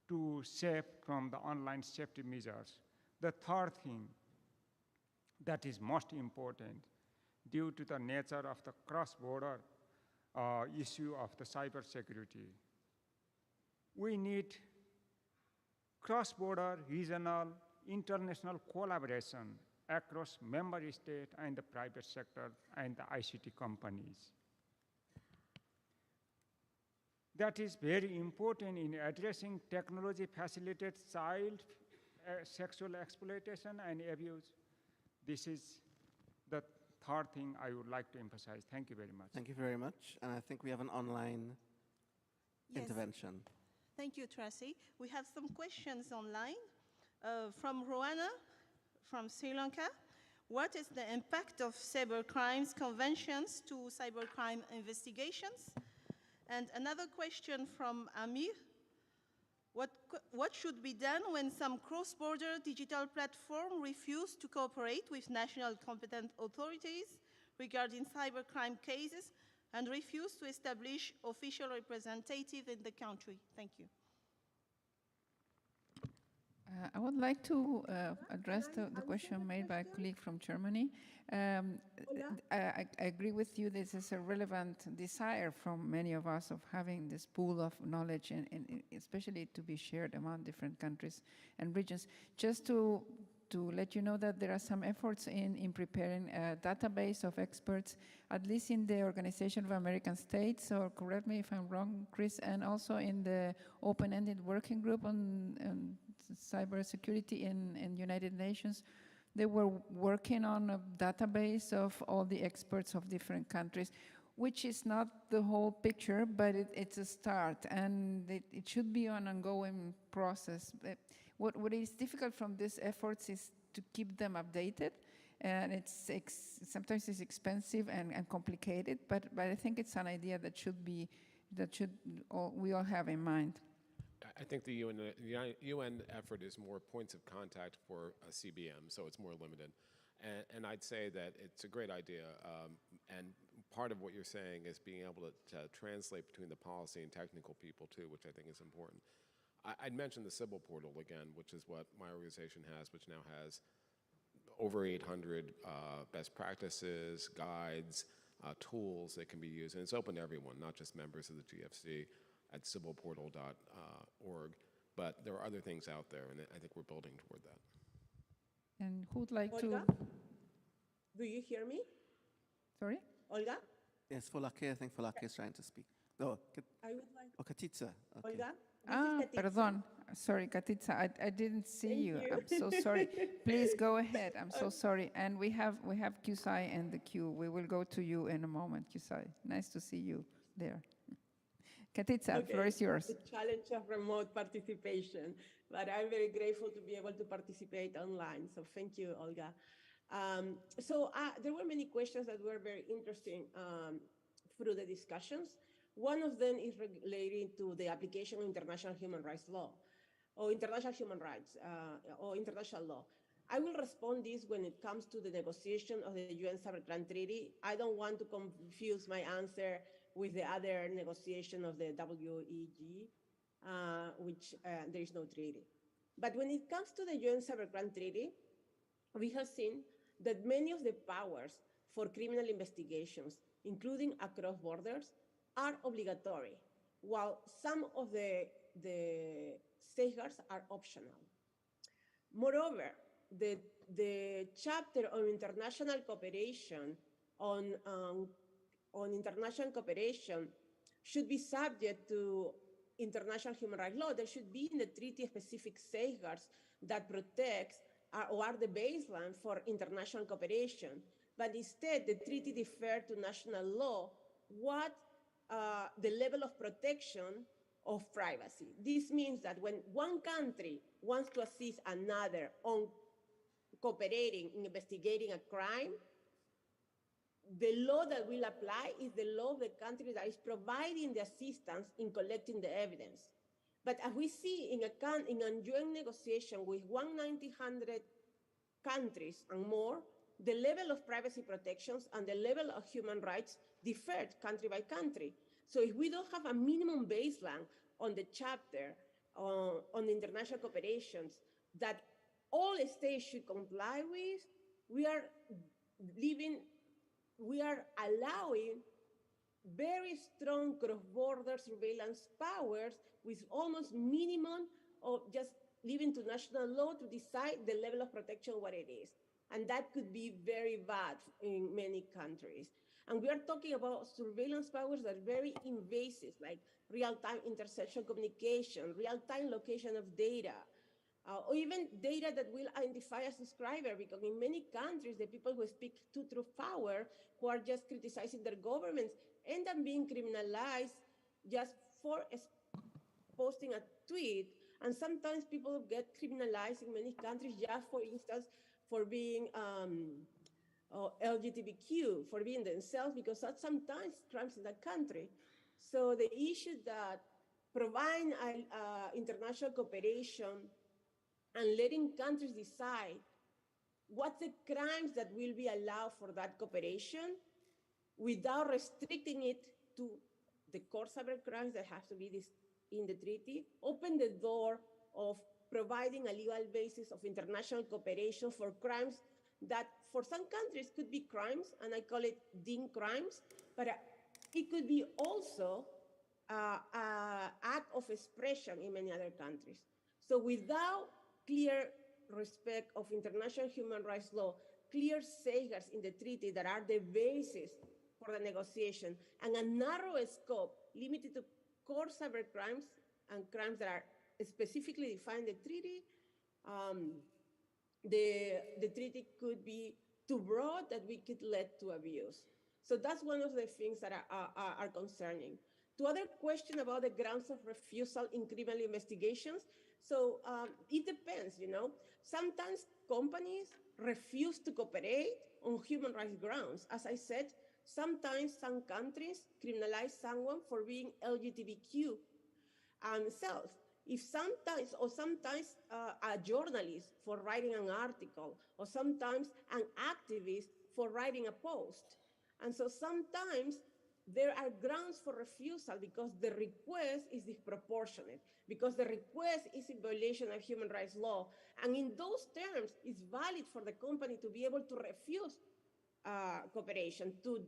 to save from the online safety measures. The third thing that is most important due to the nature of the cross-border issue of the cybersecurity, we need cross-border, regional, international collaboration across member states and the private sector and the ICT companies. That is very important in addressing technology-facilitated child sexual exploitation and abuse. This is the third thing I would like to emphasize. Thank you very much. Thank you very much. And I think we have an online intervention. Thank you, Tracy. We have some questions online from Rowana from Sri Lanka. What is the impact of cybercrimes conventions to cybercrime investigations? And another question from Amir. What should be done when some cross-border digital platform refuse to cooperate with national competent authorities regarding cybercrime cases and refuse to establish official representative in the country? Thank you. I would like to address the question made by a colleague from Germany. I agree with you, this is a relevant desire from many of us of having this pool of knowledge and especially to be shared among different countries and regions. Just to let you know that there are some efforts in preparing a database of experts, at least in the Organization of American States, or correct me if I'm wrong, Chris, and also in the open-ended working group on cybersecurity in United Nations. They were working on a database of all the experts of different countries, which is not the whole picture, but it's a start, and it should be an ongoing process. What is difficult from these efforts is to keep them updated, and sometimes it's expensive and complicated, but I think it's an idea that we all have in mind. I think the UN effort is more points of contact for a CBM, so it's more limited. And I'd say that it's a great idea. And part of what you're saying is being able to translate between the policy and technical people too, which I think is important. I'd mention the Sybil portal again, which is what my organization has, which now has over 800 best practices, guides, tools that can be used. And it's open to everyone, not just members of the GFC. At civilportal.org, but there are other things out there, and I think we're building toward that. And who'd like Olga? Do you hear me? Sorry? Olga? Yes, Folake, I think Folake is trying to speak. No, I would like. Oh, Katitsa. Okay. Olga? Pardon. Sorry, Katitsa, I didn't see you. I'm so sorry. Please go ahead. I'm so sorry. And we have Qusai in the queue. We will go to you in a moment, Qusai. Nice to see you there. Katitsa, the floor is yours. The challenge of remote participation, but I'm very grateful to be able to participate online. So thank you, Olga. There were many questions that were very interesting through the discussions. One of them is related to the application of international human rights law, or international human rights, or international law. I will respond this when it comes to the negotiation of the UN Cybercrime Treaty. I don't want to confuse my answer with the other negotiation of the WEG, which there is no treaty. But when it comes to the UN Cybercrime Treaty, we have seen that many of the powers for criminal investigations, including across borders, are obligatory, while some of the safeguards are optional. Moreover, the chapter on international cooperation on on international cooperation should be subject to international human rights law. There should be in the treaty specific safeguards that protects or are the baseline for international cooperation. But instead, the treaty deferred to national law what the level of protection of privacy. This means that when one country wants to assist another on cooperating in investigating a crime, the law that will apply is the law of the country that is providing the assistance in collecting the evidence. But as we see in a joint negotiation with 1,900 countries and more, the level of privacy protections and the level of human rights differed country by country. So if we don't have a minimum baseline on the chapter on international cooperations that all states should comply with, we are allowing very strong cross-border surveillance powers with almost minimum of just leaving to national law to decide the level of protection what it is. And that could be very bad in many countries. And we are talking about surveillance powers that are very invasive, like real-time interception communication, real-time location of data, or even data that will identify a subscriber, because in many countries, the people who speak truth power, who are just criticizing their governments, end up being criminalized just for posting a tweet. And sometimes people get criminalized in many countries just, for instance, for being LGBTQ, for being themselves, because that's sometimes crimes in that country. So the issue that providing international cooperation and letting countries decide what's the crimes that will be allowed for that cooperation without restricting it to the core cyber crimes that have to be in the treaty, open the door of providing a legal basis of international cooperation for crimes that for some countries could be crimes, and I call it deemed crimes, but it could be also an act of expression in many other countries. So without clear respect of international human rights law, clear safeguards in the treaty that are the basis for the negotiation, and a narrow scope limited to core cyber crimes and crimes that are specifically defined in the treaty, the treaty could be too broad that we could lead to abuse. So that's one of the things that are concerning. To other question about the grounds of refusal in criminal investigations, so it depends, you know. Sometimes companies refuse to cooperate on human rights grounds. As I said, sometimes some countries criminalize someone for being LGBTQ themselves. If sometimes a journalist for writing an article, or sometimes an activist for writing a post. And so sometimes there are grounds for refusal because the request is disproportionate, because the request is in violation of human rights law. And in those terms, it's valid for the company to be able to refuse cooperation, to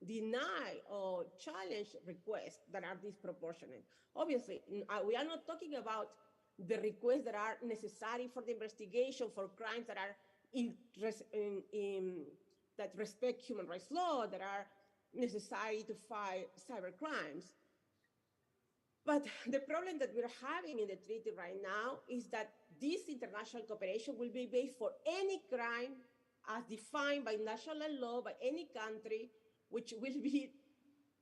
deny or challenge requests that are disproportionate. Obviously, we are not talking about the requests that are necessary for the investigation for crimes that are that respect human rights law, that are necessary to fight cyber crimes. But the problem that we're having in the treaty right now is that this international cooperation will be based for any crime as defined by national law by any country, which will be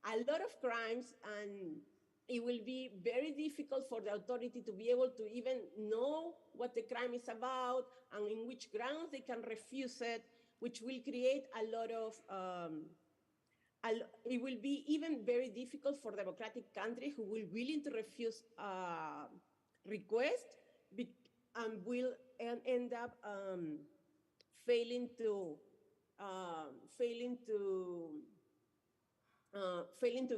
a lot of crimes, and it will be very difficult for the authority to be able to even know what the crime is about and in which grounds they can refuse it, which will create a lot of, it will be even very difficult for democratic countries who will be willing to refuse requests and will end up failing to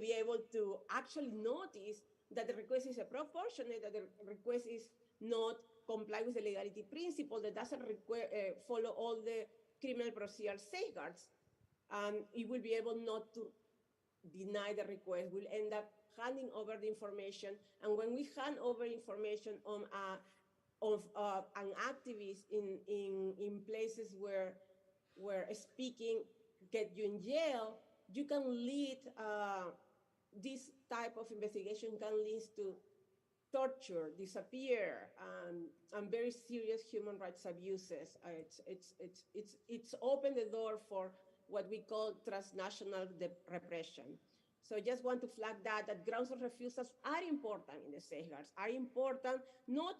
be able to actually notice that the request is proportionate, that the request is not comply with the legality principle, that doesn't follow all the criminal procedural safeguards. It will be able not to deny the request. We'll end up handing over the information, and when we hand over information on an activist in places where speaking get you in jail, you can lead, this type of investigation can lead to torture, disappear, and very serious human rights abuses. It's opened the door for what we call transnational repression. So I just want to flag that grounds of refusals are important in the safeguards, are important not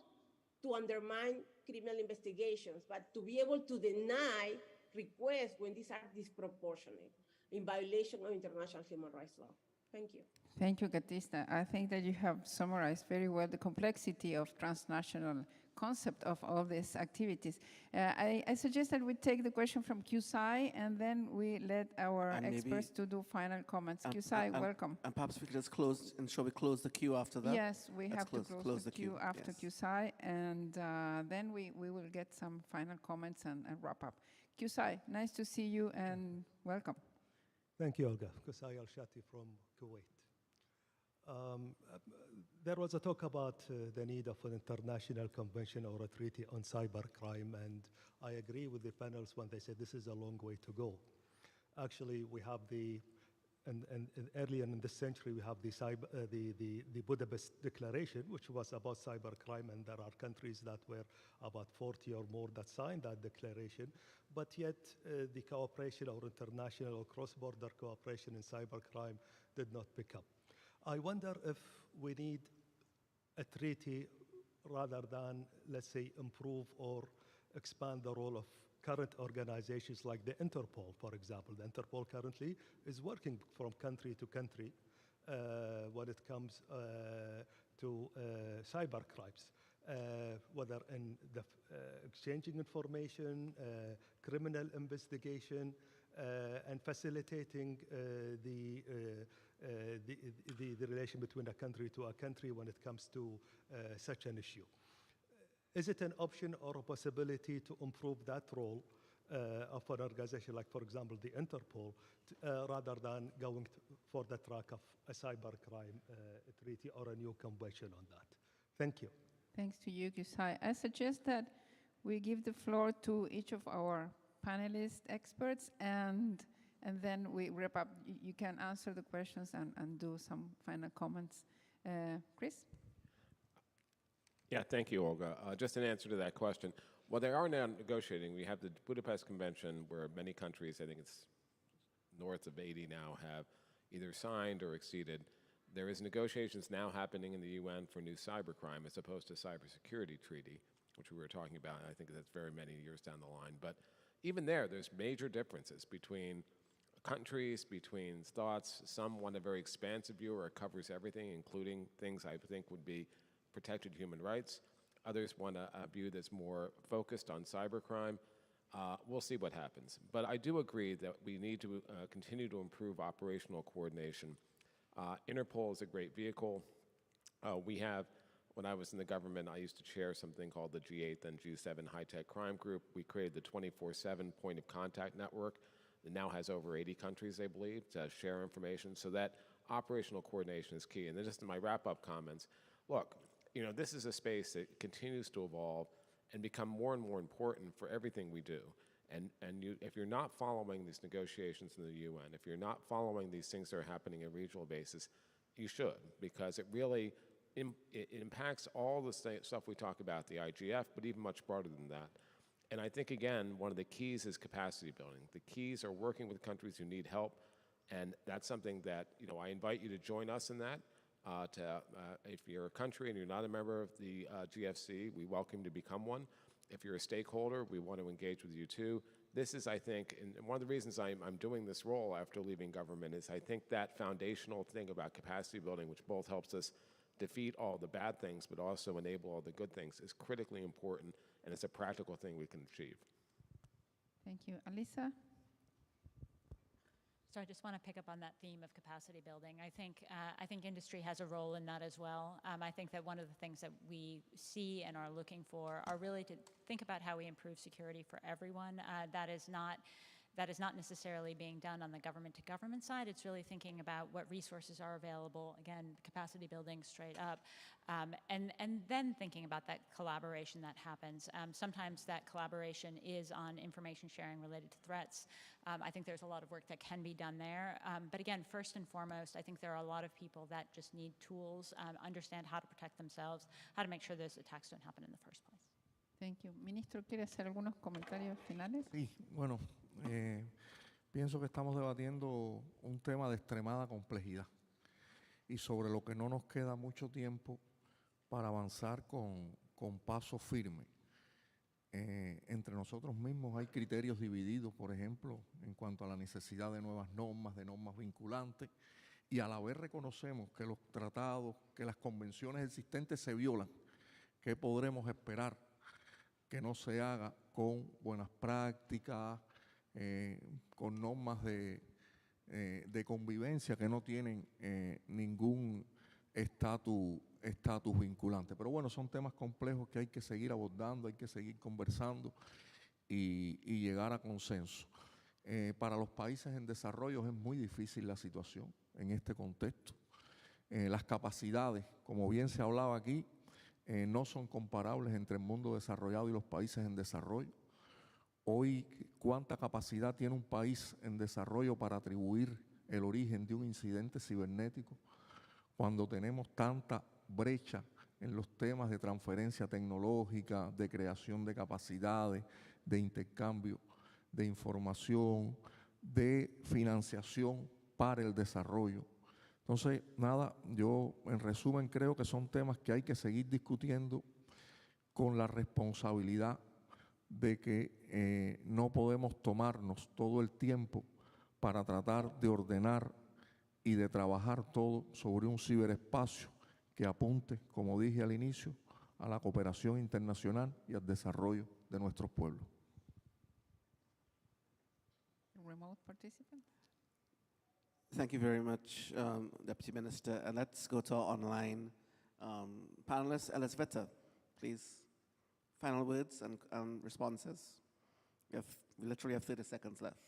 to undermine criminal investigations, but to be able to deny requests when these are disproportionate in violation of international human rights law. Thank you. Thank you, Gatista. I think that you have summarized very well the complexity of transnational concept of all these activities. I suggest that we take the question from QSI and then we let our experts to do final comments. QSI, welcome. And perhaps we could just close, and shall we close the queue after that? Yes, we have to close the queue after QSI, and then we will get some final comments and wrap up. QSI, nice to see you and welcome. Thank you, Olga. Qusay Al-Shati from Kuwait. There was a talk about the need of an international convention or a treaty on cybercrime, and I agree with the panels when they said this is a long way to go. Actually, we have earlier in this century, we have the Budapest Declaration, which was about cybercrime, and there are countries that were about 40 or more that signed that declaration, but yet the cooperation or international or cross-border cooperation in cybercrime did not pick up. I wonder if we need a treaty rather than, let's say, improve or expand the role of current organizations like the Interpol, for example. The Interpol currently is working from country to country when it comes to cybercrimes, whether in the exchanging information, criminal investigation, and facilitating the relation between a country to a country when it comes to such an issue. Is it an option or a possibility to improve that role of an organization like, for example, the Interpol, rather than going for the track of a cybercrime treaty or a new convention on that? Thank you. Thanks to you, Qusay. I suggest that we give the floor to each of our panelists, experts, and then we wrap up. You can answer the questions and do some final comments. Chris? Yeah, thank you, Olga. Just an answer to that question. Well, they are now negotiating. We have the Budapest Convention where many countries, I think it's north of 80 now, have either signed or exceeded. There is negotiations now happening in the UN for new cybercrime as opposed to cybersecurity treaty, which we were talking about. I think that's very many years down the line. But even there's major differences between countries, between thoughts. Some want a very expansive view where it covers everything, including things I think would be protected human rights. Others want a view that's more focused on cybercrime. We'll see what happens. But I do agree that we need to continue to improve operational coordination. Interpol is a great vehicle. We have, when I was in the government, I used to chair something called the G8 and G7 High-Tech Crime Group. We created the 24/7 point of contact network that now has over 80 countries, I believe, to share information. So that operational coordination is key. And then just in my wrap-up comments, look, this is a space that continues to evolve and become more and more important for everything we do. And if you're not following these negotiations in the UN, if you're not following these things that are happening on a regional basis, you should, because it really it impacts all the stuff we talk about, the IGF, but even much broader than that. And I think, again, one of the keys is capacity building. The keys are working with countries who need help, and that's something that, I invite you to join us in that. If you're a country and you're not a member of the GFC, we welcome you to become one. If you're a stakeholder, we want to engage with you too. This is, I think, and one of the reasons I'm doing this role after leaving government is I think that foundational thing about capacity building, which both helps us defeat all the bad things but also enable all the good things, is critically important, and it's a practical thing we can achieve. Thank you. Alisa? So I just want to pick up on that theme of capacity building. I think industry has a role in that as well. I think that one of the things that we see and are looking for are really to think about how we improve security for everyone. That is not that is not necessarily being done on the government-to-government side. It's really thinking about what resources are available, again, capacity building straight up, and then thinking about that collaboration that happens. Sometimes that collaboration is on information sharing related to threats. I think there's a lot of work that can be done there. But again, first and foremost, I think there are a lot of people that just need tools, understand how to protect themselves, how to make sure those attacks don't happen in the first place. Thank you. Ministro, ¿quiere hacer algunos comentarios finales? Sí, bueno, pienso que estamos debatiendo un tema de extremada complejidad y sobre lo que no nos queda mucho tiempo para avanzar con paso firme. Entre nosotros mismos hay criterios divididos, por ejemplo, en cuanto a la necesidad de nuevas normas, de normas vinculantes, y a la vez reconocemos que los tratados, que las convenciones existentes se violan. ¿Qué podremos esperar que no se haga con buenas prácticas, con normas de convivencia que no tienen ningún estatus vinculante? Pero bueno, son temas complejos que hay que seguir abordando, hay que seguir conversando y llegar a consenso. Para los países en desarrollo es muy difícil la situación en este contexto. Las capacidades, como bien se hablaba aquí, no son comparables entre el mundo desarrollado y los países en desarrollo. Hoy, ¿cuánta capacidad tiene un país en desarrollo para atribuir el origen de un incidente cibernético cuando tenemos tanta brecha en los temas de transferencia tecnológica, de creación de capacidades, de intercambio de información, de financiación para el desarrollo? Entonces, nada, yo en resumen creo que son temas que hay que seguir discutiendo con la responsabilidad de que no podemos tomarnos todo el tiempo para tratar de ordenar y de trabajar todo sobre un ciberespacio que apunte, como dije al inicio, a la cooperación internacional y al desarrollo de nuestros pueblos. Remote participant. Thank you very much, Deputy Minister. And let's go to our online panelist, Elizaveta, please. Final words and responses. We literally have 30 seconds left.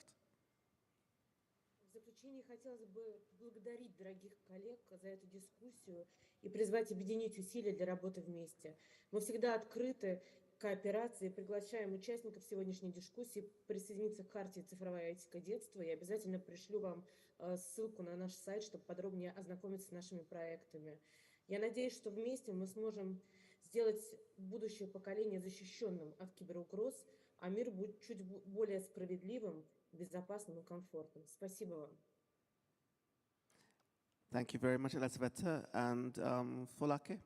В заключение хотелось бы поблагодарить дорогих коллег за эту дискуссию и призвать объединить усилия для работы вместе. Мы всегда открыты к кооперации, приглашаем участников сегодняшней дискуссии присоединиться к карте «Цифровая этика детства». Я обязательно пришлю вам ссылку на наш сайт, чтобы подробнее ознакомиться с нашими проектами. Я надеюсь, что вместе мы сможем сделать будущее поколение защищенным от киберугроз, а мир будет чуть более справедливым, безопасным и комфортным. Спасибо вам. Thank you very much, Elizaveta. And Folake?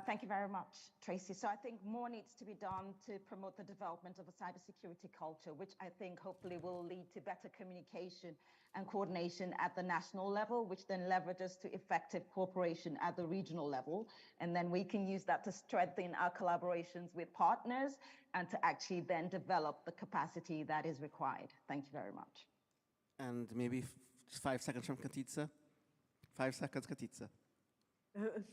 Thank you very much, Tracy. So I think more needs to be done to promote the development of a cybersecurity culture, which I think hopefully will lead to better communication and coordination at the national level, which then leverages to effective cooperation at the regional level. And then we can use that to strengthen our collaborations with partners and to actually then develop the capacity that is required. Thank you very much. And maybe just 5 seconds from Katitsa. 5 seconds, Katitsa.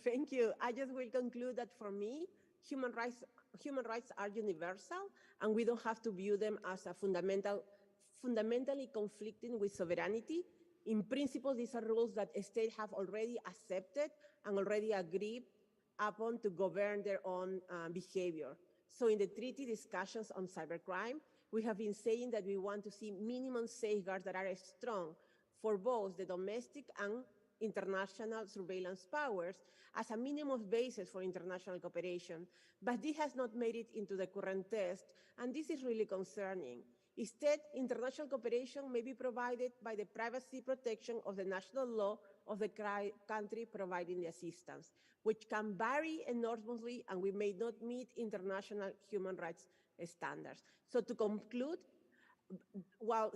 Thank you. I just will conclude that for me, human rights are universal, and we don't have to view them as a fundamentally conflicting with sovereignty. In principle, these are rules that states have already accepted and already agreed upon to govern their own behavior. So in the treaty discussions on cybercrime, we have been saying that we want to see minimum safeguards that are strong for both the domestic and international surveillance powers as a minimum basis for international cooperation. But this has not made it into the current test, and this is really concerning. Instead, international cooperation may be provided by the privacy protection of the national law of the country providing the assistance, which can vary enormously, and we may not meet international human rights standards. So to conclude, while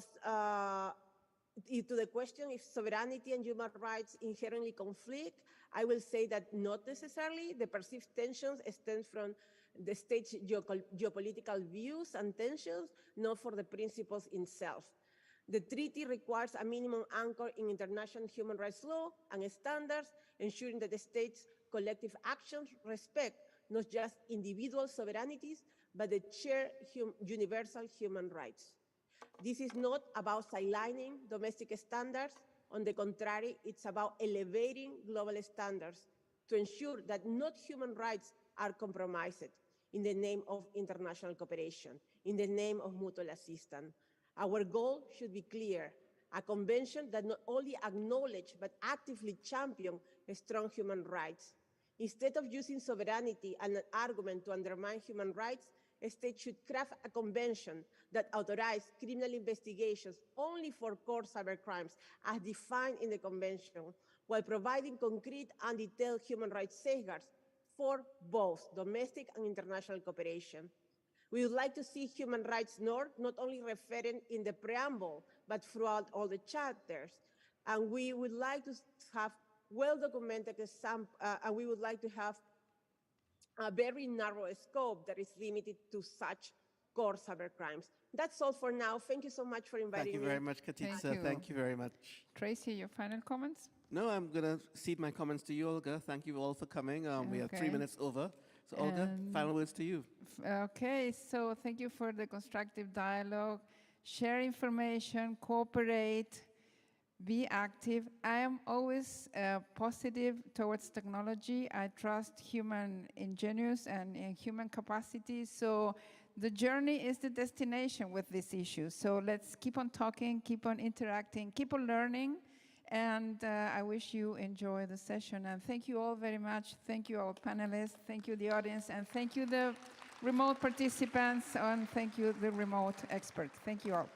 to the question if sovereignty and human rights inherently conflict, I will say that not necessarily. The perceived tensions stem from the state's geopolitical views and tensions, not for the principles itself. The treaty requires a minimum anchor in international human rights law and standards, ensuring that the state's collective actions respect not just individual sovereignties, but the shared universal human rights. This is not about sidelining domestic standards. On the contrary, it's about elevating global standards to ensure that not human rights are compromised in the name of international cooperation, in the name of mutual assistance. Our goal should be clear: a convention that not only acknowledge but actively champion strong human rights. Instead of using sovereignty as an argument to undermine human rights, states should craft a convention that authorizes criminal investigations only for core cybercrimes as defined in the convention, while providing concrete and detailed human rights safeguards for both domestic and international cooperation. We would like to see human rights norms not only referring in the preamble, but throughout all the chapters. And we would like to have well-documented and we would like to have a very narrow scope that is limited to such core cybercrimes. That's all for now. Thank you so much for inviting me. Thank you very much, Katiza. Thank you very much. Tracy, your final comments? No, I'm going to cede my comments to you, Olga. Thank you all for coming. We are 3 minutes over. So, Olga, final words to you. Okay, so thank you for the constructive dialogue. Share information, cooperate, be active. I am always positive towards technology. I trust human ingenuous and human capacity. So the journey is the destination with this issue. So let's keep on talking, keep on interacting, keep on learning. And I wish you enjoy the session. And thank you all very much. Thank you, our panelists. Thank you, the audience. And thank you, the remote participants. And thank you, the remote experts. Thank you all.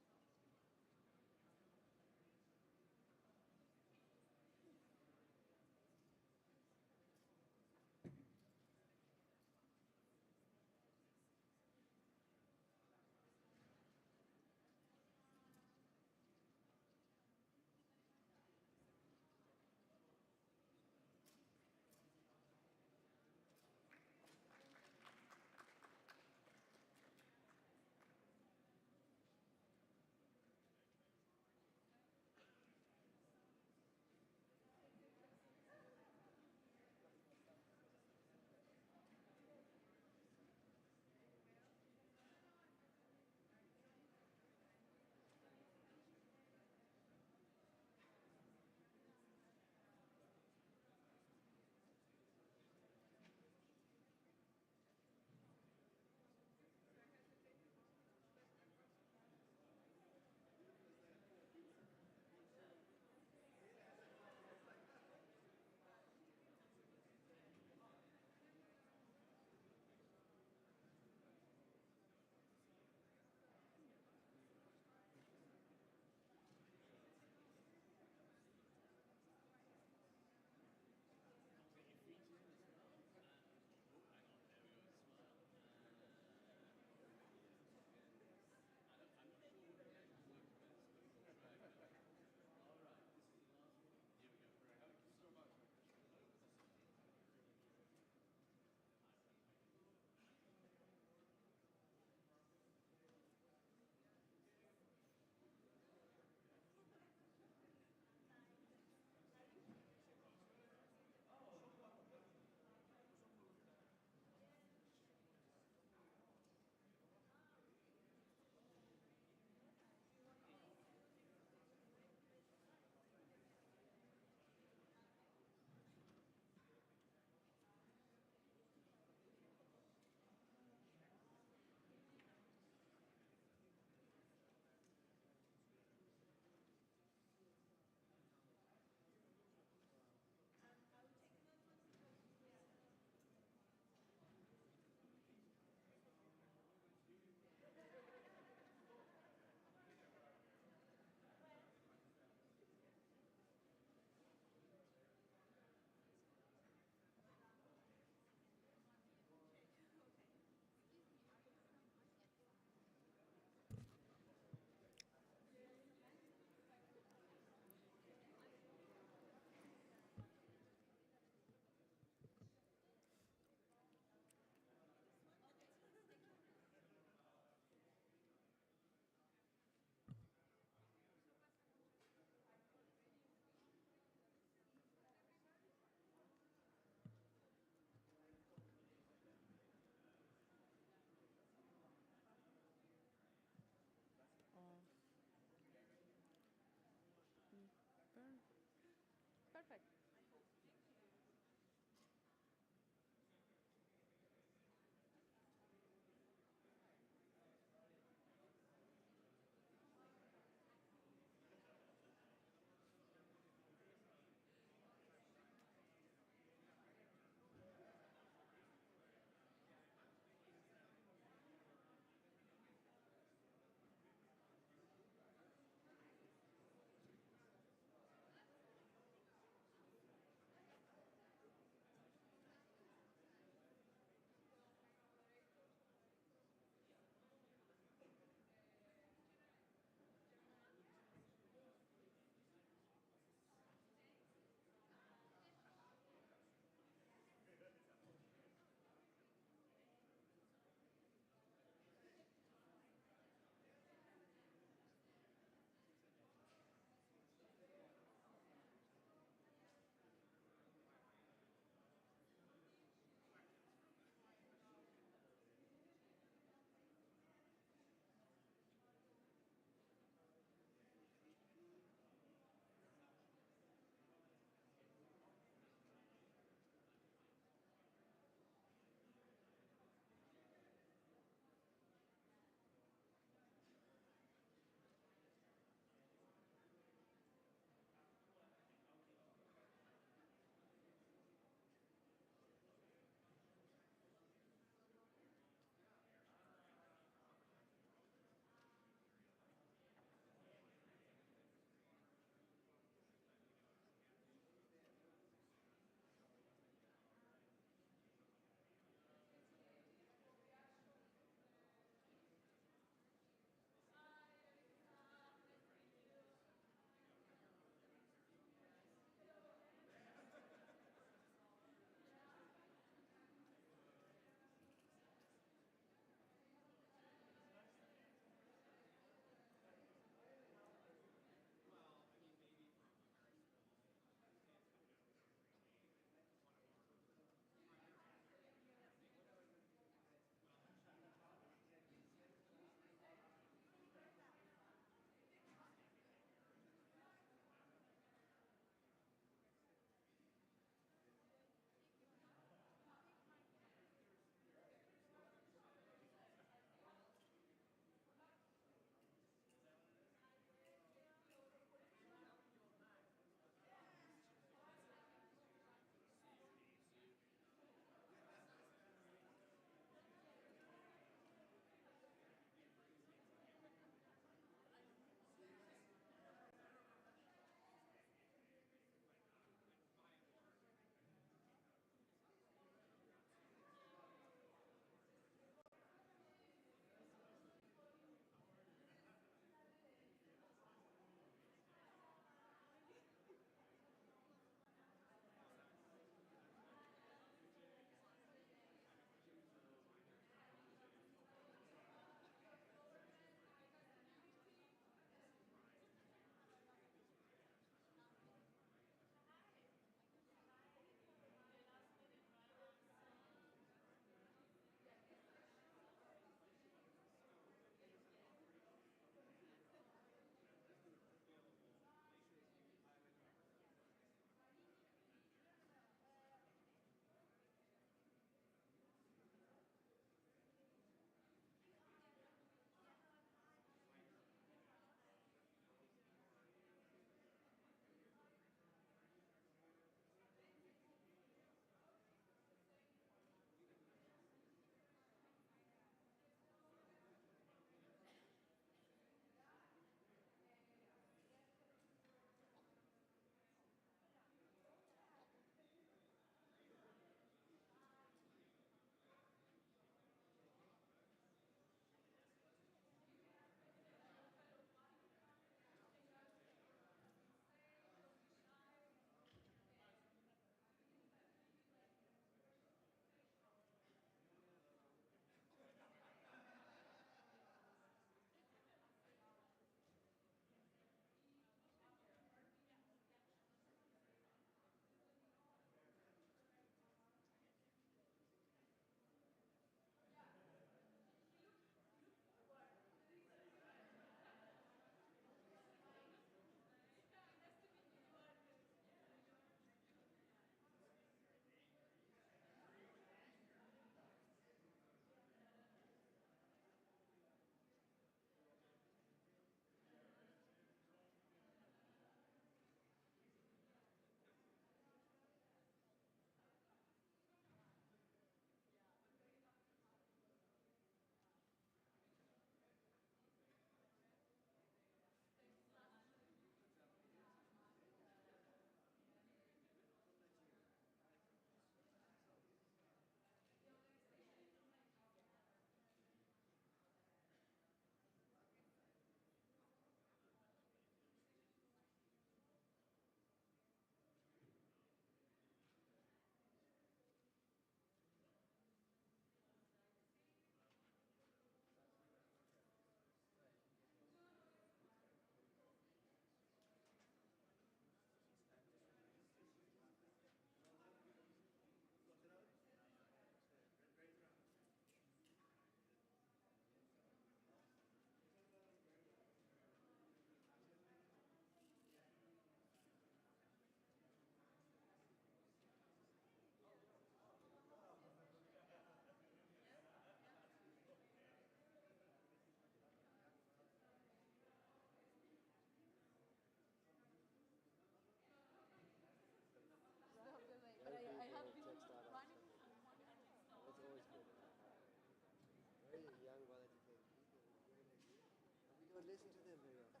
listen to them very often.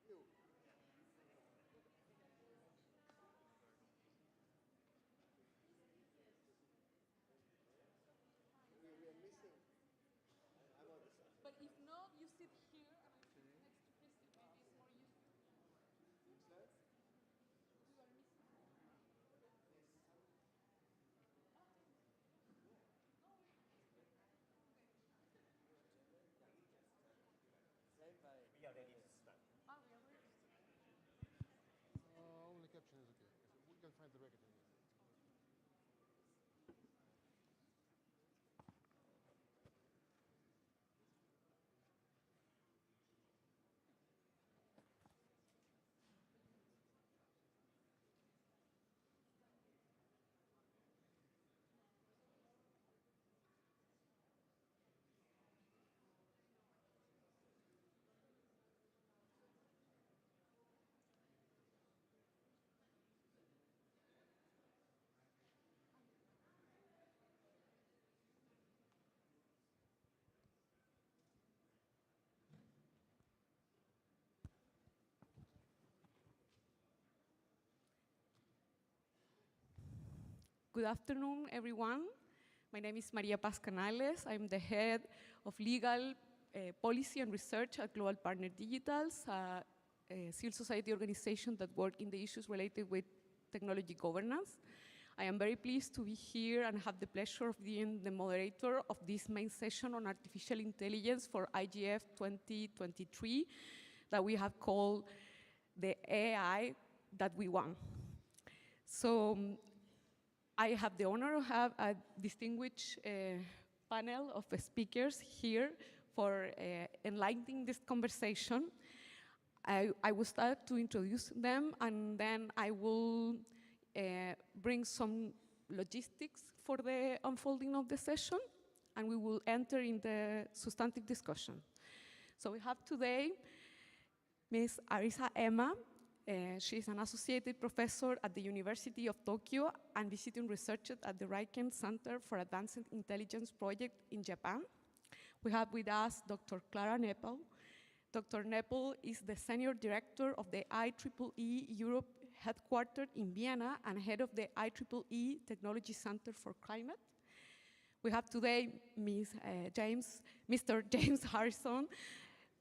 You. We are missing. I'm on this side. But if not, you sit here and I sit next to Christian. Maybe it's more useful. Seems like. We are missing. Same by. We are ready to start. Ah, we are ready. Only caption is okay. We can find the record in here. Good afternoon, everyone. My name is Maria Paz Canales. I'm the head of legal policy and research at Global Partner Digitals, a civil society organization that work in the issues related with technology governance. I am very pleased to be here and have the pleasure of being the moderator of this main session on artificial intelligence for IGF 2023 that we have called the AI that we want. So I have the honor to have a distinguished panel of speakers here for enlightening this conversation. I will start to introduce them, and then I will bring some logistics for the unfolding of the session, and we will enter in the substantive discussion. So we have today Ms. Arisa Emma. She is an associate professor at the University of Tokyo and visiting researcher at the Riken Center for Advanced Intelligence Project in Japan. We have with us Dr. Clara Nepal. Dr. Nepal is the senior director of the IEEE Europe headquartered in Vienna and head of the IEEE Technology Center for Climate. We have today Mr. James Harrison,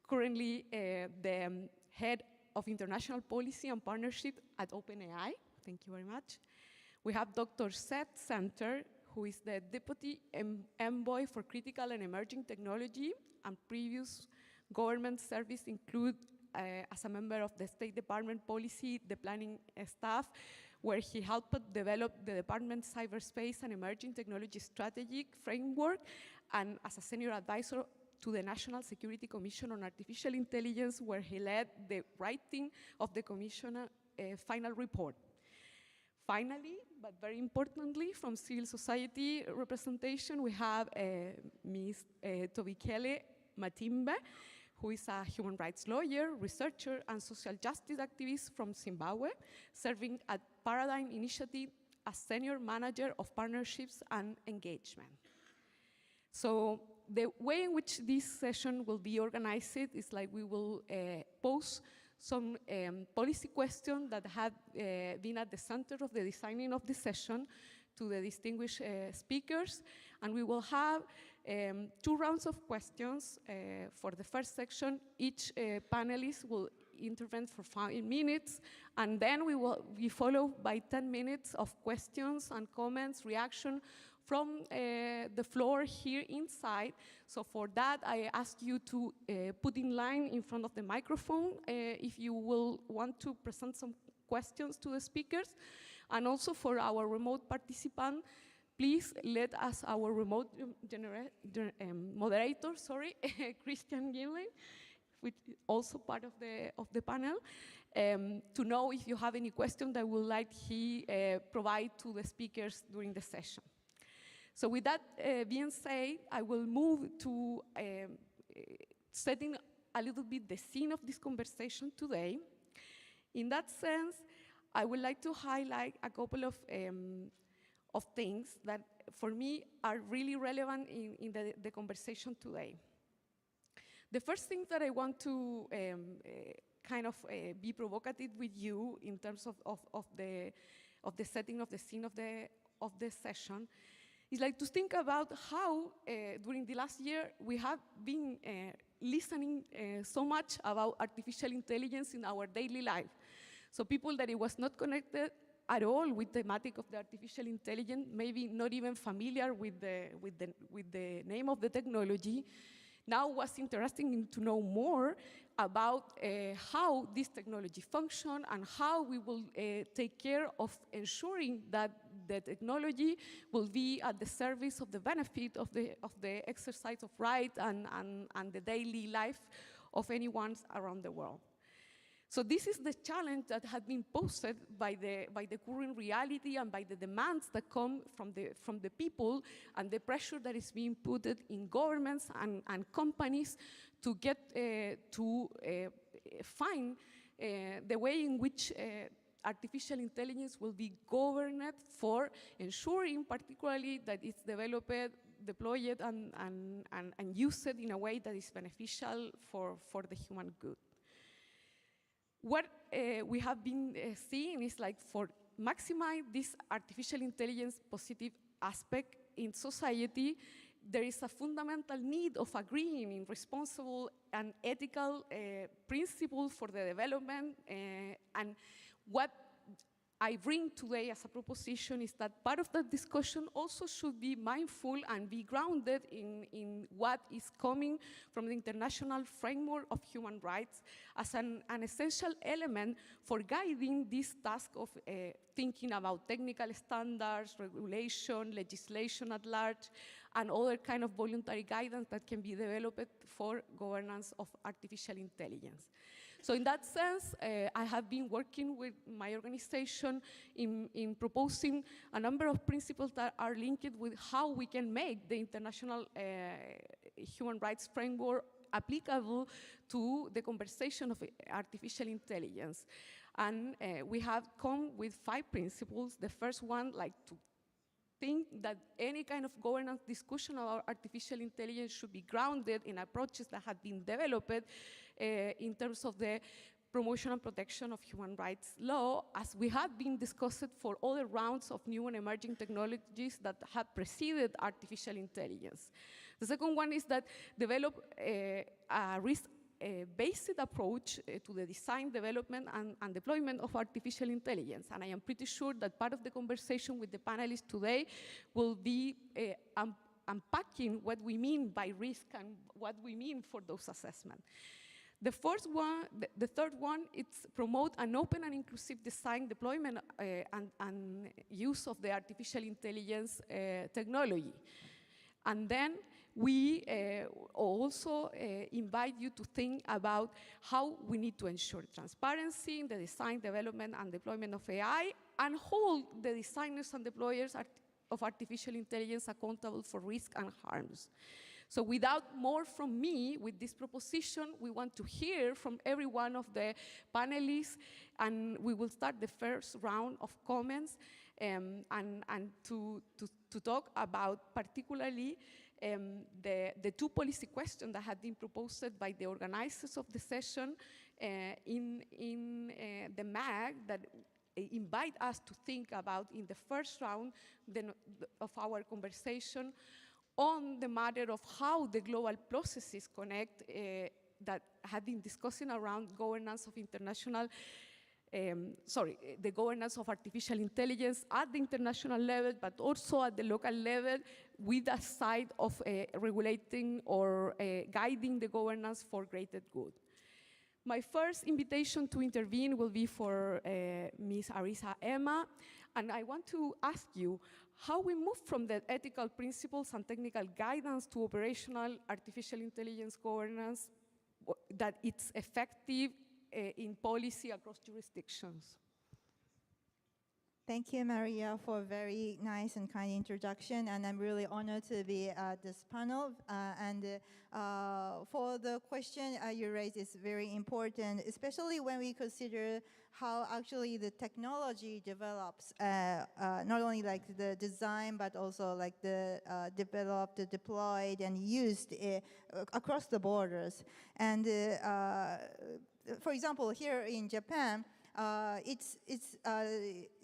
currently the head of International Policy and Partnership at OpenAI. Thank you very much. We have Dr. Seth Center, who is the Deputy Envoy for Critical and Emerging Technology, and previous government service include as a member of the State Department Policy, the planning staff, where he helped develop the department's cyberspace and emerging technology strategic framework, and as a senior advisor to the National Security Commission on Artificial Intelligence, where he led the writing of the Commission's final report. Finally, but very importantly, from civil society representation, we have Ms. Tobikele Matimbe, who is a human rights lawyer, researcher, and social justice activist from Zimbabwe, serving at Paradigm Initiative as senior manager of partnerships and engagement. So the way in which this session will be organized is like we will pose some policy questions that have been at the center of the designing of the session to the distinguished speakers, and we will have 2 rounds of questions. For the first section, each panelist will intervene for 5 minutes, and then we will be followed by 10 minutes of questions and comments, reaction from the floor here inside. So for that, I ask you to put in line in front of the microphone if you will want to present some questions to the speakers. And also for our remote participant, please let us, our remote moderator, Christian Gimlin, which is also part of the panel, to know if you have any question that would like he provide to the speakers during the session. So with that being said, I will move to setting a little bit the scene of this conversation today. In that sense, I would like to highlight a couple of of things that, for me, are really relevant in the conversation today. The first thing that I want to kind of be provocative with you in terms of the setting of the scene of the session is like to think about how during the last year we have been listening so much about artificial intelligence in our daily life. So people that it was not connected at all with the thematic of the artificial intelligence, maybe not even familiar with the name of the technology, now was interesting to know more about how this technology functions and how we will take care of ensuring that the technology will be at the service of the benefit of the exercise of rights and the daily life of anyone around the world. So this is the challenge that has been posed by the current reality and by the demands that come from the people and the pressure that is being put in governments and companies to get to find the way in which artificial intelligence will be governed for ensuring particularly that it's developed, deployed, and used in a way that is beneficial for the human good. What we have been seeing is like for maximize this artificial intelligence positive aspect in society, there is a fundamental need of agreeing in responsible and ethical principles for the development. And what I bring today as a proposition is that part of that discussion also should be mindful and be grounded in what is coming from the international framework of human rights as an essential element for guiding this task of thinking about technical standards, regulation, legislation at large, and other kind of voluntary guidance that can be developed for governance of artificial intelligence. So in that sense, I have been working with my organization in proposing a number of principles that are linked with how we can make the international human rights framework applicable to the conversation of artificial intelligence. And we have come with 5 principles. The first one, like to think that any kind of governance discussion about artificial intelligence should be grounded in approaches that have been developed in terms of the promotion and protection of human rights law, as we have been discussed for other rounds of new and emerging technologies that have preceded artificial intelligence. The second one is that develop a risk-based approach to the design, development, and deployment of artificial intelligence. And I am pretty sure that part of the conversation with the panelists today will be unpacking what we mean by risk and what we mean for those assessments. The third one, it's promote an open and inclusive design, deployment, and use of the artificial intelligence technology. And then we also invite you to think about how we need to ensure transparency in the design, development, and deployment of AI, and hold the designers and deployers of artificial intelligence accountable for risk and harms. So without more from me, with this proposition, we want to hear from every one of the panelists, and we will start the first round of comments and to talk about particularly the 2 policy questions that have been proposed by the organizers of the session in the MAG that invite us to think about in the first round of our conversation on the matter of how the global processes connect that have been discussing around governance of the governance of artificial intelligence at the international level, but also at the local level with a side of regulating or guiding the governance for greater good. My first invitation to intervene will be for Ms. Arisa Emma, and I want to ask you how we move from the ethical principles and technical guidance to operational artificial intelligence governance, that it's effective in policy across jurisdictions. Thank you, Maria, for a very nice and kind introduction, and I'm really honored to be at this panel. For the question you raised, is very important, especially when we consider how actually the technology develops, not only like the design, but also like the developed, deployed, and used across the borders. And for example, here in Japan,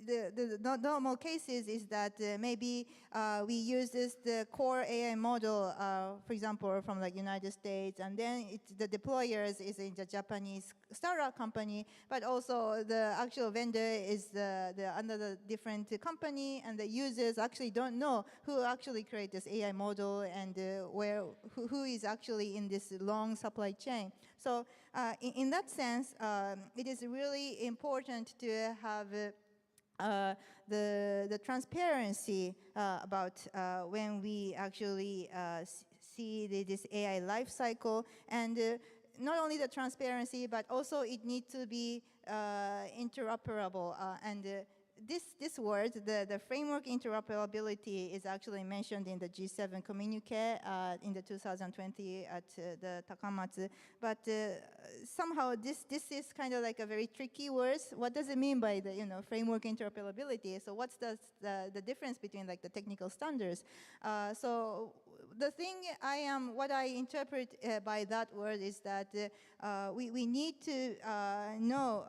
the normal cases is that maybe we use the core AI model, for example, from like United States, and then the deployers is in the Japanese startup company, but also the actual vendor is another different company, and the users actually don't know who actually created this AI model and who is actually in this long supply chain. So in that sense, it is really important to have the transparency about when we actually see this AI life cycle, and not only the transparency, but also it needs to be interoperable. This word, the framework interoperability, is actually mentioned in the G7 communique in the 2020 at the Takamatsu. But somehow this is kind of like a very tricky word. What does it mean by the framework interoperability? So what's the difference between like the technical standards? So the thing what I interpret by that word is that we need to know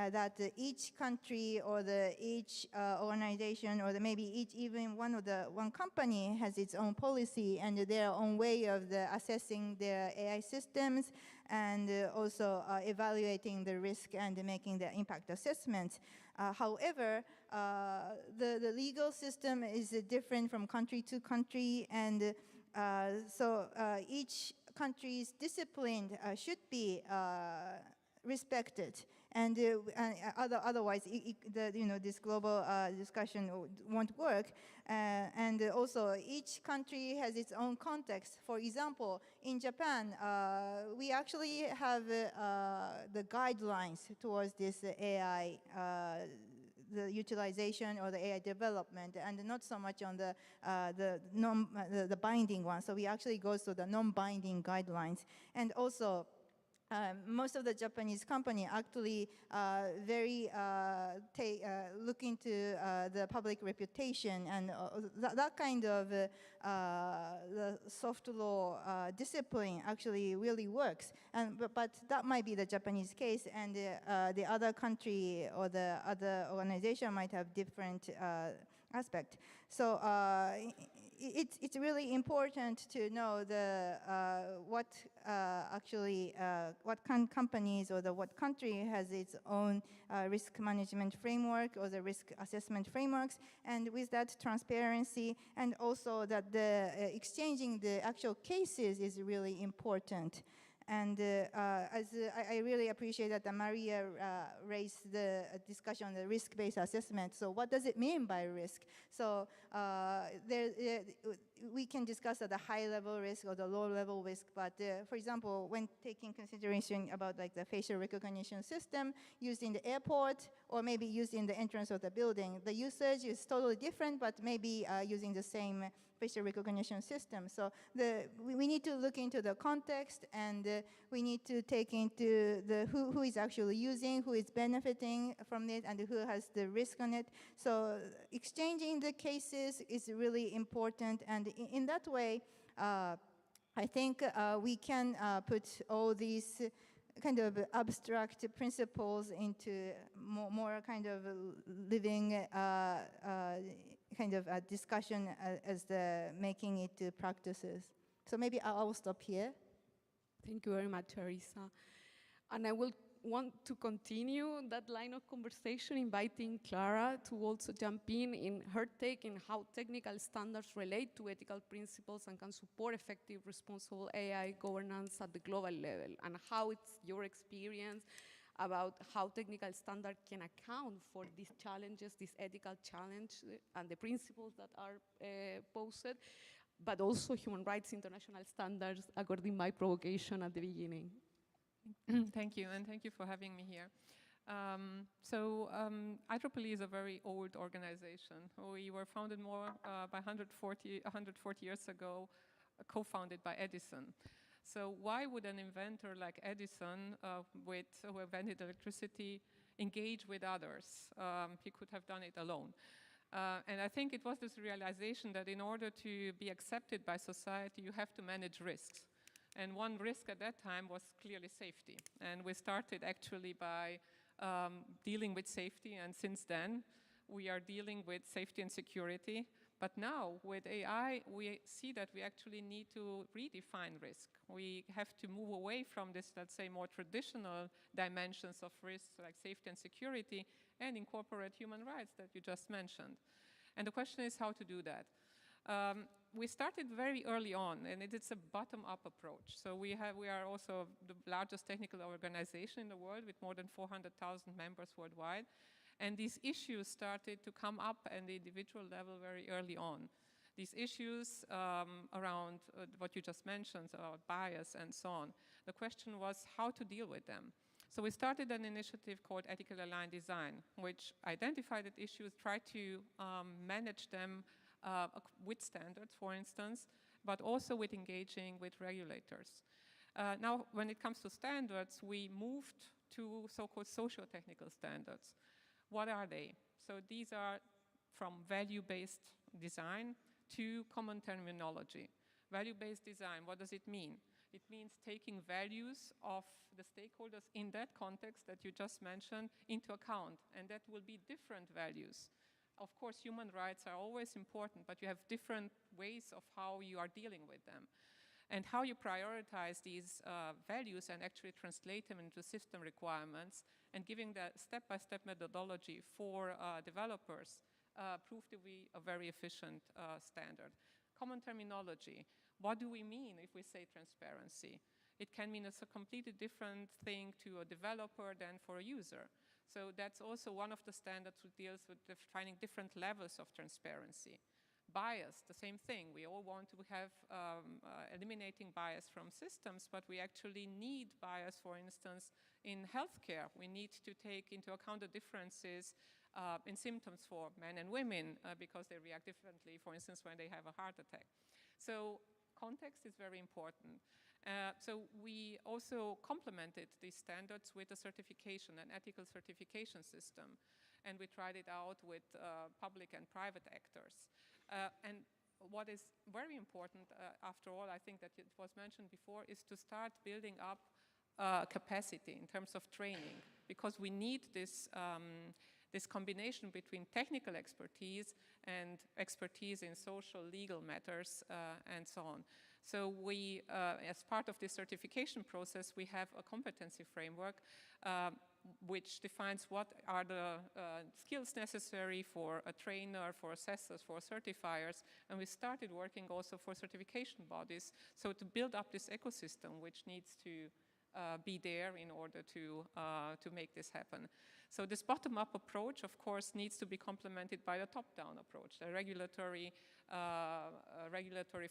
that each country or each organization or maybe even one company has its own policy and their own way of assessing their AI systems, and also evaluating the risk and making the impact assessments. However, the legal system is different from country to country, and so each country's discipline should be respected. And otherwise, this global discussion won't work. And also, each country has its own context. For example, in Japan, we actually have the guidelines towards this AI, the utilization or the AI development, and not so much on the binding one. So we actually go to the non-binding guidelines. And also, most of the Japanese company actually very look into the public reputation, and that kind of the soft law discipline actually really works. But that might be the Japanese case, and the other country or the other organization might have different aspect. So it's really important to know what companies or what country has its own risk management framework or the risk assessment frameworks, and with that transparency, and also that the exchanging the actual cases is really important. And I really appreciate that Maria raised the discussion on the risk-based assessment. So what does it mean by risk? So we can discuss at the high-level risk or the low-level risk, but for example, when taking consideration about like the facial recognition system used in the airport or maybe used in the entrance of the building, the usage is totally different, but maybe using the same facial recognition system. So we need to look into the context, and we need to take into who is actually using, who is benefiting from it, and who has the risk on it. So exchanging the cases is really important, and in that way, I think we can put all these kind of abstract principles into more kind of living kind of a discussion as making it to practices. So maybe I'll stop here. Thank you very much, Teresa. And I will want to continue that line of conversation, inviting Clara to also jump in her take in how technical standards relate to ethical principles and can support effective, responsible AI governance at the global level, and how it's your experience about how technical standards can account for these challenges, this ethical challenge, and the principles that are posed, but also human rights international standards, according to my provocation at the beginning. Thank you, and thank you for having me here. IEEE is a very old organization. We were founded more by 140 years ago, co-founded by Edison. So why would an inventor like Edison, who invented electricity, engage with others? He could have done it alone. And I think it was this realization that in order to be accepted by society, you have to manage risks. And one risk at that time was clearly safety. And we started actually by dealing with safety, and since then, we are dealing with safety and security. But now, with AI, we see that we actually need to redefine risk. We have to move away from this, let's say, more traditional dimensions of risk, like safety and security, and incorporate human rights that you just mentioned. And the question is how to do that. We started very early on, and it's a bottom-up approach. So we are also the largest technical organization in the world with more than 400,000 members worldwide. And these issues started to come up at the individual level very early on. These issues around what you just mentioned, about bias and so on. The question was how to deal with them. So we started an initiative called Ethically Aligned Design, which identified the issues, tried to manage them with standards, for instance, but also with engaging with regulators. Now, when it comes to standards, we moved to so-called socio-technical standards. What are they? So these are from value-based design to common terminology. Value-based design, what does it mean? It means taking values of the stakeholders in that context that you just mentioned into account, and that will be different values. Of course, human rights are always important, but you have different ways of how you are dealing with them. And how you prioritize these values and actually translate them into system requirements and giving that step-by-step methodology for developers proved to be a very efficient standard. Common terminology. What do we mean if we say transparency? It can mean it's a completely different thing to a developer than for a user. So that's also one of the standards that deals with defining different levels of transparency. Bias, the same thing. We all want to have eliminating bias from systems, but we actually need bias, for instance, in healthcare. We need to take into account the differences in symptoms for men and women because they react differently, for instance, when they have a heart attack. So context is very important. So we also complemented these standards with a certification, an ethical certification system. And we tried it out with public and private actors. And what is very important, after all, I think that it was mentioned before, is to start building up capacity in terms of training, because we need this, this combination between technical expertise and expertise in social, legal matters, and so on. So we, as part of this certification process, we have a competency framework which defines what are the skills necessary for a trainer, for assessors, for certifiers, and we started working also for certification bodies, so to build up this ecosystem which needs to be there in order to make this happen. So this bottom-up approach, of course, needs to be complemented by the top-down approach, the regulatory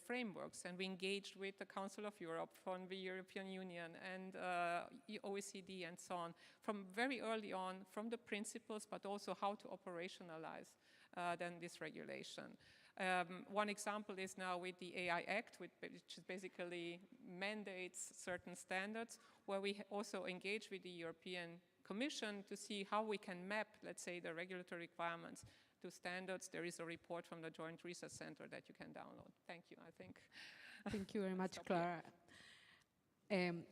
frameworks. And we engaged with the Council of Europe, from the European Union, and OECD, and so on, from very early on, from the principles, but also how to operationalize then this regulation. One example is now with the AI Act, which basically mandates certain standards, where we also engage with the European Commission to see how we can map, let's say, the regulatory requirements to standards. There is a report from the Joint Research Center that you can download. Thank you, I think. Thank you very much, Clara.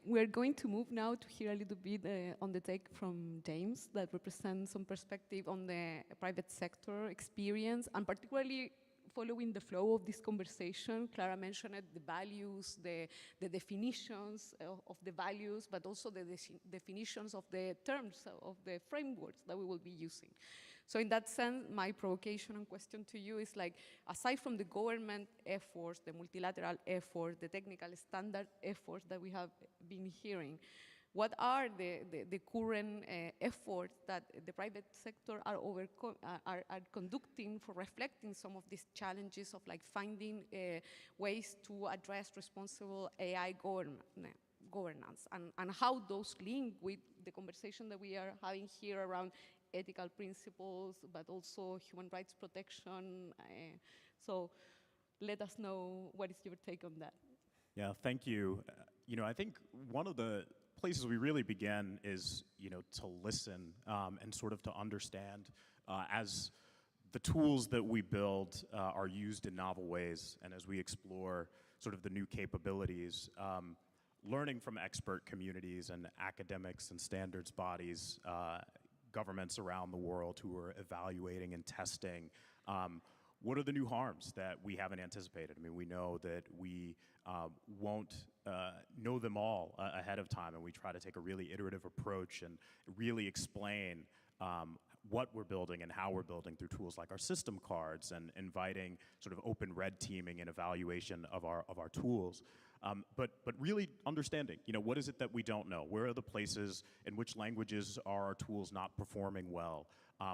We're going to move now to hear a little bit on the take from James that represents some perspective on the private sector experience, and particularly following the flow of this conversation. Clara mentioned the values, the definitions of the values, but also the definitions of the terms of the frameworks that we will be using. So in that sense, my provocation and question to you is like, aside from the government efforts, the multilateral efforts, the technical standard efforts that we have been hearing, what are the current efforts that the private sector are conducting for reflecting some of these challenges of like finding ways to address responsible AI governance and how those link with the conversation that we are having here around ethical principles, but also human rights protection. So let us know what is your take on that. Yeah, thank you. I think one of the places we really begin is, to listen and sort of to understand as the tools that we build are used in novel ways, and as we explore sort of the new capabilities, learning from expert communities and academics and standards bodies, governments around the world who are evaluating and testing what are the new harms that we haven't anticipated. I mean, we know that we won't know them all ahead of time, and we try to take a really iterative approach and really explain what we're building and how we're building through tools like our system cards and inviting sort of open red teaming and evaluation of our tools. But really understanding, what is it that we don't know? Where are the places in which languages are our tools not performing well?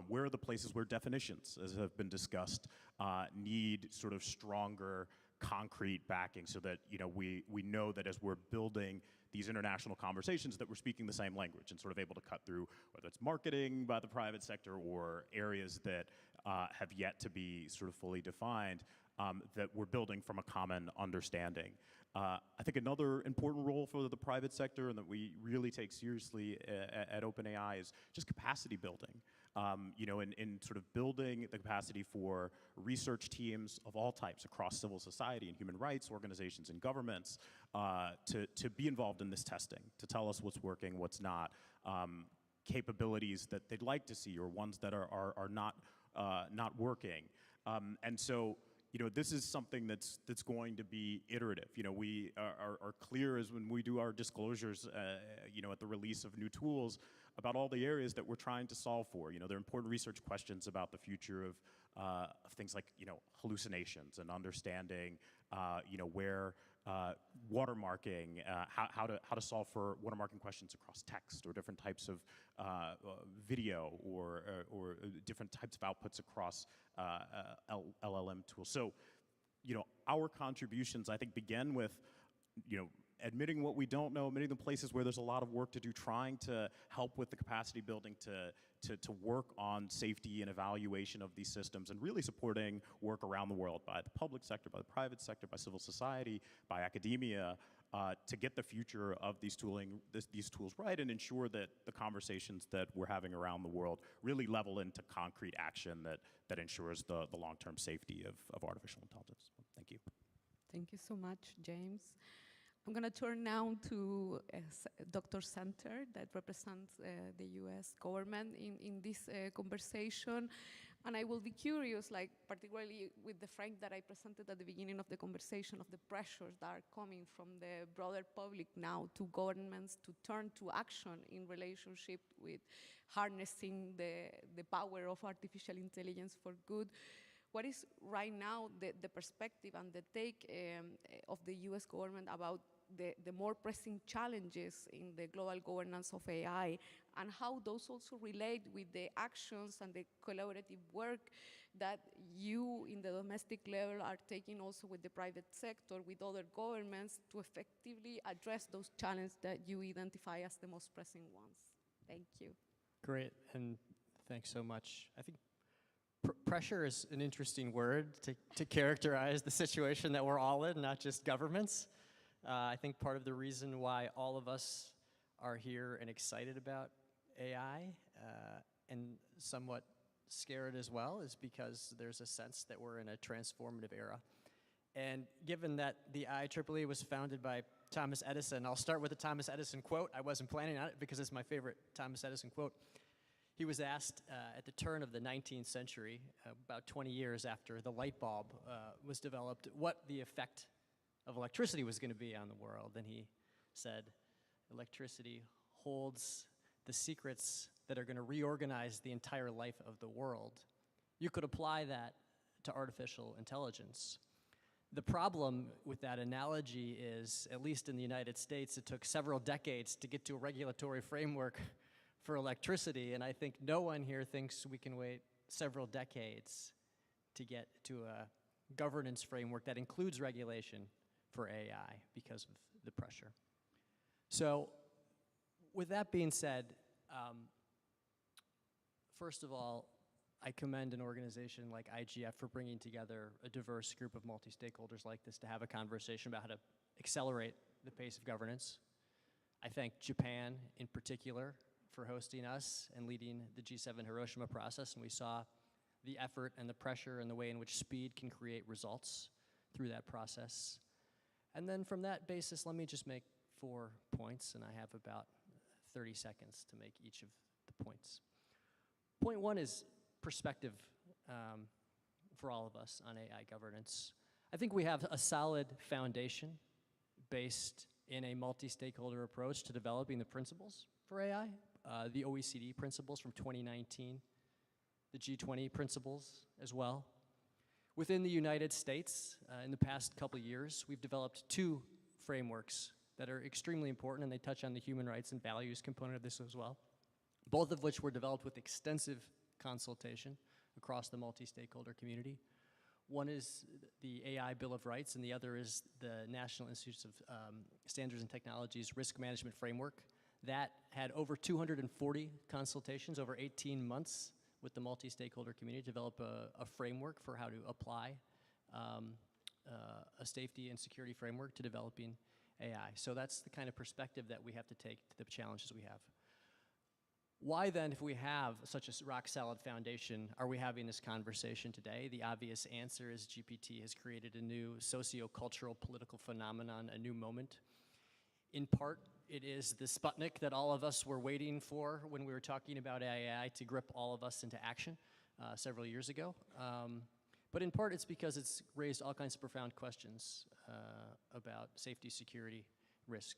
Where are the places where definitions, as have been discussed, need sort of stronger concrete backing so that we know that as we're building these international conversations that we're speaking the same language and sort of able to cut through whether it's marketing by the private sector or areas that have yet to be sort of fully defined, that we're building from a common understanding. I think another important role for the private sector and that we really take seriously at OpenAI is just capacity building. In sort of building the capacity for research teams of all types across civil society and human rights organizations and governments to be involved in this testing, to tell us what's working, what's not, capabilities that they'd like to see or ones that are not working. And so, this is something that's going to be iterative. We are clear as when we do our disclosures, at the release of new tools about all the areas that we're trying to solve for. There are important research questions about the future of things like, hallucinations and understanding, where watermarking, how to solve for watermarking questions across text or different types of video or different types of outputs across LLM tools. So, our contributions, I think, begin with, admitting what we don't know, admitting the places where there's a lot of work to do, trying to help with the capacity building to work on safety and evaluation of these systems, and really supporting work around the world by the public sector, by the private sector, by civil society, by academia, to get the future of these tools right and ensure that the conversations that we're having around the world really level into concrete action that ensures the long-term safety of artificial intelligence. Thank you. Thank you so much, James. I'm going to turn now to Dr. Center that represents the US government in this conversation. And I will be curious, particularly with the frame that I presented at the beginning of the conversation of the pressures that are coming from the broader public now to governments to turn to action in relationship with harnessing the power of artificial intelligence for good. What is right now the perspective and the take of the US government about the more pressing challenges in the global governance of AI, and how those also relate with the actions and the collaborative work that you in the domestic level are taking also with the private sector, with other governments, to effectively address those challenges that you identify as the most pressing ones? Thank you. Great, and thanks so much. I think pressure is an interesting word to characterize the situation that we're all in, not just governments. I think part of the reason why all of us are here and excited about AI and somewhat scared as well is because there's a sense that we're in a transformative era. And given that the IEEE was founded by Thomas Edison, I'll start with the Thomas Edison quote. I wasn't planning on it because it's my favorite Thomas Edison quote. He was asked at the turn of the 19th century, about 20 years after the light bulb was developed, what the effect of electricity was going to be on the world. And he said, electricity holds the secrets that are going to reorganize the entire life of the world. You could apply that to artificial intelligence. The problem with that analogy is, at least in the United States, it took several decades to get to a regulatory framework for electricity, and I think no one here thinks we can wait several decades to get to a governance framework that includes regulation for AI because of the pressure. So with that being said, first of all, I commend an organization like IGF for bringing together a diverse group of multi-stakeholders like this to have a conversation about how to accelerate the pace of governance. I thank Japan in particular for hosting us and leading the G7 Hiroshima process, and we saw the effort and the pressure and the way in which speed can create results through that process. And then from that basis, let me just make 4 points, and I have about 30 seconds to make each of the points. Point 1 is perspective for all of us on AI governance. I think we have a solid foundation based in a multi-stakeholder approach to developing the principles for AI, the OECD principles from 2019, the G20 principles as well. Within the United States, in the past couple years, we've developed 2 frameworks that are extremely important, and they touch on the human rights and values component of this as well, both of which were developed with extensive consultation across the multi-stakeholder community. One is the AI Bill of Rights, and the other is the National Institutes of Standards and Technology's Risk Management Framework. That had over 240 consultations over 18 months with the multi-stakeholder community to develop a framework for how to apply a safety and security framework to developing AI. So that's the kind of perspective that we have to take to the challenges we have. Why then, if we have such a rock-solid foundation, are we having this conversation today? The obvious answer is GPT has created a new socio-cultural political phenomenon, a new moment. In part, it is the Sputnik that all of us were waiting for when we were talking about AI to grip all of us into action several years ago. But in part, it's because it's raised all kinds of profound questions about safety, security, risk.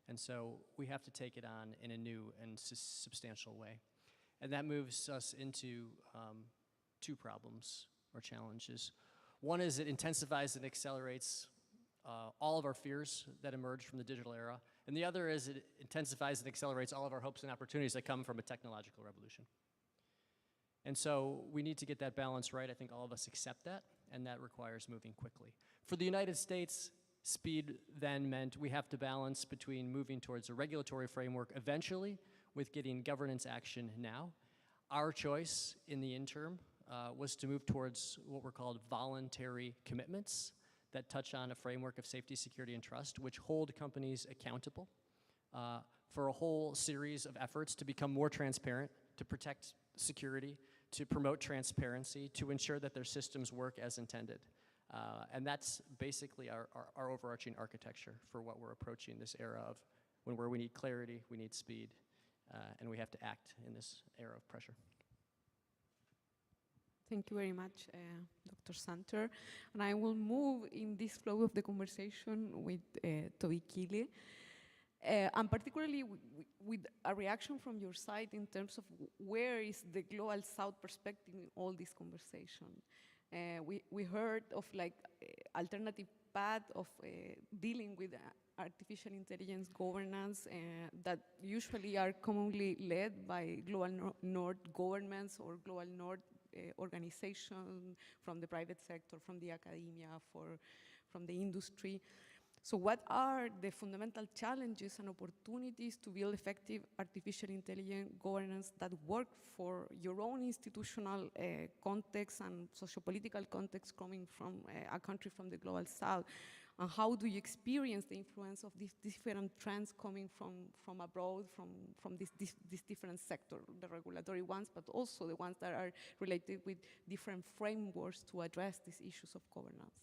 And so we have to take it on in a new and substantial way. And that moves us into 2 problems or challenges. One is it intensifies and accelerates all of our fears that emerge from the digital era. And the other is it intensifies and accelerates all of our hopes and opportunities that come from a technological revolution. And so we need to get that balance right. I think all of us accept that, and that requires moving quickly. For the United States, speed then meant we have to balance between moving towards a regulatory framework eventually with getting governance action now. Our choice in the interim was to move towards what were called voluntary commitments that touch on a framework of safety, security, and trust, which hold companies accountable for a whole series of efforts to become more transparent, to protect security, to promote transparency, to ensure that their systems work as intended. And that's basically our overarching architecture for what we're approaching this era of where we need clarity, we need speed, and we have to act in this era of pressure. Thank you very much, Dr. Santer. And I will move in this flow of the conversation with Toby Keeley, and particularly with a reaction from your side in terms of where is the Global South perspective in all this conversation. We heard of like alternative path of dealing with artificial intelligence governance that usually are commonly led by global north governments or global north organizations from the private sector, from the academia, from the industry. So what are the fundamental challenges and opportunities to build effective artificial intelligence governance that work for your own institutional context and sociopolitical context coming from a country from the Global South? And how do you experience the influence of these different trends coming from abroad, from these different sectors, the regulatory ones, but also the ones that are related with different frameworks to address these issues of governance?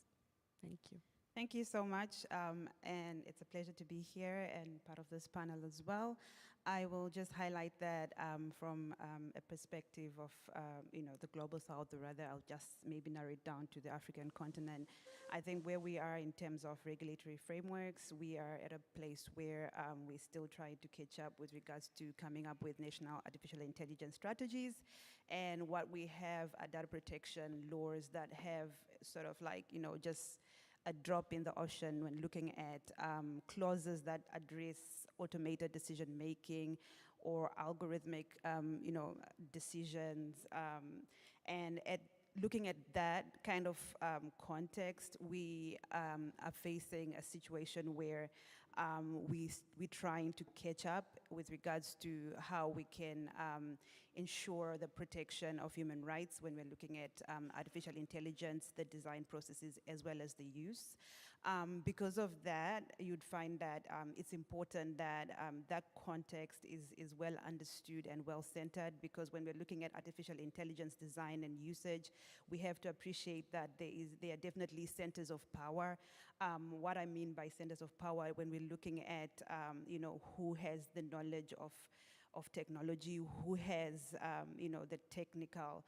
Thank you. Thank you so much, and it's a pleasure to be here and part of this panel as well. I will just highlight that from a perspective of the Global South, or rather I'll just maybe narrow it down to the African continent. I think where we are in terms of regulatory frameworks, we are at a place where we're still trying to catch up with regards to coming up with national artificial intelligence strategies. And what we have are data protection laws that have sort of like, just a drop in the ocean when looking at clauses that address automated decision-making or algorithmic, decisions. And looking at that kind of context, we are facing a situation where we're trying to catch up with regards to how we can ensure the protection of human rights when we're looking at artificial intelligence, the design processes, as well as the use. Because of that, you'd find that it's important that that context is well understood and well centered, because when we're looking at artificial intelligence design and usage, we have to appreciate that there are definitely centers of power. What I mean by centers of power, when we're looking at who has the knowledge of technology, who has the technical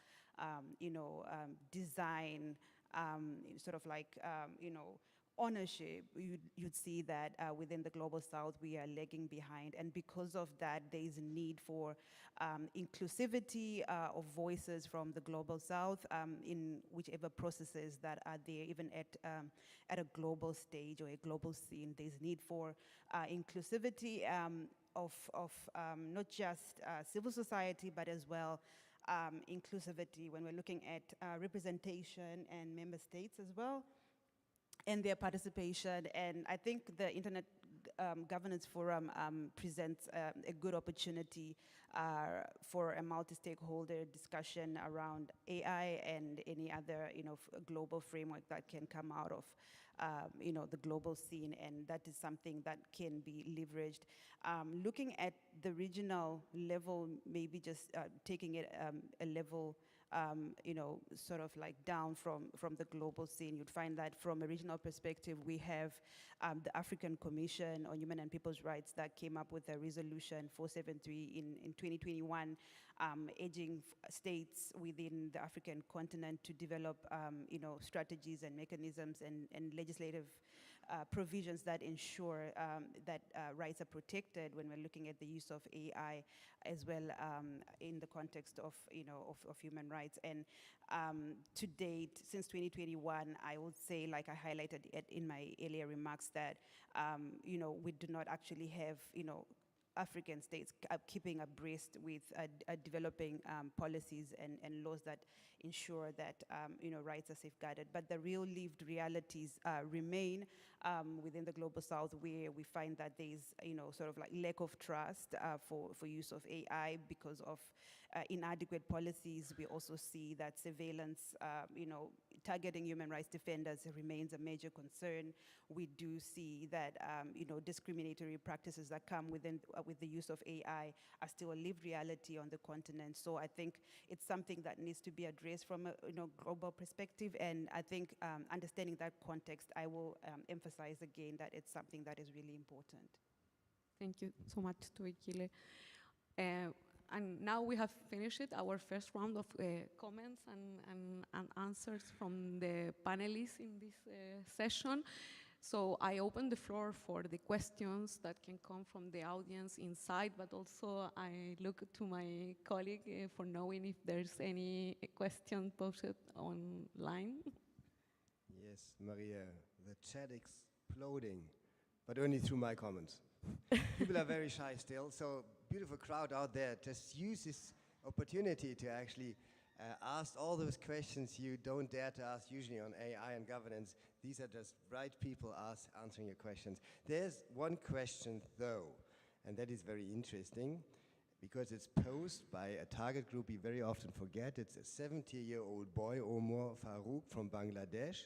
design, sort of like ownership, you'd see that within the Global South we are lagging behind, and because of that there is a need for inclusivity of voices from the Global South in whichever processes that are there, even at a global stage or a global scene. There's need for inclusivity of not just civil society, but as well inclusivity when we're looking at representation and member states as well, and their participation. And I think the Internet Governance Forum presents a good opportunity for a multi-stakeholder discussion around AI and any other global framework that can come out of the global scene, and that is something that can be leveraged. Looking at the regional level, maybe just taking it a level sort of like down from the global scene, you'd find that from a regional perspective, we have the African Commission on Human and People's Rights that came up with a resolution 473 in 2021, urging states within the African continent to develop strategies and mechanisms and legislative provisions that ensure that rights are protected when we're looking at the use of AI, as well in the context of of human rights. And to date, since 2021, I would say, like I highlighted it in my earlier remarks, that we do not actually have African states keeping abreast with developing policies and laws that ensure that rights are safeguarded. But the real lived realities remain within the Global South, where we find that there's sort of like lack of trust for use of AI because of inadequate policies. We also see that surveillance, targeting human rights defenders remains a major concern. We do see that discriminatory practices that come with the use of AI are still a lived reality on the continent. So I think it's something that needs to be addressed from a global perspective. And I think understanding that context, I will emphasize again that it's something that is really important. Thank you so much, Tuikile. And now we have finished our first round of comments and answers from the panelists in this session. So I open the floor for the questions that can come from the audience inside, but also I look to my colleague for knowing if there's any question posted online. Yes, Maria, the chat exploding, but only through my comments. People are very shy still, so beautiful crowd out there. Just use this opportunity to actually ask all those questions you don't dare to ask usually on AI and governance. These are just bright people answering your questions. There's one question though, and that is very interesting because it's posed by a target group we very often forget. It's a 70-year-old boy, Omar Farouk from Bangladesh.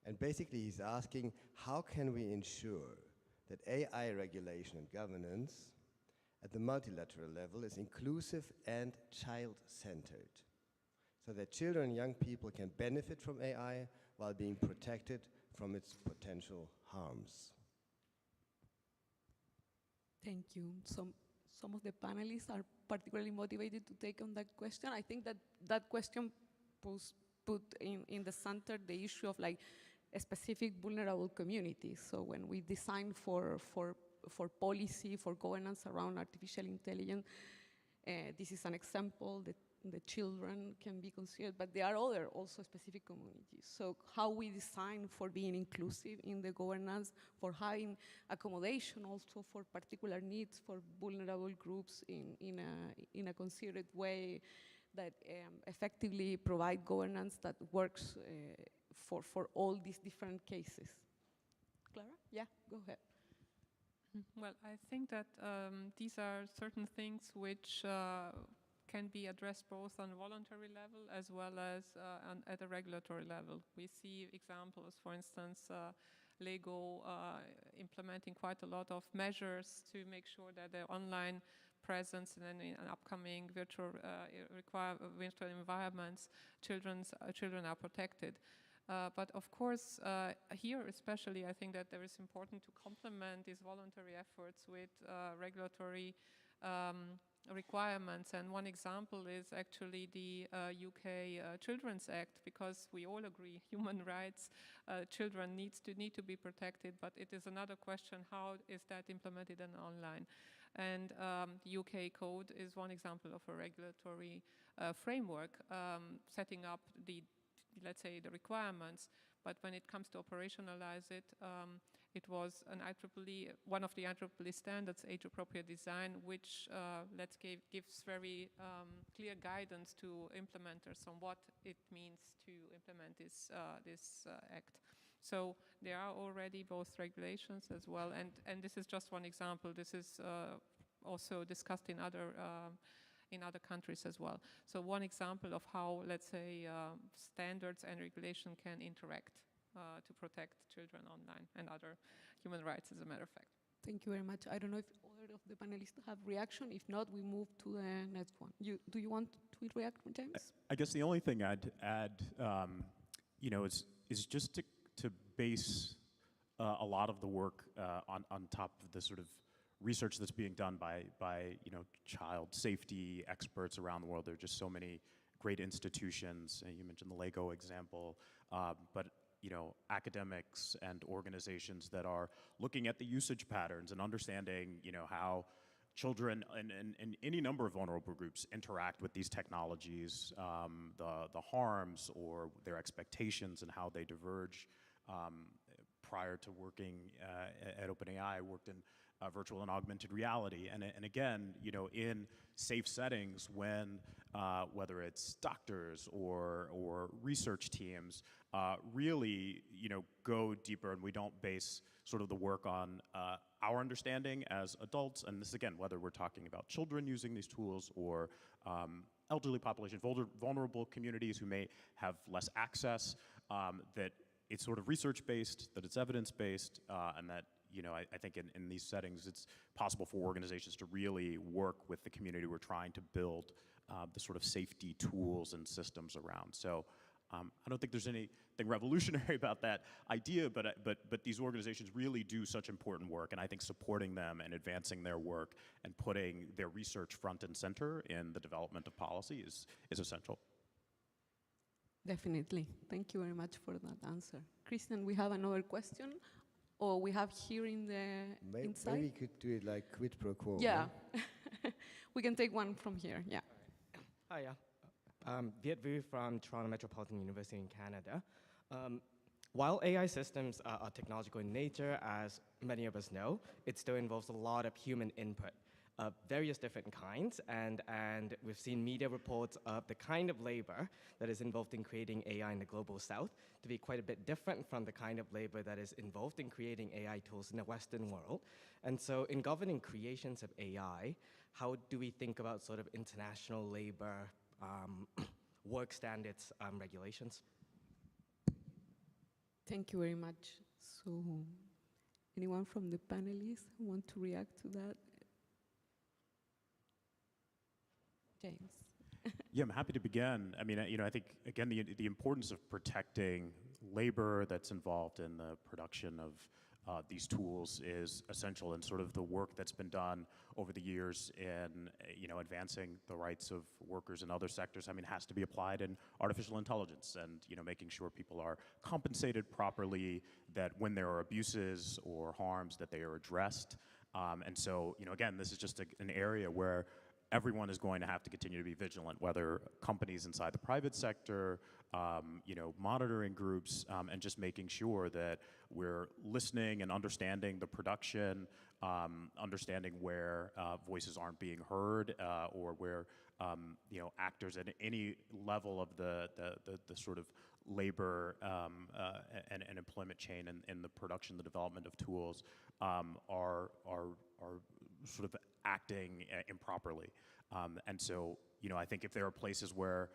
And basically he's asking, how can we ensure that AI regulation and governance at the multilateral level is inclusive and child-centered, so that children and young people can benefit from AI while being protected from its potential harms? Thank you. Some of the panelists are particularly motivated to take on that question. I think that question put in the center the issue of like a specific vulnerable communities. So when we design for policy, for governance around artificial intelligence, this is an example that the children can be considered, but there are other also specific communities. So how we design for being inclusive in the governance, for having accommodation also for particular needs for vulnerable groups in a considerate way that effectively provide governance that works for all these different cases. Clara? Yeah, go ahead. Well, I think that these are certain things which can be addressed both on a voluntary level as well as at a regulatory level. We see examples, for instance, Lego implementing quite a lot of measures to make sure that their online presence and then in upcoming virtual environments, children are protected. But of course, here especially, I think that there is important to complement these voluntary efforts with regulatory requirements. And one example is actually the UK Children's Act, because we all agree human rights, children need to be protected, but it is another question, how is that implemented in online? And the UK Code is one example of a regulatory framework setting up let's say the requirements, but when it comes to operationalize it, it was an IEEE, one of the IEEE standards, age-appropriate design, which gives very clear guidance to implementers on what it means to implement this act. So there are already both regulations as well, and this is just one example. This is also discussed in other countries as well. So one example of how, let's say, standards and regulation can interact to protect children online and other human rights, as a matter of fact. Thank you very much. I don't know if other of the panelists have reaction. If not, we move to the next one. Do you want to react, James? I guess the only thing I'd add, is just to base a lot of the work on top of the sort of research that's being done by child safety experts around the world. There are just so many great institutions. You mentioned the Lego example, but academics and organizations that are looking at the usage patterns and understanding how children and any number of vulnerable groups interact with these technologies, the harms or their expectations and how they diverge. Prior to working at OpenAI, I worked in virtual and augmented reality, and again, in safe settings, when whether it's doctors or research teams, really go deeper, and we don't base sort of the work on our understanding as adults, and this again, whether we're talking about children using these tools or elderly population, vulnerable communities who may have less access, that it's sort of research-based, that it's evidence-based, and that I think in these settings, it's possible for organizations to really work with the community we're trying to build the sort of safety tools and systems around. So I don't think there's anything revolutionary about that idea, but these organizations really do such important work, and I think supporting them and advancing their work and putting their research front and center in the development of policy is essential. Definitely. Thank you very much for that answer. Christian, we have another question, or we have here in the inside. Maybe we could do it like quid pro quo. Yeah. Right? We can take one from here, yeah. Hi, Viet Vu from Toronto Metropolitan University in Canada. While AI systems are technological in nature, as many of us know, it still involves a lot of human input of various different kinds, and we've seen media reports of the kind of labor that is involved in creating AI in the global south to be quite a bit different from the kind of labor that is involved in creating AI tools in the Western world. And so in governing creations of AI, how do we think about sort of international labor work standards regulations? Thank you very much. So anyone from the panelists want to react to that? James. Yeah, I'm happy to begin. I mean, I think, again, the importance of protecting labor that's involved in the production of these tools is essential, in sort of the work that's been done over the years in, advancing the rights of workers in other sectors. I mean, has to be applied in artificial intelligence and, making sure people are compensated properly, that when there are abuses or harms that they are addressed. And so, again, this is just an area where everyone is going to have to continue to be vigilant, whether companies inside the private sector, monitoring groups, and just making sure that we're listening and understanding the production, understanding where voices aren't being heard, or where actors at any level of the sort of labor and employment chain in the production, the development of tools are sort of acting improperly. And so, I think if there are places where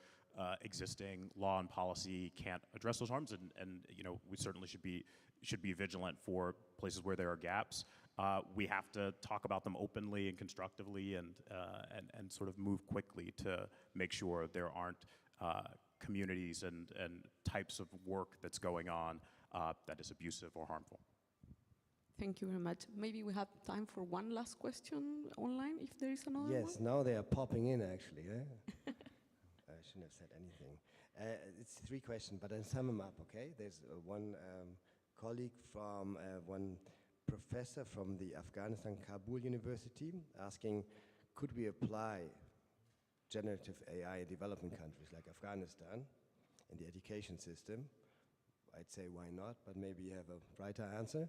existing law and policy can't address those harms, and we certainly should be vigilant for places where there are gaps. We have to talk about them openly and constructively, and sort of move quickly to make sure there aren't communities and types of work that's going on that is abusive or harmful. Thank you very much. Maybe we have time for one last question online, if there is another one. Yes, now they are popping in, actually. I shouldn't have said anything. It's 3 questions, but I'll sum them up, okay? There's one colleague from one professor from the Afghanistan Kabul University asking, could we apply generative AI in developing countries like Afghanistan in the education system? I'd say why not, but maybe you have a brighter answer.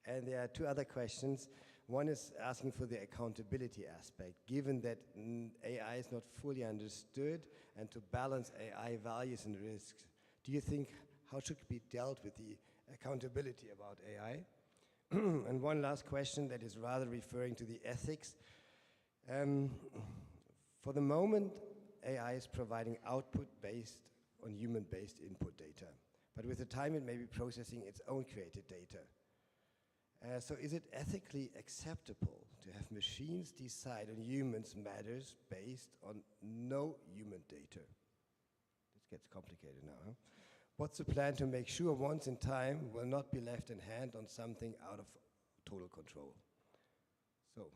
And there are 2 other questions. One is asking for the accountability aspect, given that AI is not fully understood, and to balance AI values and risks. Do you think, how should it be dealt with the accountability about AI? And one last question that is rather referring to the ethics. For the moment, AI is providing output based on human-based input data. But with the time, it may be processing its own created data. So is it ethically acceptable to have machines decide on humans' matters based on no human data? This gets complicated now, huh? What's the plan to make sure once in time will not be left in hand on something out of total control? So,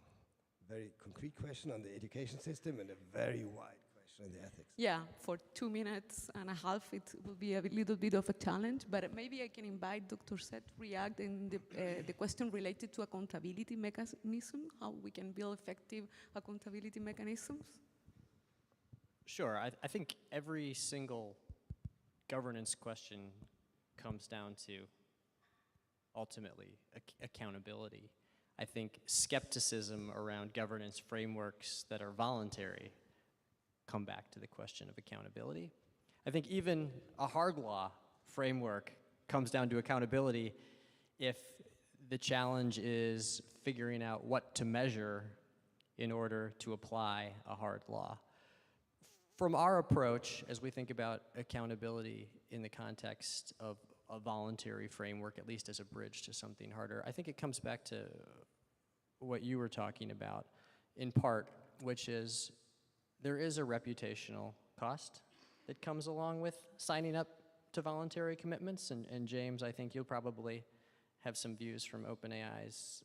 very concrete question on the education system and a very wide question on the ethics. Yeah, for 2 minutes and a half, it will be a little bit of a challenge, but maybe I can invite Dr. Seth to react in the question related to accountability mechanism, how we can build effective accountability mechanisms. Sure, I think every single governance question comes down to, ultimately, accountability. I think skepticism around governance frameworks that are voluntary come back to the question of accountability. I think even a hard law framework comes down to accountability if the challenge is figuring out what to measure in order to apply a hard law. From our approach, as we think about accountability in the context of a voluntary framework, at least as a bridge to something harder, I think it comes back to what you were talking about in part, which is there is a reputational cost that comes along with signing up to voluntary commitments. And James, I think you'll probably have some views from OpenAI's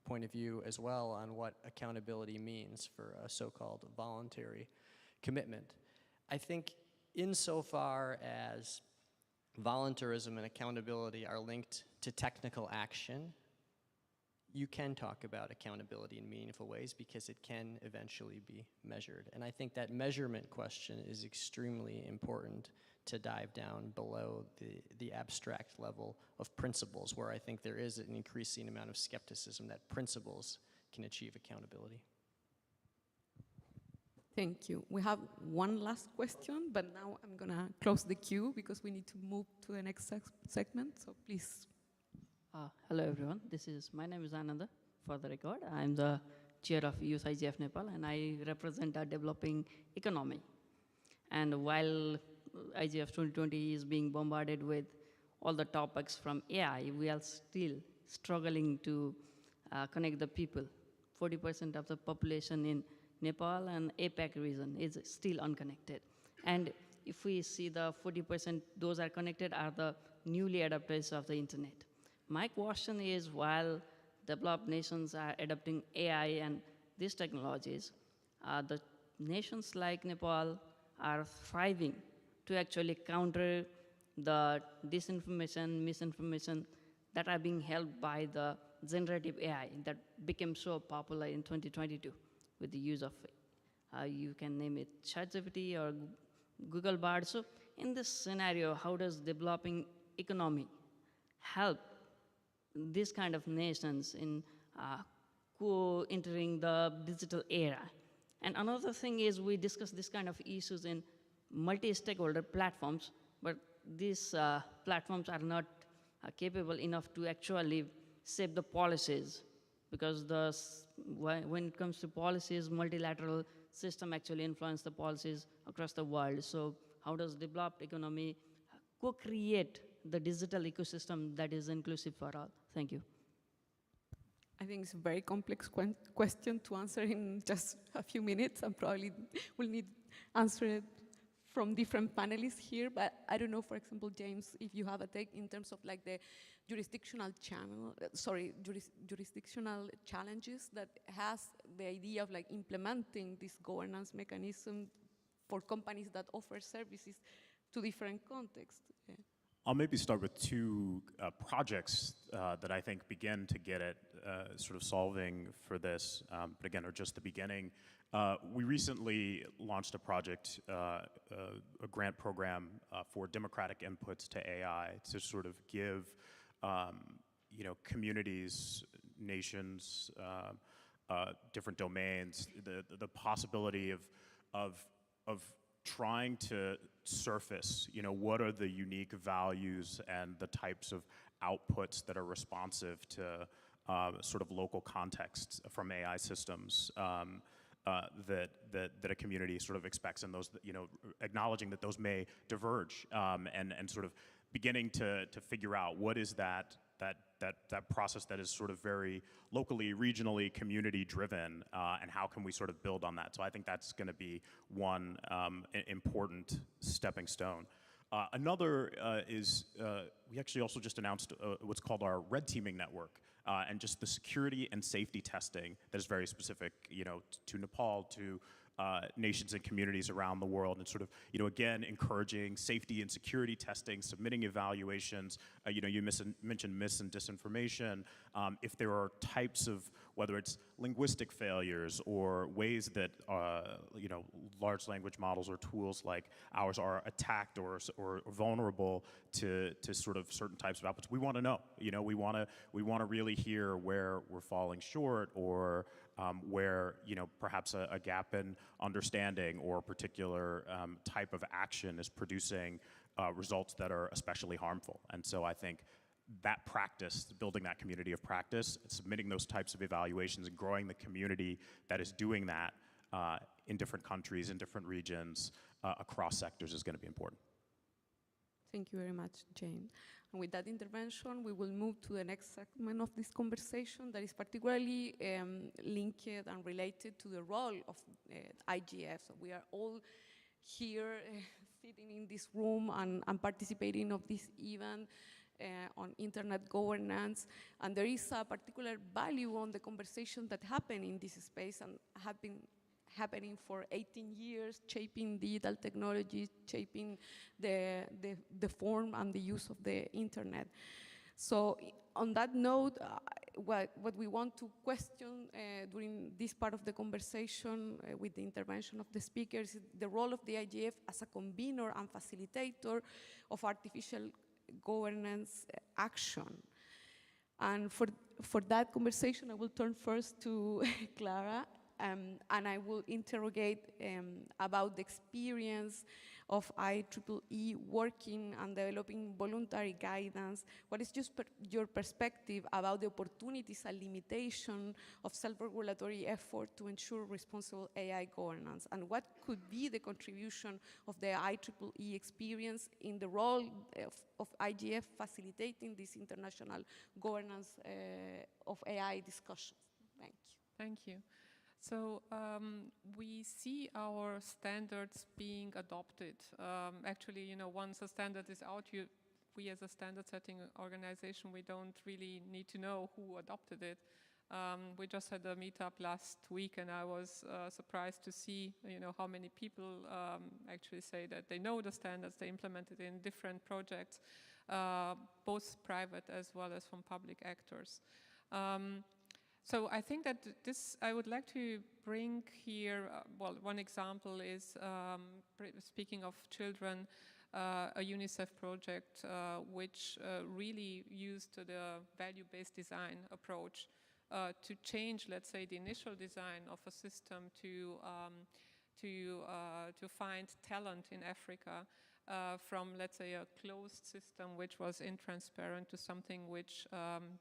point of view as well on what accountability means for a so-called voluntary commitment. I think insofar as voluntarism and accountability are linked to technical action, you can talk about accountability in meaningful ways because it can eventually be measured. And I think that measurement question is extremely important to dive down below the abstract level of principles, where I think there is an increasing amount of skepticism that principles can achieve accountability. Thank you. We have one last question, but now I'm going to close the queue because we need to move to the next segment. So please. Hello, everyone. My name is Ananda, for the record. I'm the chair of Youth IGF Nepal, and I represent a developing economy. And while IGF 2020 is being bombarded with all the topics from AI, we are still struggling to connect the people. 40% of the population in Nepal and APAC region is still unconnected. And if we see the 40%, those are connected are the newly adopters of the internet. My question is, while developed nations are adopting AI and these technologies, the nations like Nepal are thriving to actually counter the disinformation, misinformation that are being held by the generative AI that became so popular in 2022 with the use of You can name it ChatGPT or Google Bard. So in this scenario, how does developing economy help these kind of nations in entering the digital era? And another thing is we discuss this kind of issues in multi-stakeholder platforms, but these platforms are not capable enough to actually shape the policies, because when it comes to policies, multilateral system actually influence the policies across the world. So how does developed economy co-create the digital ecosystem that is inclusive for all? Thank you. I think it's a very complex question to answer in just a few minutes, and probably will need answered from different panelists here. But I don't know, for example, James, if you have a take in terms of like the jurisdictional jurisdictional challenges that has the idea of like implementing this governance mechanism for companies that offer services to different contexts. Yeah. I'll maybe start with two projects that I think begin to get at sort of solving for this, but again, are just the beginning. We recently launched a project, a grant program for democratic inputs to AI to sort of give communities, nations, different domains, the possibility of trying to surface, what are the unique values and the types of outputs that are responsive to sort of local contexts from AI systems that a community sort of expects, and those, acknowledging that those may diverge, and sort of beginning to figure out what is that process that is sort of very locally, regionally, community driven, and how can we sort of build on that? So I think that's going to be one important stepping stone. Another is we actually also just announced what's called our red teaming network, and just the security and safety testing that is very specific, to Nepal, to nations and communities around the world, and sort of, again, encouraging safety and security testing, submitting evaluations. You mentioned mis and disinformation. If there are types of, whether it's linguistic failures or ways that, large language models or tools like ours are attacked or vulnerable to sort of certain types of outputs, we want to know. We want to really hear where we're falling short, or where perhaps a gap in understanding or a particular type of action is producing results that are especially harmful. And so I think that practice, building that community of practice, submitting those types of evaluations and growing the community that is doing that in different countries, in different regions, across sectors is going to be important. Thank you very much, Jane. And with that intervention, we will move to the next segment of this conversation that is particularly linked and related to the role of IGF. So we are all here sitting in this room and participating of this event on internet governance. And there is a particular value on the conversation that happen in this space and have been happening for 18 years, shaping digital technology, shaping the form and the use of the internet. So on that note, what we want to question during this part of the conversation with the intervention of the speakers is the role of the IGF as a convener and facilitator of artificial governance action. And for that conversation, I will turn first to Clara. And I will interrogate about the experience of IEEE working and developing voluntary guidance. What is just your perspective about the opportunities and limitation of self-regulatory effort to ensure responsible AI governance? And what could be the contribution of the IEEE experience in the role of IGF facilitating this international governance of AI discussions? Thank you. Thank you. So we see our standards being adopted. Actually, once a standard is out, we as a standard setting organization, we don't really need to know who adopted it. We just had a meetup last week, and I was surprised to see, how many people actually say that they know the standards, they implement it in different projects, both private as well as from public actors. So I think that this, I would like to bring here, well, one example is, speaking of children, a UNICEF project which really used the value-based design approach to change, let's say, the initial design of a system to find talent in Africa from, let's say, a closed system which was intransparent to something which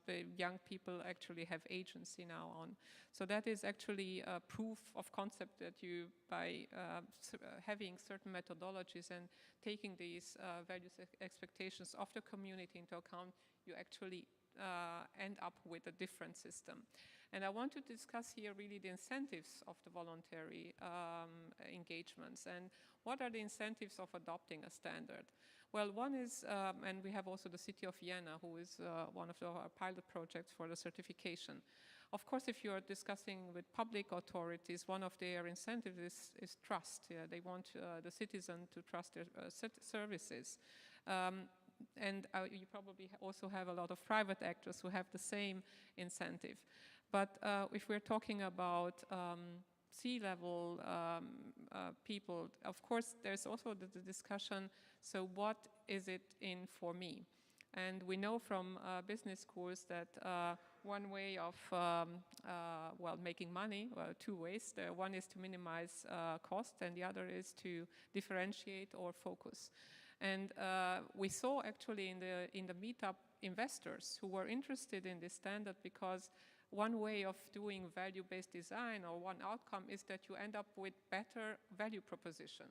the young people actually have agency now on. So that is actually a proof of concept that you, by having certain methodologies and taking these values expectations of the community into account, you actually end up with a different system. And I want to discuss here really the incentives of the voluntary engagements and what are the incentives of adopting a standard. Well, one is, and we have also the city of Vienna, who is one of our pilot projects for the certification. Of course, if you're discussing with public authorities, one of their incentives is trust. Yeah, they want the citizen to trust their services. And you probably also have a lot of private actors who have the same incentive. But if we're talking about C-level people, of course, there's also the discussion, so what is it in for me? And we know from business schools that one way of, well, making money, well, two ways. One is to minimize cost, and the other is to differentiate or focus. And we saw actually in the meetup investors who were interested in this standard because one way of doing value-based design or one outcome is that you end up with better value proposition.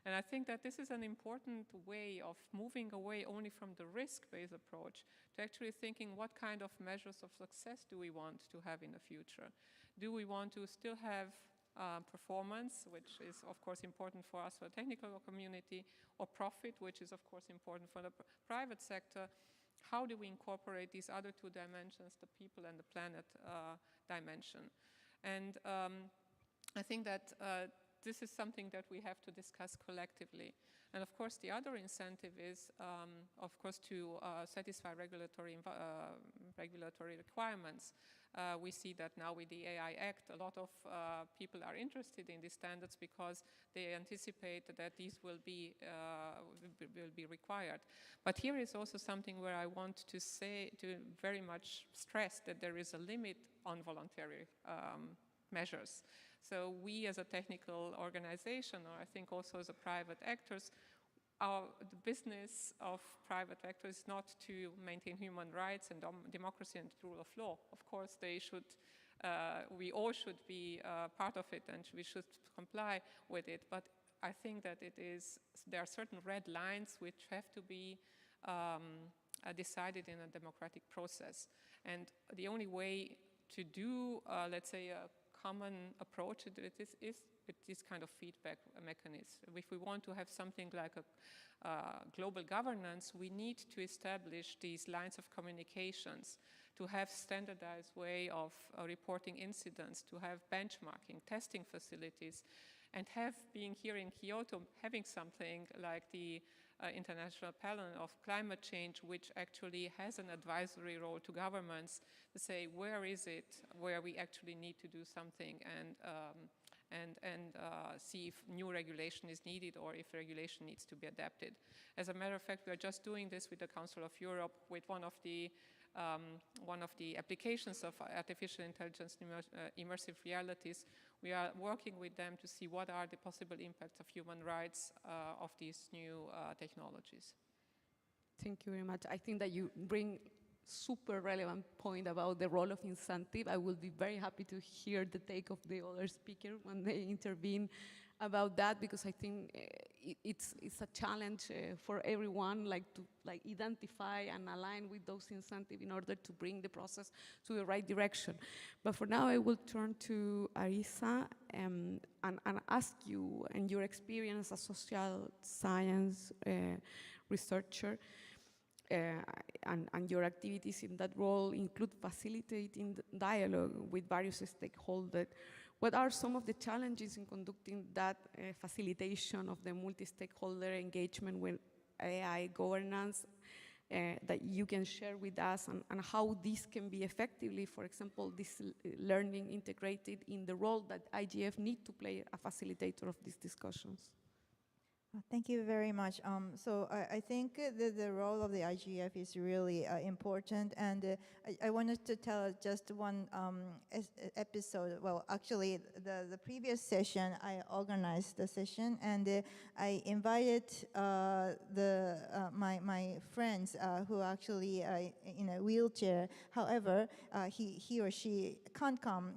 And I think that this is an important way of moving away only from the risk-based approach to actually thinking what kind of measures of success do we want to have in the future? Do we want to still have performance, which is of course important for us, for the technical community, or profit, which is of course important for the private sector? How do we incorporate these other two dimensions, the people and the planet dimension? And I think that this is something that we have to discuss collectively. And of course, the other incentive is, of course, to satisfy regulatory requirements. We see that now with the AI Act, a lot of people are interested in these standards because they anticipate that these will be required. But here is also something where I want to say, to very much stress that there is a limit on voluntary measures. So we as a technical organization, or I think also as a private actors, the business of private actors is not to maintain human rights and democracy and rule of law. Of course, they should, we all should be part of it and we should comply with it. But I think that there are certain red lines which have to be decided in a democratic process. And the only way to do, let's say, a common approach to it is with this kind of feedback mechanism. If we want to have something like a global governance, we need to establish these lines of communications, to have standardized way of reporting incidents, to have benchmarking, testing facilities, and being here in Kyoto, having something like the International Panel of Climate Change, which actually has an advisory role to governments to say where is it where we actually need to do something and see if new regulation is needed or if regulation needs to be adapted. As a matter of fact, we are just doing this with the Council of Europe with one of the applications of artificial intelligence immersive realities. We are working with them to see what are the possible impacts of human rights of these new technologies. Thank you very much. I think that you bring super relevant point about the role of incentive. I will be very happy to hear the take of the other speaker when they intervene about that, because I think it's a challenge for everyone, to identify and align with those incentives in order to bring the process to the right direction. But for now, I will turn to Arisa and ask you, and your experience as a social science researcher, and your activities in that role include facilitating dialogue with various stakeholders. What are some of the challenges in conducting that facilitation of the multi-stakeholder engagement with AI governance? that you can share with us, and how this can be effectively, for example, this learning integrated in the role that IGF need to play a facilitator of these discussions. Thank you very much. So I think the role of the IGF is really important, and I wanted to tell just one episode. Well, actually, the previous session, I organized the session, and I invited my friends who actually in a wheelchair. However, he or she can't come,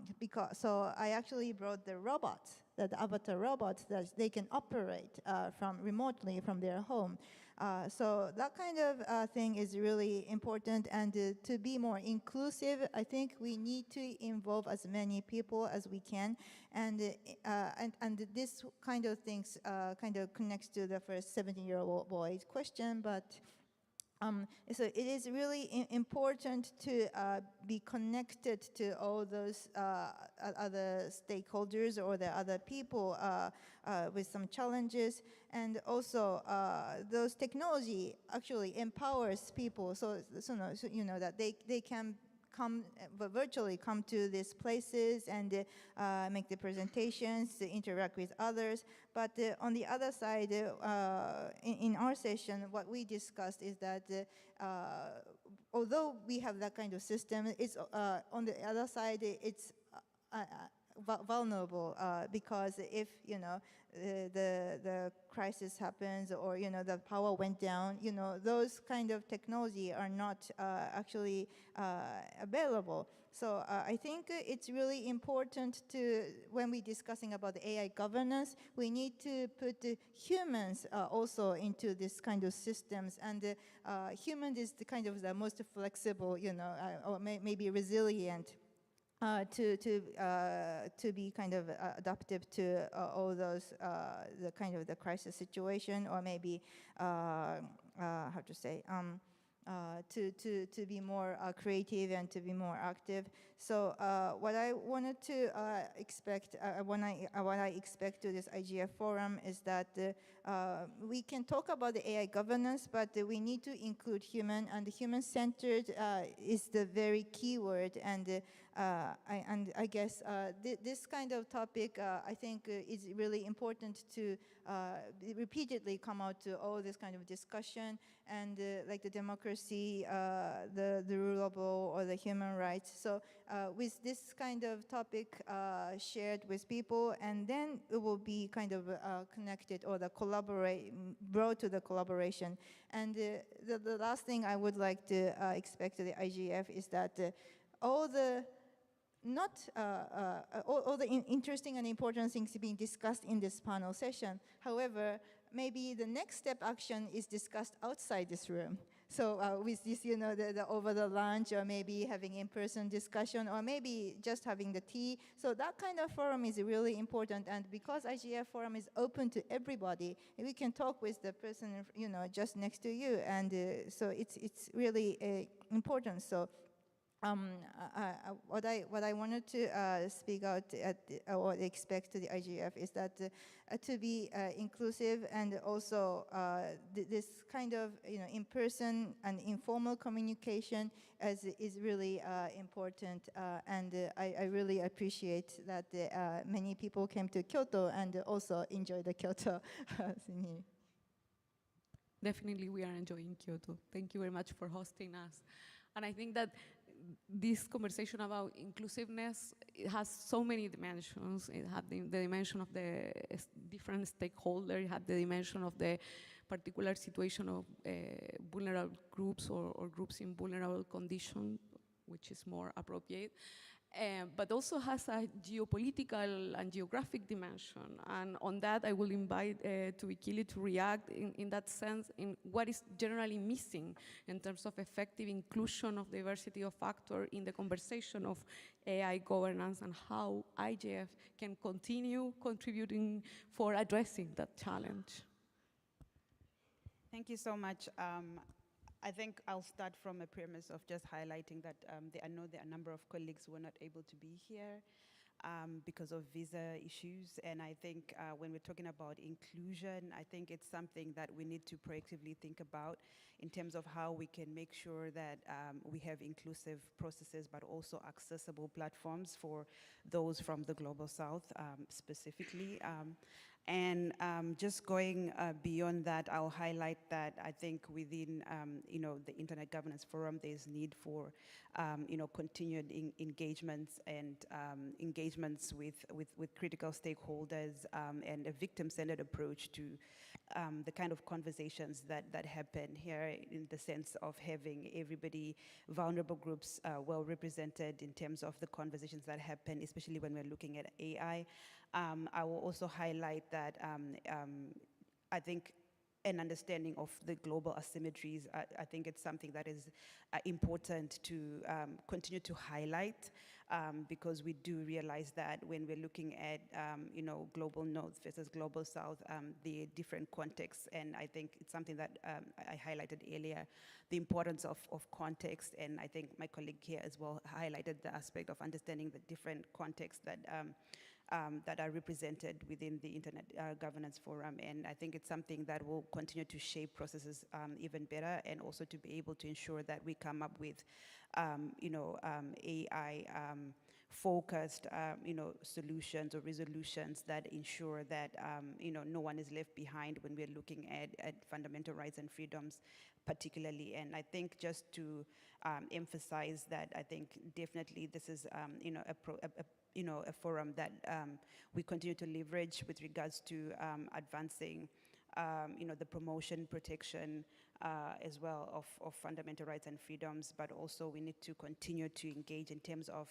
so I actually brought the robots, the avatar robots that they can operate from remotely from their home. So that kind of thing is really important, and to be more inclusive, I think we need to involve as many people as we can, and this kind of things kind of connects to the first 17-year-old boy's question, but so it is really important to be connected to all those other stakeholders or the other people with some challenges, and also those technology actually empowers people, so you know that they can virtually come to these places and make the presentations, interact with others. But on the other side, in our session, what we discussed is that although we have that kind of system, it's on the other side, it's vulnerable because if the crisis happens, or the power went down, those kind of technology are not actually available. So I think it's really important to, when we're discussing about the AI governance, we need to put the humans also into this kind of systems, and human is the kind of the most flexible, or maybe resilient. To be kind of adaptive to all those the kind of the crisis situation, or maybe how to say to be more creative and to be more active. So what I wanted to expect, what I expect to this IGF forum is that we can talk about the AI governance, but we need to include human, and human-centered is the very key word. And I guess this kind of topic, I think, is really important to repeatedly come out to all this kind of discussion, and like the democracy, the rule of law, or the human rights. So with this kind of topic shared with people, and then it will be kind of connected, or brought to the collaboration. And the last thing I would like to expect to the IGF is that all the interesting and important things being discussed in this panel session. However, maybe the next step action is discussed outside this room. So with this, the over the lunch, or maybe having in-person discussion, or maybe just having the tea. So that kind of forum is really important. And because IGF forum is open to everybody, we can talk with the person, just next to you. And so it's really important. So what I wanted to speak out or expect to the IGF is that to be inclusive, and also this kind of in-person and informal communication is really important, and I really appreciate that many people came to Kyoto and also enjoy the Kyoto thing here. Definitely, we are enjoying Kyoto. Thank you very much for hosting us. And I think that this conversation about inclusiveness, it has so many dimensions. It had the dimension of the different stakeholders. It had the dimension of the particular situation of vulnerable groups, or groups in vulnerable condition, which is more appropriate. But also has a geopolitical and geographic dimension. And on that, I will invite Tuikili to react in that sense, in what is generally missing in terms of effective inclusion of diversity of factor in the conversation of AI governance, and how IGF can continue contributing for addressing that challenge. Thank you so much. I think I'll start from a premise of just highlighting that I know there are a number of colleagues who were not able to be here. because of visa issues. And I think when we're talking about inclusion, I think it's something that we need to proactively think about in terms of how we can make sure that we have inclusive processes, but also accessible platforms for those from the Global South specifically. And just going beyond that, I'll highlight that I think within the Internet Governance Forum, there's need for continued engagements and engagements with critical stakeholders and a victim-centered approach to the kind of conversations that happen here, in the sense of having everybody, vulnerable groups, well represented in terms of the conversations that happen, especially when we're looking at AI. I will also highlight that I think an understanding of the global asymmetries, I think it's something that is important to continue to highlight, because we do realize that when we're looking at global North versus global South, the different contexts, and I think it's something that I highlighted earlier, the importance of context, and I think my colleague here as well highlighted the aspect of understanding the different contexts that that are represented within the Internet Governance Forum. And I think it's something that will continue to shape processes even better, and also to be able to ensure that we come up with, AI focused, solutions or resolutions that ensure that, no one is left behind when we're looking at fundamental rights and freedoms particularly. And I think just to emphasize that, I think definitely this is, a forum that we continue to leverage with regards to advancing, the promotion, protection, as well of fundamental rights and freedoms, but also we need to continue to engage in terms of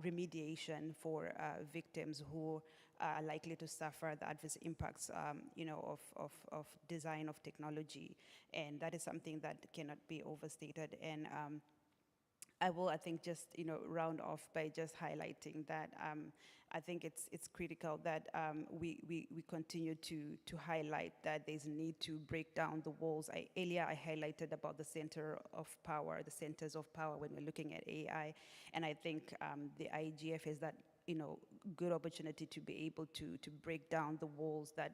remediation for victims who are likely to suffer the adverse impacts, of design of technology, and that is something that cannot be overstated. And I think, just round off by just highlighting that I think it's critical that we continue to highlight that there's a need to break down the walls. Earlier I highlighted about the center of power, the centers of power when we're looking at AI, and I think the IGF is that good opportunity to be able to break down the walls that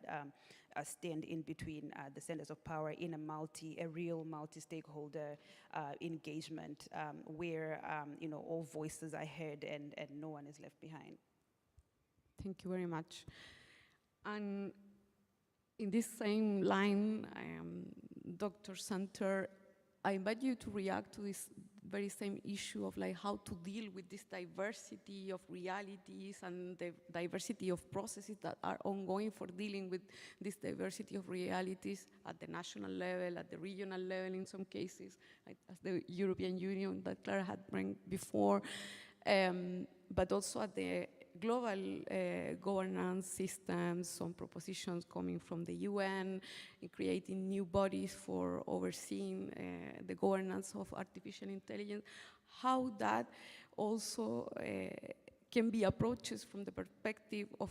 stand in between the centers of power in a real multi-stakeholder engagement, where all voices are heard and no one is left behind. Thank you very much. And in this same line, Dr. Santer, I invite you to react to this very same issue of like how to deal with this diversity of realities and the diversity of processes that are ongoing for dealing with this diversity of realities at the national level, at the regional level in some cases, like as the European Union that Clara had brought before, but also at the global governance systems, some propositions coming from the UN, in creating new bodies for overseeing the governance of artificial intelligence, how that also can be approaches from the perspective of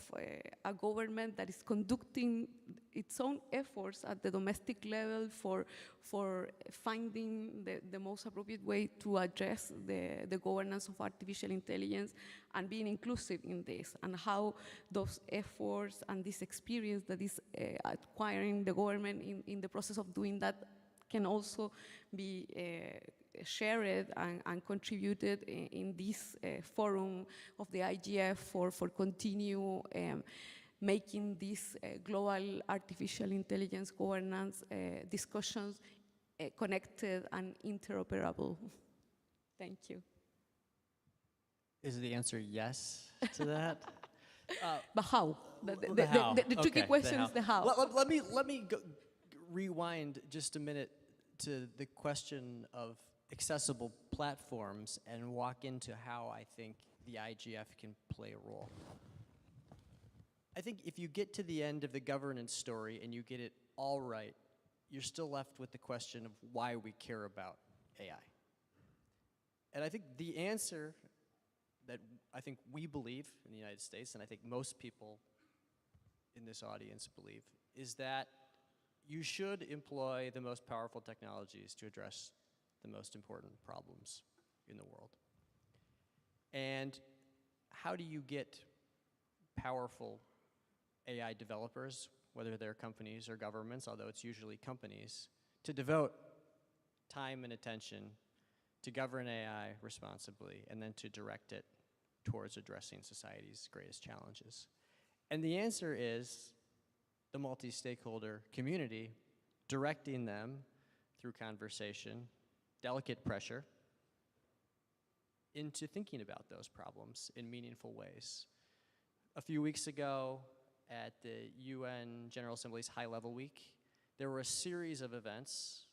a government that is conducting its own efforts at the domestic level for finding the most appropriate way to address the governance of artificial intelligence and being inclusive in this, and how those efforts and this experience that is acquiring the government in the process of doing that can also be shared and contributed in this forum of the IGF for continue making these global artificial intelligence governance discussions connected and interoperable. Thank you. Is the answer yes to that? But how? How. The tricky Okay, question is the how. Let me rewind just a minute to the question of accessible platforms and walk into how I think the IGF can play a role. I think if you get to the end of the governance story and you get it all right, you're still left with the question of why we care about AI. And I think the answer that I think we believe in the United States, and I think most people in this audience believe, is that you should employ the most powerful technologies to address the most important problems in the world. And how do you get powerful AI developers, whether they're companies or governments, although it's usually companies, to devote time and attention to govern AI responsibly and then to direct it towards addressing society's greatest challenges? And the answer is the multi-stakeholder community, directing them through conversation, delicate pressure, into thinking about those problems in meaningful ways. A few weeks ago at the UN General Assembly's High Level Week, there were a series of events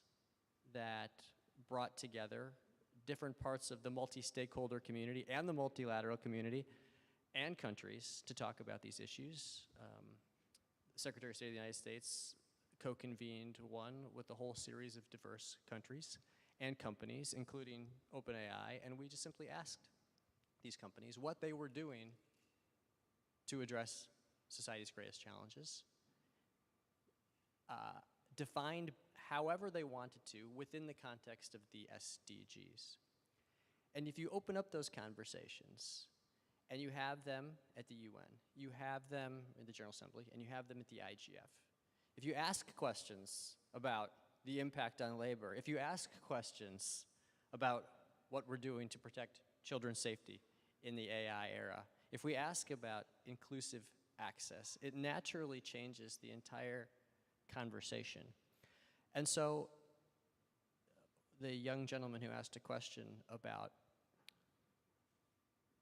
that brought together different parts of the multi-stakeholder community and the multilateral community and countries to talk about these issues. The Secretary of State of the United States co-convened one with a whole series of diverse countries and companies, including OpenAI, and we just simply asked these companies what they were doing to address society's greatest challenges, defined however they wanted to within the context of the SDGs. And if you open up those conversations, and you have them at the UN, you have them in the General Assembly, and you have them at the IGF, if you ask questions about the impact on labor, if you ask questions about what we're doing to protect children's safety in the AI era, if we ask about inclusive access, it naturally changes the entire conversation. And so the young gentleman who asked a question about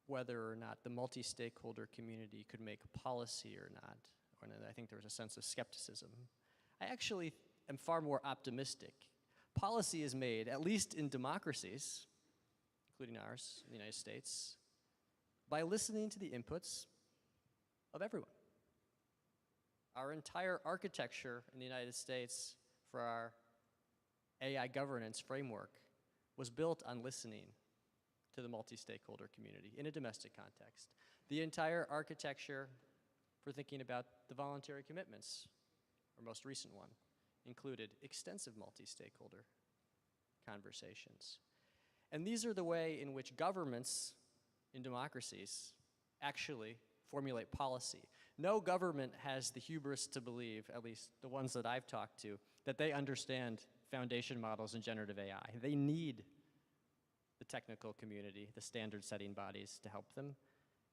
whether or not the multi-stakeholder community could make policy or not, and I think there was a sense of skepticism, I actually am far more optimistic. Policy is made, at least in democracies, including ours in the United States, by listening to the inputs of everyone. Our entire architecture in the United States for our AI governance framework was built on listening to the multi-stakeholder community in a domestic context. The entire architecture for thinking about the voluntary commitments, our most recent one, included extensive multi-stakeholder conversations. And these are the way in which governments in democracies actually formulate policy. No government has the hubris to believe, at least the ones that I've talked to, that they understand foundation models in generative AI. They need the technical community, the standard-setting bodies to help them.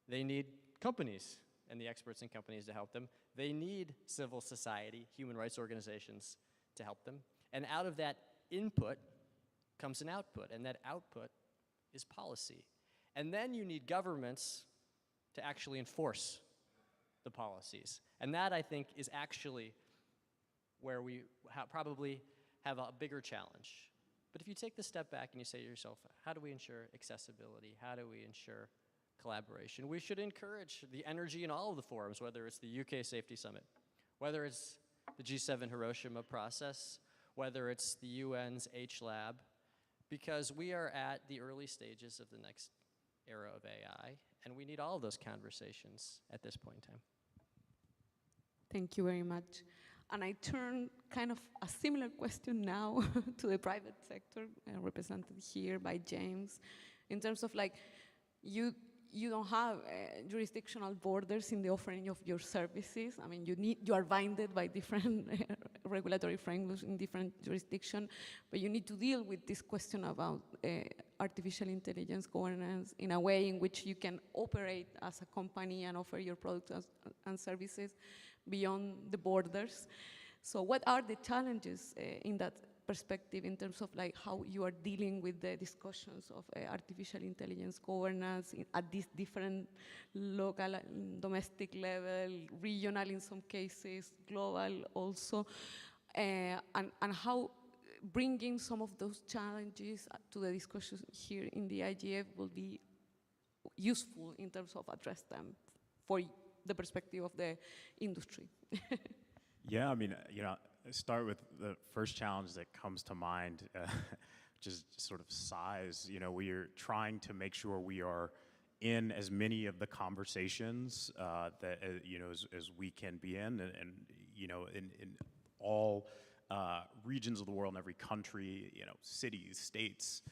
They need companies and the experts in companies to help them. They need civil society, human rights organizations to help them. And out of that input comes an output, and that output is policy. And then you need governments to actually enforce the policies. And that, I think, is actually where we probably have a bigger challenge. But if you take the step back and you say to yourself, how do we ensure accessibility? How do we ensure collaboration? We should encourage the energy in all of the forums, whether it's the UK Safety Summit, whether it's the G7 Hiroshima process, whether it's the UN's H Lab, because we are at the early stages of the next era of AI, and we need all of those conversations at this point in time. Thank you very much. And I turn kind of a similar question now to the private sector, represented here by James, in terms of like, you don't have jurisdictional borders in the offering of your services. I mean, you are binded by different regulatory frameworks in different jurisdictions, but you need to deal with this question about artificial intelligence governance in a way in which you can operate as a company and offer your products and services beyond the borders. So what are the challenges in that perspective in terms of like how you are dealing with the discussions of artificial intelligence governance at these different local, domestic level, regional in some cases, global also, and how bringing some of those challenges to the discussion here in the IGF will be useful in terms of address them for the perspective of the industry. Yeah, I mean, you know, start with the first challenge that comes to mind, which is sort of size. You know, we are trying to make sure we are in as many of the conversations that you know as we can be in, and you know, in all regions of the world, in every country, you know, cities, states,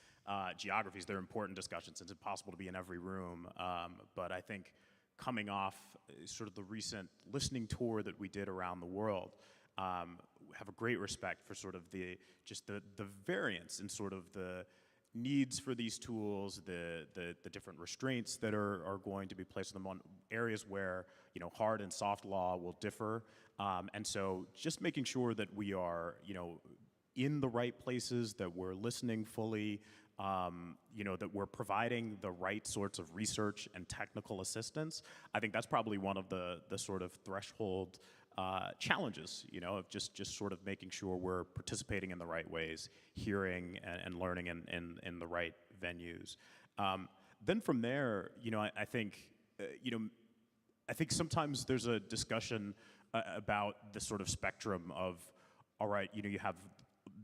geographies. They're important discussions. It's impossible to be in every room, but I think coming off sort of the recent listening tour that we did around the world, have a great respect for sort of the variance in sort of the needs for these tools, the different restraints that are going to be placed on them on areas where, you know, hard and soft law will differ. And so just making sure that we are, you know, in the right places, that we're listening fully, you know, that we're providing the right sorts of research and technical assistance. I think that's probably one of the sort of threshold challenges, you know, of just sort of making sure we're participating in the right ways, hearing and learning in the right venues. Then from there, you know, I think, you know, I think sometimes there's a discussion about the sort of spectrum of, all right, you know, you have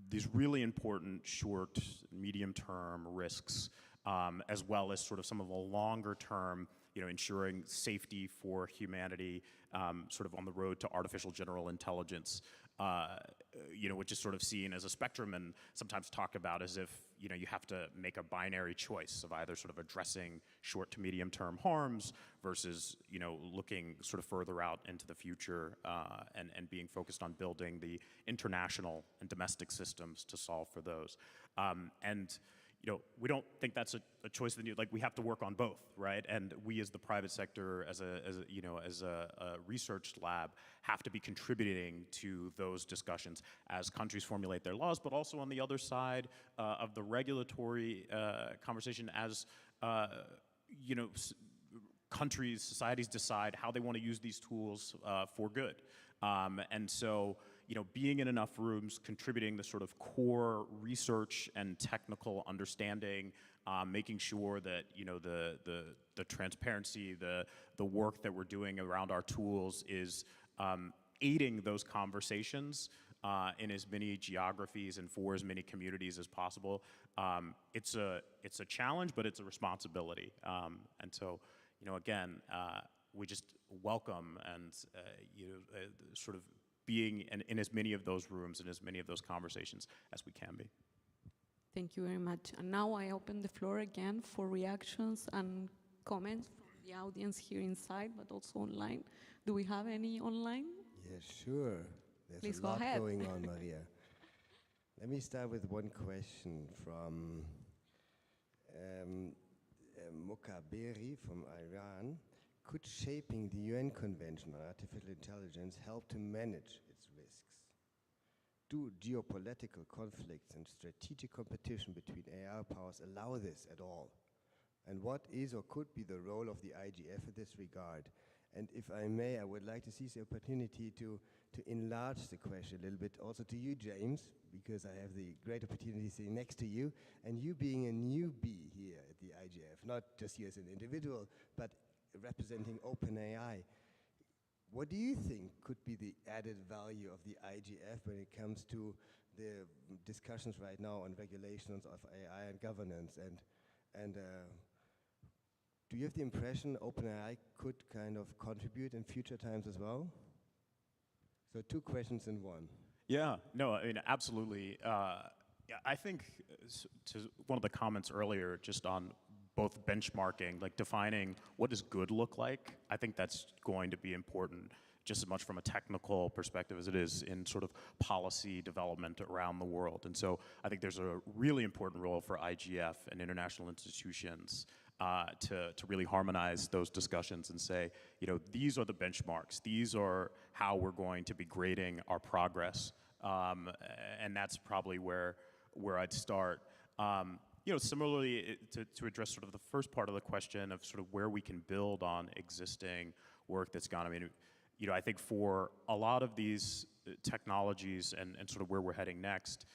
these really important short, medium-term risks, as well as sort of some of the longer-term, you know, ensuring safety for humanity, sort of on the road to artificial general intelligence, you know, which is sort of seen as a spectrum and sometimes talked about as if, you know, you have to make a binary choice of either sort of addressing short to medium term harms versus, you know, looking sort of further out into the future, and being focused on building the international and domestic systems to solve for those. And you know, we don't think that's a choice that we have to work on both, right? And we as the private sector, as a research lab, have to be contributing to those discussions as countries formulate their laws, but also on the other side of the regulatory conversation as, you know, countries, societies decide how they want to use these tools for good. And so, you know, being in enough rooms, contributing the sort of core research and technical understanding, making sure that, you know, the transparency, the work that we're doing around our tools is aiding those conversations in as many geographies and for as many communities as possible. It's a challenge, but it's a responsibility. And so, you know, again, we just welcome and sort of being in as many of those rooms and as many of those conversations as we can be. Thank you very much. And now I open the floor again for reactions and comments from the audience here inside, but also online. Do we have any online? Yeah, sure. There's Please a go lot ahead. going on, Maria. Let me start with one question from Mukaberi from Iran. Could shaping the UN Convention on Artificial Intelligence help to manage its risks? Do geopolitical conflicts and strategic competition between AI powers allow this at all? And what is or could be the role of the IGF in this regard? And if I may, I would like to seize the opportunity to enlarge the question a little bit also to you, James, because I have the great opportunity sitting next to you, and you being a newbie here at the IGF, not just you as an individual, but representing OpenAI. What do you think could be the added value of the IGF when it comes to the discussions right now on regulations of AI and governance? And do you have the impression OpenAI could kind of contribute in future times as well? So 2 questions in one. Yeah, no, I mean, absolutely. Yeah, I think to one of the comments earlier just on both benchmarking, like defining what does good look like, I think that's going to be important just as much from a technical perspective as it is in sort of policy development around the world. And so I think there's a really important role for IGF and international institutions to really harmonize those discussions and say, you know, these are the benchmarks. These are how we're going to be grading our progress. And that's probably where I'd start. You know, similarly, to address sort of the first part of the question of sort of where we can build on existing work that's gone, I mean, you know, I think for a lot of these technologies and sort of where we're heading next,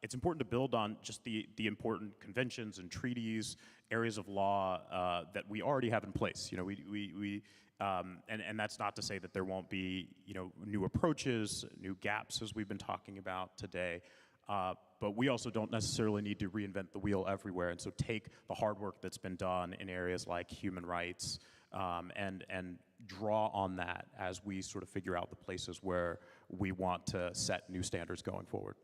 it's important to build on just the important conventions and treaties, areas of law that we already have in place. You know, and that's not to say that there won't be, you know, new approaches, new gaps as we've been talking about today. But we also don't necessarily need to reinvent the wheel everywhere. And so take the hard work that's been done in areas like human rights and draw on that as we sort of figure out the places where we want to set new standards going forward.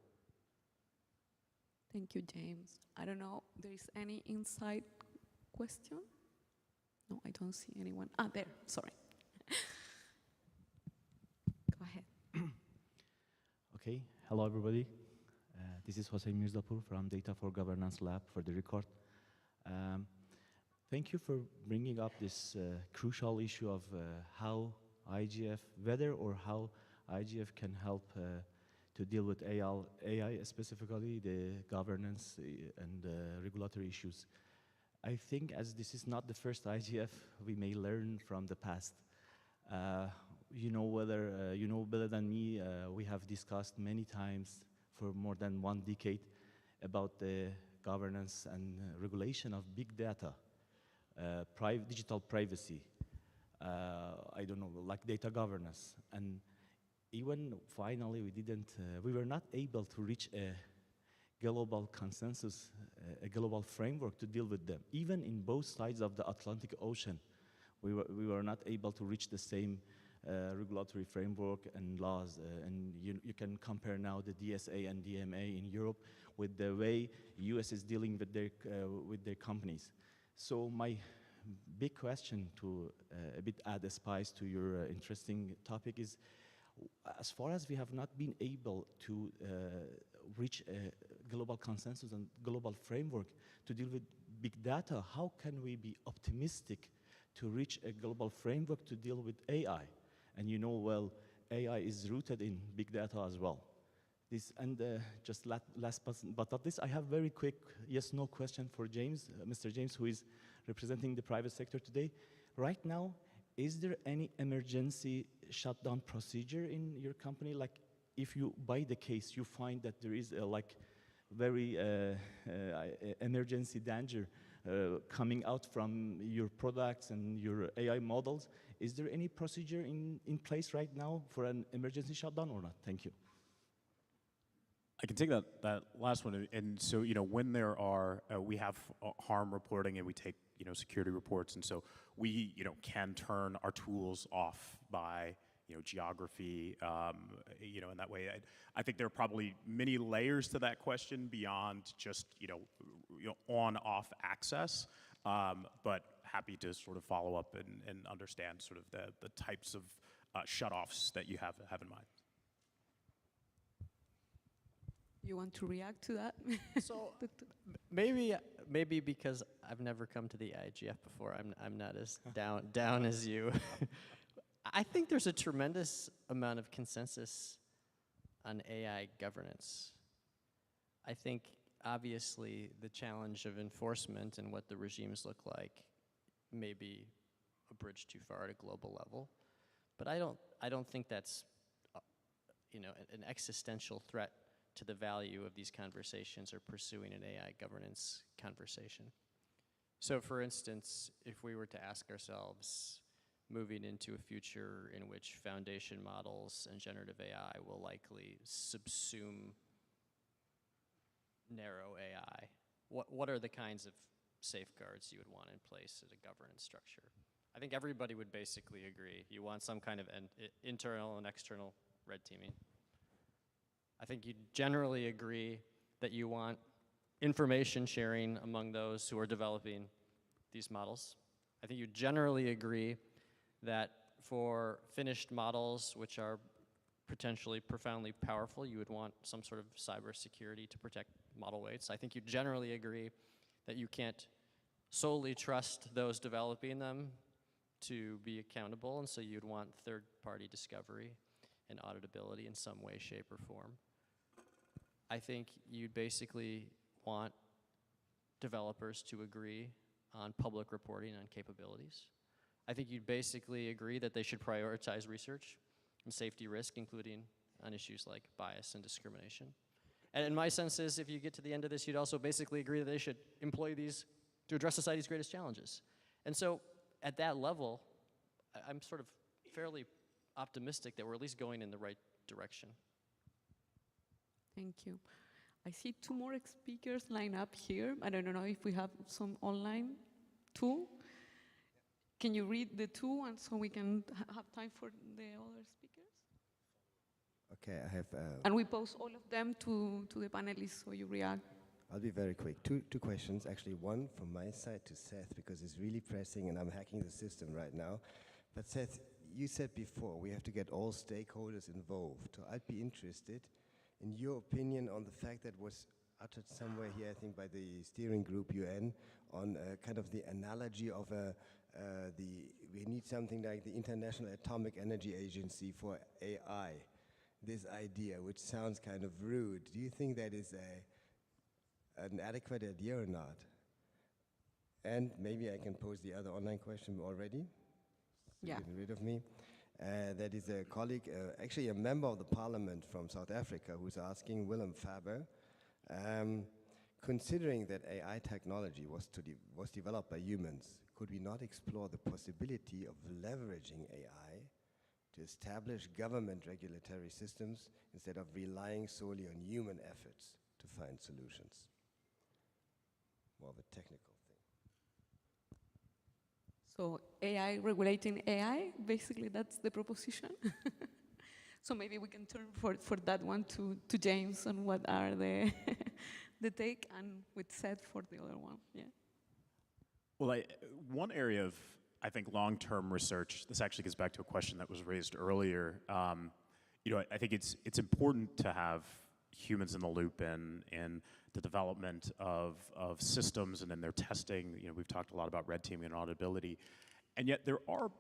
Thank you, James. I don't know, there is any inside question? No, I don't see anyone. Ah, there, sorry. Go ahead. Okay, hello everybody. This is Hossein Mirzapur from Data for Governance Lab for the record. Thank you for bringing up this crucial issue of how IGF, whether or how IGF can help to deal with AI, specifically the governance and regulatory issues. I think as this is not the first IGF, we may learn from the past. You know better than me, we have discussed many times for more than 1 decade about the governance and regulation of big data, digital privacy, I don't know, like data governance. And even finally, we were not able to reach a global consensus, a global framework to deal with them. Even in both sides of the Atlantic Ocean, we were not able to reach the same regulatory framework and laws. And you can compare now the DSA and DMA in Europe with the way US is dealing with their companies. So my big question to a bit add a spice to your interesting topic is, as far as we have not been able to reach a global consensus and global framework to deal with big data, how can we be optimistic to reach a global framework to deal with AI? And you know well, AI is rooted in big data as well. Just last but not least, I have very quick yes/no question for James, Mr. James, who is representing the private sector today. Right now, is there any emergency shutdown procedure in your company? Like, if you, by the case, you find that there is a very emergency danger coming out from your products and your AI models, is there any procedure in place right now for an emergency shutdown or not? Thank you. I can take that last one. And so, when there are, we have harm reporting and we take, security reports. And so we, can turn our tools off by, geography, in that way. I think there are probably many layers to that question beyond just, on-off access. But happy to sort of follow up and understand sort of the types of shutoffs that you have in mind. You want to react to that? So maybe because I've never come to the IGF before, I'm not as down as you. I think there's a tremendous amount of consensus on AI governance. I think obviously the challenge of enforcement and what the regimes look like may be a bridge too far at a global level, but I don't think that's an existential threat to the value of these conversations or pursuing an AI governance conversation. So for instance, if we were to ask ourselves, moving into a future in which foundation models and generative AI will likely subsume narrow AI, what are the kinds of safeguards you would want in place as a governance structure? I think everybody would basically agree. You want some kind of internal and external red teaming. I think you generally agree that you want information sharing among those who are developing these models. I think you generally agree that for finished models, which are potentially profoundly powerful, you would want some sort of cybersecurity to protect model weights. I think you generally agree that you can't solely trust those developing them to be accountable, and so you'd want third-party discovery and auditability in some way, shape, or form. I think you'd basically want developers to agree on public reporting on capabilities. I think you'd basically agree that they should prioritize research and safety risk, including on issues like bias and discrimination. And in my sense is, if you get to the end of this, you'd also basically agree that they should employ these to address society's greatest challenges. And so at that level, I'm sort of fairly optimistic that we're at least going in the right direction. Thank you. I see 2 more speakers lined up here. I don't know if we have some online too. Can you read the 2 and so we can have time for the other speakers? Okay, I have... And we post all of them to the panelists so you react. I'll be very quick. Two questions, actually one from my side to Seth, because it's really pressing and I'm hacking the system right now. But Seth, you said before, we have to get all stakeholders involved. So I'd be interested in your opinion on the fact that was uttered somewhere here, I think by the steering group UN, on kind of the analogy of we need something like the International Atomic Energy Agency for AI. This idea, which sounds kind of rude. Do you think that is an adequate idea or not? And maybe I can pose the other online question already. Yeah. Getting rid of me. That is a colleague, actually a member of the parliament from South Africa, who's asking Willem Faber, considering that AI technology was developed by humans, could we not explore the possibility of leveraging AI to establish government regulatory systems instead of relying solely on human efforts to find solutions? More of a technical thing. So AI regulating AI, basically that's the proposition. So maybe we can turn for that one to James on what are the the take, and with Seth for the other one. Yeah. Well, one area of, I think, long-term research, this actually gets back to a question that was raised earlier. I think it's important to have humans in the loop in the development of systems and in their testing. We've talked a lot about red teaming and auditability, and yet there are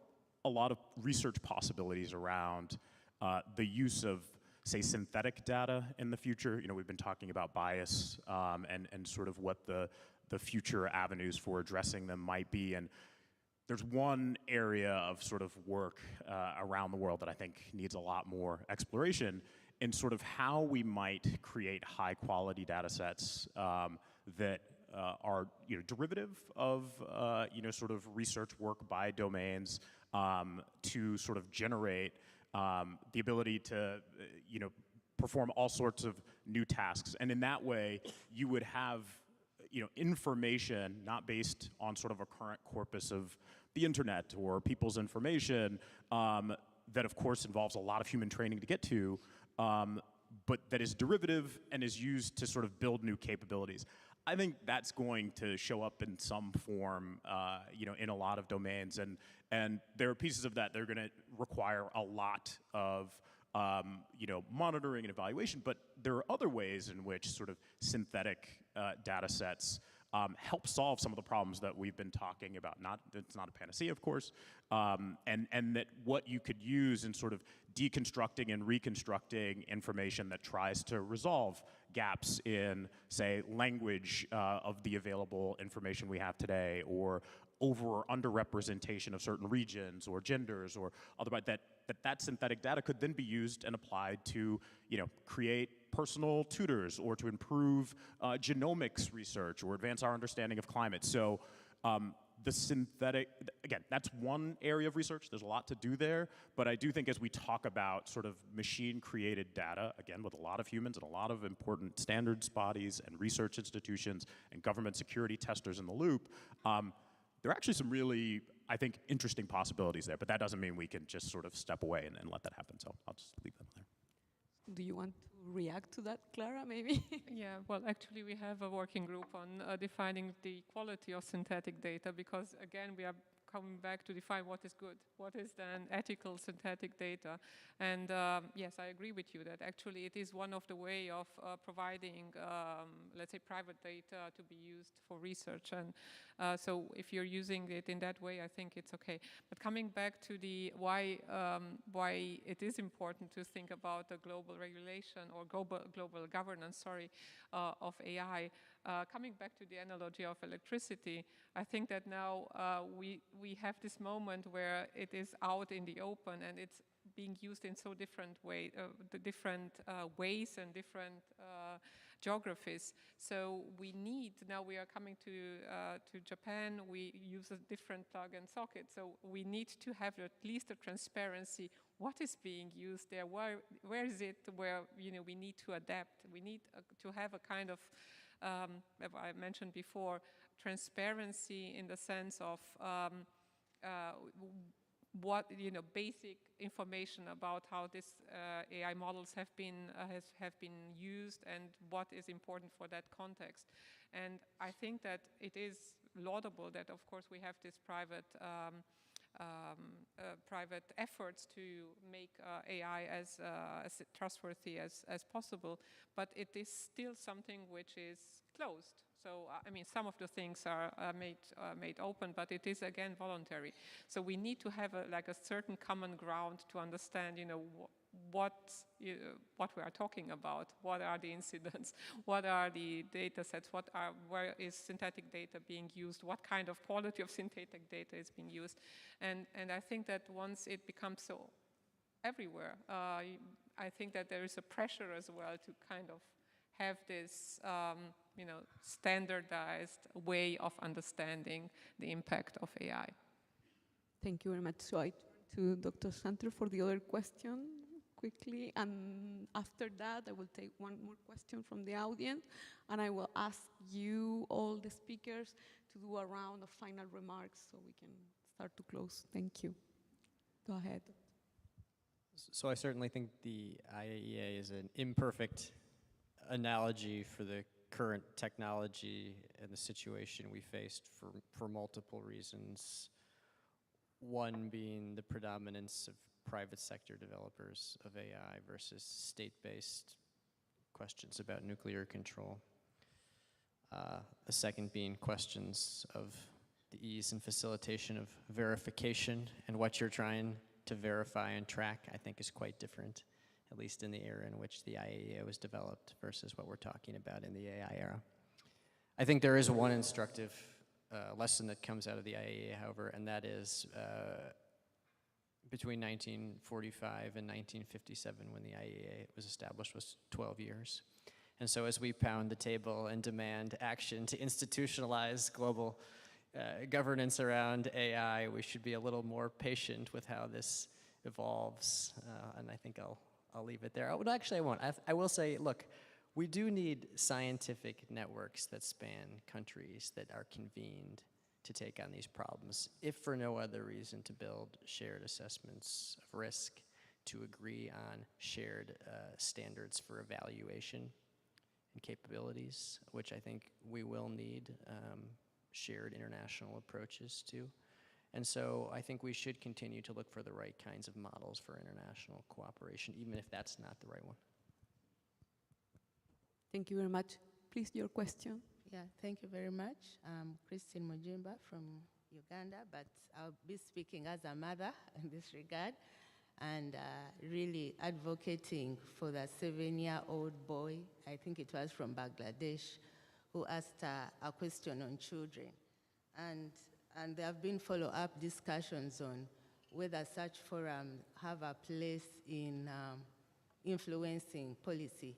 a lot of research possibilities around the use of, say, synthetic data in the future. We've been talking about bias and sort of what the future avenues for addressing them might be. And there's one area of sort of work around the world that I think needs a lot more exploration in sort of how we might create high quality data sets that are derivative of sort of research work by domains to sort of generate the ability to perform all sorts of new tasks. And in that way, you would have information not based on sort of a current corpus of the internet or people's information that of course involves a lot of human training to get to, but that is derivative and is used to sort of build new capabilities. I think that's going to show up in some form, in a lot of domains, and there are pieces of that that are going to require a lot of monitoring and evaluation, but there are other ways in which sort of synthetic data sets help solve some of the problems that we've been talking about. It's not a panacea, of course, and that what you could use in sort of deconstructing and reconstructing information that tries to resolve gaps in, say, language of the available information we have today, or over or underrepresentation of certain regions or genders or otherwise, that synthetic data could then be used and applied to create personal tutors or to improve genomics research or advance our understanding of climate. So the synthetic, again, that's one area of research. There's a lot to do there, but I do think as we talk about sort of machine-created data, again, with a lot of humans and a lot of important standards bodies and research institutions and government security testers in the loop, there are actually some really, I think, interesting possibilities there, but that doesn't mean we can just sort of step away and let that happen, so I'll just leave that there. Do you want to react to that, Clara, maybe? Yeah, well, actually, we have a working group on defining the quality of synthetic data, because, again, we are coming back to define what is good, what is then ethical synthetic data. And yes, I agree with you that actually it is one of the way of providing, let's say, private data to be used for research. And so if you're using it in that way, I think it's okay. But coming back to the why it is important to think about the global regulation or global governance, of AI, coming back to the analogy of electricity, I think that now we have this moment where it is out in the open and it's being used in so different ways and different geographies. So we need, now we are coming to Japan, we use a different plug and socket. So we need to have at least a transparency. What is being used there? Where is it where we need to adapt? We need to have a kind of, I mentioned before, transparency in the sense of what, basic information about how these AI models have been used and what is important for that context. And I think that it is laudable that, of course, we have this private efforts to make AI as trustworthy as possible, but it is still something which is closed. So, I mean, some of the things are made open, but it is, again, voluntary. So we need to have a certain common ground to understand, what we are talking about, what are the incidents, what are the data sets, where is synthetic data being used, what kind of quality of synthetic data is being used. And I think that once it becomes so everywhere, I think that there is a pressure as well to kind of have this standardized way of understanding the impact of AI. Thank you very much. So I turn to Dr. Santer for the other question quickly, and after that I will take one more question from the audience, and I will ask you, all the speakers, to do a round of final remarks so we can start to close. Thank you. Go ahead. So I certainly think the IAEA is an imperfect analogy for the current technology and the situation we faced for multiple reasons. One being the predominance of private sector developers of AI versus state-based questions about nuclear control. The second being questions of the ease and facilitation of verification, and what you're trying to verify and track, I think, is quite different, at least in the era in which the IAEA was developed versus what we're talking about in the AI era. I think there is one instructive lesson that comes out of the IAEA, however, and that is between 1945 and 1957, when the IAEA was established, was 12 years. And so as we pound the table and demand action to institutionalize global governance around AI, we should be a little more patient with how this evolves, and I think I'll leave it there. I will say, look, we do need scientific networks that span countries that are convened to take on these problems, if for no other reason to build shared assessments of risk, to agree on shared standards for evaluation and capabilities, which I think we will need shared international approaches to. And so I think we should continue to look for the right kinds of models for international cooperation, even if that's not the right one. Thank you very much. Please, your question. Yeah, thank you very much. I'm Christine Mujimba from Uganda, but I'll be speaking as a mother in this regard, and really advocating for the 7-year-old boy, I think it was from Bangladesh, who asked a question on children. And there have been follow-up discussions on whether such forums have a place in influencing policy.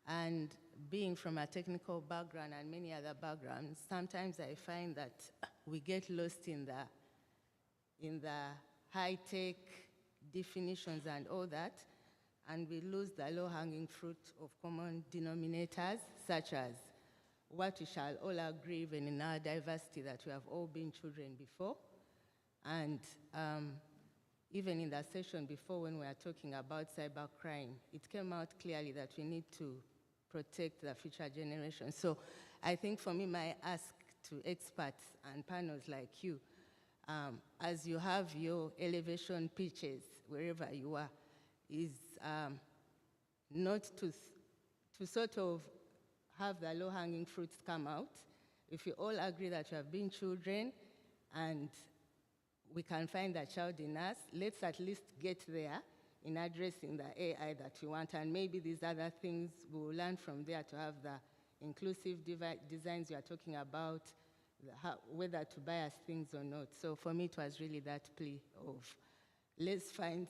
And being from a technical background and many other backgrounds, sometimes I find that we get lost in the high-tech definitions and all that, and we lose the low-hanging fruit of common denominators, such as what we shall all agree, even in our diversity, that we have all been children before. And even in the session before, when we were talking about cybercrime, it came out clearly that we need to protect the future generations. So I think for me, my ask to experts and panels like you, as you have your elevation pitches wherever you are, is not to sort of have the low-hanging fruits come out. If we all agree that we have been children and we can find the child in us, let's at least get there in addressing the AI that we want, and maybe these other things we'll learn from there to have the inclusive designs we are talking about, whether to bias things or not. So for me, it was really that plea of let's find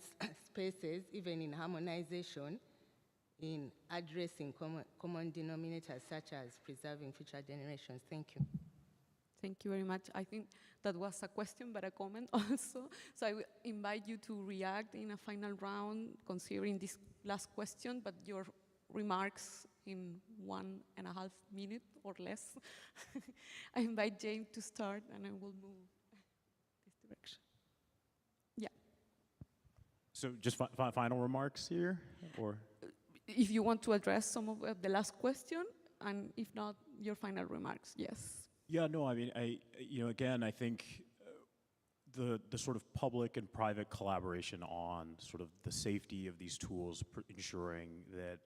spaces, even in harmonization, in addressing common denominators such as preserving future generations. Thank you. Thank you very much. I think that was a question, but a comment also. So I will invite you to react in a final round, considering this last question, but your remarks in 1.5 minutes or less. I invite James to start, and I will move this direction. Yeah. So just final remarks here, or? If you want to address some of the last question, and if not, your final remarks, yes. Yeah, no, I mean, again, I think the sort of public and private collaboration on sort of the safety of these tools, ensuring that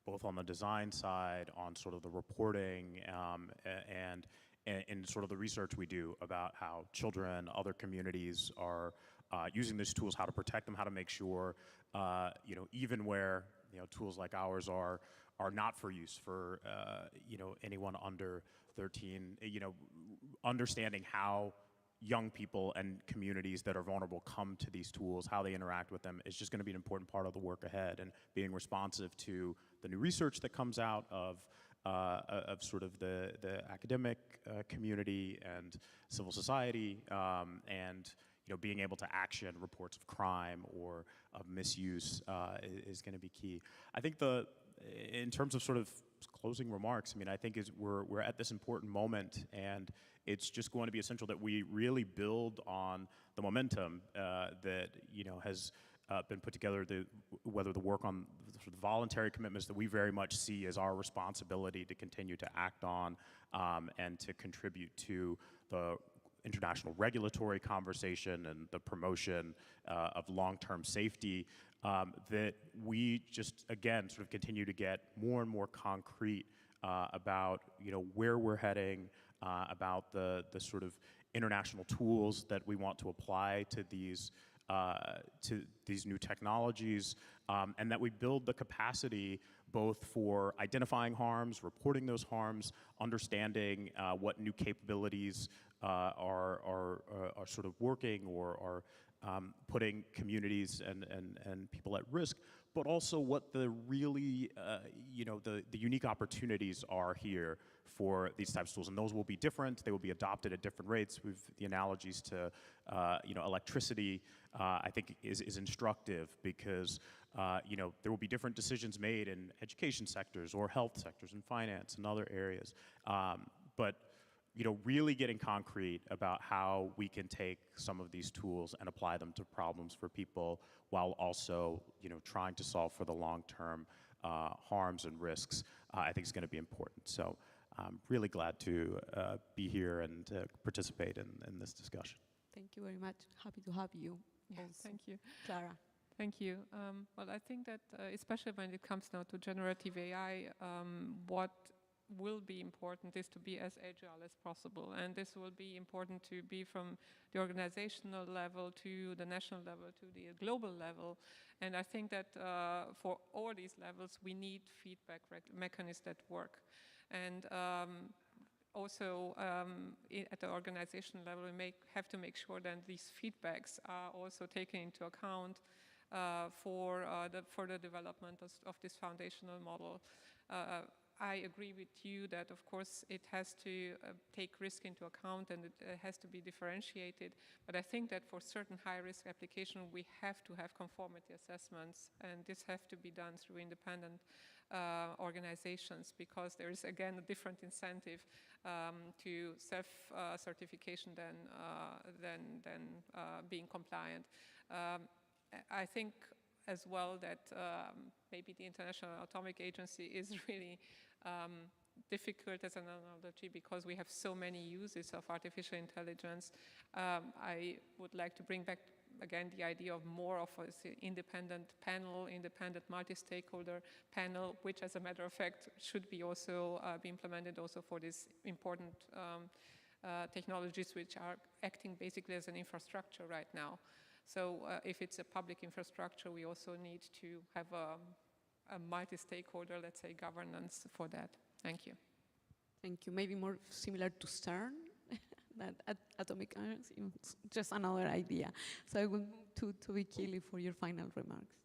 both on the design side, on sort of the reporting, and sort of the research we do about how children, other communities are using these tools, how to protect them, how to make sure, even where tools like ours are not for use for anyone under 13, understanding how young people and communities that are vulnerable come to these tools, how they interact with them is just going to be an important part of the work ahead, and being responsive to the new research that comes out of sort of the academic community and civil society, and being able to action reports of crime or of misuse is going to be key. I think in terms of sort of closing remarks, I mean, I think we're at this important moment, and it's just going to be essential that we really build on the momentum that has been put together. Whether the work on the sort of voluntary commitments that we very much see as our responsibility to continue to act on, and to contribute to the international regulatory conversation and the promotion of long-term safety, that we just, again, sort of continue to get more and more concrete about where we're heading, about the sort of international tools that we want to apply to these new technologies, and that we build the capacity both for identifying harms, reporting those harms, understanding what new capabilities are sort of working or are putting communities and people at risk, but also what the really, the unique opportunities are here for these types of tools. And those will be different. They will be adopted at different rates. The analogies to, electricity, I think is instructive, because, there will be different decisions made in education sectors or health sectors and finance and other areas. But really getting concrete about how we can take some of these tools and apply them to problems for people, while also, trying to solve for the long-term harms and risks, I think is going to be important. So I'm really glad to be here and participate in this discussion. Thank you very much. Happy to have you. Yeah, Also. thank you. Clara. Thank you. Well, I think that especially when it comes now to generative AI, what will be important is to be as agile as possible. And this will be important to be from the organizational level to the national level to the global level. And I think that for all these levels, we need feedback mechanisms that work. And also at the organization level, we have to make sure that these feedbacks are also taken into account for the further development of this foundational model. I agree with you that, of course, it has to take risk into account, and it has to be differentiated. But I think that for certain high-risk application, we have to have conformity assessments, and this have to be done through independent organizations, because there is, again, a different incentive to self-certification than being compliant. I think as well that maybe the International Atomic Agency is really difficult as an analogy, because we have so many uses of artificial intelligence. I would like to bring back again the idea of more of an independent panel, independent multi-stakeholder panel, which as a matter of fact should be also be implemented also for these important technologies which are acting basically as an infrastructure right now. So if it's a public infrastructure, we also need to have a multi-stakeholder, let's say, governance for that. Thank you. Thank you. Maybe more similar to CERN, that atomic energy, just another idea. So I will move to Vikili for your final remarks.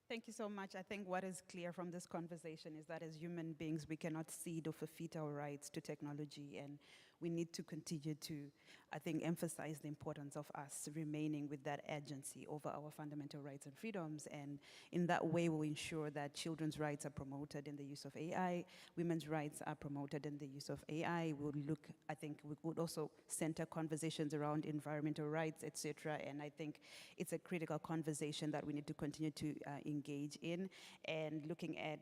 Thank you so much. I think what is clear from this conversation is that as human beings, we cannot cede or forfeit our rights to technology, and we need to continue to, I think, emphasize the importance of us remaining with that agency over our fundamental rights and freedoms. And in that way, we'll ensure that children's rights are promoted in the use of AI, women's rights are promoted in the use of AI. We'll look, I think we would also center conversations around environmental rights, etc. And I think it's a critical conversation that we need to continue to engage in, and looking at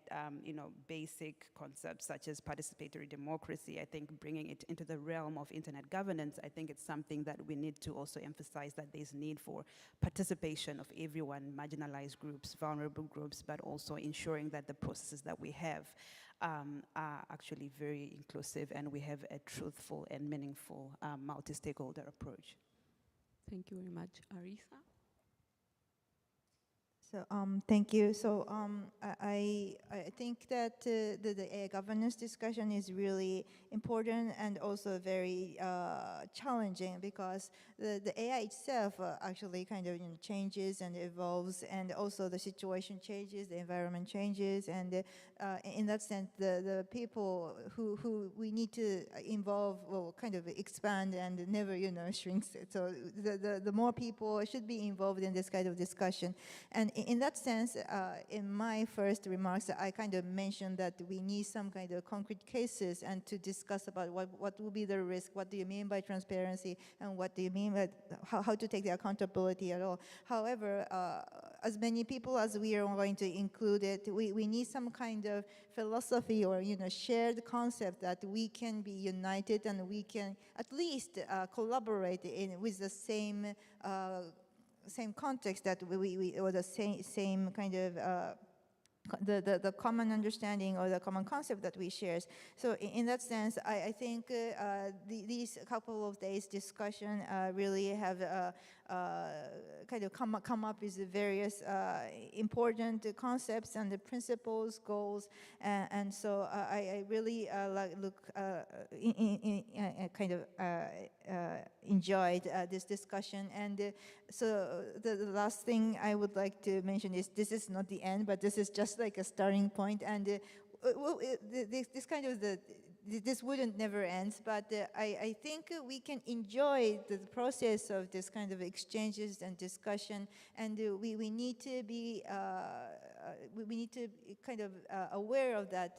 basic concepts such as participatory democracy. I think bringing it into the realm of internet governance, I think it's something that we need to also emphasize, that there's need for participation of everyone, marginalized groups, vulnerable groups, but also ensuring that the processes that we have are actually very inclusive and we have a truthful and meaningful multi-stakeholder approach. Thank you very much. Arisa? So thank you. So I think that the AI governance discussion is really important and also very challenging, because the AI itself actually kind of changes and evolves, and also the situation changes, the environment changes, and in that sense, the people who we need to involve will kind of expand and never shrinks. So the more people should be involved in this kind of discussion. And in that sense, in my first remarks, I kind of mentioned that we need some kind of concrete cases and to discuss about what will be the risk, what do you mean by transparency, and what do you mean by how to take the accountability at all. However, as many people as we are going to include it, we need some kind of philosophy or shared concept that we can be united and we can at least collaborate with the same context, that we or the same kind of the common understanding or the common concept that we share. So in that sense, I think these couple of days discussion really have kind of come up with various important concepts and the principles, goals, and so I really enjoyed this discussion. And so the last thing I would like to mention is this is not the end, but this is just like a starting point. And this kind of this wouldn't never end, but I think we can enjoy the process of this kind of exchanges and discussion, and we need to be kind of aware of that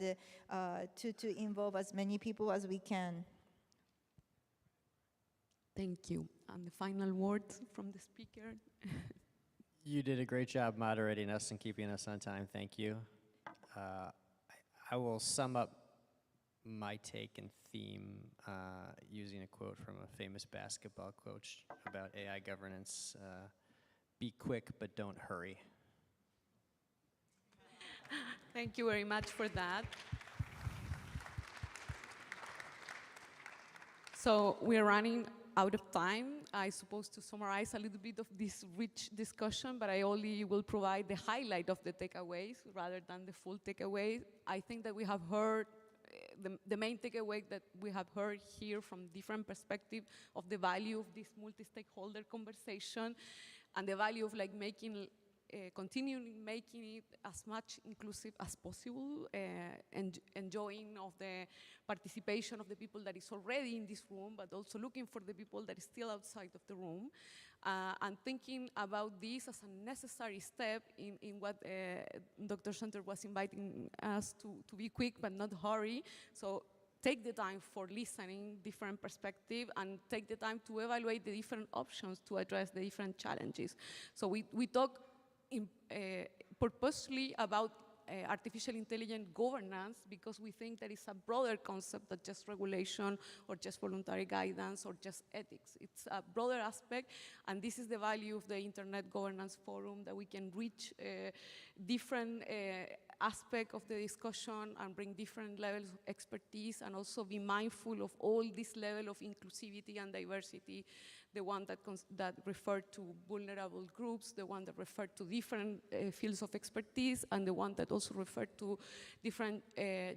to involve as many people as we can. Thank you. And the final words from the speaker. You did a great job moderating us and keeping us on time. Thank you. I will sum up my take and theme using a quote from a famous basketball coach about AI governance. Be quick, but don't hurry. Thank you very much for that. So we're running out of time. I'm supposed to summarize a little bit of this rich discussion, but I only will provide the highlight of the takeaways rather than the full takeaway. I think that we have heard the main takeaway that we have heard here from different perspectives of the value of this multi-stakeholder conversation and the value of continuing making it as much inclusive as possible, and enjoying of the participation of the people that is already in this room, but also looking for the people that is still outside of the room, and thinking about this as a necessary step in what Dr. Center was inviting us to be quick but not hurry. So take the time for listening different perspectives and take the time to evaluate the different options to address the different challenges. So we talk purposely about artificial intelligence governance because we think that it's a broader concept than just regulation or just voluntary guidance or just ethics. It's a broader aspect, and this is the value of the Internet Governance Forum, that we can reach different aspect of the discussion and bring different levels of expertise, and also be mindful of all this level of inclusivity and diversity, the one that referred to vulnerable groups, the one that referred to different fields of expertise, and the one that also referred to different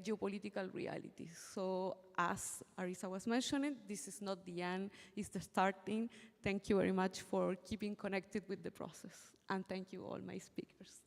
geopolitical realities. So as Arisa was mentioning, this is not the end, it's the starting. Thank you very much for keeping connected with the process. And thank you all my speakers.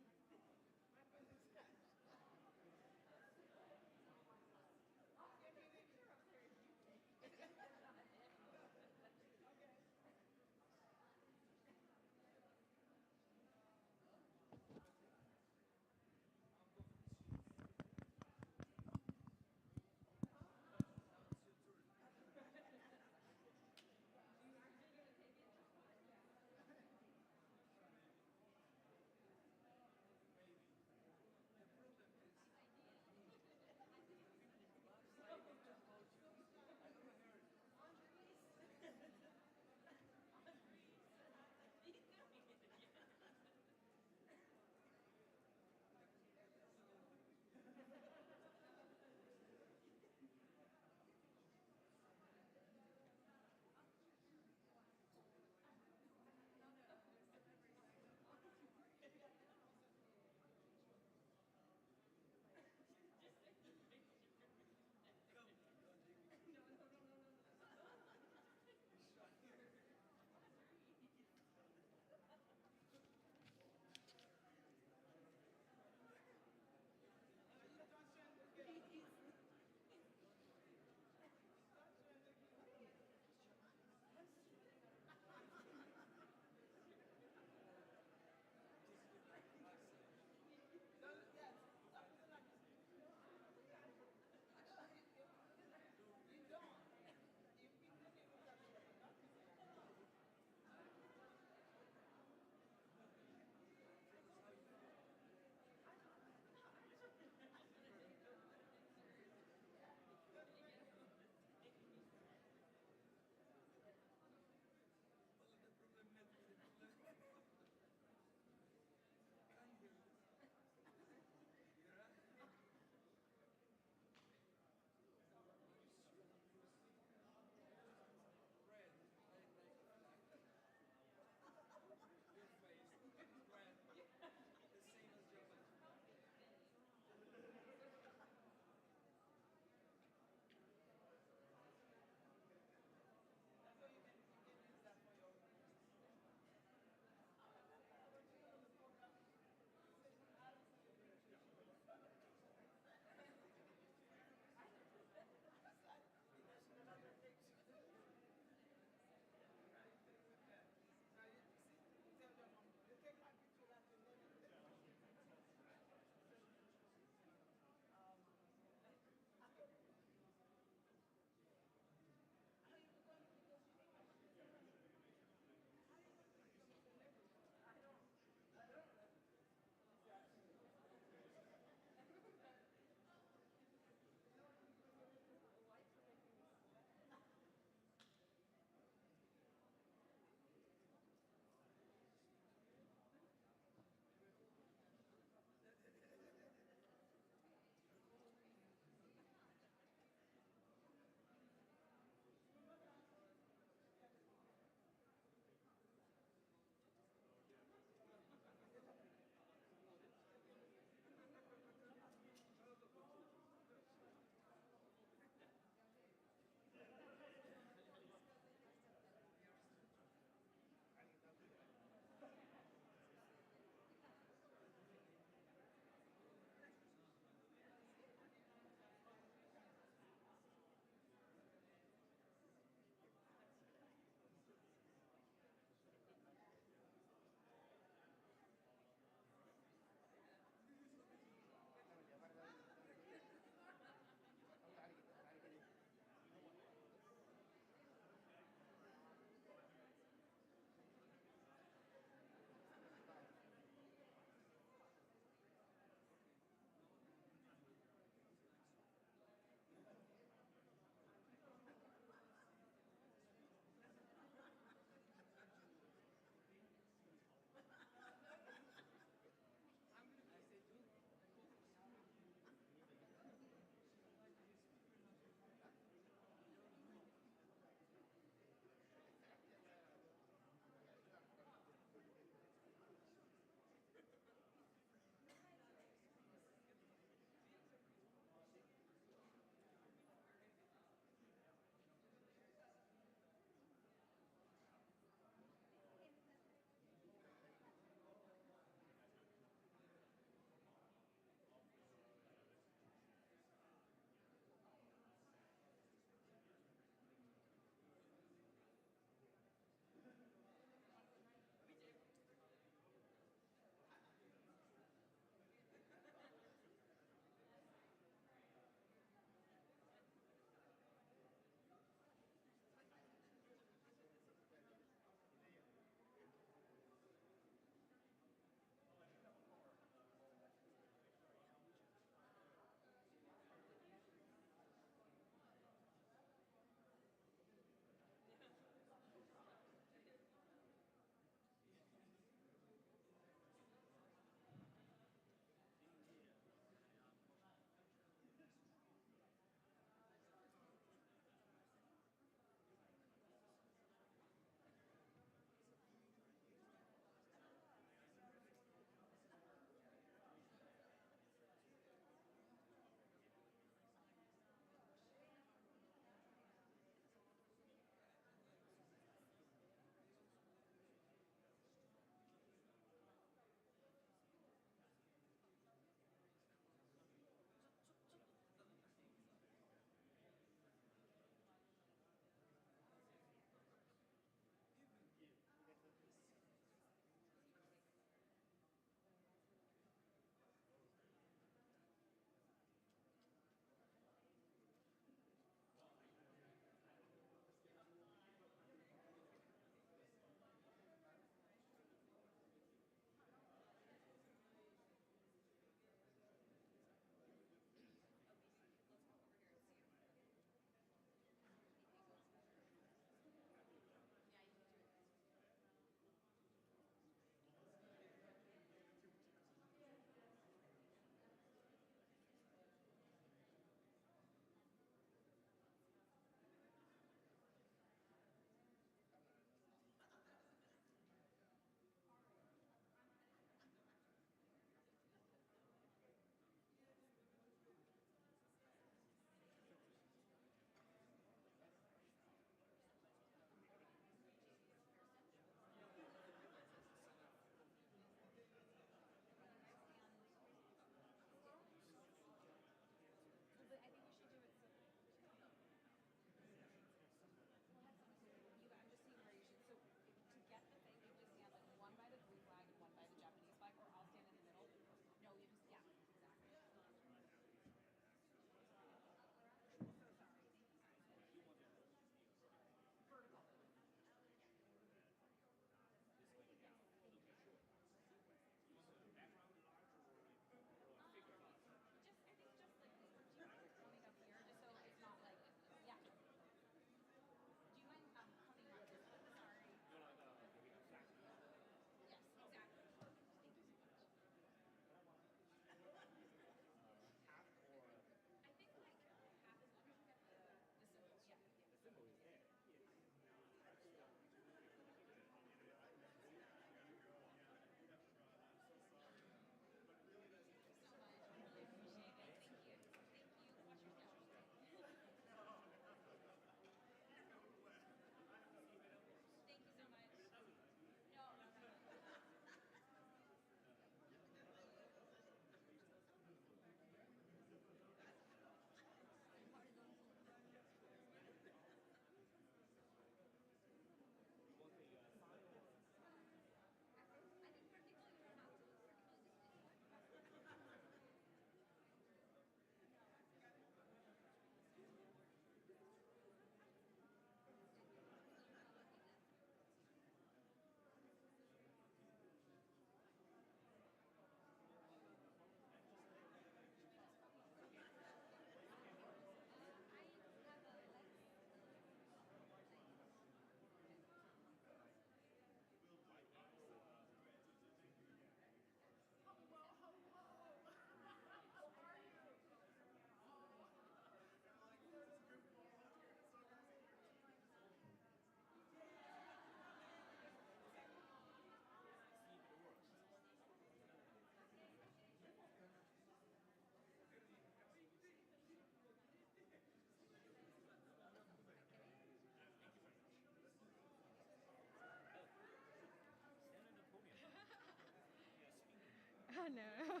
no.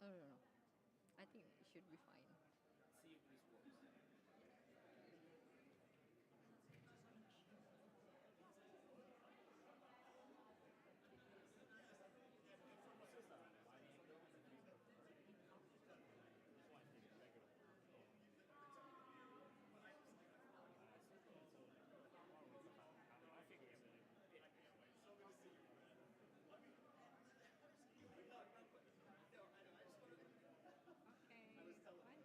Oh, no, no. I think it should be fine. See if this works. Okay.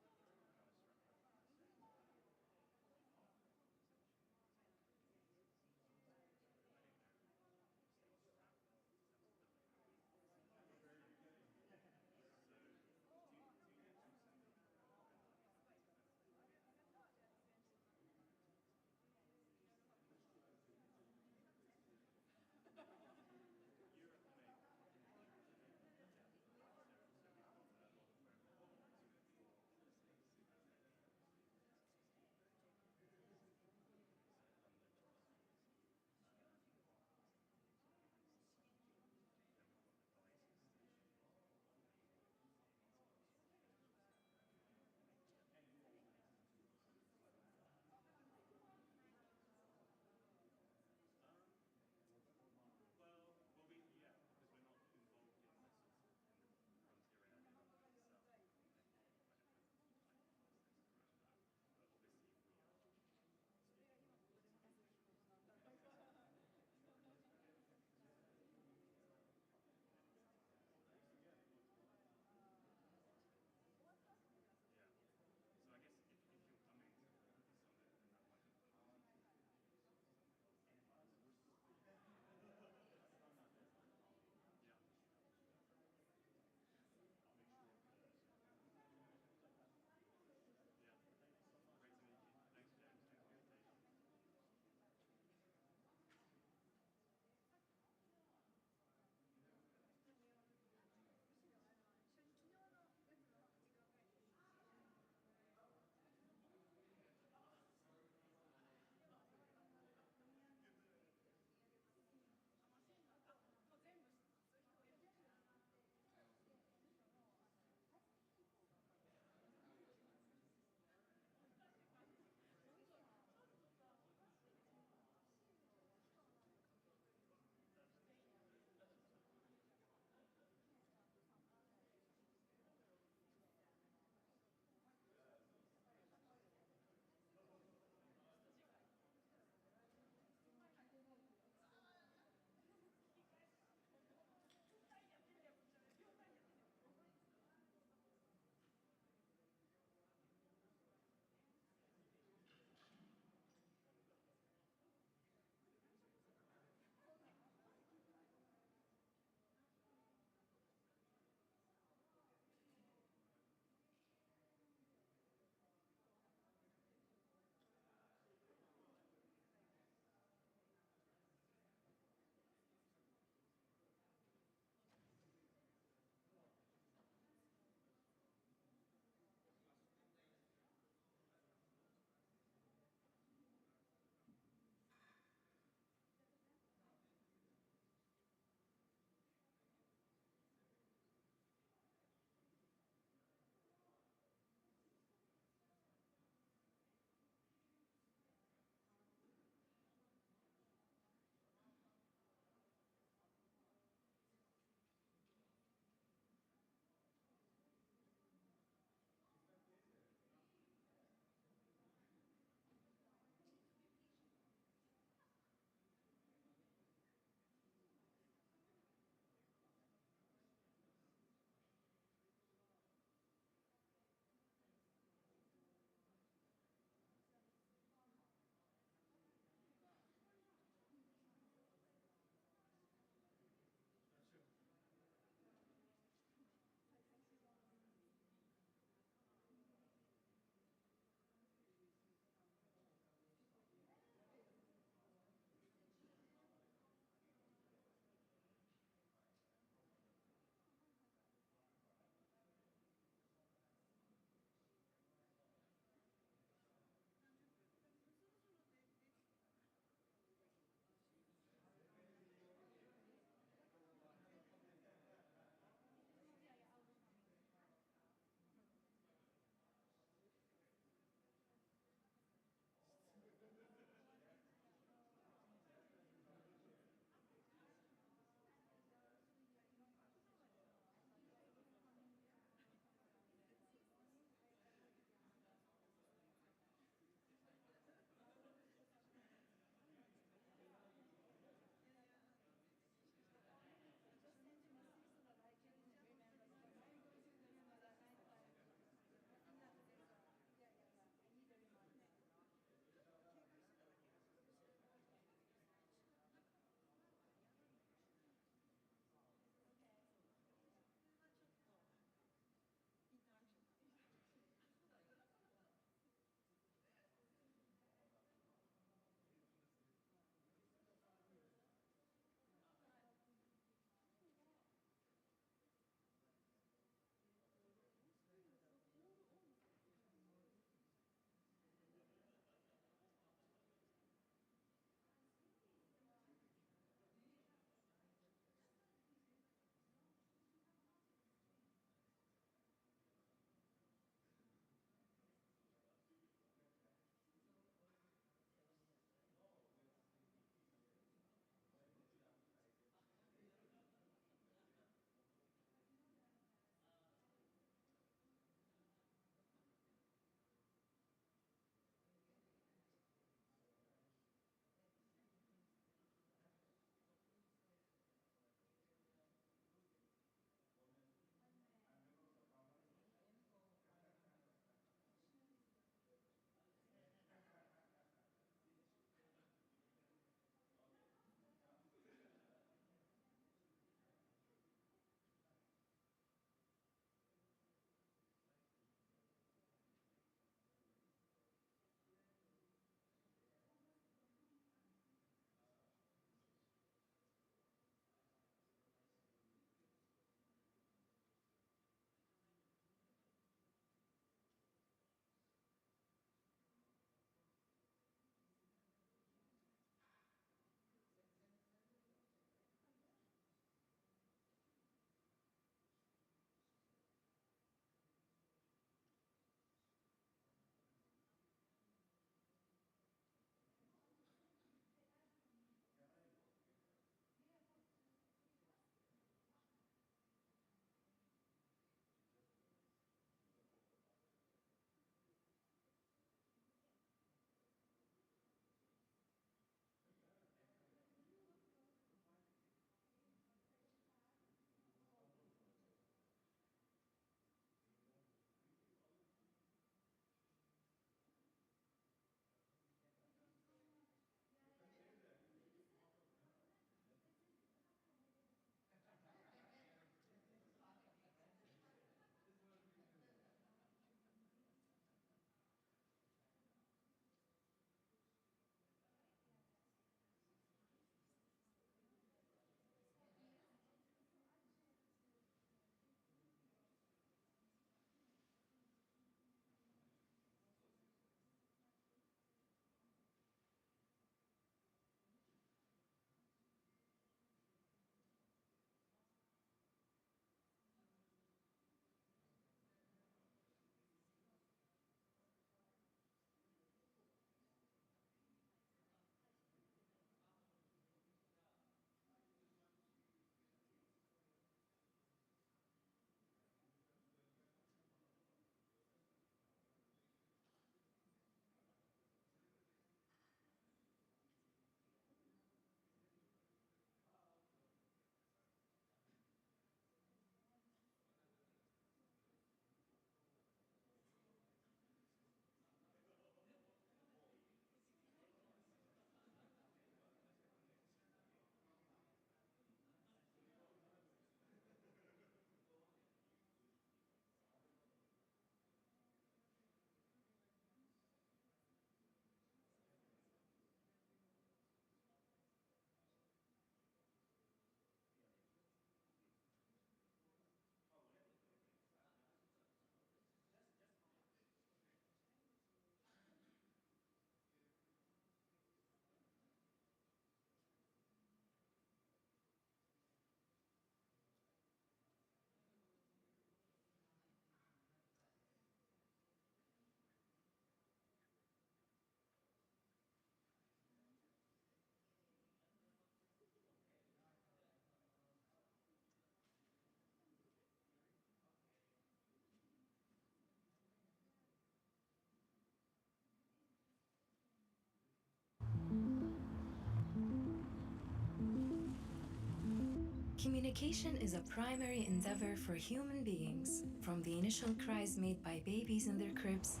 Communication is a primary endeavor for human beings, from the initial cries made by babies in their cribs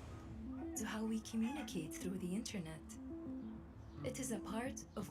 to how we communicate through the internet. It is a part of